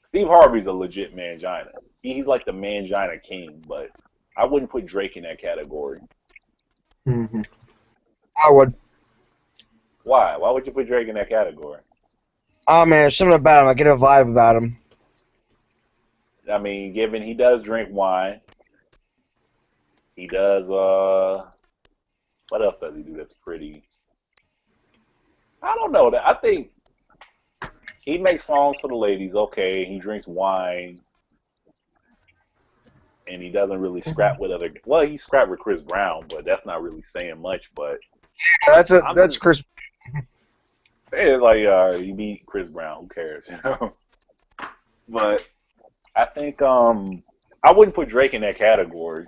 Speaker 2: Steve Harvey's a legit mangina. He's like the mangina king, but I wouldn't put Drake in that category.
Speaker 1: Hmm.
Speaker 3: I would.
Speaker 2: Why? Why would you put Drake in that category?
Speaker 3: Oh man, there's something about him. I get a vibe about him.
Speaker 2: I mean, given he does drink wine, he does. What else does he do that's pretty? I don't know. That I think he makes songs for the ladies. Okay, he drinks wine, and he doesn't really scrap with other. Well, he scrapped with Chris Brown, but that's not really saying much. But I'm
Speaker 3: That's
Speaker 2: just
Speaker 3: Chris.
Speaker 2: it's like you beat Chris Brown. Who cares? You know. But I think I wouldn't put Drake in that category.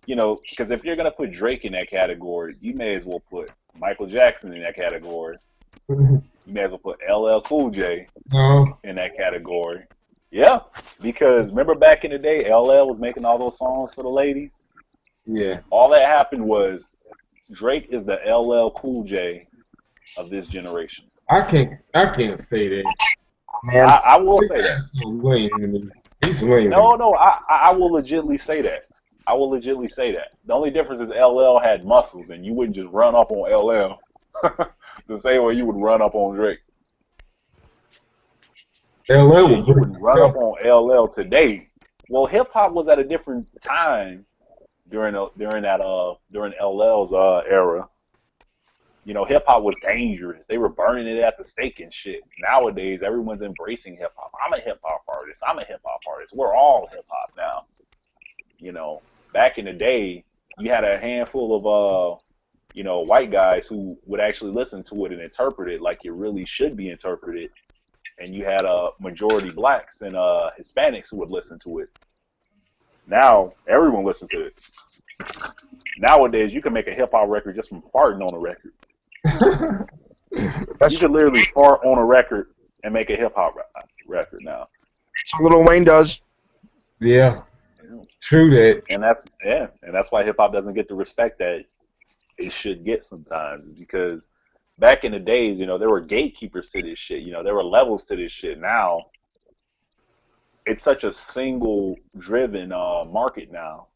Speaker 2: You know, because if you're gonna put Drake in that category, you may as well put Michael Jackson in that category. You may as well put LL Cool J
Speaker 1: No,
Speaker 2: in that category. Yeah, because remember back in the day, LL was making all those songs for the ladies.
Speaker 1: yeah,
Speaker 2: All that happened was Drake is the LL Cool J of this generation.
Speaker 1: I can't say that.
Speaker 3: Man,
Speaker 2: I will
Speaker 1: This
Speaker 2: say that.
Speaker 1: guy's so lame to me. He's lame to
Speaker 2: No,
Speaker 1: me.
Speaker 2: no, I will legitly say that. I will legitly say that. The only difference is LL had muscles, and you wouldn't just run up on LL the same way you would run up on Drake.
Speaker 1: LL
Speaker 2: Shit,
Speaker 1: will
Speaker 2: you
Speaker 1: break
Speaker 2: would run
Speaker 1: himself.
Speaker 2: up on LL today. Well, hip hop was at a different time during LL's era. You know, hip hop was dangerous. They were burning it at the stake and shit. Nowadays, everyone's embracing hip hop. I'm a hip hop artist. I'm a hip hop artist. We're all hip hop now. You know, back in the day, you had a handful of you know, white guys who would actually listen to it and interpret it like it really should be interpreted, and you had a majority blacks and Hispanics who would listen to it. Now everyone listens to it. Nowadays, you can make a hip hop record just from farting on a record. You could literally fart on a record and make a hip hop record now.
Speaker 3: That's what Lil Wayne does.
Speaker 1: Yeah, true that.
Speaker 2: And that's why hip hop doesn't get the respect that it should get sometimes. Is because back in the days, you know, there were gatekeepers to this shit. You know, there were levels to this shit. Now it's such a single driven market now.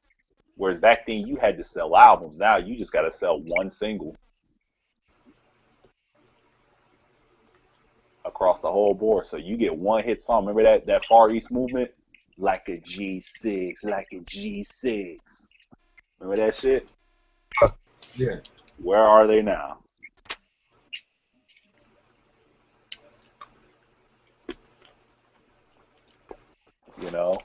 Speaker 2: Whereas back then you had to sell albums. Now you just got to sell one single across the whole board. So you get one hit song. Remember that Far East movement? Like a G6, like a G6. Remember that shit?
Speaker 1: Yeah.
Speaker 2: Where are they now? You know?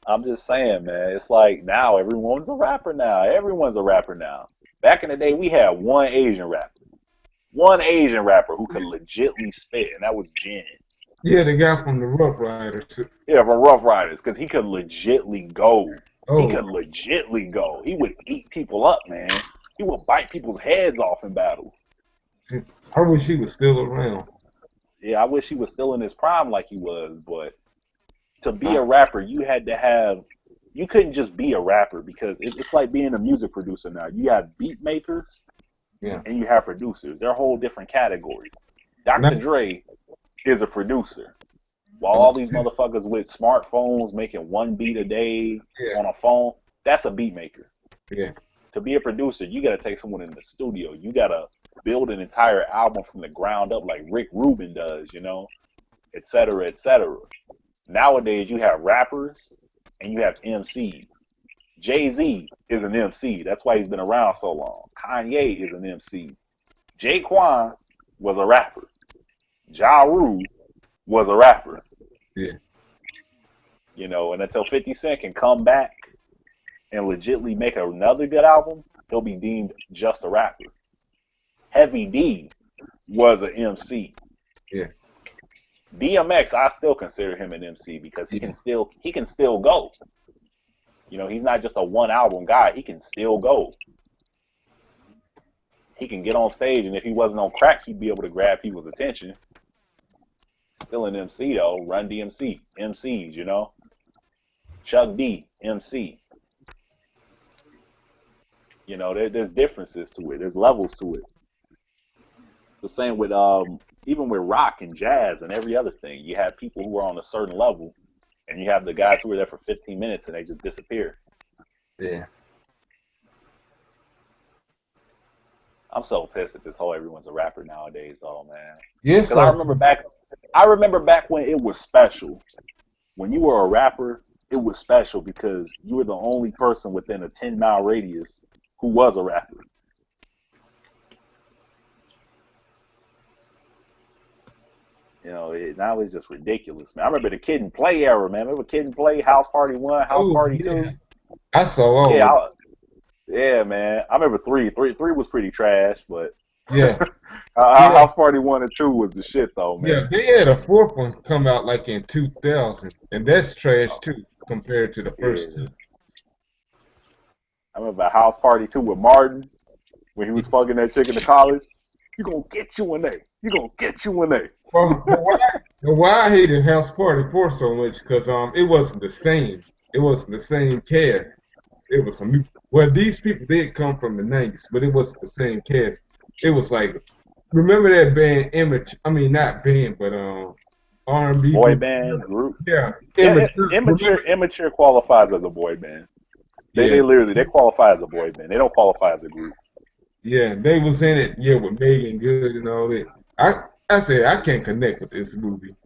Speaker 2: I'm just saying, man. It's like now everyone's a rapper now. Everyone's a rapper now. Back in the day, we had one Asian rapper. One Asian rapper who could legitly spit, and that was Jin.
Speaker 1: Yeah, the guy from the Rough Riders.
Speaker 2: Yeah, from Rough Riders, because he could legitly go.
Speaker 1: Oh.
Speaker 2: He could legitly go. He would eat people up, man. He would bite people's heads off in battles.
Speaker 1: I wish he was still around.
Speaker 2: Yeah, I wish he was still in his prime like he was, but to be a rapper, you had to have, you couldn't just be a rapper because it's like being a music producer now. You have beat makers and you have producers. They're whole different categories. Dr. Dre is a producer. While all these motherfuckers with smartphones making one beat a day on a phone, that's a beat maker.
Speaker 1: Yeah.
Speaker 2: To be a producer, you got to take someone in the studio. You got to build an entire album from the ground up like Rick Rubin does, you know, et cetera, et cetera. Nowadays, you have rappers and you have MCs. Jay-Z is an MC. That's why he's been around so long. Kanye is an MC. Jaquan was a rapper. Ja Rule was a rapper.
Speaker 1: Yeah.
Speaker 2: You know, and until 50 Cent can come back and legitly make another good album, he'll be deemed just a rapper. Heavy D was an MC.
Speaker 1: Yeah.
Speaker 2: DMX, I still consider him an MC because he can still go. You know, he's not just a one album guy. He can still go. He can get on stage, and if he wasn't on crack, he'd be able to grab people's attention. Still an MC though. Run DMC, MCs, you know. Chuck D, MC. You know, there's differences to it. There's levels to it. It's the same with even with rock and jazz and every other thing. You have people who are on a certain level, and you have the guys who are there for 15 minutes and they just disappear.
Speaker 1: Yeah.
Speaker 2: I'm so pissed that this whole everyone's a rapper nowadays, though, man.
Speaker 1: Yes.
Speaker 2: Because I remember back when it was special. When you were a rapper, it was special because you were the only person within a 10-mile radius who was a rapper. You know, now it's just ridiculous, man. I remember the Kid and Play era, man. Remember Kid and Play, House Party 1, House Party 2?
Speaker 1: I saw all
Speaker 2: yeah, man. I remember 3. 3 was pretty trash, but
Speaker 1: yeah.
Speaker 2: House Party 1 and 2 was the shit, though, man.
Speaker 1: Yeah, they had a fourth one come out like in 2000, and that's trash too compared to the first two.
Speaker 2: I remember House Party 2 with Martin when he was fucking that chick in the college. You gonna get you an A. You gonna get you an A.
Speaker 1: Well, why I hated House Party 4 so much because it wasn't the same. It wasn't the same cast. It was some. Well, these people did come from the 90s, but it wasn't the same cast. It was like, remember that band, not band, but R&B
Speaker 2: boy band group.
Speaker 1: Yeah,
Speaker 2: Immature qualifies as a boy band. They literally qualify as a boy band. They don't qualify as a group.
Speaker 1: Yeah, they was in it. Yeah, with Megan Good and all that. I said I can't connect with this movie.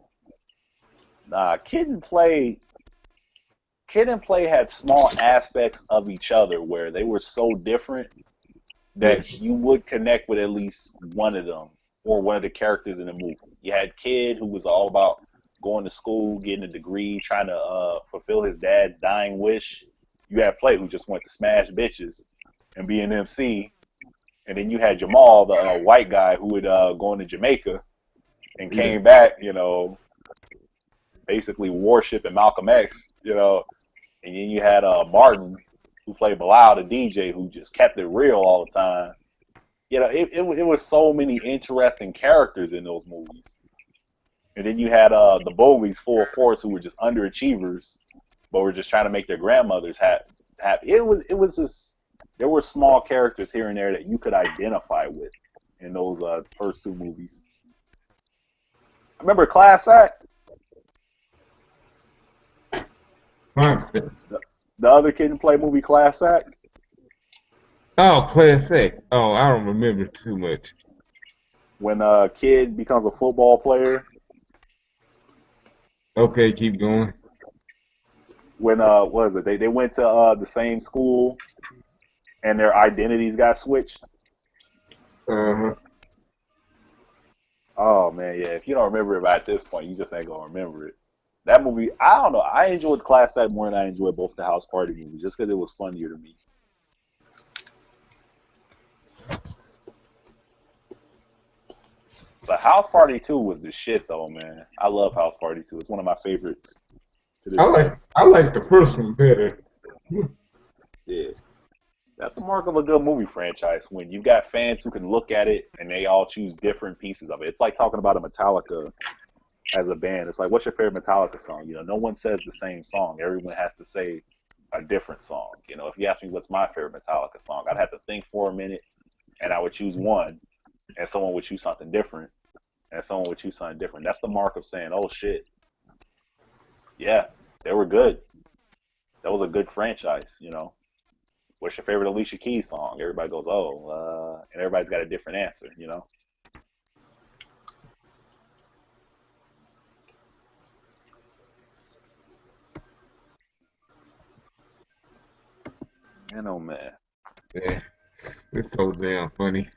Speaker 2: Nah, Kid and Play had small aspects of each other where they were so different that you would connect with at least one of them or one of the characters in the movie. You had Kid, who was all about going to school, getting a degree, trying to fulfill his dad's dying wish. You had Play, who just wanted to smash bitches and be an MC And then you had Jamal, the white guy who would go into Jamaica and came back, you know, basically worshiping Malcolm X, you know. And then you had Martin, who played Bilal, the DJ, who just kept it real all the time. You know, it was so many interesting characters in those movies. And then you had the bullies, full force, who were just underachievers, but were just trying to make their grandmothers happy. It was just, there were small characters here and there that you could identify with in those first two movies. Remember Class Act? The other kid in play movie Class Act?
Speaker 1: Oh, Class Act. Oh, I don't remember too much.
Speaker 2: When a kid becomes a football player.
Speaker 1: Okay, keep going.
Speaker 2: When what was it? They went to the same school and their identities got switched.
Speaker 1: Uh-huh.
Speaker 2: Oh man, yeah. If you don't remember it by at this point, you just ain't gonna remember it. That movie, I don't know. I enjoyed Class Act more than I enjoyed both the House Party movies, just because it was funnier to me. But House Party 2 was the shit, though, man. I love House Party 2. It's one of my favorites.
Speaker 1: I like the first one better.
Speaker 2: Yeah. That's the mark of a good movie franchise, when you got fans who can look at it and they all choose different pieces of it. It's like talking about a Metallica as a band. It's like, what's your favorite Metallica song? You know, no one says the same song. Everyone has to say a different song. You know, if you ask me what's my favorite Metallica song, I'd have to think for a minute, and I would choose one, and someone would choose something different, and someone would choose something different. That's the mark of saying, oh shit, yeah, they were good. That was a good franchise, you know. What's your favorite Alicia Keys song? Everybody goes, and everybody's got a different answer, you know. Man, oh man.
Speaker 1: Yeah, it's so damn funny.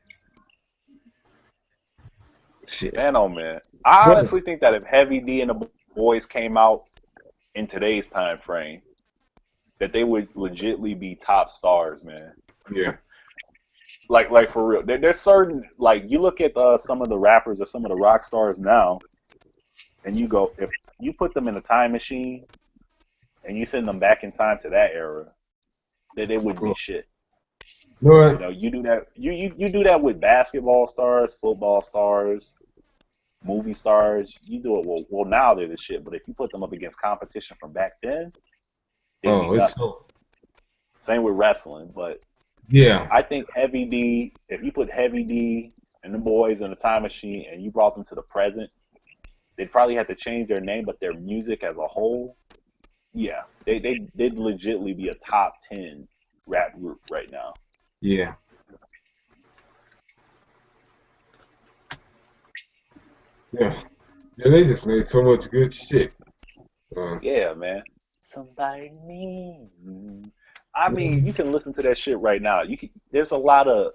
Speaker 1: Shit.
Speaker 2: Man, oh man. I honestly think that if Heavy D and the Boys came out in today's time frame, that they would legitimately be top stars, man.
Speaker 1: Yeah.
Speaker 2: like for real. There's certain, like, you look at some of the rappers or some of the rock stars now, and you go, if you put them in a time machine and you send them back in time to that era, that they wouldn't be shit.
Speaker 1: No,
Speaker 2: you know, you do that. You do that with basketball stars, football stars, movie stars. You do it. Well, now they're the shit. But if you put them up against competition from back then,
Speaker 1: it's so.
Speaker 2: Same with wrestling, but
Speaker 1: Yeah,
Speaker 2: I think Heavy D. If you put Heavy D and the Boys in a time machine and you brought them to the present, they'd probably have to change their name, but their music as a whole, yeah, they'd legitimately be a top 10 rap group right now.
Speaker 1: yeah. Yeah. Yeah, they just made so much good shit.
Speaker 2: Yeah, man. Somebody need. I mean, you can listen to that shit right now. There's a lot of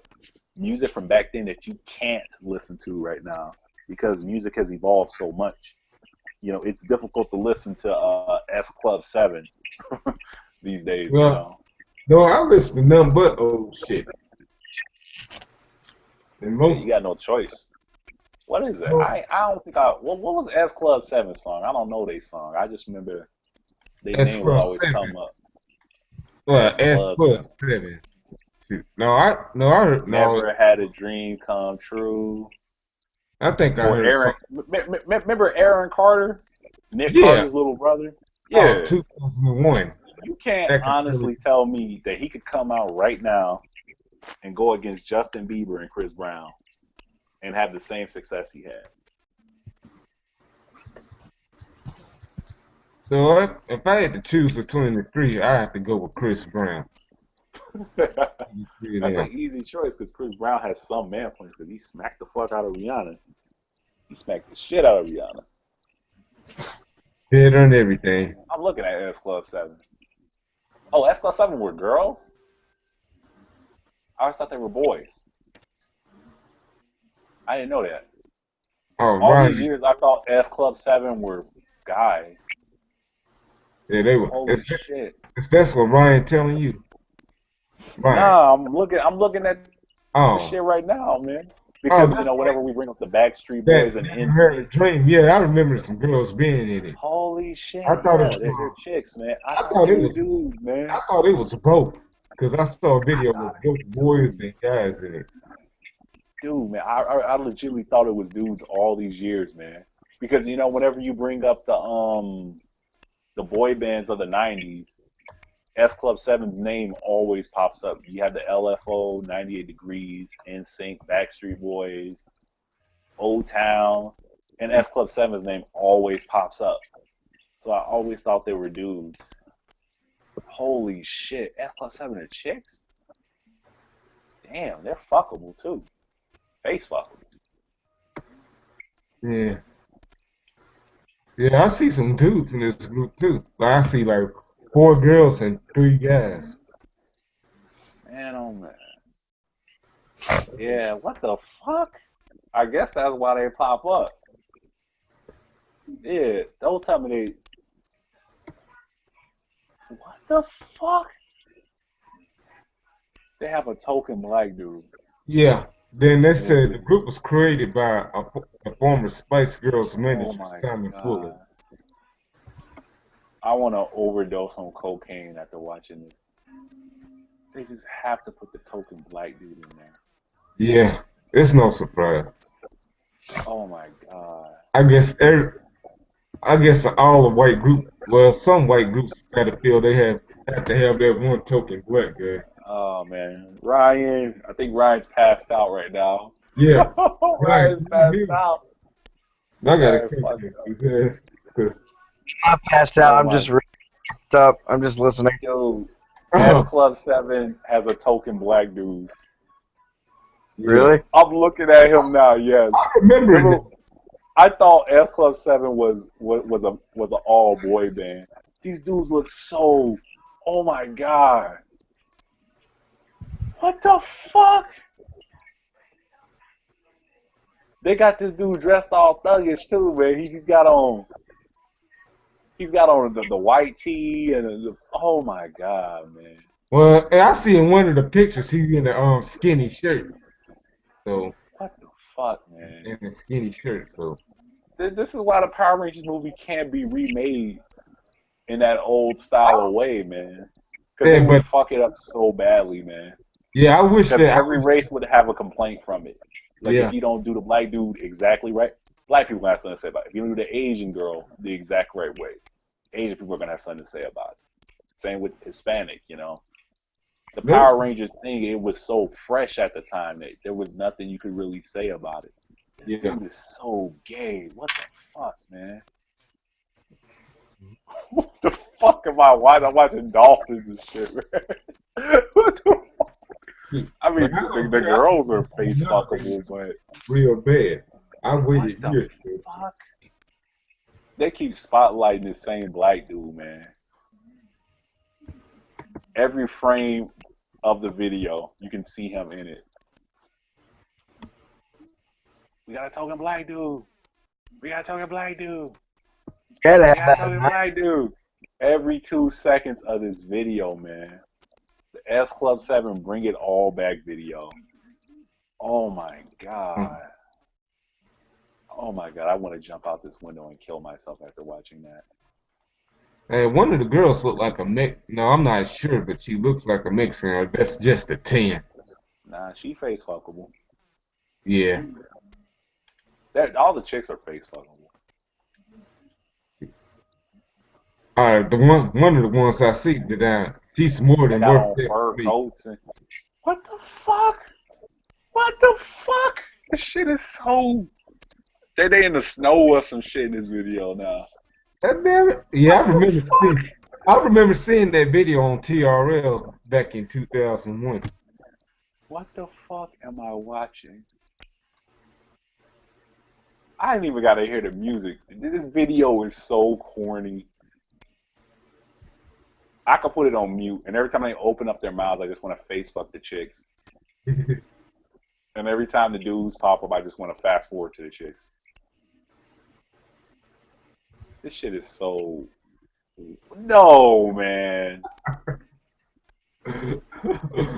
Speaker 2: music from back then that you can't listen to right now because music has evolved so much. You know, it's difficult to listen to S Club 7 these days,
Speaker 1: Well,
Speaker 2: you know.
Speaker 1: No, I listen to nothing but old shit. And
Speaker 2: Yeah, you got no choice. What is it? I don't think what was S Club 7 song? I don't know their song. I just remember their name would always come up.
Speaker 1: Well, S Club 7. Shoot.
Speaker 2: Never had a dream come true.
Speaker 1: I think I heard
Speaker 2: Aaron. Remember Aaron Carter? Nick Carter's little brother?
Speaker 1: Yeah. 2001.
Speaker 2: You can't honestly tell me that he could come out right now and go against Justin Bieber and Chris Brown and have the same success he had.
Speaker 1: So if I had to choose between the three, I have to go with Chris Brown.
Speaker 2: That's an easy choice because Chris Brown has some man points because he smacked the fuck out of Rihanna. He smacked the shit out of Rihanna.
Speaker 1: Better than everything.
Speaker 2: I'm looking at S Club 7. Oh, S Club 7 were girls? I always thought they were boys. I didn't know that. All these years, I thought S Club 7 were guys.
Speaker 1: Yeah, they were.
Speaker 2: Holy shit!
Speaker 1: That's what Ryan telling you.
Speaker 2: Right. Nah, I'm looking at This
Speaker 1: Oh,
Speaker 2: shit right now, man.
Speaker 1: oh,
Speaker 2: Because
Speaker 1: that's right.
Speaker 2: whenever we bring up the Backstreet
Speaker 1: That
Speaker 2: Boys and
Speaker 1: never heard a
Speaker 2: NSYNC,
Speaker 1: dream. Yeah, I remember some girls being in it.
Speaker 2: holy
Speaker 1: I
Speaker 2: shit,
Speaker 1: thought it
Speaker 2: yeah,
Speaker 1: was.
Speaker 2: they're chicks, man. I
Speaker 1: I
Speaker 2: thought
Speaker 1: thought
Speaker 2: they
Speaker 1: it
Speaker 2: were
Speaker 1: was.
Speaker 2: dudes, man.
Speaker 1: I thought it was both because I saw a
Speaker 2: I
Speaker 1: video
Speaker 2: thought
Speaker 1: with
Speaker 2: it
Speaker 1: both
Speaker 2: was
Speaker 1: boys and
Speaker 2: dudes,
Speaker 1: guys in it.
Speaker 2: dude, man. I legitimately thought it was dudes all these years, man. Because whenever you bring up the boy bands of the '90s, S Club 7's name always pops up. You have the LFO, 98 Degrees, NSYNC, Backstreet Boys, O Town, and S Club 7's name always pops up. So I always thought they were dudes. Holy shit, S Club 7 are chicks? Damn, they're fuckable too. Face fuckable.
Speaker 1: Yeah, yeah. I see some dudes in this group too. Like, I see like 4 girls and 3 guys.
Speaker 2: Man, oh man. Yeah, what the fuck? I guess that's why they pop up. Yeah, don't tell me they. What the fuck? They have a token black dude
Speaker 1: Yeah. Then they
Speaker 2: in this
Speaker 1: said the
Speaker 2: video.
Speaker 1: group was created by a former Spice Girls
Speaker 2: Oh
Speaker 1: manager,
Speaker 2: my
Speaker 1: Simon Fuller.
Speaker 2: god. I want to overdose on cocaine after watching this. They just have to put the token black dude in there.
Speaker 1: Yeah, it's no surprise.
Speaker 2: Oh my god.
Speaker 1: I guess I guess all the white group, well, some white groups got to feel they have to have that one token black guy.
Speaker 2: Oh man. Ryan, I think Ryan's passed out right now.
Speaker 1: Yeah, right.
Speaker 2: Ryan's passed out.
Speaker 1: I gotta
Speaker 2: Ryan
Speaker 1: catch
Speaker 2: fucked up.
Speaker 1: his ass because
Speaker 3: I'm passed out.
Speaker 2: Oh
Speaker 3: I'm
Speaker 2: my.
Speaker 3: just ripped up. I'm just listening.
Speaker 2: Yo, S
Speaker 1: oh
Speaker 2: Club 7 has a token black dude.
Speaker 1: yeah,
Speaker 3: Really?
Speaker 2: I'm looking at him now, yes.
Speaker 1: I remember
Speaker 2: Remember,
Speaker 1: that.
Speaker 2: I thought S Club 7 was an all boy band. These dudes look so. Oh my god. What the fuck? They got this dude dressed all thuggish too, man. He's got on the white tee and oh my god, man.
Speaker 1: Well, I see in one of the pictures he's in a skinny shirt, so
Speaker 2: What the fuck, man?
Speaker 1: in a skinny shirt, so
Speaker 2: This is why the Power Rangers movie can't be remade in that old style of way, man. Because they
Speaker 1: yeah,
Speaker 2: would
Speaker 1: but
Speaker 2: fuck it up so badly, man.
Speaker 1: yeah,
Speaker 2: Because every race would have a complaint from it. Like if
Speaker 1: yeah,
Speaker 2: you don't do the black dude exactly right, black people have something to say about it. If you don't do the Asian girl the exact right way, Asian people are gonna have something to say about it. Same with Hispanic. The
Speaker 1: those,
Speaker 2: Power Rangers thing, it was so fresh at the time that there was nothing you could really say about it. This
Speaker 1: yeah.
Speaker 2: dude is so gay. What the fuck, man? What the fuck am I watching? I'm watching dolphins and shit, man. What the fuck? I
Speaker 1: But
Speaker 2: mean,
Speaker 1: I
Speaker 2: the,
Speaker 1: don't
Speaker 2: the
Speaker 1: think I
Speaker 2: girls are
Speaker 1: think
Speaker 2: face fuckable, but
Speaker 1: real bad. I
Speaker 2: what
Speaker 1: waited
Speaker 2: the
Speaker 1: years for
Speaker 2: fuck? They keep spotlighting the same black dude, man. Every frame of the video, you can see him in it. We got a token black dude. We got a token black dude.
Speaker 3: Gotta
Speaker 2: We
Speaker 3: have
Speaker 2: got a
Speaker 3: that in
Speaker 2: token
Speaker 3: mind.
Speaker 2: black dude. Every 2 seconds of this video, man. The S Club 7 Bring It All Back video. Oh my
Speaker 1: it.
Speaker 2: god. Oh my god, I want to jump out this window and kill myself after watching that.
Speaker 1: And one of the girls looked like a mix. No, I'm not sure, but she looks like a Mexican. Or that's just a tan.
Speaker 2: Nah, she face fuckable.
Speaker 1: Yeah.
Speaker 2: All the chicks are face fuckable.
Speaker 1: All right, one of the ones I see that she's more
Speaker 2: They
Speaker 1: than
Speaker 2: got
Speaker 1: worth
Speaker 2: on
Speaker 1: it for
Speaker 2: fur
Speaker 1: me.
Speaker 2: coats and what the fuck? What the fuck? This shit is so. They in the snow or some shit in this video now.
Speaker 1: That damn it. Yeah,
Speaker 2: What the fuck?
Speaker 1: I remember seeing that video on TRL back in 2001.
Speaker 2: What the fuck am I watching? I ain't even gotta hear the music. This video is so corny. I could put it on mute, and every time they open up their mouths, I just want to face fuck the chicks. And every time the dudes pop up, I just want to fast forward to the chicks. This shit is so. No, man.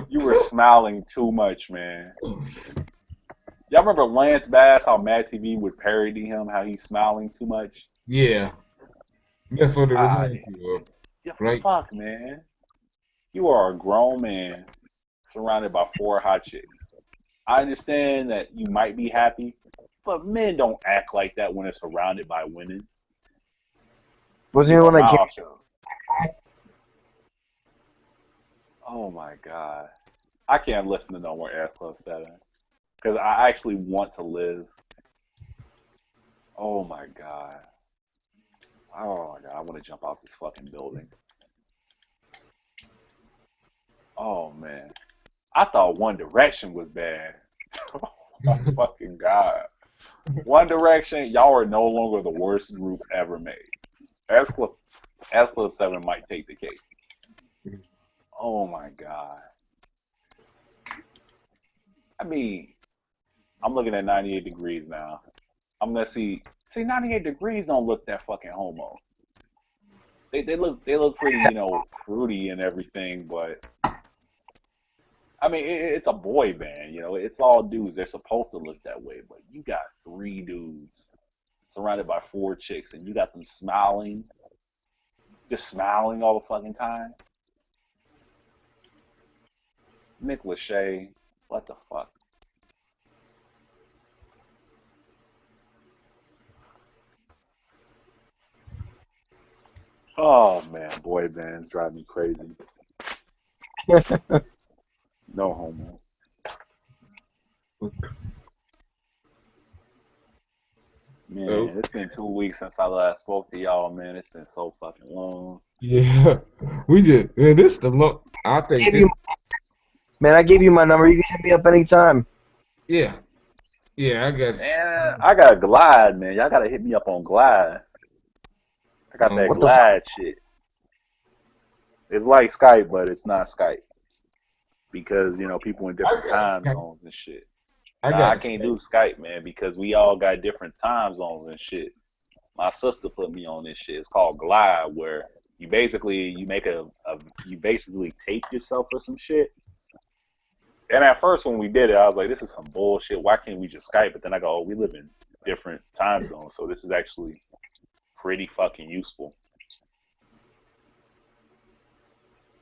Speaker 2: You were smiling too much, man. Y'all remember Lance Bass, how Mad TV would parody him, how he's smiling too much?
Speaker 1: Yeah, that's what it
Speaker 2: I,
Speaker 1: reminds you of,
Speaker 2: yeah,
Speaker 1: right?
Speaker 2: fuck, man. You are a grown man surrounded by 4 hot chicks. I understand that you might be happy, but men don't act like that when they're surrounded by women.
Speaker 3: Wasn't he
Speaker 2: Keep
Speaker 3: the
Speaker 2: a
Speaker 3: one that came?
Speaker 2: mouth shut. Oh my god. I can't listen to no more Ass Club 7. Because I actually want to live. Oh my god. Oh my god. I want to jump out this fucking building. Oh man. I thought One Direction was bad. Oh my fucking god. One Direction, y'all are no longer the worst group ever made. Ass Club, Ass Club 7 might take the cake. Oh my god. I mean, I'm looking at 98 Degrees now. I'm gonna see. See, 98 Degrees don't look that fucking homo. They look pretty, fruity and everything, but I mean, it's a boy band, It's all dudes. They're supposed to look that way, but you got 3 dudes surrounded by 4 chicks, and you got them smiling, just smiling all the fucking time. Nick Lachey, what the fuck? Oh man, boy bands drive me crazy. No homo.
Speaker 1: So
Speaker 2: Man, it's been 2 weeks since I last spoke to y'all, man. It's been so fucking long.
Speaker 1: yeah, we did. Man, this the look. I think
Speaker 3: Gave you,
Speaker 1: this.
Speaker 3: man, I gave you my number. You can hit me up anytime.
Speaker 1: Yeah, yeah, I got.
Speaker 2: Man, I got Glide, man. Y'all gotta hit me up on Glide. I got that
Speaker 3: What the fuck?
Speaker 2: Glide shit. It's like Skype, but it's not Skype because people in
Speaker 1: I
Speaker 2: different
Speaker 1: got a
Speaker 2: time
Speaker 1: Skype.
Speaker 2: zones and shit.
Speaker 1: I
Speaker 2: Nah,
Speaker 1: got
Speaker 2: I
Speaker 1: a
Speaker 2: can't
Speaker 1: Skype.
Speaker 2: do Skype, man, because we all got different time zones and shit. My sister put me on this shit. It's called Glide, where you make you basically tape yourself or some shit. And at first when we did it, I was like, this is some bullshit. Why can't we just Skype? But then I go, oh, we live in different time zones, so this is actually pretty fucking useful.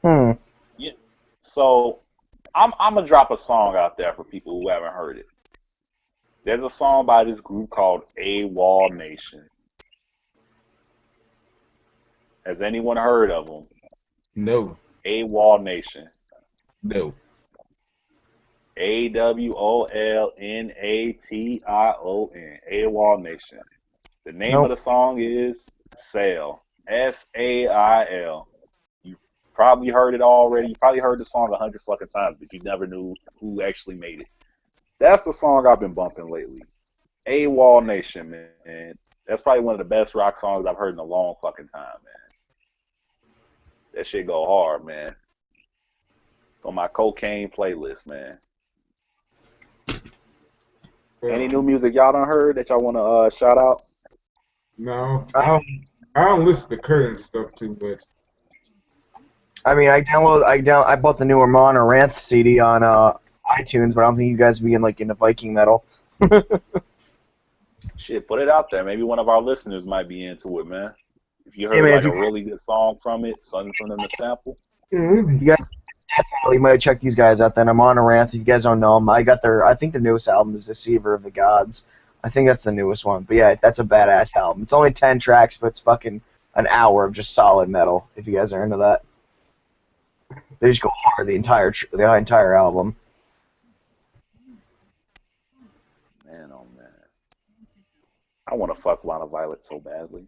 Speaker 3: Hmm.
Speaker 2: Yeah. So I'm gonna drop a song out there for people who haven't heard it. There's a song by this group called AWOL Nation. Has anyone heard of them?
Speaker 1: No,
Speaker 2: AWOL Nation.
Speaker 1: no.
Speaker 2: AWOLNATION. AWOL Nation. The name of
Speaker 3: Nope.
Speaker 2: the song is Sail. SAIL. You probably heard it already. You probably heard the song 100 fucking times, but you never knew who actually made it. That's the song I've been bumping lately. AWOL Nation, man. That's probably one of the best rock songs I've heard in a long fucking time, man. That shit go hard, man. It's on my cocaine playlist, man. Any
Speaker 1: Well,
Speaker 2: new music y'all done heard that y'all want to shout out?
Speaker 1: no,
Speaker 3: Um,
Speaker 1: I don't listen to current stuff too much.
Speaker 3: I mean, I bought the new Ramon or Ranth CD on iTunes, but I don't think you guys be into Viking metal.
Speaker 2: Shit, put it out there. Maybe one of our listeners might be into it, man. If you
Speaker 3: Hey
Speaker 2: heard
Speaker 3: man,
Speaker 2: like a really good song from it, something from them to sample.
Speaker 3: you guys definitely might check these guys out. Then I'm on Ranth. If you guys don't know them, I think the newest album is Deceiver of the Gods. I think that's the newest one. But yeah, that's a badass album. It's only 10 tracks, but it's fucking an hour of just solid metal. If you guys are into that, they just go hard the entire album.
Speaker 2: Man, oh man. I want to fuck Lana Violet so badly.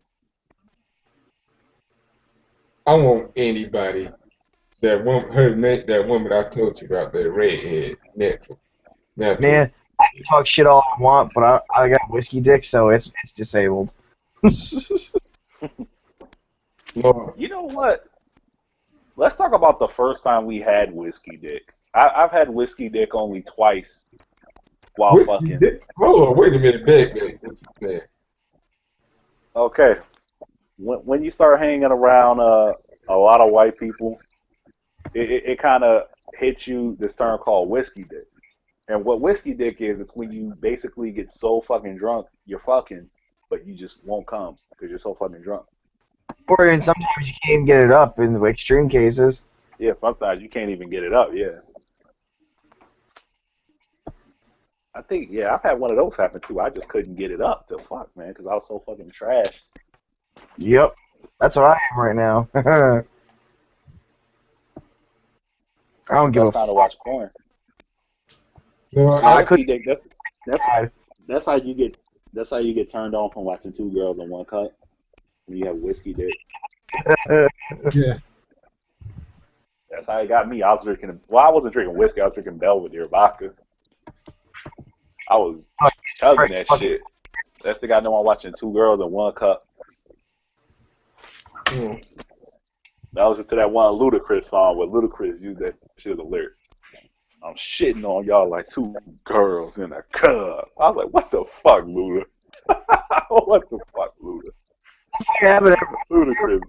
Speaker 1: I want anybody that woman I told you about, that redhead, natural.
Speaker 3: Man, I can talk shit all I want, but I got whiskey dick, so it's disabled.
Speaker 1: Lord,
Speaker 2: You know what? Let's talk about the first time we had whiskey dick. I've had whiskey dick only twice while
Speaker 1: whiskey.
Speaker 2: fucking.
Speaker 1: Hold on, wait a minute, back. What you saying?
Speaker 2: Okay, when you start hanging around a lot of white people, it kind of hit you this term called whiskey dick. And what whiskey dick is, it's when you basically get so fucking drunk, you're fucking, but you just won't come because you're so fucking drunk.
Speaker 3: Or and sometimes you can't even get it up in the extreme cases.
Speaker 2: Yeah, sometimes you can't even get it up, yeah. I think, yeah, I've had one of those happen too. I just couldn't get it up to fuck, man, because I was so fucking trashed.
Speaker 3: Yep. That's what I am right now. I don't give a
Speaker 2: That's how to
Speaker 3: fuck.
Speaker 2: watch porn.
Speaker 1: Well,
Speaker 2: See,
Speaker 3: I
Speaker 2: whiskey dick, that's how you get turned on from watching two girls in one cup. When you have whiskey dick.
Speaker 1: yeah.
Speaker 2: That's how it got me. I was drinking, well, I wasn't drinking whiskey. I was drinking Belvedere vodka. I was chugging that shit. That's the guy know I'm watching two girls in one cup.
Speaker 1: Mm.
Speaker 2: I listened to that one Ludacris song where Ludacris used that shit as a lyric. I'm shitting on y'all like two girls in a cup. I was like, what the fuck, Luda? What the fuck, Luda? Ludacris.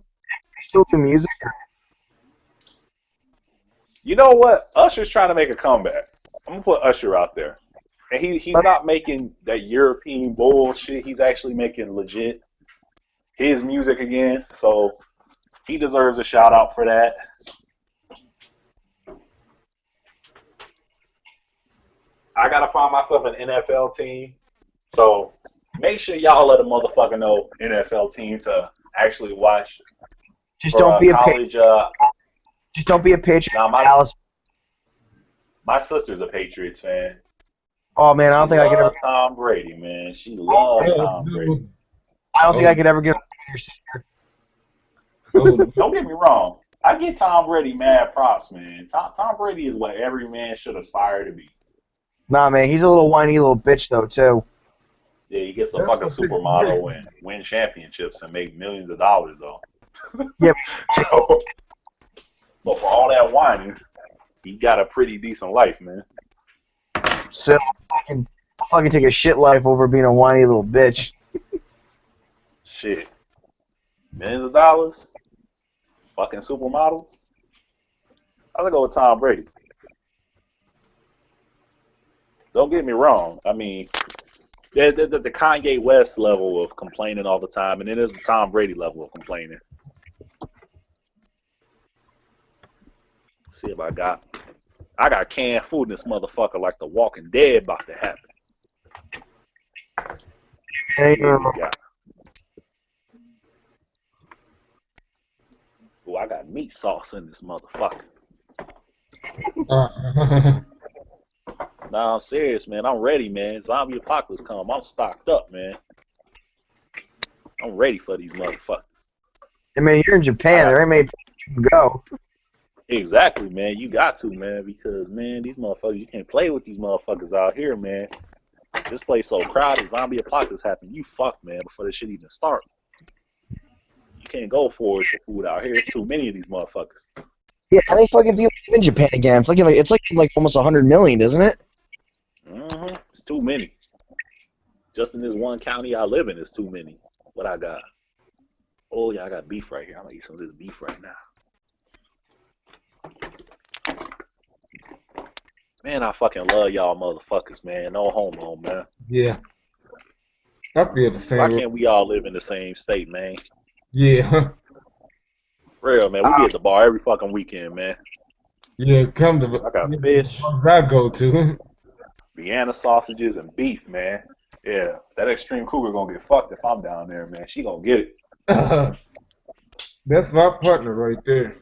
Speaker 3: Still do music.
Speaker 2: You know what? Usher's trying to make a comeback. I'm gonna put Usher out there. And he's not making that European bullshit. He's actually making legit his music again. So he deserves a shout out for that. I gotta find myself an NFL team. So make sure y'all let a motherfucker know NFL team to actually watch.
Speaker 3: Just don't be
Speaker 2: college.
Speaker 3: Just don't be a Patriot.
Speaker 2: Now my sister's a Patriots fan.
Speaker 3: Oh man, I don't think I could ever.
Speaker 2: Tom Brady, man. She loves Tom Brady.
Speaker 3: I don't think I could ever get your sister.
Speaker 2: Don't get me wrong. I get Tom Brady mad props, man. Tom Brady is what every man should aspire to be.
Speaker 3: Nah, man, he's a little whiny little bitch though too.
Speaker 2: Yeah, he gets the fucking supermodel and win championships and make millions of dollars though.
Speaker 3: Yep.
Speaker 2: So for all that whining, he got a pretty decent life, man.
Speaker 3: So I'll fucking take a shit life over being a whiny little bitch.
Speaker 2: Shit. Millions of dollars? Fucking supermodels? I'll go with Tom Brady. Don't get me wrong. I mean, there's the Kanye West level of complaining all the time, and then there's the Tom Brady level of complaining. Let's see if I got canned food in this motherfucker like The Walking Dead about to happen.
Speaker 3: Hey,
Speaker 2: Ooh, I got meat sauce in this motherfucker. Nah, I'm serious, man. I'm ready, man. Zombie apocalypse come. I'm stocked up, man. I'm ready for these motherfuckers.
Speaker 3: I mean, you're in Japan. There ain't many places you can go.
Speaker 2: Exactly, man. You got to, man, because, man, these motherfuckers, you can't play with these motherfuckers out here, man. This place so crowded, zombie apocalypse happen. You fucked, man, before this shit even start. You can't go forward for food out here. There's too many of these motherfuckers.
Speaker 3: Yeah, how many fucking people live in Japan again? It's like almost 100 million, isn't it?
Speaker 2: Mm-hmm. It's too many. Just in this one county I live in, it's too many. What I got? Oh, yeah, I got beef right here. I'm going to eat some of this beef right now. Man, I fucking love y'all motherfuckers, man. No homo, man.
Speaker 1: Yeah. I feel the same.
Speaker 2: Why can't we all live in the same state, man?
Speaker 1: Yeah.
Speaker 2: Real, man. We be at the bar every fucking weekend, man.
Speaker 1: Yeah, come to
Speaker 2: I got fish.
Speaker 1: I go to.
Speaker 2: Vienna sausages and beef, man. Yeah, that extreme cougar gonna get fucked if I'm down there, man. She gonna get it.
Speaker 1: That's my partner right there.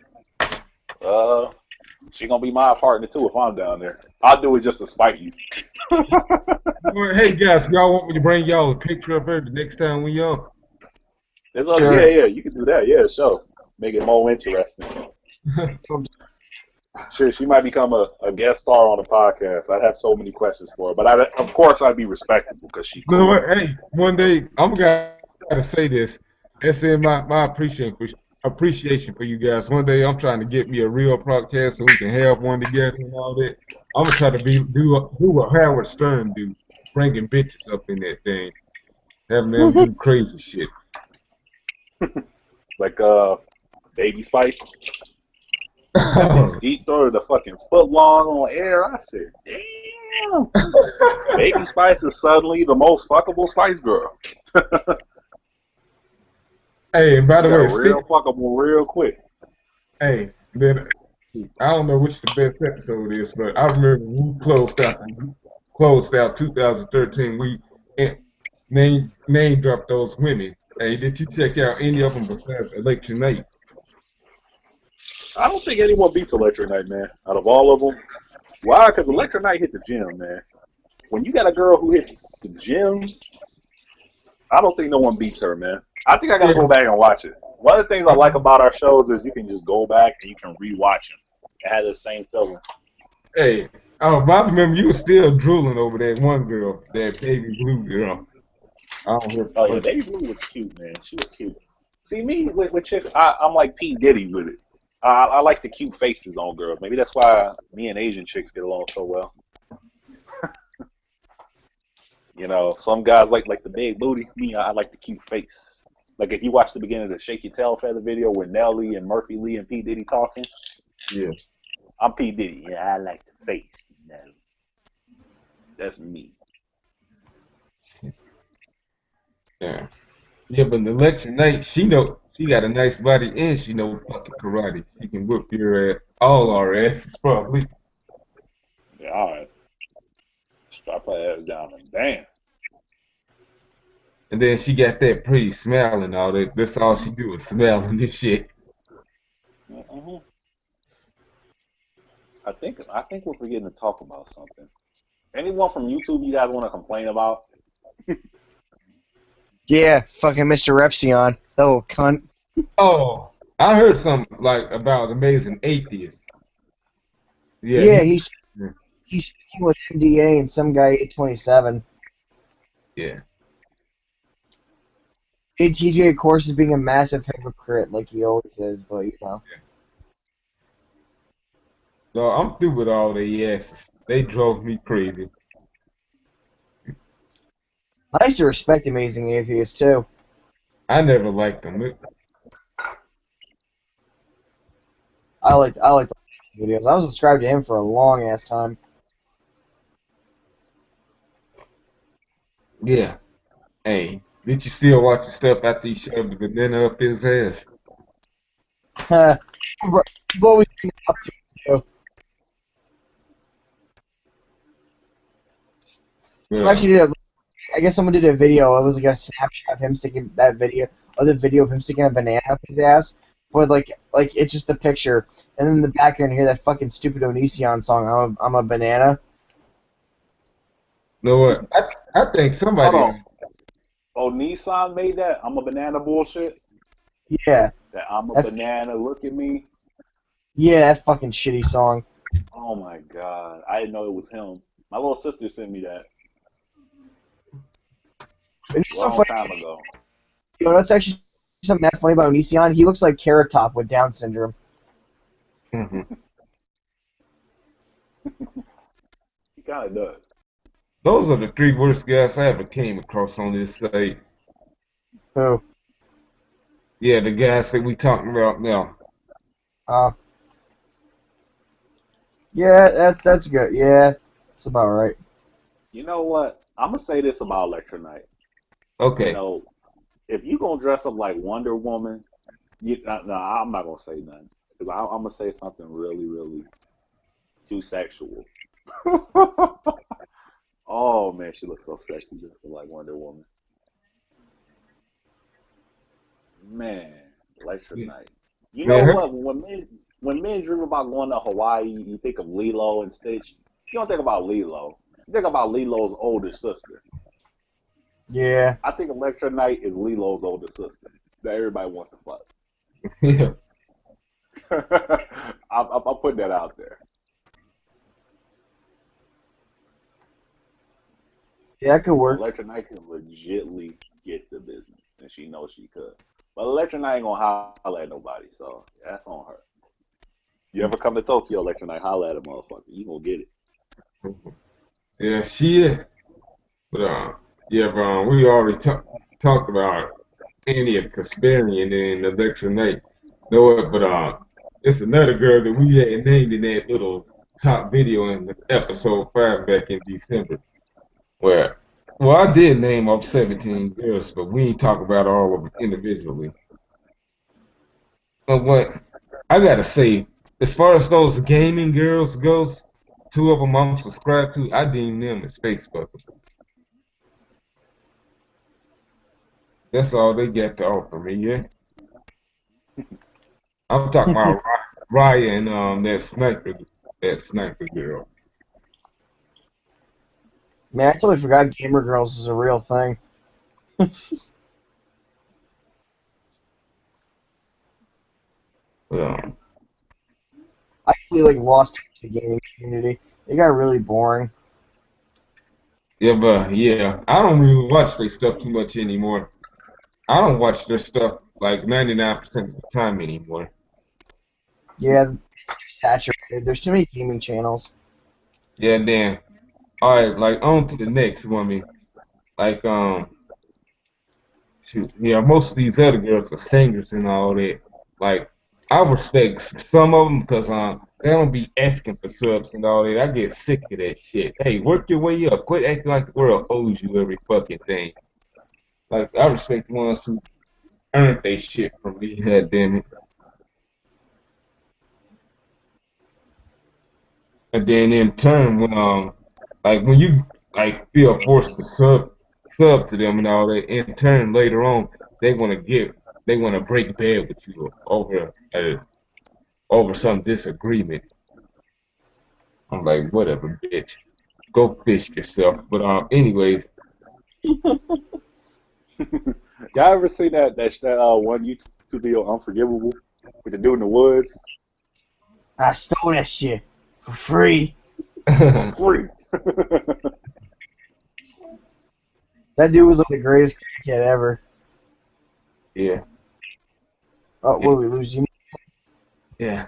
Speaker 2: She gonna be my partner too if I'm down there. I'll do it just to spite you.
Speaker 1: Hey guys, y'all want me to bring y'all a picture of her the next time we on?
Speaker 2: Sure. Yeah, you can do that. Yeah, sure. Make it more interesting. Sure, she might become a guest star on the podcast. I'd have so many questions for her, but of course I'd be respectable because she cool.
Speaker 1: You know what? Hey, one day I'm gotta say this. That's in my appreciation for you guys. One day I'm trying to get me a real podcast so we can have one together and all that. I'm gonna try to do what Howard Stern do, bringing bitches up in that thing, having them do crazy shit.
Speaker 2: Like Baby Spice. That bitch deep throated the fucking foot long on air. I said, damn. Baby Spice is suddenly the most fuckable Spice Girl.
Speaker 1: Hey, and by
Speaker 2: She
Speaker 1: the
Speaker 2: got
Speaker 1: way,
Speaker 2: real fuckable real quick.
Speaker 1: hey, then I don't know which the best episode is, but I remember we closed out 2013. We eh, name dropped those women. Hey, did you check out any of them besides Electric Night?
Speaker 2: I don't think anyone beats Electric Night, man. Out of all of them, why? Because Electric Night hit the gym, man. When you got a girl who hits the gym, I don't think no one beats her, man. I think I gotta
Speaker 1: Yeah.
Speaker 2: go back and watch it. One of the things I like about our shows is you can just go back and you can rewatch them. It has the same feeling.
Speaker 1: Hey, I remember you were still drooling over that one girl, that baby blue girl. I don't hear.
Speaker 2: Oh yeah, Baby Blue was cute, man. She was cute. See me with chicks, I'm like P Diddy with it. I like the cute faces on girls. Maybe that's why me and Asian chicks get along so well. You know, some guys like the big booty. Me, I like the cute face. Like if you watch the beginning of the Shake Your Tail Feather video with Nelly and Murphy Lee and P Diddy talking,
Speaker 1: Yeah.
Speaker 2: I'm P Diddy. Yeah, I like the face. Nelly. That's me.
Speaker 1: Yeah. Yeah, but the Electric Night, she got a nice body and she know fucking karate. She can whip your ass, all our asses probably.
Speaker 2: Yeah, all right. Strap her ass down and bam.
Speaker 1: And then she got that pretty smile and all that. That's all she do is smile and this shit.
Speaker 2: Mm-hmm. I think we're forgetting to talk about something. Anyone from YouTube you guys want to complain about?
Speaker 3: Yeah, fucking Mr. Repsion. That little cunt.
Speaker 1: Oh, I heard something like about Amazing Atheist. Yeah,
Speaker 3: Yeah,
Speaker 1: he,
Speaker 3: he's speaking with MDA and some guy 827.
Speaker 1: yeah.
Speaker 3: Hey, TJ, of course, is being a massive hypocrite like he always is, but you know.
Speaker 1: So I'm through with all the asses. They drove me crazy.
Speaker 3: I used to respect Amazing Atheist too.
Speaker 1: I never liked them.
Speaker 3: I liked videos. I was subscribed to him for a long ass time.
Speaker 1: Yeah. Hey, did you still watch the stuff after he shoved the banana up his ass?
Speaker 3: You've always been up to you.
Speaker 1: Yeah.
Speaker 3: Actually, I guess someone did a video. It was like a snapshot of him sticking that video, or the video of him sticking a banana up his ass. But like it's just the picture, and then in the background you hear that fucking stupid Onision song. I'm a banana.
Speaker 1: You know what? I think somebody.
Speaker 2: Hold on. Oh, Nissan made that? I'm a banana bullshit?
Speaker 3: Yeah.
Speaker 2: That I'm a
Speaker 3: That's-
Speaker 2: banana, look at me?
Speaker 3: Yeah, that fucking shitty song.
Speaker 2: Oh my god. I didn't know it was him. My little sister sent me that
Speaker 3: And
Speaker 2: a
Speaker 3: it's so
Speaker 2: long
Speaker 3: funny.
Speaker 2: time ago.
Speaker 3: You know, that's actually something mad funny about Onision. He looks like Carrot Top with Down syndrome.
Speaker 1: Mhm.
Speaker 2: He kind of does.
Speaker 1: Those are the three worst guys I ever came across on this site.
Speaker 3: Who?
Speaker 1: Yeah, the guys that we talking about now.
Speaker 3: Yeah, that's good. Yeah, that's about right.
Speaker 2: You know what? I'm going to say this about Electrolyte.
Speaker 1: Okay.
Speaker 2: You know, if you going to dress up like Wonder Woman, no, I'm not going to say nothing. Because I'm going to say something really, really too sexual. Oh, man, she looks so sexy just like Wonder Woman. Man, Electrolyte. You know what? When men dream about going to Hawaii, you think of Lilo and Stitch. You don't think about Lilo. You think about Lilo's older sister.
Speaker 3: Yeah.
Speaker 2: I think Electrolyte is Lilo's older sister that everybody wants to fuck.
Speaker 1: Yeah.
Speaker 2: I'll put that out there.
Speaker 3: Yeah, that could work.
Speaker 2: Electrolyte can legitly get the business, and she knows she could. But Electrolyte ain't gonna holler at nobody, so that's on her. You ever come to Tokyo, Electrolyte, holler at a motherfucker. You gonna get it.
Speaker 1: Yeah, she is. But we already talked about Andy and Casparian and Electra Knight. Know what? But It's another girl that we had named in that little top video in episode 5 back in December. Where, well, I did name off 17 girls, but we ain't talk about all of them individually. But what I gotta say, as far as those gaming girls goes, two of them I'm subscribed to. I deem them as Facebook. That's all they got to offer me. Yeah, I'm talking about Raya and that sniper girl.
Speaker 4: Man, I totally forgot gamer girls is a real thing.
Speaker 1: Yeah,
Speaker 4: I really lost touch with the gaming community. It got really boring.
Speaker 1: yeah, but yeah, I don't really watch their stuff too much anymore. I don't watch their stuff like 99% of the time anymore.
Speaker 4: Yeah, it's too saturated. There's too many gaming channels.
Speaker 1: Yeah, then all right, like on to the next woman. Like shoot, yeah, most of these other girls are singers and all that. Like, I respect some of them because they don't be asking for subs and all that. I get sick of that shit. Hey, work your way up. Quit acting like the world owes you every fucking thing. Like, I respect the ones who earned their shit from me. God damn it. And then in turn, when you like feel forced to sub to them and all that, in turn later on they want to break bad with you over some disagreement. I'm like, whatever, bitch. Go fish yourself. But anyways,
Speaker 2: Y'all ever seen that one YouTube video, Unforgivable, with the dude in the woods?
Speaker 4: I stole that shit for free.
Speaker 2: For free.
Speaker 4: That dude was like the greatest crackhead ever.
Speaker 1: yeah,
Speaker 4: Oh, what did we lose you?
Speaker 1: yeah.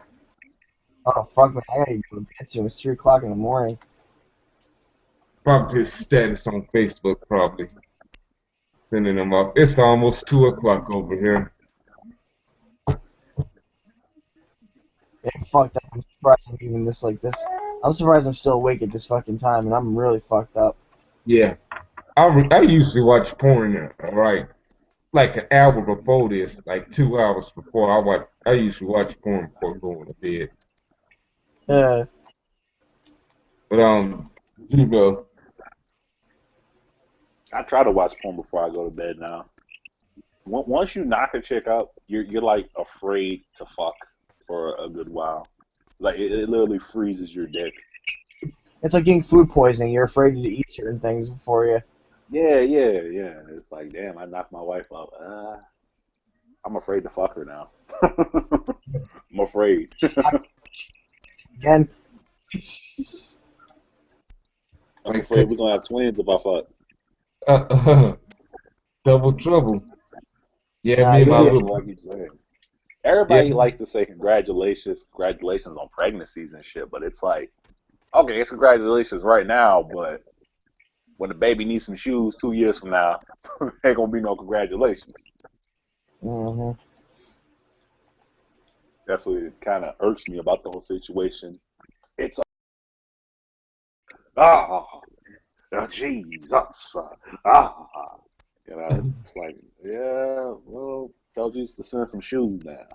Speaker 4: Oh, fuck, man. I gotta go to bed soon. It's 3 o'clock in the morning.
Speaker 1: Probably his status on Facebook, probably sending them off. It's almost 2 o'clock over here.
Speaker 4: Man, fucked up. I'm surprised I'm even this like this. I'm surprised I'm still awake at this fucking time, and I'm really fucked up.
Speaker 1: Yeah, I usually watch porn, right? Like an hour before this, like 2 hours before I usually watch porn before going to bed.
Speaker 4: Uh,
Speaker 1: But you know,
Speaker 2: I try to watch porn before I go to bed now. Once you knock a chick up, you're like afraid to fuck for a good while. Like it literally freezes your dick.
Speaker 4: it's like getting food poisoning. You're afraid to eat certain things before you.
Speaker 2: Yeah, yeah, yeah. It's like, damn, I knocked my wife up. I'm afraid to fuck her now. I'm afraid.
Speaker 4: Again.
Speaker 2: I'm afraid we're gonna have twins if I fuck.
Speaker 1: double trouble. Yeah,
Speaker 4: Nah,
Speaker 1: me and
Speaker 4: you'll
Speaker 1: my
Speaker 4: be.
Speaker 2: That's
Speaker 1: little
Speaker 2: what I keep saying. Everybody likes to say congratulations on pregnancies and shit, but it's like, okay, it's congratulations right now, but when the baby needs some shoes 2 years from now, ain't gonna be no congratulations.
Speaker 4: Mm-hmm.
Speaker 2: That's what it kind of irks me about the whole situation. It's ah, Jesus, it's like, yeah, well, tell Jesus to send some shoes now.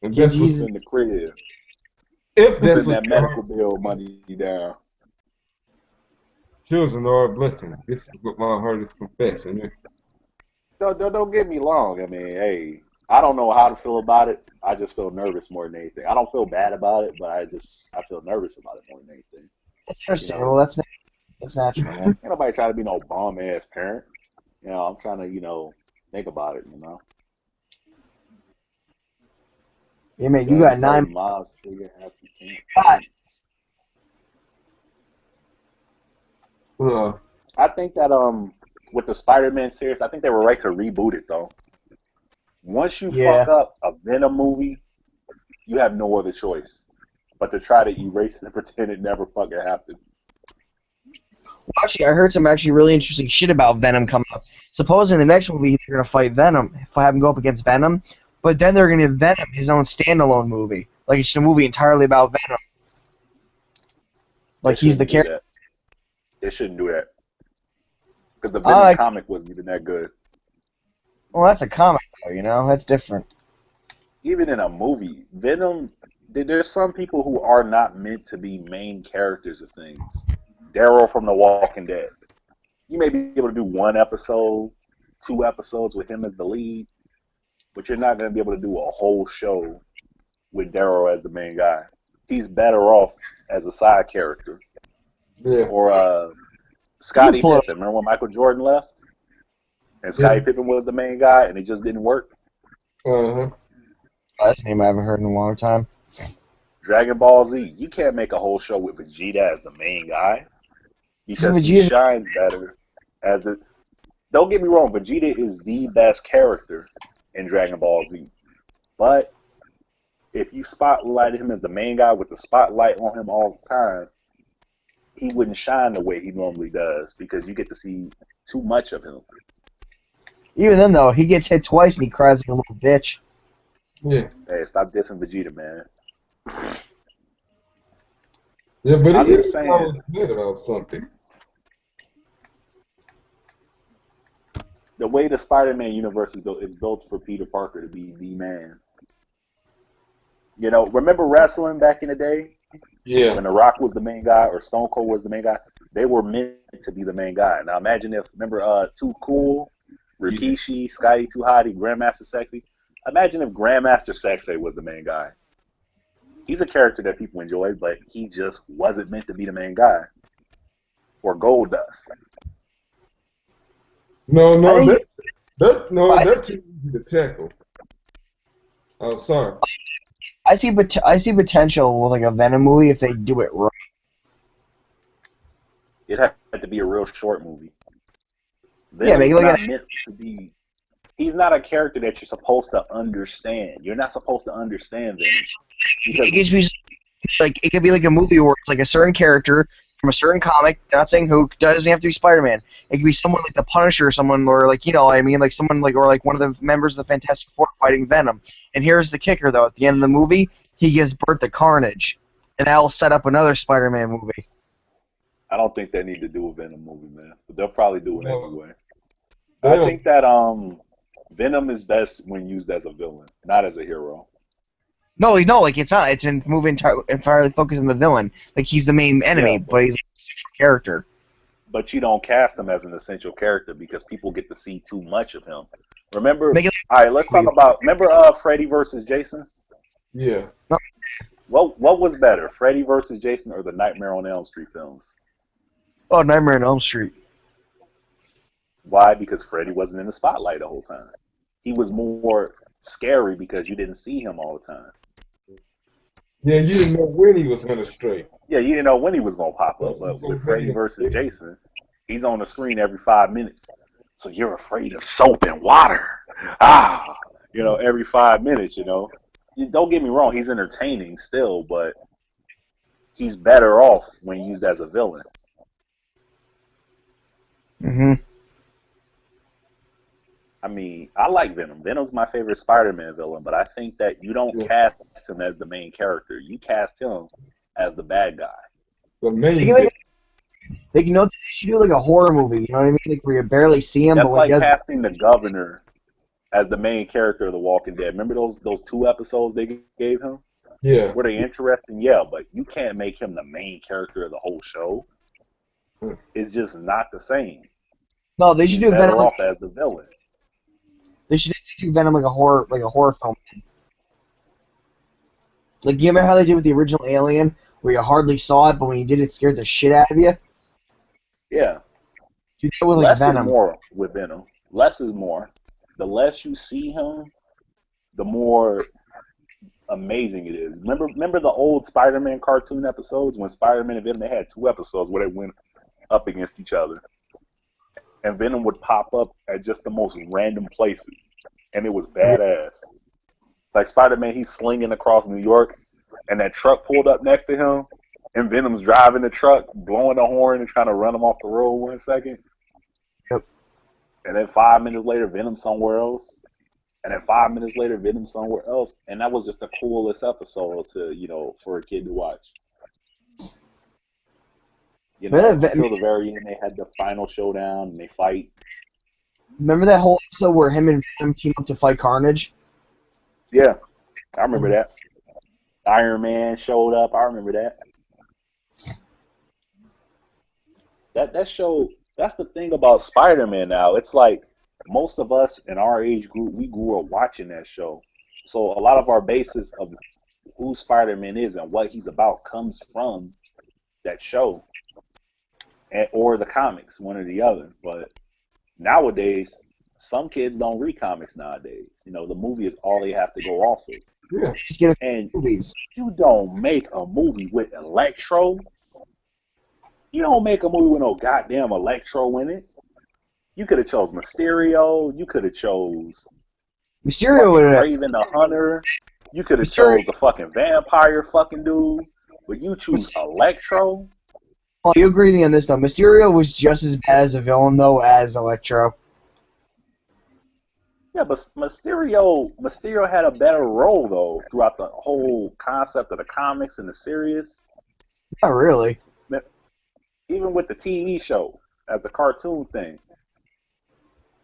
Speaker 1: And
Speaker 4: Yeah,
Speaker 1: that's what's,
Speaker 4: Jesus.
Speaker 2: Send the crib,
Speaker 1: if that's
Speaker 2: send
Speaker 1: what
Speaker 2: that
Speaker 1: your
Speaker 2: medical
Speaker 1: heart,
Speaker 2: bill money down.
Speaker 1: children are a blessing. This is what my heart is confessing.
Speaker 2: Don't get me wrong. I mean, hey, I don't know how to feel about it. I just feel nervous more than anything. I don't feel bad about it, but I feel nervous about it more than anything.
Speaker 4: That's
Speaker 2: You
Speaker 4: understandable.
Speaker 2: know,
Speaker 4: That's natural, man.
Speaker 2: ain't nobody trying to be no bomb ass parent. I'm trying to, think about it.
Speaker 4: Yeah, man. You
Speaker 2: Daddy
Speaker 4: got
Speaker 2: told
Speaker 4: 9.
Speaker 2: me miles trigger happy can't
Speaker 4: God.
Speaker 2: wait.
Speaker 1: Uh,
Speaker 2: I think that with the Spider-Man series, I think they were right to reboot it though. Once you
Speaker 4: Yeah.
Speaker 2: fuck up a Venom movie, you have no other choice but to try to erase it and pretend it never fucking happened.
Speaker 4: Well, actually, I heard some actually really interesting shit about Venom coming up. Supposedly, in the next movie, they're gonna fight Venom. If I have him go up against Venom,
Speaker 3: but then they're gonna give Venom his own standalone movie. Like it's just a movie entirely about Venom. Like he's the character.
Speaker 2: They shouldn't do that. Because the Venom comic wasn't even that good.
Speaker 3: Well, that's a comic, though, you know? That's different.
Speaker 2: Even in a movie, Venom, there's some people who are not meant to be main characters of things. Daryl from The Walking Dead. You may be able to do 1 episode, 2 episodes with him as the lead, but you're not going to be able to do a whole show with Daryl as the main guy. He's better off as a side character.
Speaker 1: Yeah.
Speaker 2: Or Scottie Pippen. Remember when Michael Jordan left? And Scottie Pippen was the main guy, and it just didn't work?
Speaker 1: Uh-huh.
Speaker 3: That's a name I haven't heard in a long time.
Speaker 2: Dragon Ball Z. You can't make a whole show with Vegeta as the main guy. Because he shines better as the... Don't get me wrong, Vegeta is the best character in Dragon Ball Z. But if you spotlight him as the main guy with the spotlight on him all the time, he wouldn't shine the way he normally does because you get to see too much of him.
Speaker 3: Even then, though, he gets hit twice and he cries like a little bitch.
Speaker 1: Yeah.
Speaker 2: Hey, stop dissing Vegeta, man.
Speaker 1: Yeah, but
Speaker 2: I'm
Speaker 1: he
Speaker 2: just
Speaker 1: is
Speaker 2: saying.
Speaker 1: always good about something.
Speaker 2: The way the Spider-Man universe is built, it's built for Peter Parker to be the man. You know, remember wrestling back in the day?
Speaker 1: Yeah.
Speaker 2: When The Rock was the main guy or Stone Cold was the main guy, they were meant to be the main guy. Now imagine if, remember Too Cool, Rikishi, Scotty Too Hotty, Grandmaster Sexy? Imagine if Grandmaster Sexy was the main guy. He's a character that people enjoy, but he just wasn't meant to be the main guy. Or Goldust.
Speaker 1: No, that's too easy to tackle. Oh, sorry.
Speaker 3: I see potential with like a Venom movie if they do it right.
Speaker 2: It had to be a real short movie.
Speaker 3: Yeah, make it like
Speaker 2: not meant to be. He's not a character that you're supposed to understand. You're not supposed to understand Venom.
Speaker 3: It could be like a movie where it's like a certain character from a certain comic. Not saying who, doesn't have to be Spider-Man. It could be someone like the Punisher or someone, or like, you know, I mean, like someone like, or like one of the members of the Fantastic Four fighting Venom. And here's the kicker, though. At the end of the movie, he gives birth to Carnage, and that will set up another Spider-Man movie.
Speaker 2: I don't think they need to do a Venom movie, man. But they'll probably do it anyway.
Speaker 1: Yeah.
Speaker 2: I think that Venom is best when used as a villain, not as a hero.
Speaker 3: No, like it's not. It's a movie entirely focused on the villain. Like he's the main enemy, but he's a central character.
Speaker 2: But you don't cast him as an essential character because people get to see too much of him. Remember? All right, let's talk about. Remember, Freddy versus Jason?
Speaker 1: Yeah.
Speaker 3: No.
Speaker 2: What was better, Freddy versus Jason or the Nightmare on Elm Street films?
Speaker 3: Oh, Nightmare on Elm Street.
Speaker 2: Why? Because Freddy wasn't in the spotlight the whole time. He was more scary because you didn't see him all the time.
Speaker 1: Yeah, you didn't know when he was going to stray.
Speaker 2: Yeah, you didn't know when he was going to pop up. But with Freddy versus Jason, he's on the screen every 5 minutes. So you're afraid of soap and water. You know, every 5 minutes, you know. Don't get me wrong, he's entertaining still, but he's better off when used as a villain.
Speaker 3: Mm-hmm.
Speaker 2: I mean, I like Venom. Venom's my favorite Spider-Man villain, but I think that you don't cast him as the main character. You cast him as the bad guy.
Speaker 1: The main.
Speaker 3: They should do like a horror movie. You know what I mean? Like where you barely see him.
Speaker 2: That's
Speaker 3: but
Speaker 2: like casting the governor as the main character of The Walking Dead. Remember those 2 episodes they gave him?
Speaker 1: Yeah.
Speaker 2: Were they interesting? Yeah, but you can't make him the main character of the whole show. It's just not the same.
Speaker 3: No, they should do Venom
Speaker 2: off as the villain.
Speaker 3: They should do Venom like a horror film. Like, you remember how they did with the original Alien, where you hardly saw it, but when you did, it scared the shit out of you?
Speaker 2: Yeah.
Speaker 3: Do that with like
Speaker 2: Less
Speaker 3: Venom.
Speaker 2: is more with Venom. Less is more. The less you see him, the more amazing it is. Remember the old Spider-Man cartoon episodes when Spider-Man and Venom, they had 2 episodes where they went up against each other. And Venom would pop up at just the most random places. And it was badass. Like Spider-Man, he's slinging across New York, and that truck pulled up next to him, and Venom's driving the truck, blowing the horn and trying to run him off the road 1 second.
Speaker 3: Yep.
Speaker 2: And then 5 minutes later, Venom's somewhere else. And then 5 minutes later, Venom somewhere else, and that was just the coolest episode to for a kid to watch. Until the very end, they had the final showdown and they fight.
Speaker 4: Remember that whole episode where him and Venom team up to fight Carnage?
Speaker 2: Yeah, I remember that. Iron Man showed up. I remember that. That show. That's the thing about Spider-Man now. It's like most of us in our age group, we grew up watching that show. So a lot of our basis of who Spider-Man is and what he's about comes from that show, or the comics, one or the other. But nowadays, some kids don't read comics nowadays. The movie is all they have to go off of.
Speaker 1: Yeah.
Speaker 4: Just get
Speaker 2: And
Speaker 4: movies.
Speaker 2: you don't make a movie with Electro. You don't make a movie with no goddamn Electro in it. You could have chose Mysterio. You could have chose
Speaker 4: Mysterio would have.
Speaker 2: Raven the Hunter. You could have chose the fucking vampire fucking dude. But you choose Electro.
Speaker 4: Oh, you agree with me on this though. Mysterio was just as bad as a villain though as Electro.
Speaker 2: Yeah, but Mysterio had a better role though throughout the whole concept of the comics and the series.
Speaker 4: Not really.
Speaker 2: Even with the TV show as the cartoon thing.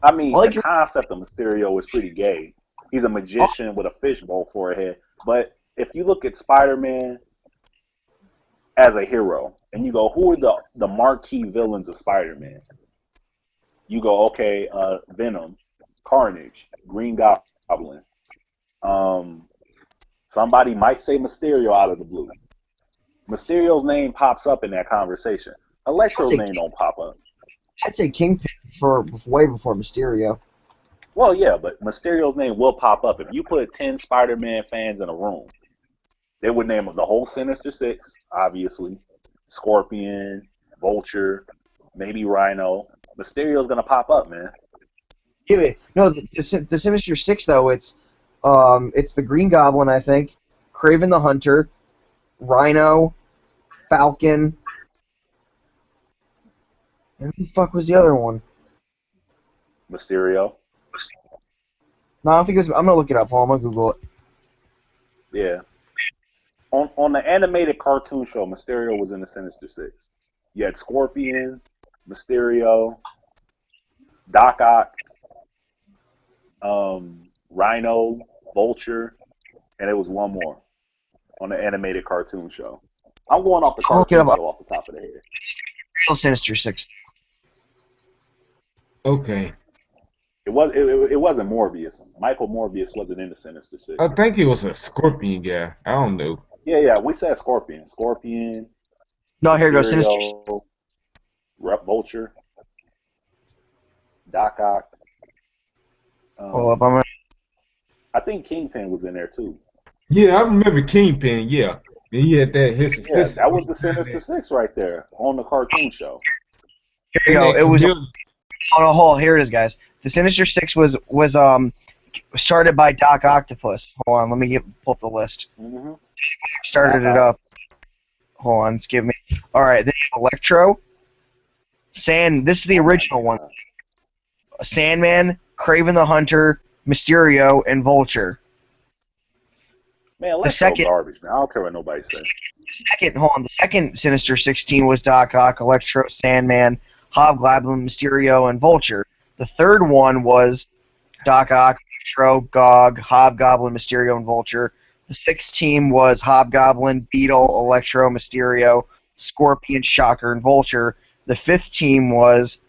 Speaker 2: I mean, the concept of Mysterio is pretty gay. He's a magician with a fishbowl for a head. But if you look at Spider-Man as a hero, and you go, who are the marquee villains of Spider-Man? You go, okay, Venom, Carnage, Green Goblin. Somebody might say Mysterio out of the blue. Mysterio's name pops up in that conversation. Electro's name don't pop up.
Speaker 4: I'd say Kingpin for way before Mysterio.
Speaker 2: Well, yeah, but Mysterio's name will pop up. If you put 10 Spider-Man fans in a room, they would name the whole Sinister Six, obviously. Scorpion, Vulture, maybe Rhino. Mysterio's going to pop up, man.
Speaker 4: Yeah, no, the Sinister Six, though, it's the Green Goblin, I think, Kraven the Hunter, Rhino, Falcon, and who the fuck was the other one?
Speaker 2: Mysterio.
Speaker 4: No, I don't think it was. I'm gonna look it up. Hold on, I'm gonna Google it.
Speaker 2: Yeah. On the animated cartoon show, Mysterio was in the Sinister Six. You had Scorpion, Mysterio, Doc Ock, Rhino, Vulture, and it was one more on the animated cartoon show. I'm going off the cartoon show off the top of the head.
Speaker 4: Real Sinister Six.
Speaker 1: Okay.
Speaker 2: It wasn't Morbius. Michael Morbius wasn't in the Sinister Six.
Speaker 1: I think he was a Scorpion guy. I don't know.
Speaker 2: Yeah, we said Scorpion. Scorpion.
Speaker 4: No, here goes Sinister.
Speaker 2: Vulture. Doc Ock.
Speaker 4: Hold up,
Speaker 2: I think Kingpin was in there too.
Speaker 1: Yeah, I remember Kingpin. Yeah, he had that.
Speaker 2: Yeah, that was the Sinister Six right there on the cartoon show.
Speaker 4: Here you go. It was on a whole. Here it is, guys. The Sinister Six was started by Doc Octopus. Hold on, let me pull up the list.
Speaker 2: Mm-hmm.
Speaker 4: Started it up. Hold on, give me. All right, then Electro. This is the original one. Sandman, Kraven the Hunter, Mysterio, and Vulture.
Speaker 2: Man, Electro's garbage, man. I don't care what nobody says.
Speaker 4: The second Sinister 16 was Doc Ock, Electro, Sandman, Hobgoblin, Mysterio, and Vulture. The third one was Doc Ock, Electro, Gog, Hobgoblin, Mysterio, and Vulture. The sixth team was Hobgoblin, Beetle, Electro, Mysterio, Scorpion, Shocker, and Vulture. The fifth team was...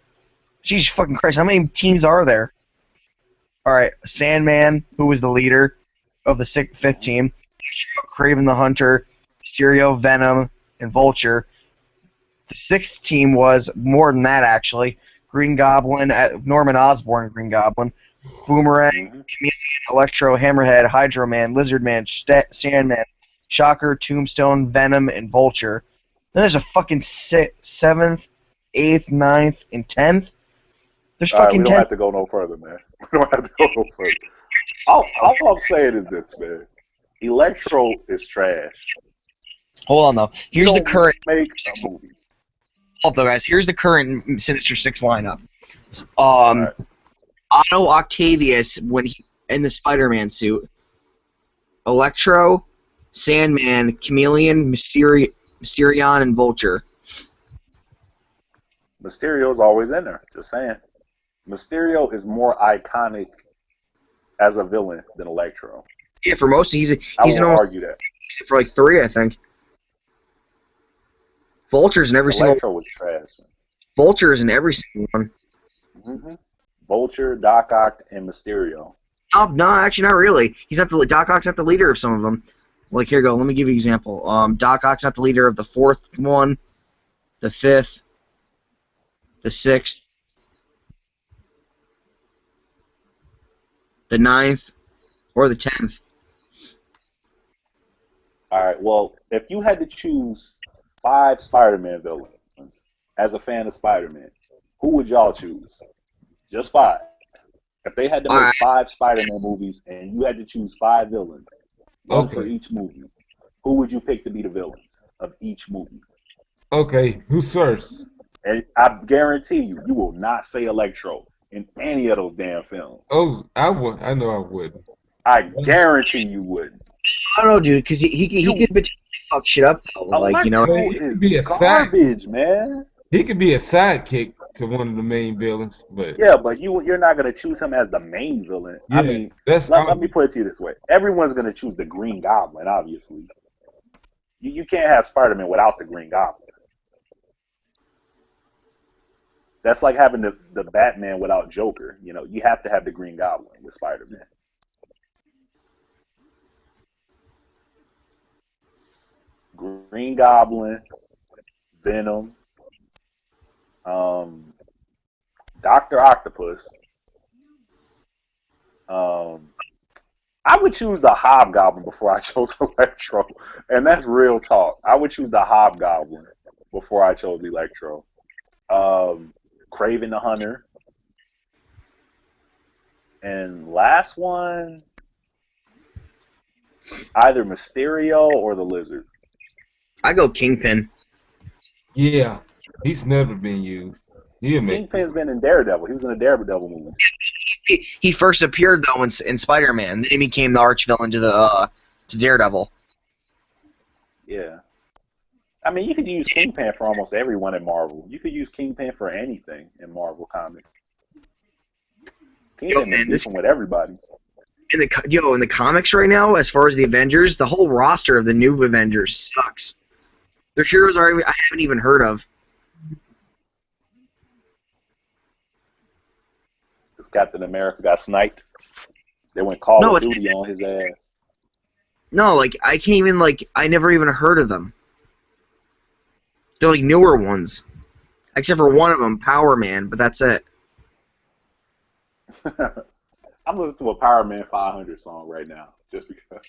Speaker 4: Jesus fucking Christ, how many teams are there? Alright, Sandman, who was the leader of the fifth team. Kraven the Hunter, Mysterio, Venom, and Vulture. The sixth team was more than that, actually. Green Goblin, Norman Osborn, Green Goblin, Boomerang, Chameleon, Electro, Hammerhead, Hydro Man, Lizard Man, Sandman, Shocker, Tombstone, Venom, and Vulture. Then there's a fucking 7th, 8th, 9th, and 10th. There's fucking 10.
Speaker 2: We don't have to go no further, man. We don't have to go no further. All I'm saying is this, man. Electro is trash.
Speaker 4: Hold on, though. Here's the current...
Speaker 2: Make a movie.
Speaker 4: Hold on, guys. Here's the current Sinister Six lineup.
Speaker 2: Right.
Speaker 4: Otto Octavius, in the Spider-Man suit. Electro, Sandman, Chameleon, Mysterion, and Vulture.
Speaker 2: Mysterio's always in there. Just saying. Mysterio is more iconic as a villain than Electro.
Speaker 4: Yeah, for most, he's
Speaker 2: I
Speaker 4: in
Speaker 2: won't
Speaker 4: almost
Speaker 2: argue that.
Speaker 4: for like 3, I think. Vulture's in every
Speaker 2: Electro was trash.
Speaker 4: Vulture's in every single one.
Speaker 2: Mm-hmm. Vulture, Doc Ock, and Mysterio.
Speaker 4: No, actually not really. He's not the Doc Ock's not the leader of some of them. Like here you go, let me give you an example. Doc Ock's not the leader of the 4th one, the 5th, the 6th, the 9th, or the 10th.
Speaker 2: All right. Well, if you had to choose 5 Spider-Man villains as a fan of Spider-Man, who would y'all choose? Just 5. If they had to make 5 Spider-Man movies and you had to choose 5 villains, one for each movie, who would you pick to be the villains of each movie?
Speaker 1: Okay, who's first?
Speaker 2: And I guarantee you, you will not say Electro in any of those damn films.
Speaker 1: Oh, I would. I know I wouldn't.
Speaker 2: I guarantee you wouldn't.
Speaker 4: I don't know, dude, because he could potentially fuck shit up though. Like, you know,
Speaker 2: Electro
Speaker 1: he
Speaker 2: is
Speaker 1: could be a
Speaker 2: garbage, man.
Speaker 1: He could be a sidekick to one of the main villains, but
Speaker 2: Yeah, but you're not gonna choose him as the main villain.
Speaker 1: yeah,
Speaker 2: I mean,
Speaker 1: that's
Speaker 2: let me put it to you this way: everyone's gonna choose the Green Goblin, obviously. You can't have Spider-Man without the Green Goblin. That's like having the Batman without Joker. You know, you have to have the Green Goblin with Spider-Man. Green Goblin, Venom, Dr. Octopus. I would choose the Hobgoblin before I chose Electro, and that's real talk. I would choose the Hobgoblin before I chose Electro. Kraven the Hunter, and last one, either Mysterio or the Lizard.
Speaker 4: I go Kingpin.
Speaker 1: yeah, he's never been used.
Speaker 2: Kingpin's been in Daredevil. He was in the Daredevil movies.
Speaker 4: He first appeared though in Spider-Man. Then he became the arch villain to Daredevil.
Speaker 2: Yeah. I mean, you could use Kingpin for almost everyone in Marvel. You could use Kingpin for anything in Marvel Comics. Kingpin is beefing with everybody.
Speaker 4: In the comics right now, as far as the Avengers, the whole roster of the new Avengers sucks. Their heroes I haven't even heard of.
Speaker 2: Captain America got sniped. They went Call of Duty on his ass.
Speaker 4: No, like I can't even I never even heard of them. They're like newer ones, except for one of them, Power Man, but that's it.
Speaker 2: I'm listening to a Power Man 500 song right now, just because.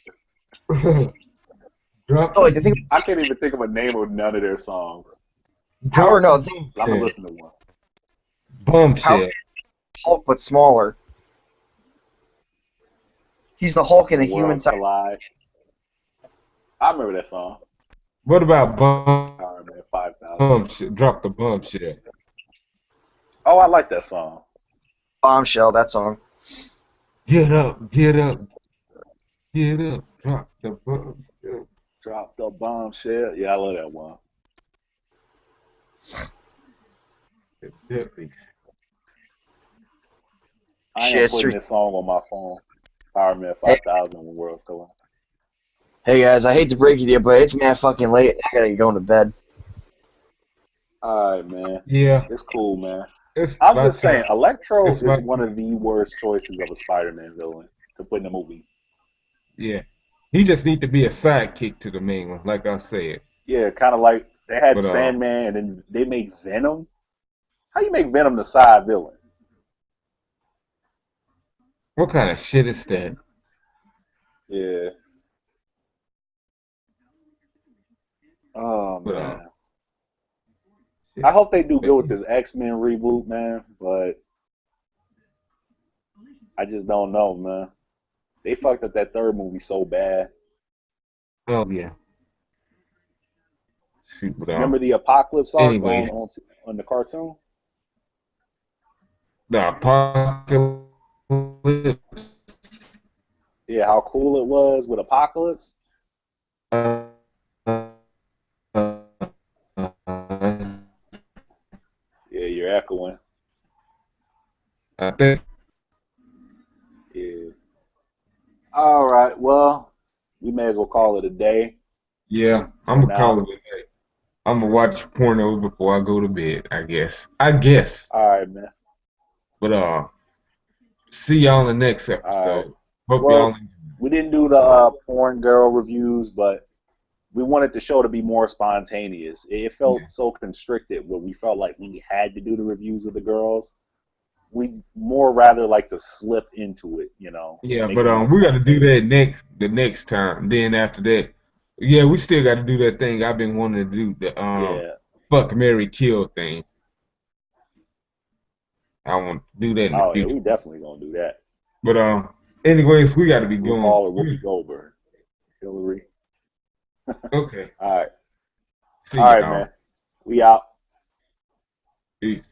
Speaker 2: I can't even think of a name of none of their songs.
Speaker 4: I'm gonna
Speaker 2: listen to one.
Speaker 1: Bombshell.
Speaker 3: Hulk, but smaller. He's the Hulk in a human size.
Speaker 2: I remember that song.
Speaker 1: What about
Speaker 2: Power Man 5000?
Speaker 1: Bombshell? Drop the Bombshell.
Speaker 2: Oh, I like that song.
Speaker 3: Bombshell, that song.
Speaker 1: Get up, get up, get up, drop the bombshell.
Speaker 2: Drop the Bombshell. Yeah, I love that one. I am putting this song on my phone. Power Man 5000 when World's Collide.
Speaker 3: Hey guys, I hate to break it to you, but it's man fucking late. I gotta get going to bed.
Speaker 2: Alright, man.
Speaker 1: Yeah.
Speaker 2: It's cool, man. I'm just saying, Electro is one of the worst choices of a Spider-Man villain to put in a movie.
Speaker 1: Yeah. He just need to be a sidekick to the main one, like I said.
Speaker 2: Yeah, kind of like they had Sandman and then they made Venom. How you make Venom the side villain?
Speaker 1: What kind of shit is that?
Speaker 2: Yeah. Oh, man. I hope they do good with this X-Men reboot, man, but I just don't know, man. They fucked up that third movie so bad.
Speaker 1: Oh, yeah. Shoot,
Speaker 2: remember the Apocalypse arc on the cartoon?
Speaker 1: The Apocalypse.
Speaker 2: Yeah, how cool it was with Apocalypse.
Speaker 1: Uh, uh, uh,
Speaker 2: Yeah, you're echoing.
Speaker 1: I think,
Speaker 2: Yeah. All right. Well, we may as well call it a day
Speaker 1: yeah, I'm
Speaker 2: for
Speaker 1: gonna call
Speaker 2: now.
Speaker 1: it a day. I'm gonna watch porno before I go to bed, I guess. I guess.
Speaker 2: All right, man.
Speaker 1: But see y'all in the next
Speaker 2: All right.
Speaker 1: episode. Hope y'all
Speaker 2: Well, we didn't do the porn girl reviews, but we wanted the show to be more spontaneous. It
Speaker 1: yeah.
Speaker 2: felt so constricted where we felt like we had to do the reviews of the girls. We more rather like to slip into it, and
Speaker 1: Yeah,
Speaker 2: make
Speaker 1: but
Speaker 2: it more
Speaker 1: we gotta do
Speaker 2: spontaneous.
Speaker 1: that the next time. Then after that, yeah, we still gotta do that thing I've been wanting to do, the
Speaker 2: Yeah.
Speaker 1: fuck Mary Kill thing. I want to do that in the
Speaker 2: Oh yeah,
Speaker 1: future.
Speaker 2: we definitely gonna do that.
Speaker 1: But anyways, we gotta be going.
Speaker 2: RuPaul or Whoopi Goldberg, Hillary.
Speaker 1: Okay.
Speaker 2: All right.
Speaker 1: See
Speaker 2: All right,
Speaker 1: y'all.
Speaker 2: man. We out.
Speaker 1: Peace.